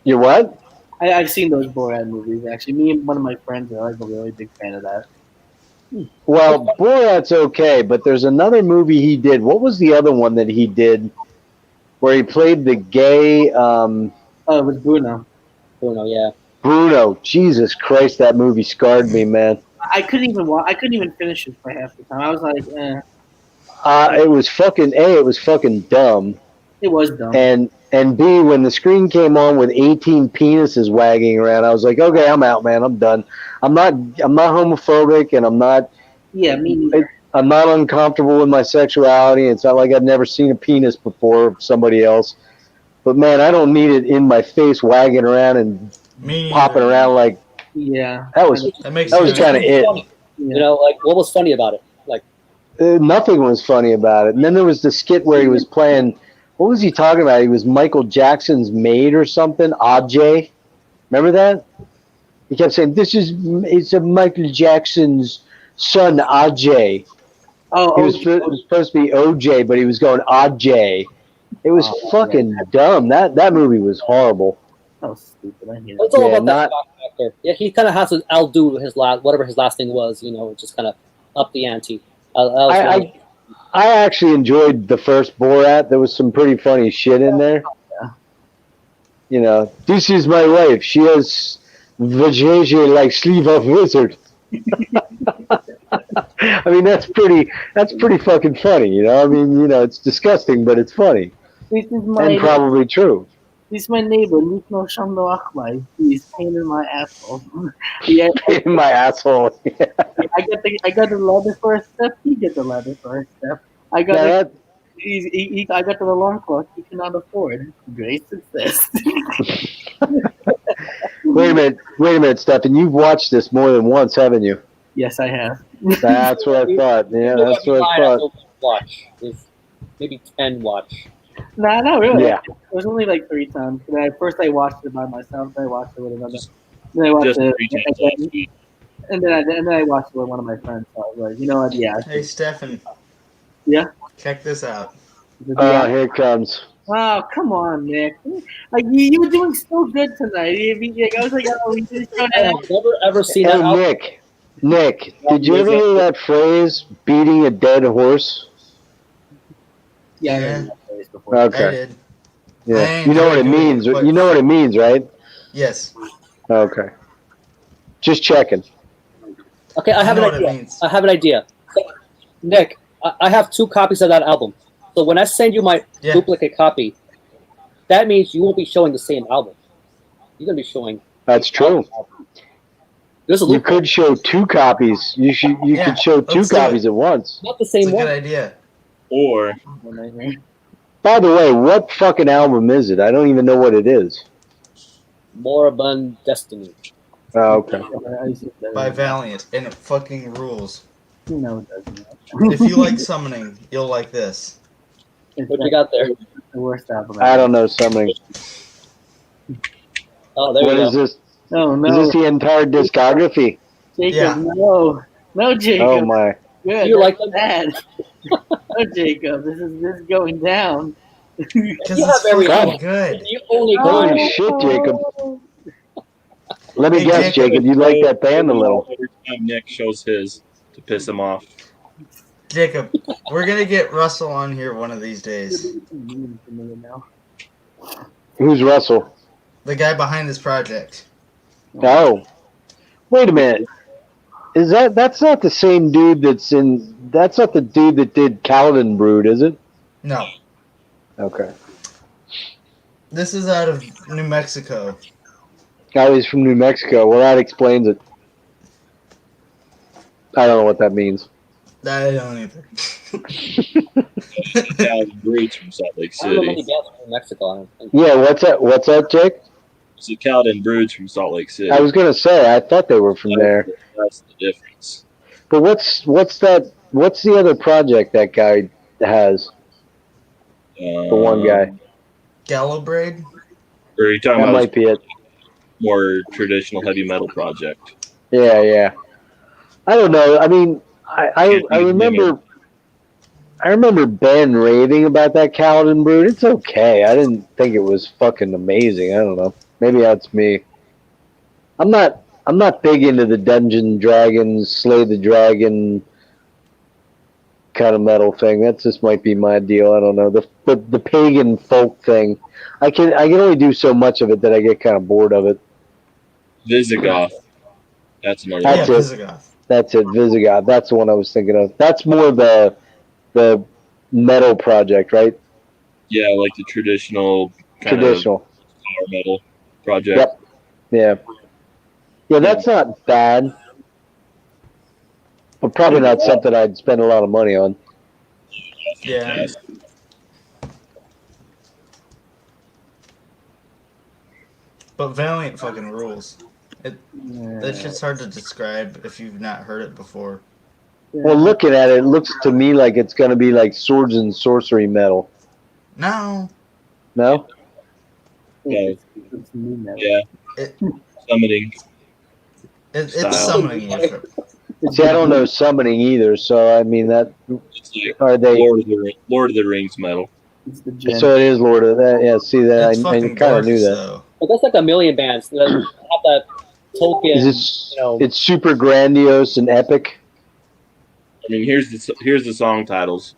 You're what? I've seen those Borat movies. Actually, me and one of my friends are like a really big fan of that. Well, Borat's okay, but there's another movie he did. What was the other one that he did, where he played the gay? Oh, it was Bruno. Bruno, yeah. Bruno, Jesus Christ, that movie scarred me, man. I couldn't even finish it for half the time. I was like, eh. It was fucking dumb. It was dumb. And B, when the screen came on with 18 penises wagging around, I was like, okay, I'm out, man. I'm done. I'm not homophobic, and I'm not. Yeah, me neither. I'm not uncomfortable with my sexuality. It's not like I've never seen a penis before of somebody else. But man, I don't need it in my face, wagging around and popping around like. Yeah. That was kind of it. Funny. You know, like what was funny about it? Like nothing was funny about it. And then there was the skit where he was playing. What was he talking about? He was Michael Jackson's maid or something. Ajay, remember that? He kept saying, "It's a Michael Jackson's son, Ajay." Oh, it was supposed to be OJ, but he was going Ajay. It was fucking dumb. That movie was horrible. Oh, stupid! I hate it. It's all about that actor. Yeah, he kind of has to outdo his whatever his last thing was. You know, just kind of up the ante. I actually enjoyed the first Borat. There was some pretty funny shit in there. Yeah. You know, this is my wife. She has vajayjay like sleeve of wizard. I mean, that's pretty fucking funny. You know, I mean, you know, it's disgusting, but it's funny. This is my probably true. This is my neighbor, Nikno Shamdo Akhmai. He's pain in my asshole. Yeah, in my asshole. Yeah. I got the leather first step. He get the leather first step. I got I got the alarm clock he cannot afford. Great success. Wait a minute, Stefan. You've watched this more than once, haven't you? Yes, I have. That's what I thought. Yeah, that's what I thought. Watch. Maybe 10 watch. Nah, not really. Yeah. It was only like 3 times. First I watched it by myself. Then I watched it with another. Then I watched it. And then I watched it with one of my friends. So I was like, you know what? Yeah. Hey, Stefan. Yeah? Check this out. Oh, here it comes. Oh, come on, Nick. Like, you were doing so good tonight. I was like, oh, we just don't have... I've never ever seen that. Nick, did you ever hear that phrase, beating a dead horse? Yeah. I heard that phrase before. Okay. I did. Yeah. You know what it means. You know what it means, right? Yes. Okay. Just checking. Okay, I have an idea. So, Nick, I have 2 copies of that album. So when I send you my duplicate copy, that means you won't be showing the same album. You're gonna be showing. That's true. You could show 2 copies. You could show 2 copies at once. Not the same one. Good idea. Or. By the way, what fucking album is it? I don't even know what it is. Moribund Destiny. Oh, okay. by Valiant, and it fucking rules. No, it doesn't. If you like summoning, you'll like this. What you got there? The worst album. I don't know summoning. Oh, there What you is go. this? No, Is no, this the entire discography? Jacob, Yeah. no, Jacob. Oh my! Good. You like them? Bad. No, Jacob, this is going down. Because You it's have every fucking album. good. You only Holy go. shit, Jacob! Let me Hey, guess, Jacob. Jacob. You like that band a little? Every time Nick shows his to piss him off. Jacob, we're gonna get Russell on here one of these days. Who's Russell? The guy behind this project. Oh, wait a minute. Is that's not the same dude that's in? That's not the dude that did Cowden Brood, is it? No, Okay. this is out of New Mexico. Oh, he's from New Mexico. Well, that explains it. I don't know what that means. I don't either. Cowden Broods from Salt Lake I don't know many City. bands from Mexico. I don't think. Yeah, what's that? What's that, Jake? It's the Cowden Broods from Salt Lake City. I was gonna say I thought they were from there. That's the difference. But what's that? What's the other project that guy has? The one guy. Gallo Braid? Or are you talking That about might be it. more traditional heavy metal project? Yeah, yeah. I don't know. I mean, I remember Ben raving about that Cowden Brood. It's okay. I didn't think it was fucking amazing. I don't know. Maybe that's me. I'm not big into the Dungeon Dragons, Slay the Dragon kind of metal thing. That just might be my deal. I don't know. The pagan folk thing. I can only do so much of it that I get kind of bored of it. Visigoth. That's another That's Yeah, it. Visigoth. That's it, Visigoth. That's the one I was thinking of. That's more the metal project, right? Yeah, like the traditional kind Traditional. of power metal project. Yep. Yeah. Yeah, that's not bad. But probably not something I'd spend a lot of money on. Yeah. But Valiant fucking rules. That shit's hard to describe if you've not heard it before. Well, looking at it, it looks to me like it's going to be like swords and sorcery metal. No. No? Yeah. It's new metal. Yeah. Summoning. It's Style. summoning worship. See, I don't know summoning either, so I mean that. It's like Are they? Lord of the Rings metal. It's the gen. So it is Lord of that. Yeah, see that. It's I fucking kind of knew gorgeous, that. though. But that's like a million bands that have that Tolkien. Is it? You know, It's super grandiose and epic. I mean, here's the song titles: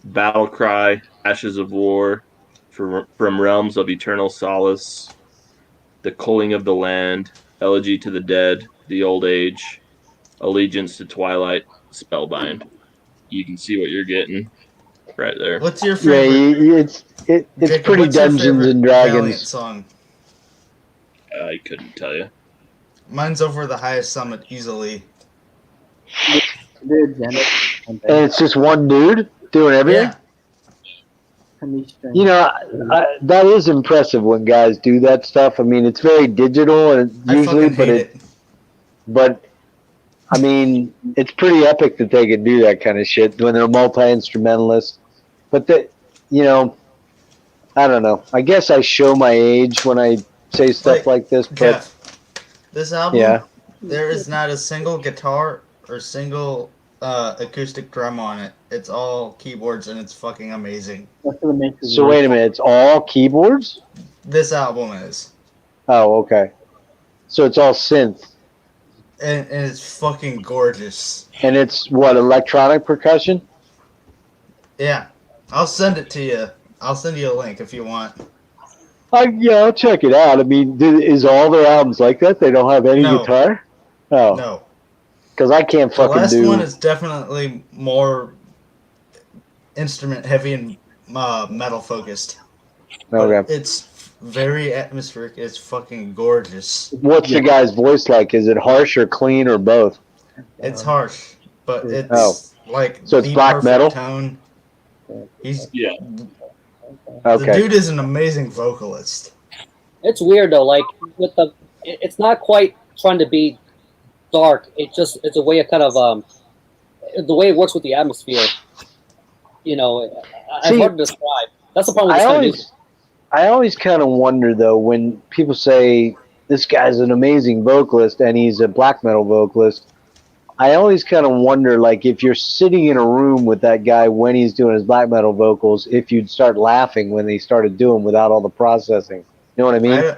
Battle Cry, Ashes of War, from Realms of Eternal Solace, The Culling of the Land, Elegy to the Dead, The Old Age, Allegiance to Twilight, Spellbind. You can see what you're getting right there. What's your Yeah, favorite? it's Jacob, pretty what's your Dungeons favorite and Valiant Dragons. song? I couldn't tell you. Mine's Over the Highest Summit easily. They're gen. And it's just one dude doing everything. Yeah. You know, that is impressive when guys do that stuff. I mean, it's very digital and I usually, fucking hate it. but I mean, it's pretty epic that they can do that kind of shit when they're multi-instrumentalists. But you know, I don't know. I guess I show my age when I say stuff like this, but Jeff, this album, yeah. there is not a single guitar or single acoustic drum on it. It's all keyboards, and it's fucking amazing. So wait a minute, it's all keyboards? This album is. Oh, okay. So it's all synth. And it's fucking gorgeous. And it's what, electronic percussion? Yeah. I'll send it to you. I'll send you a link if you want. Yeah, I'll check it out. I mean, is all their albums like that? They don't have any No. guitar? Oh. No. Because I can't The fucking last do... one is definitely more instrument heavy and metal focused. But Okay. it's very atmospheric. It's fucking gorgeous. What's the guy's voice like? Is it harsh or clean or both? It's harsh, but it's Oh. like So it's the black perfect metal? tone. He's Yeah. the Okay. dude is an amazing vocalist. it's weird though. Like with it's not quite trying to be dark. It's a way of kind of the way it works with the atmosphere. You know, it's See, hard to describe. That's the problem with this kind of music. I always kind of wonder though when people say this guy's an amazing vocalist and he's a black metal vocalist. I always kind of wonder, like, if you're sitting in a room with that guy when he's doing his black metal vocals, if you'd start laughing when they started doing without all the processing. You know what I mean?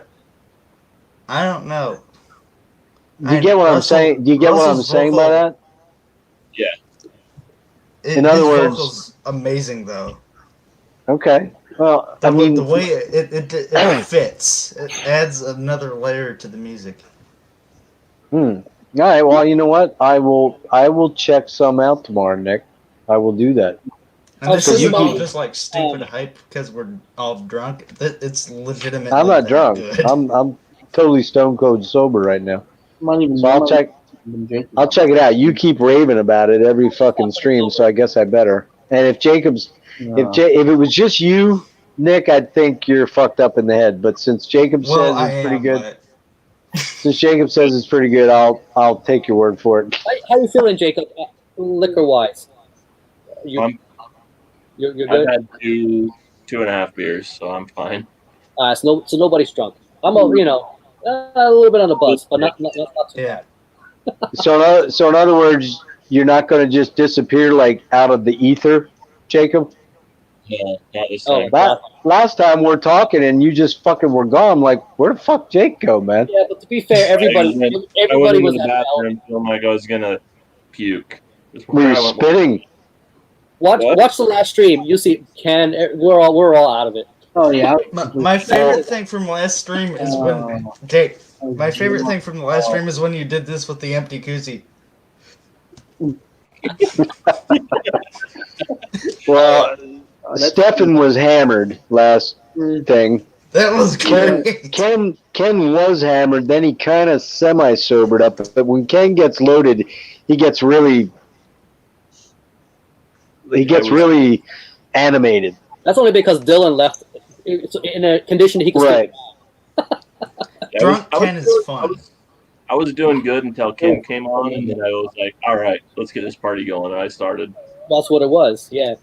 I don't know. Do you get what I'm saying? Do you get what I'm saying by that? Yeah. In other words, vocal's amazing though. Okay. Well, I mean, the way it fits, it adds another layer to the music. All right. Well, you know what? I will check some out tomorrow, Nick. I will do that. And this isn't all just like stupid hype because we're all drunk. It's legitimate. I'm not drunk. I'm totally stone cold sober right now. So I'll check it out. You keep raving about it every fucking stream, so I guess I better. And if if it was just you, Nick, I'd think you're fucked up in the head. But since Jacob says it's pretty good, since Jacob says it's pretty good, I'll take your word for it. How are you feeling, Jacob? Liquor wise, you're good. I've had 2.5 beers, so I'm fine. So nobody's drunk. I'm a little bit on the bus, but not too bad. So in other words, you're not going to just disappear like out of the ether, Jacob? Yeah, not this time. Last time we're talking and you just fucking were gone. I'm like, where the fuck Jake go, man? Yeah, but to be fair, everybody I went was in the at bathroom feeling like I was gonna puke. We were spitting. Watch the last stream. You see, Ken, we're all out of it. Oh yeah. My favorite thing from last stream is when Jake. My favorite thing from the last stream is when you did this with the empty koozie. Well, Stefan was hammered last thing. That was great. Ken was hammered. Then he kind of semi-sobered up. But when Ken gets loaded, he gets really animated. That's only because Dylan left in a condition that he could right. Drunk Ken is fun. I was doing good until Ken came on, and then I was like, all right, let's get this party going. And I started. That's what it was, yeah.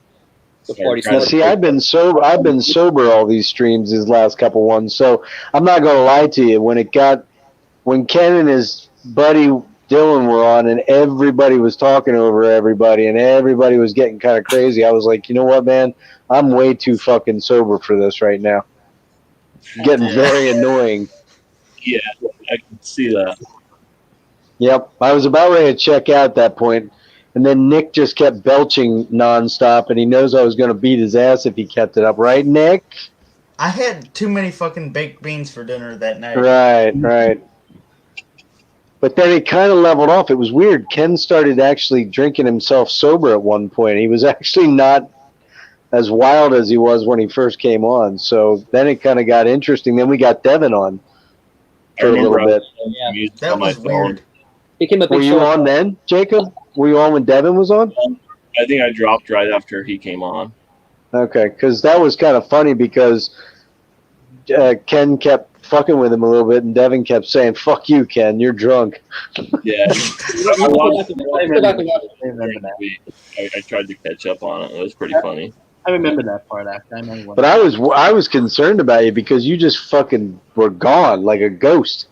The party started. See, I've been sober all these streams, these last couple ones. So I'm not going to lie to you. When Ken and his buddy Dylan were on, and everybody was talking over everybody, and everybody was getting kind of crazy, I was like, you know what, man? I'm way too fucking sober for this right now. Getting very annoying. Yeah, I can see that. Yep, I was about ready to check out at that point, and then Nick just kept belching nonstop, and he knows I was going to beat his ass if he kept it up. Right, Nick? I had too many fucking baked beans for dinner that night. Right. But then it kind of leveled off. It was weird. Ken started actually drinking himself sober at one point. He was actually not as wild as he was when he first came on. So then it kind of got interesting. Then we got Devin on for a little bit. Yeah. That was weird. Became a big Were you on then, Jacob? Were you on when Devin was on? I think I dropped right after he came on. Okay, because that was kind of funny because Ken kept fucking with him a little bit, and Devin kept saying, "Fuck you, Ken, you're drunk." Yeah. I tried to catch up on it. It was pretty funny. I remember that part actually. But I was concerned about you because you just fucking were gone like a ghost.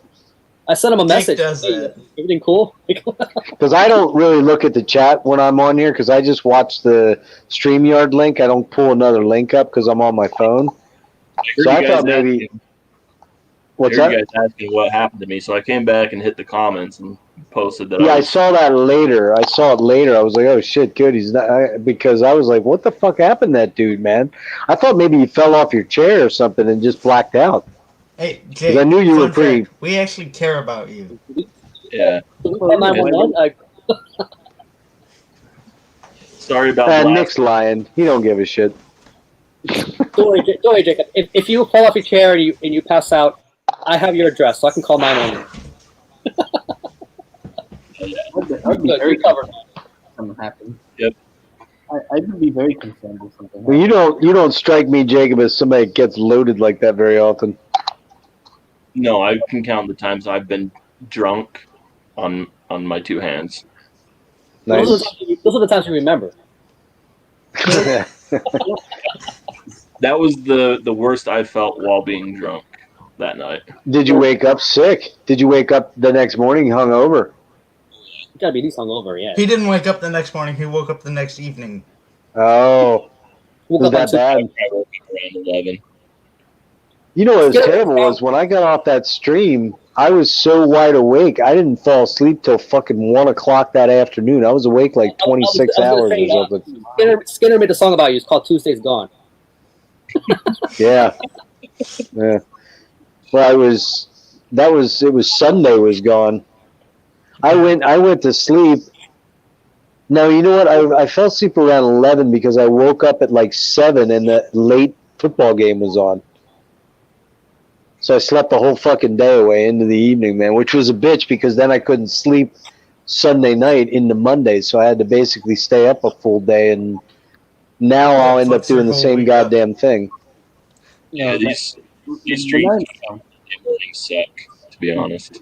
I sent him a message. Does Hey, that. everything cool? Because I don't really look at the chat when I'm on here because I just watch the StreamYard link. I don't pull another link up because I'm on my phone. So I thought maybe. What's that? You guys asking what happened to me, so I came back and hit the comments and posted that. Yeah, I saw that later. I saw it later. I was like, "Oh shit, good." He's not because I was like, "What the fuck happened to that dude, man?" I thought maybe you fell off your chair or something and just blacked out. Hey, Jake, I knew you were fun pretty. fact, we actually care about you. Yeah. Sorry about that. Nick's lying. He don't give a shit. Don't worry, Jacob. If you fall off your chair and you pass out, I have your address, so I can call 911. I'd be very covered. Something happened. Yep. I would be very concerned if something. Well, you don't strike me, Jacob, as somebody that gets loaded like that very often. No, I can count the times I've been drunk on my two hands. Those Nice. are the times you remember. That was the worst I felt while being drunk that night. Did you wake up sick? Did you wake up the next morning hungover? You gotta be at least hungover, yeah. He didn't wake up the next morning. He woke up the next evening. Oh, Woke was up on that bad? I woke up around 11. You know what was terrible was when I got off that stream, I was so wide awake. I didn't fall asleep till fucking 1 o'clock that afternoon. I was awake like 26 I was hours gonna say, or something. Skinner made a song about you. It's called Tuesday's Gone. Yeah. Yeah. Well, it was Sunday was gone. I went to sleep. No, you know what? I fell asleep around 11 because I woke up at like 7 and the late football game was on. So I slept the whole fucking day away into the evening, man, which was a bitch because then I couldn't sleep Sunday night into Monday. So I had to basically stay up a full day, and now I'll end up doing the same goddamn thing. Yeah, these streams mornings suck, to be honest.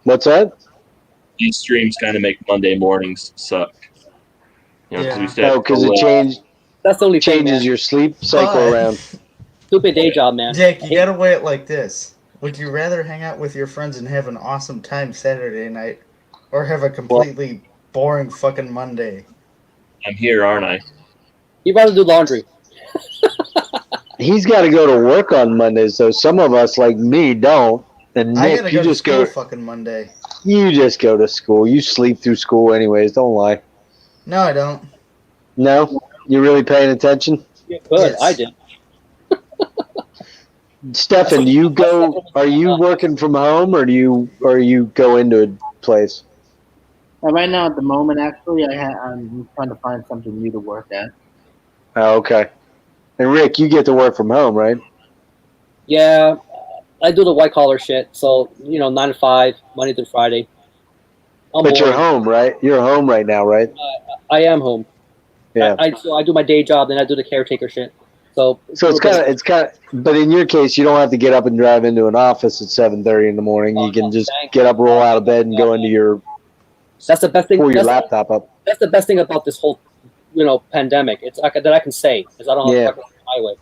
What's that? These streams kind of make Monday mornings suck. You know, Yeah. Because it That's the only thing, changes man. your sleep cycle around. Stupid day job, man. Jake, you gotta weigh it like this. Would you rather hang out with your friends and have an awesome time Saturday night, or have a completely boring fucking Monday? I'm here, aren't I? You'd rather do laundry. He's got to go to work on Mondays, though. Some of us, like me, don't. And I Nick, gotta you go to just school go. fucking Monday. You just go to school. You sleep through school, anyways. Don't lie. No, I don't. No, you really paying attention, Yeah, good. Yes. I did. Stefan? Do you go? Are you working from home, or do you go into a place? Right now, at the moment, actually, I'm trying to find something new to work at. Oh, okay. And Rick, you get to work from home, right? Yeah, I do the white collar shit. So 9 to 5, Monday through Friday. But you're home, right? You're home right now, right? I am home. Yeah. So I do my day job, then I do the caretaker shit. So it's kind of. But in your case, you don't have to get up and drive into an office at 7:30 in the morning. You can just get up, roll out of bed, and go into your. That's the best thing. Pull your laptop up. That's the best thing about this whole, pandemic. It's that I can say, because I don't have to park on the highway.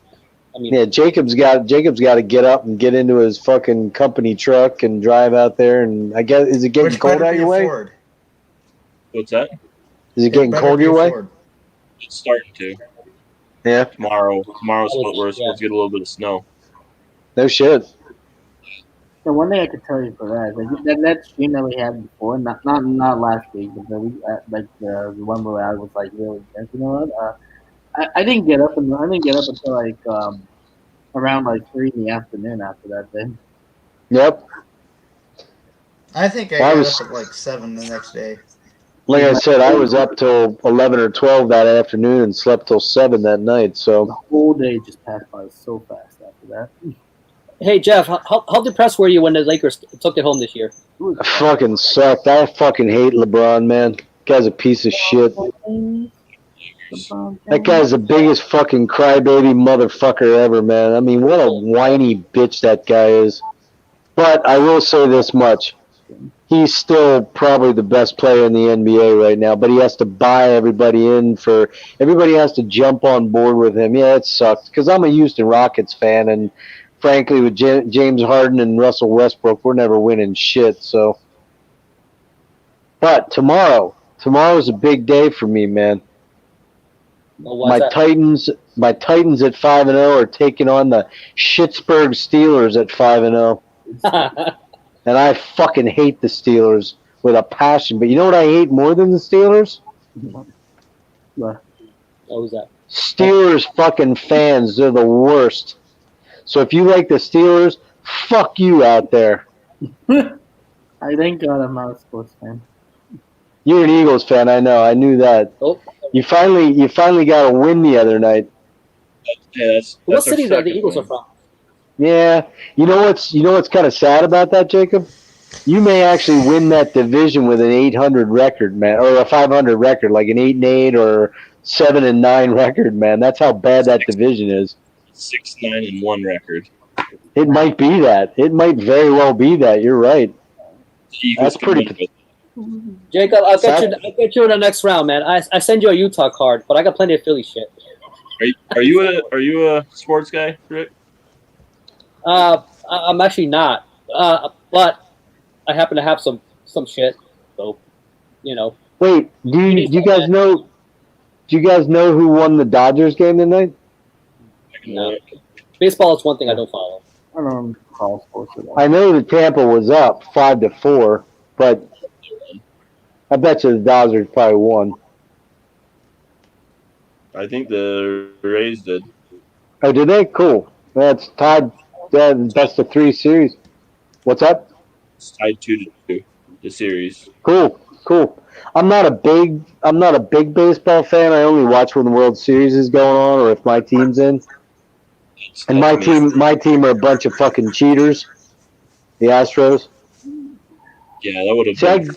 I mean, yeah, Jacob's got to get up and get into his fucking company truck and drive out there. And I guess, is it getting cold out your way? What's that? Is it getting cold your way? It's starting to. Yeah. Tomorrow's we're supposed to get a little bit of snow. No shit. So one thing I could tell you for that stream that we had before, not last week, but the week, the one where I was like really drunk, you know what? I didn't get up until like around like 3 in the afternoon after that day. Yep. I think I got up at like 7 the next day. Like I said, I was up till 11 or 12 that afternoon and slept till 7 that night. So the whole day just passed by so fast after that. Hey Jeff, how depressed were you when the Lakers took it home this year? I fucking sucked. I fucking hate LeBron, man. Guy's a piece of shit. That guy's the biggest fucking crybaby motherfucker ever, man. I mean, what a whiny bitch that guy is. But I will say this much. He's still probably the best player in the NBA right now, but he has to buy everybody in everybody has to jump on board with him. Yeah, it sucks because I'm a Houston Rockets fan, and frankly, with James Harden and Russell Westbrook, we're never winning shit. So, but tomorrow's a big day for me, man. My Titans at 5-0 are taking on the Schittsburg Steelers at 5-0. And I fucking hate the Steelers with a passion. But you know what I hate more than the Steelers? What was that? Steelers fucking fans. They're the worst. So if you like the Steelers, fuck you out there. I thank God I'm not a sports fan. You're an Eagles fan, I know. I knew that. Oh. You finally got a win the other night. Yeah, that's what city that the Eagles are from? Yeah, you know what's kind of sad about that, Jacob? You may actually win that division with an 800 record, man, or a 500 record, like an 8-8 or 7-9 record, man. That's how bad that division is. 6-9-1 record. It might be that. It might very well be that. You're right. That's pretty. Jacob, I'll get you in the next round, man. I send you a Utah card, but I got plenty of Philly shit. Are you a sports guy, Rick? I'm actually not, but I happen to have some shit. So, you know. Wait, do you guys know? Do you guys know who won the Dodgers game tonight? No. Baseball is one thing I don't follow. I don't follow sports at all. I know that Tampa was up 5-4, but I bet you the Dodgers probably won. I think the Rays did. Oh, did they? Cool. That's tied. That's the 3 series. What's up? It's tied 2-2. The series. Cool. I'm not a big baseball fan. I only watch when the World Series is going on or if my team's in. And my team are a bunch of fucking cheaters. The Astros. Yeah, that would have been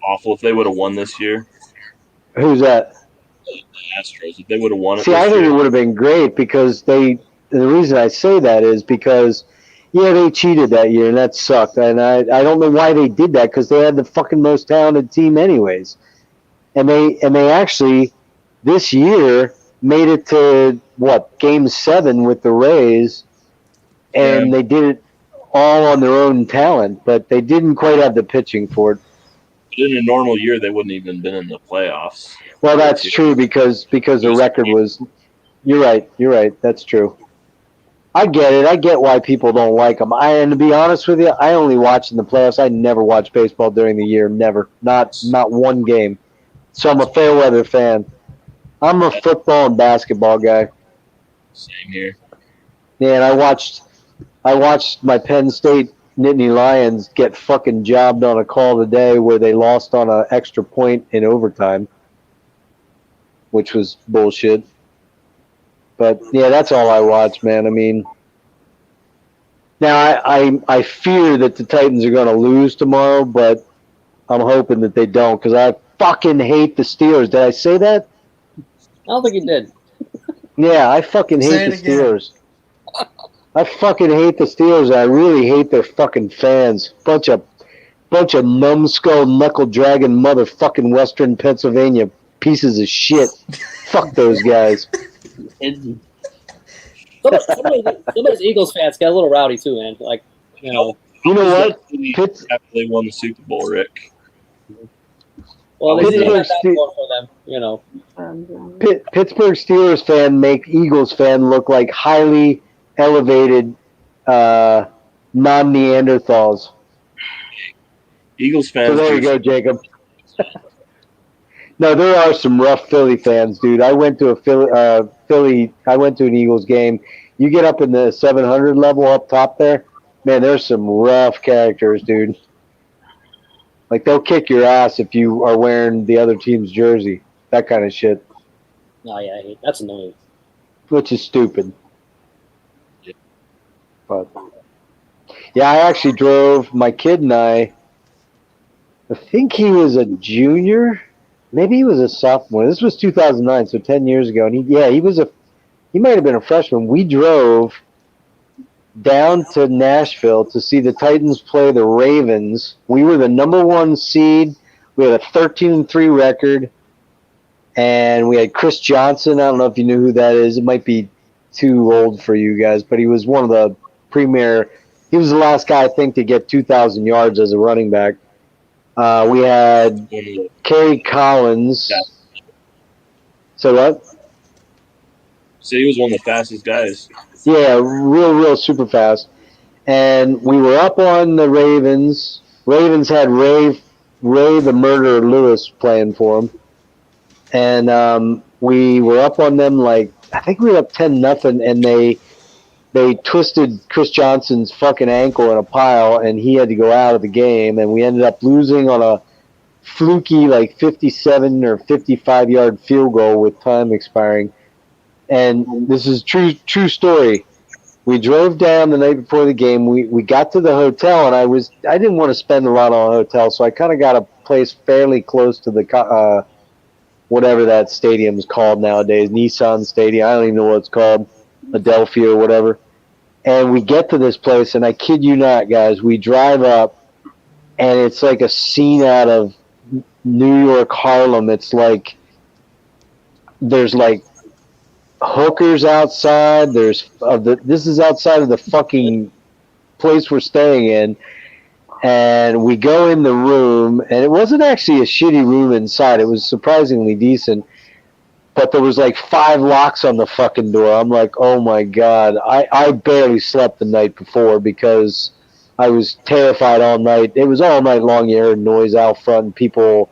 awful if they would have won this year. Who's that? The Astros. If they would have won it. See, I think it would have been great because the reason I say that is because they cheated that year and that sucked. And I don't know why they did that because they had the fucking most talented team anyways. And they actually this year made it to Game 7 with the Rays, and they did it all on their own talent, but they didn't quite have the pitching for it. In a normal year, they wouldn't even been in the playoffs. Well, that's true because the record was. You're right. That's true. I get it. I get why people don't like them. And to be honest with you, I only watch in the playoffs. I never watch baseball during the year. Never. Not one game. So I'm a fair weather fan. I'm a football and basketball guy. Same here. Yeah, and I watched my Penn State Nittany Lions get fucking jobbed on a call today where they lost on an extra point in overtime, which was bullshit. But yeah, that's all I watch, man. I mean, now I fear that the Titans are going to lose tomorrow, but I'm hoping that they don't because I fucking hate the Steelers. Did I say that? I don't think you did. Yeah, I fucking hate the Steelers. I fucking hate the Steelers. I really hate their fucking fans. Bunch of numbskull, knuckle dragging motherfucking Western Pennsylvania pieces of shit. Fuck those guys. Some of those Eagles fans get a little rowdy too, man. Like, you know. You know what? After they won the Super Bowl, Rick. Well, they didn't have that going for them, you know. Pittsburgh Steelers fan make Eagles fan look like highly elevated non-Neanderthals. Eagles fans. So there you go, Jacob. No, there are some rough Philly fans, dude. I went to I went to an Eagles game. You get up in the 700 level up top there, man. There's some rough characters, dude. Like, they'll kick your ass if you are wearing the other team's jersey. That kind of shit. Oh, yeah, that's annoying. Which is stupid. But, yeah, I actually drove my kid and I think he was a junior. Maybe he was a sophomore. This was 2009, so 10 years ago. And he might have been a freshman. We drove down to Nashville to see the Titans play the Ravens. We were the number 1 seed. We had a 13-3 record, and we had Chris Johnson. I don't know if you knew who that is. It might be too old for you guys, but he was one of the premier. He was the last guy, I think, to get 2,000 yards as a running back. We had Kerry Collins. Yeah. So what? So he was one of the fastest guys. Yeah, real super fast. And we were up on the Ravens. Ravens had Ray the Murderer Lewis playing for them. And we were up on them I think we were up 10-0, and they twisted Chris Johnson's fucking ankle in a pile, and he had to go out of the game, and we ended up losing on a fluky 57 or 55 yard field goal with time expiring. And this is true story. We drove down the night before the game. We got to the hotel, and I didn't want to spend a lot on a hotel, so I kind of got a place fairly close to the whatever that stadium is called nowadays, Nissan Stadium. I don't even know what it's called, Adelphia or whatever. And we get to this place, and I kid you not, guys, we drive up, and it's like a scene out of New York Harlem. It's like there's like hookers outside. This is outside of the fucking place we're staying in, and we go in the room, and it wasn't actually a shitty room inside. It was surprisingly decent, but there was like 5 locks on the fucking door. I'm like, oh my god. I barely slept the night before because I was terrified all night. It was all night long. You heard noise out front, and people,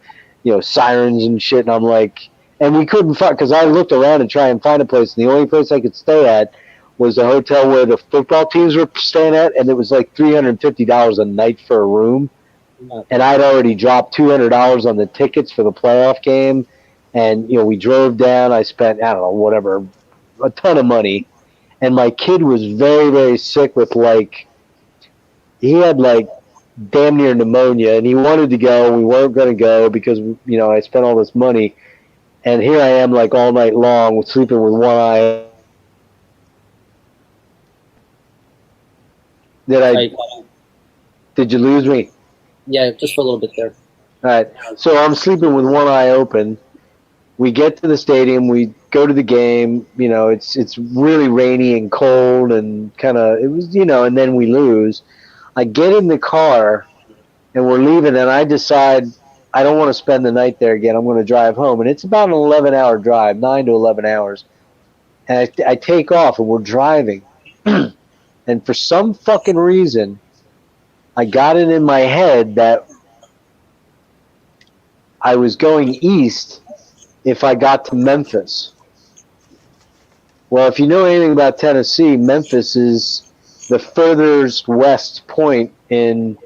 sirens and shit, and I'm like, and we couldn't find, because I looked around and tried and find a place, and the only place I could stay at was the hotel where the football teams were staying at, and it was like $350 a night for a room. And I'd already dropped $200 on the tickets for the playoff game, and we drove down. I spent, I don't know, whatever, a ton of money, and my kid was very, very sick with he had damn near pneumonia, and he wanted to go. We weren't going to go because I spent all this money, and here I am all night long sleeping with one eye. Did you lose me? Yeah, just for a little bit there. All right. So I'm sleeping with one eye open. We get to the stadium. We go to the game. It's really rainy and cold and it was, and then we lose. I get in the car and we're leaving, and I decide I don't want to spend the night there again. I'm going to drive home. And it's about an 11-hour drive, 9 to 11 hours. And I take off, and we're driving. And for some fucking reason, I got it in my head that I was going east if I got to Memphis. Well, if you know anything about Tennessee, Memphis is the furthest west point in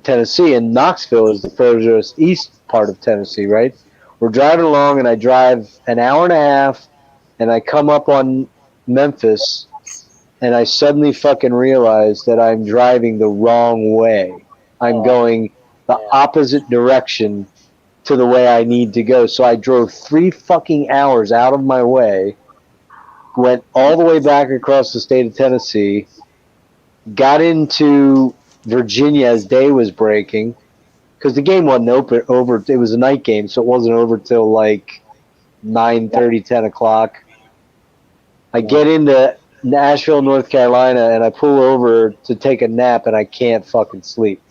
Tennessee, and Knoxville is the furthest east part of Tennessee, right? We're driving along, and I drive an hour and a half, and I come up on Memphis, and I suddenly fucking realize that I'm driving the wrong way. I'm going the opposite direction to the way I need to go. So I drove 3 fucking hours out of my way, went all the way back across the state of Tennessee, got into Virginia as day was breaking, because the game wasn't over. It was a night game, so it wasn't over till 9:30, 10 o'clock. I get into Nashville, North Carolina, and I pull over to take a nap, and I can't fucking sleep.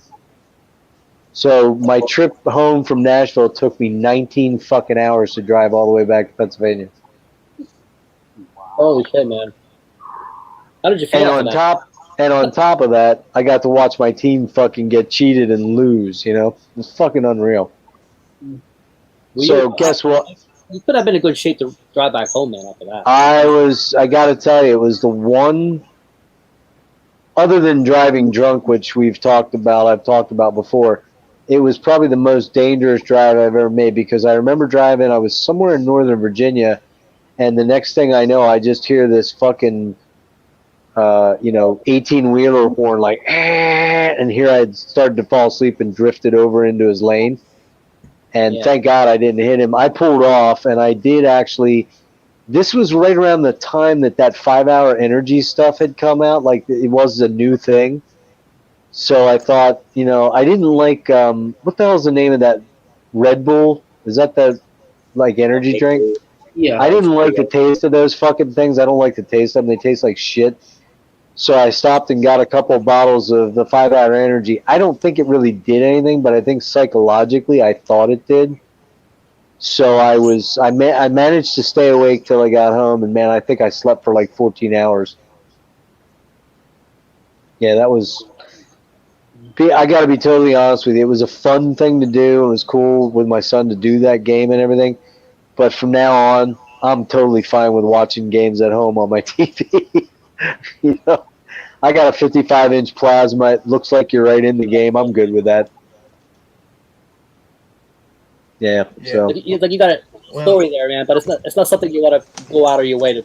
So my trip home from Nashville took me 19 fucking hours to drive all the way back to Pennsylvania. Holy shit, man! How did you feel? And on top of that, I got to watch my team fucking get cheated and lose. It was fucking unreal. Guess what? You could have been in good shape to drive back home, man, after that. I got to tell you, it was the one, other than driving drunk, which I've talked about before, it was probably the most dangerous drive I've ever made, because I remember driving, I was somewhere in Northern Virginia, and the next thing I know, I just hear this fucking, 18-wheeler horn, and here I had started to fall asleep and drifted over into his lane. And thank God I didn't hit him. I pulled off, and I did actually. This was right around the time that 5-hour energy stuff had come out. It was a new thing. So I thought, I didn't like. What the hell is the name of that Red Bull? Is that the energy drink? Yeah. I didn't like the taste of those fucking things. I don't like the taste of them. They taste like shit. So I stopped and got a couple of bottles of the 5-hour energy. I don't think it really did anything, but I think psychologically I thought it did. So I managed to stay awake till I got home, and man, I think I slept for 14 hours. Yeah, that was. I got to be totally honest with you. It was a fun thing to do. It was cool with my son to do that game and everything. But from now on, I'm totally fine with watching games at home on my TV. I got a 55-inch plasma. It looks like you're right in the game. I'm good with that. Yeah. So you got a story there, man. But it's not something you want to go out of your way to,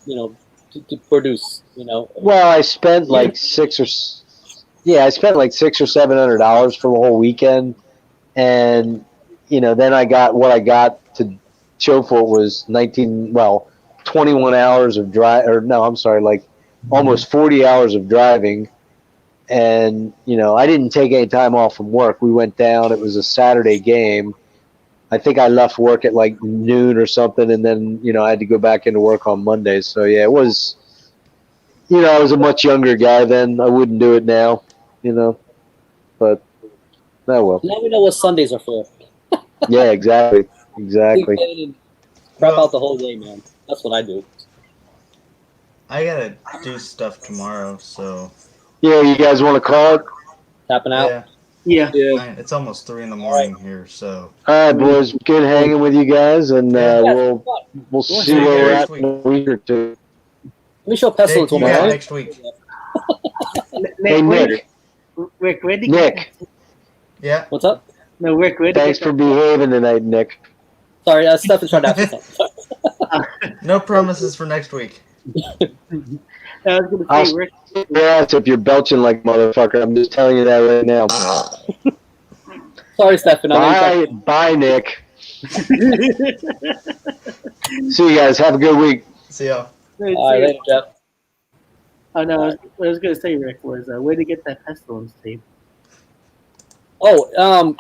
to produce. Well, I spent $600 or $700 for the whole weekend, and then I got what I got to show for it was 21 hours of drive. Or no, I'm sorry, almost 40 hours of driving, And, I didn't take any time off from work. We went down. It was a Saturday game. I think I left work at like noon or something. And then, I had to go back into work on Monday. So, yeah, it was, I was a much younger guy then. I wouldn't do it now, but oh well. Now we know what Sundays are for. Yeah, exactly. Exactly. Sleep in and crap out the whole day, man. That's what I do. I gotta do stuff tomorrow, so Yeah, you guys want to call it? Tapping out. yeah. Yeah. It's almost 3 a.m. here, so All right, boys. Good hanging with you guys, and we'll see See you where we're next at in a week or two. Let me show Pestilence Nick, one you more got time. next week. Hey, Nick. Rick, where'd you Nick. Yeah. What's up? No, Rick, where'd you Thanks get for behaving tonight, Nick. Sorry, Steph is trying to ask you something. No promises for next week. I was gonna I'll say, Rick. your ass if you're belching like motherfucker. I'm just telling you that right now. Sorry, Stefan. Bye, Nick. See you guys. Have a good week. See y'all. All right, later, Jeff. Oh no, what I was gonna say, Rick, was where'd you get that Pestilence tape? Oh,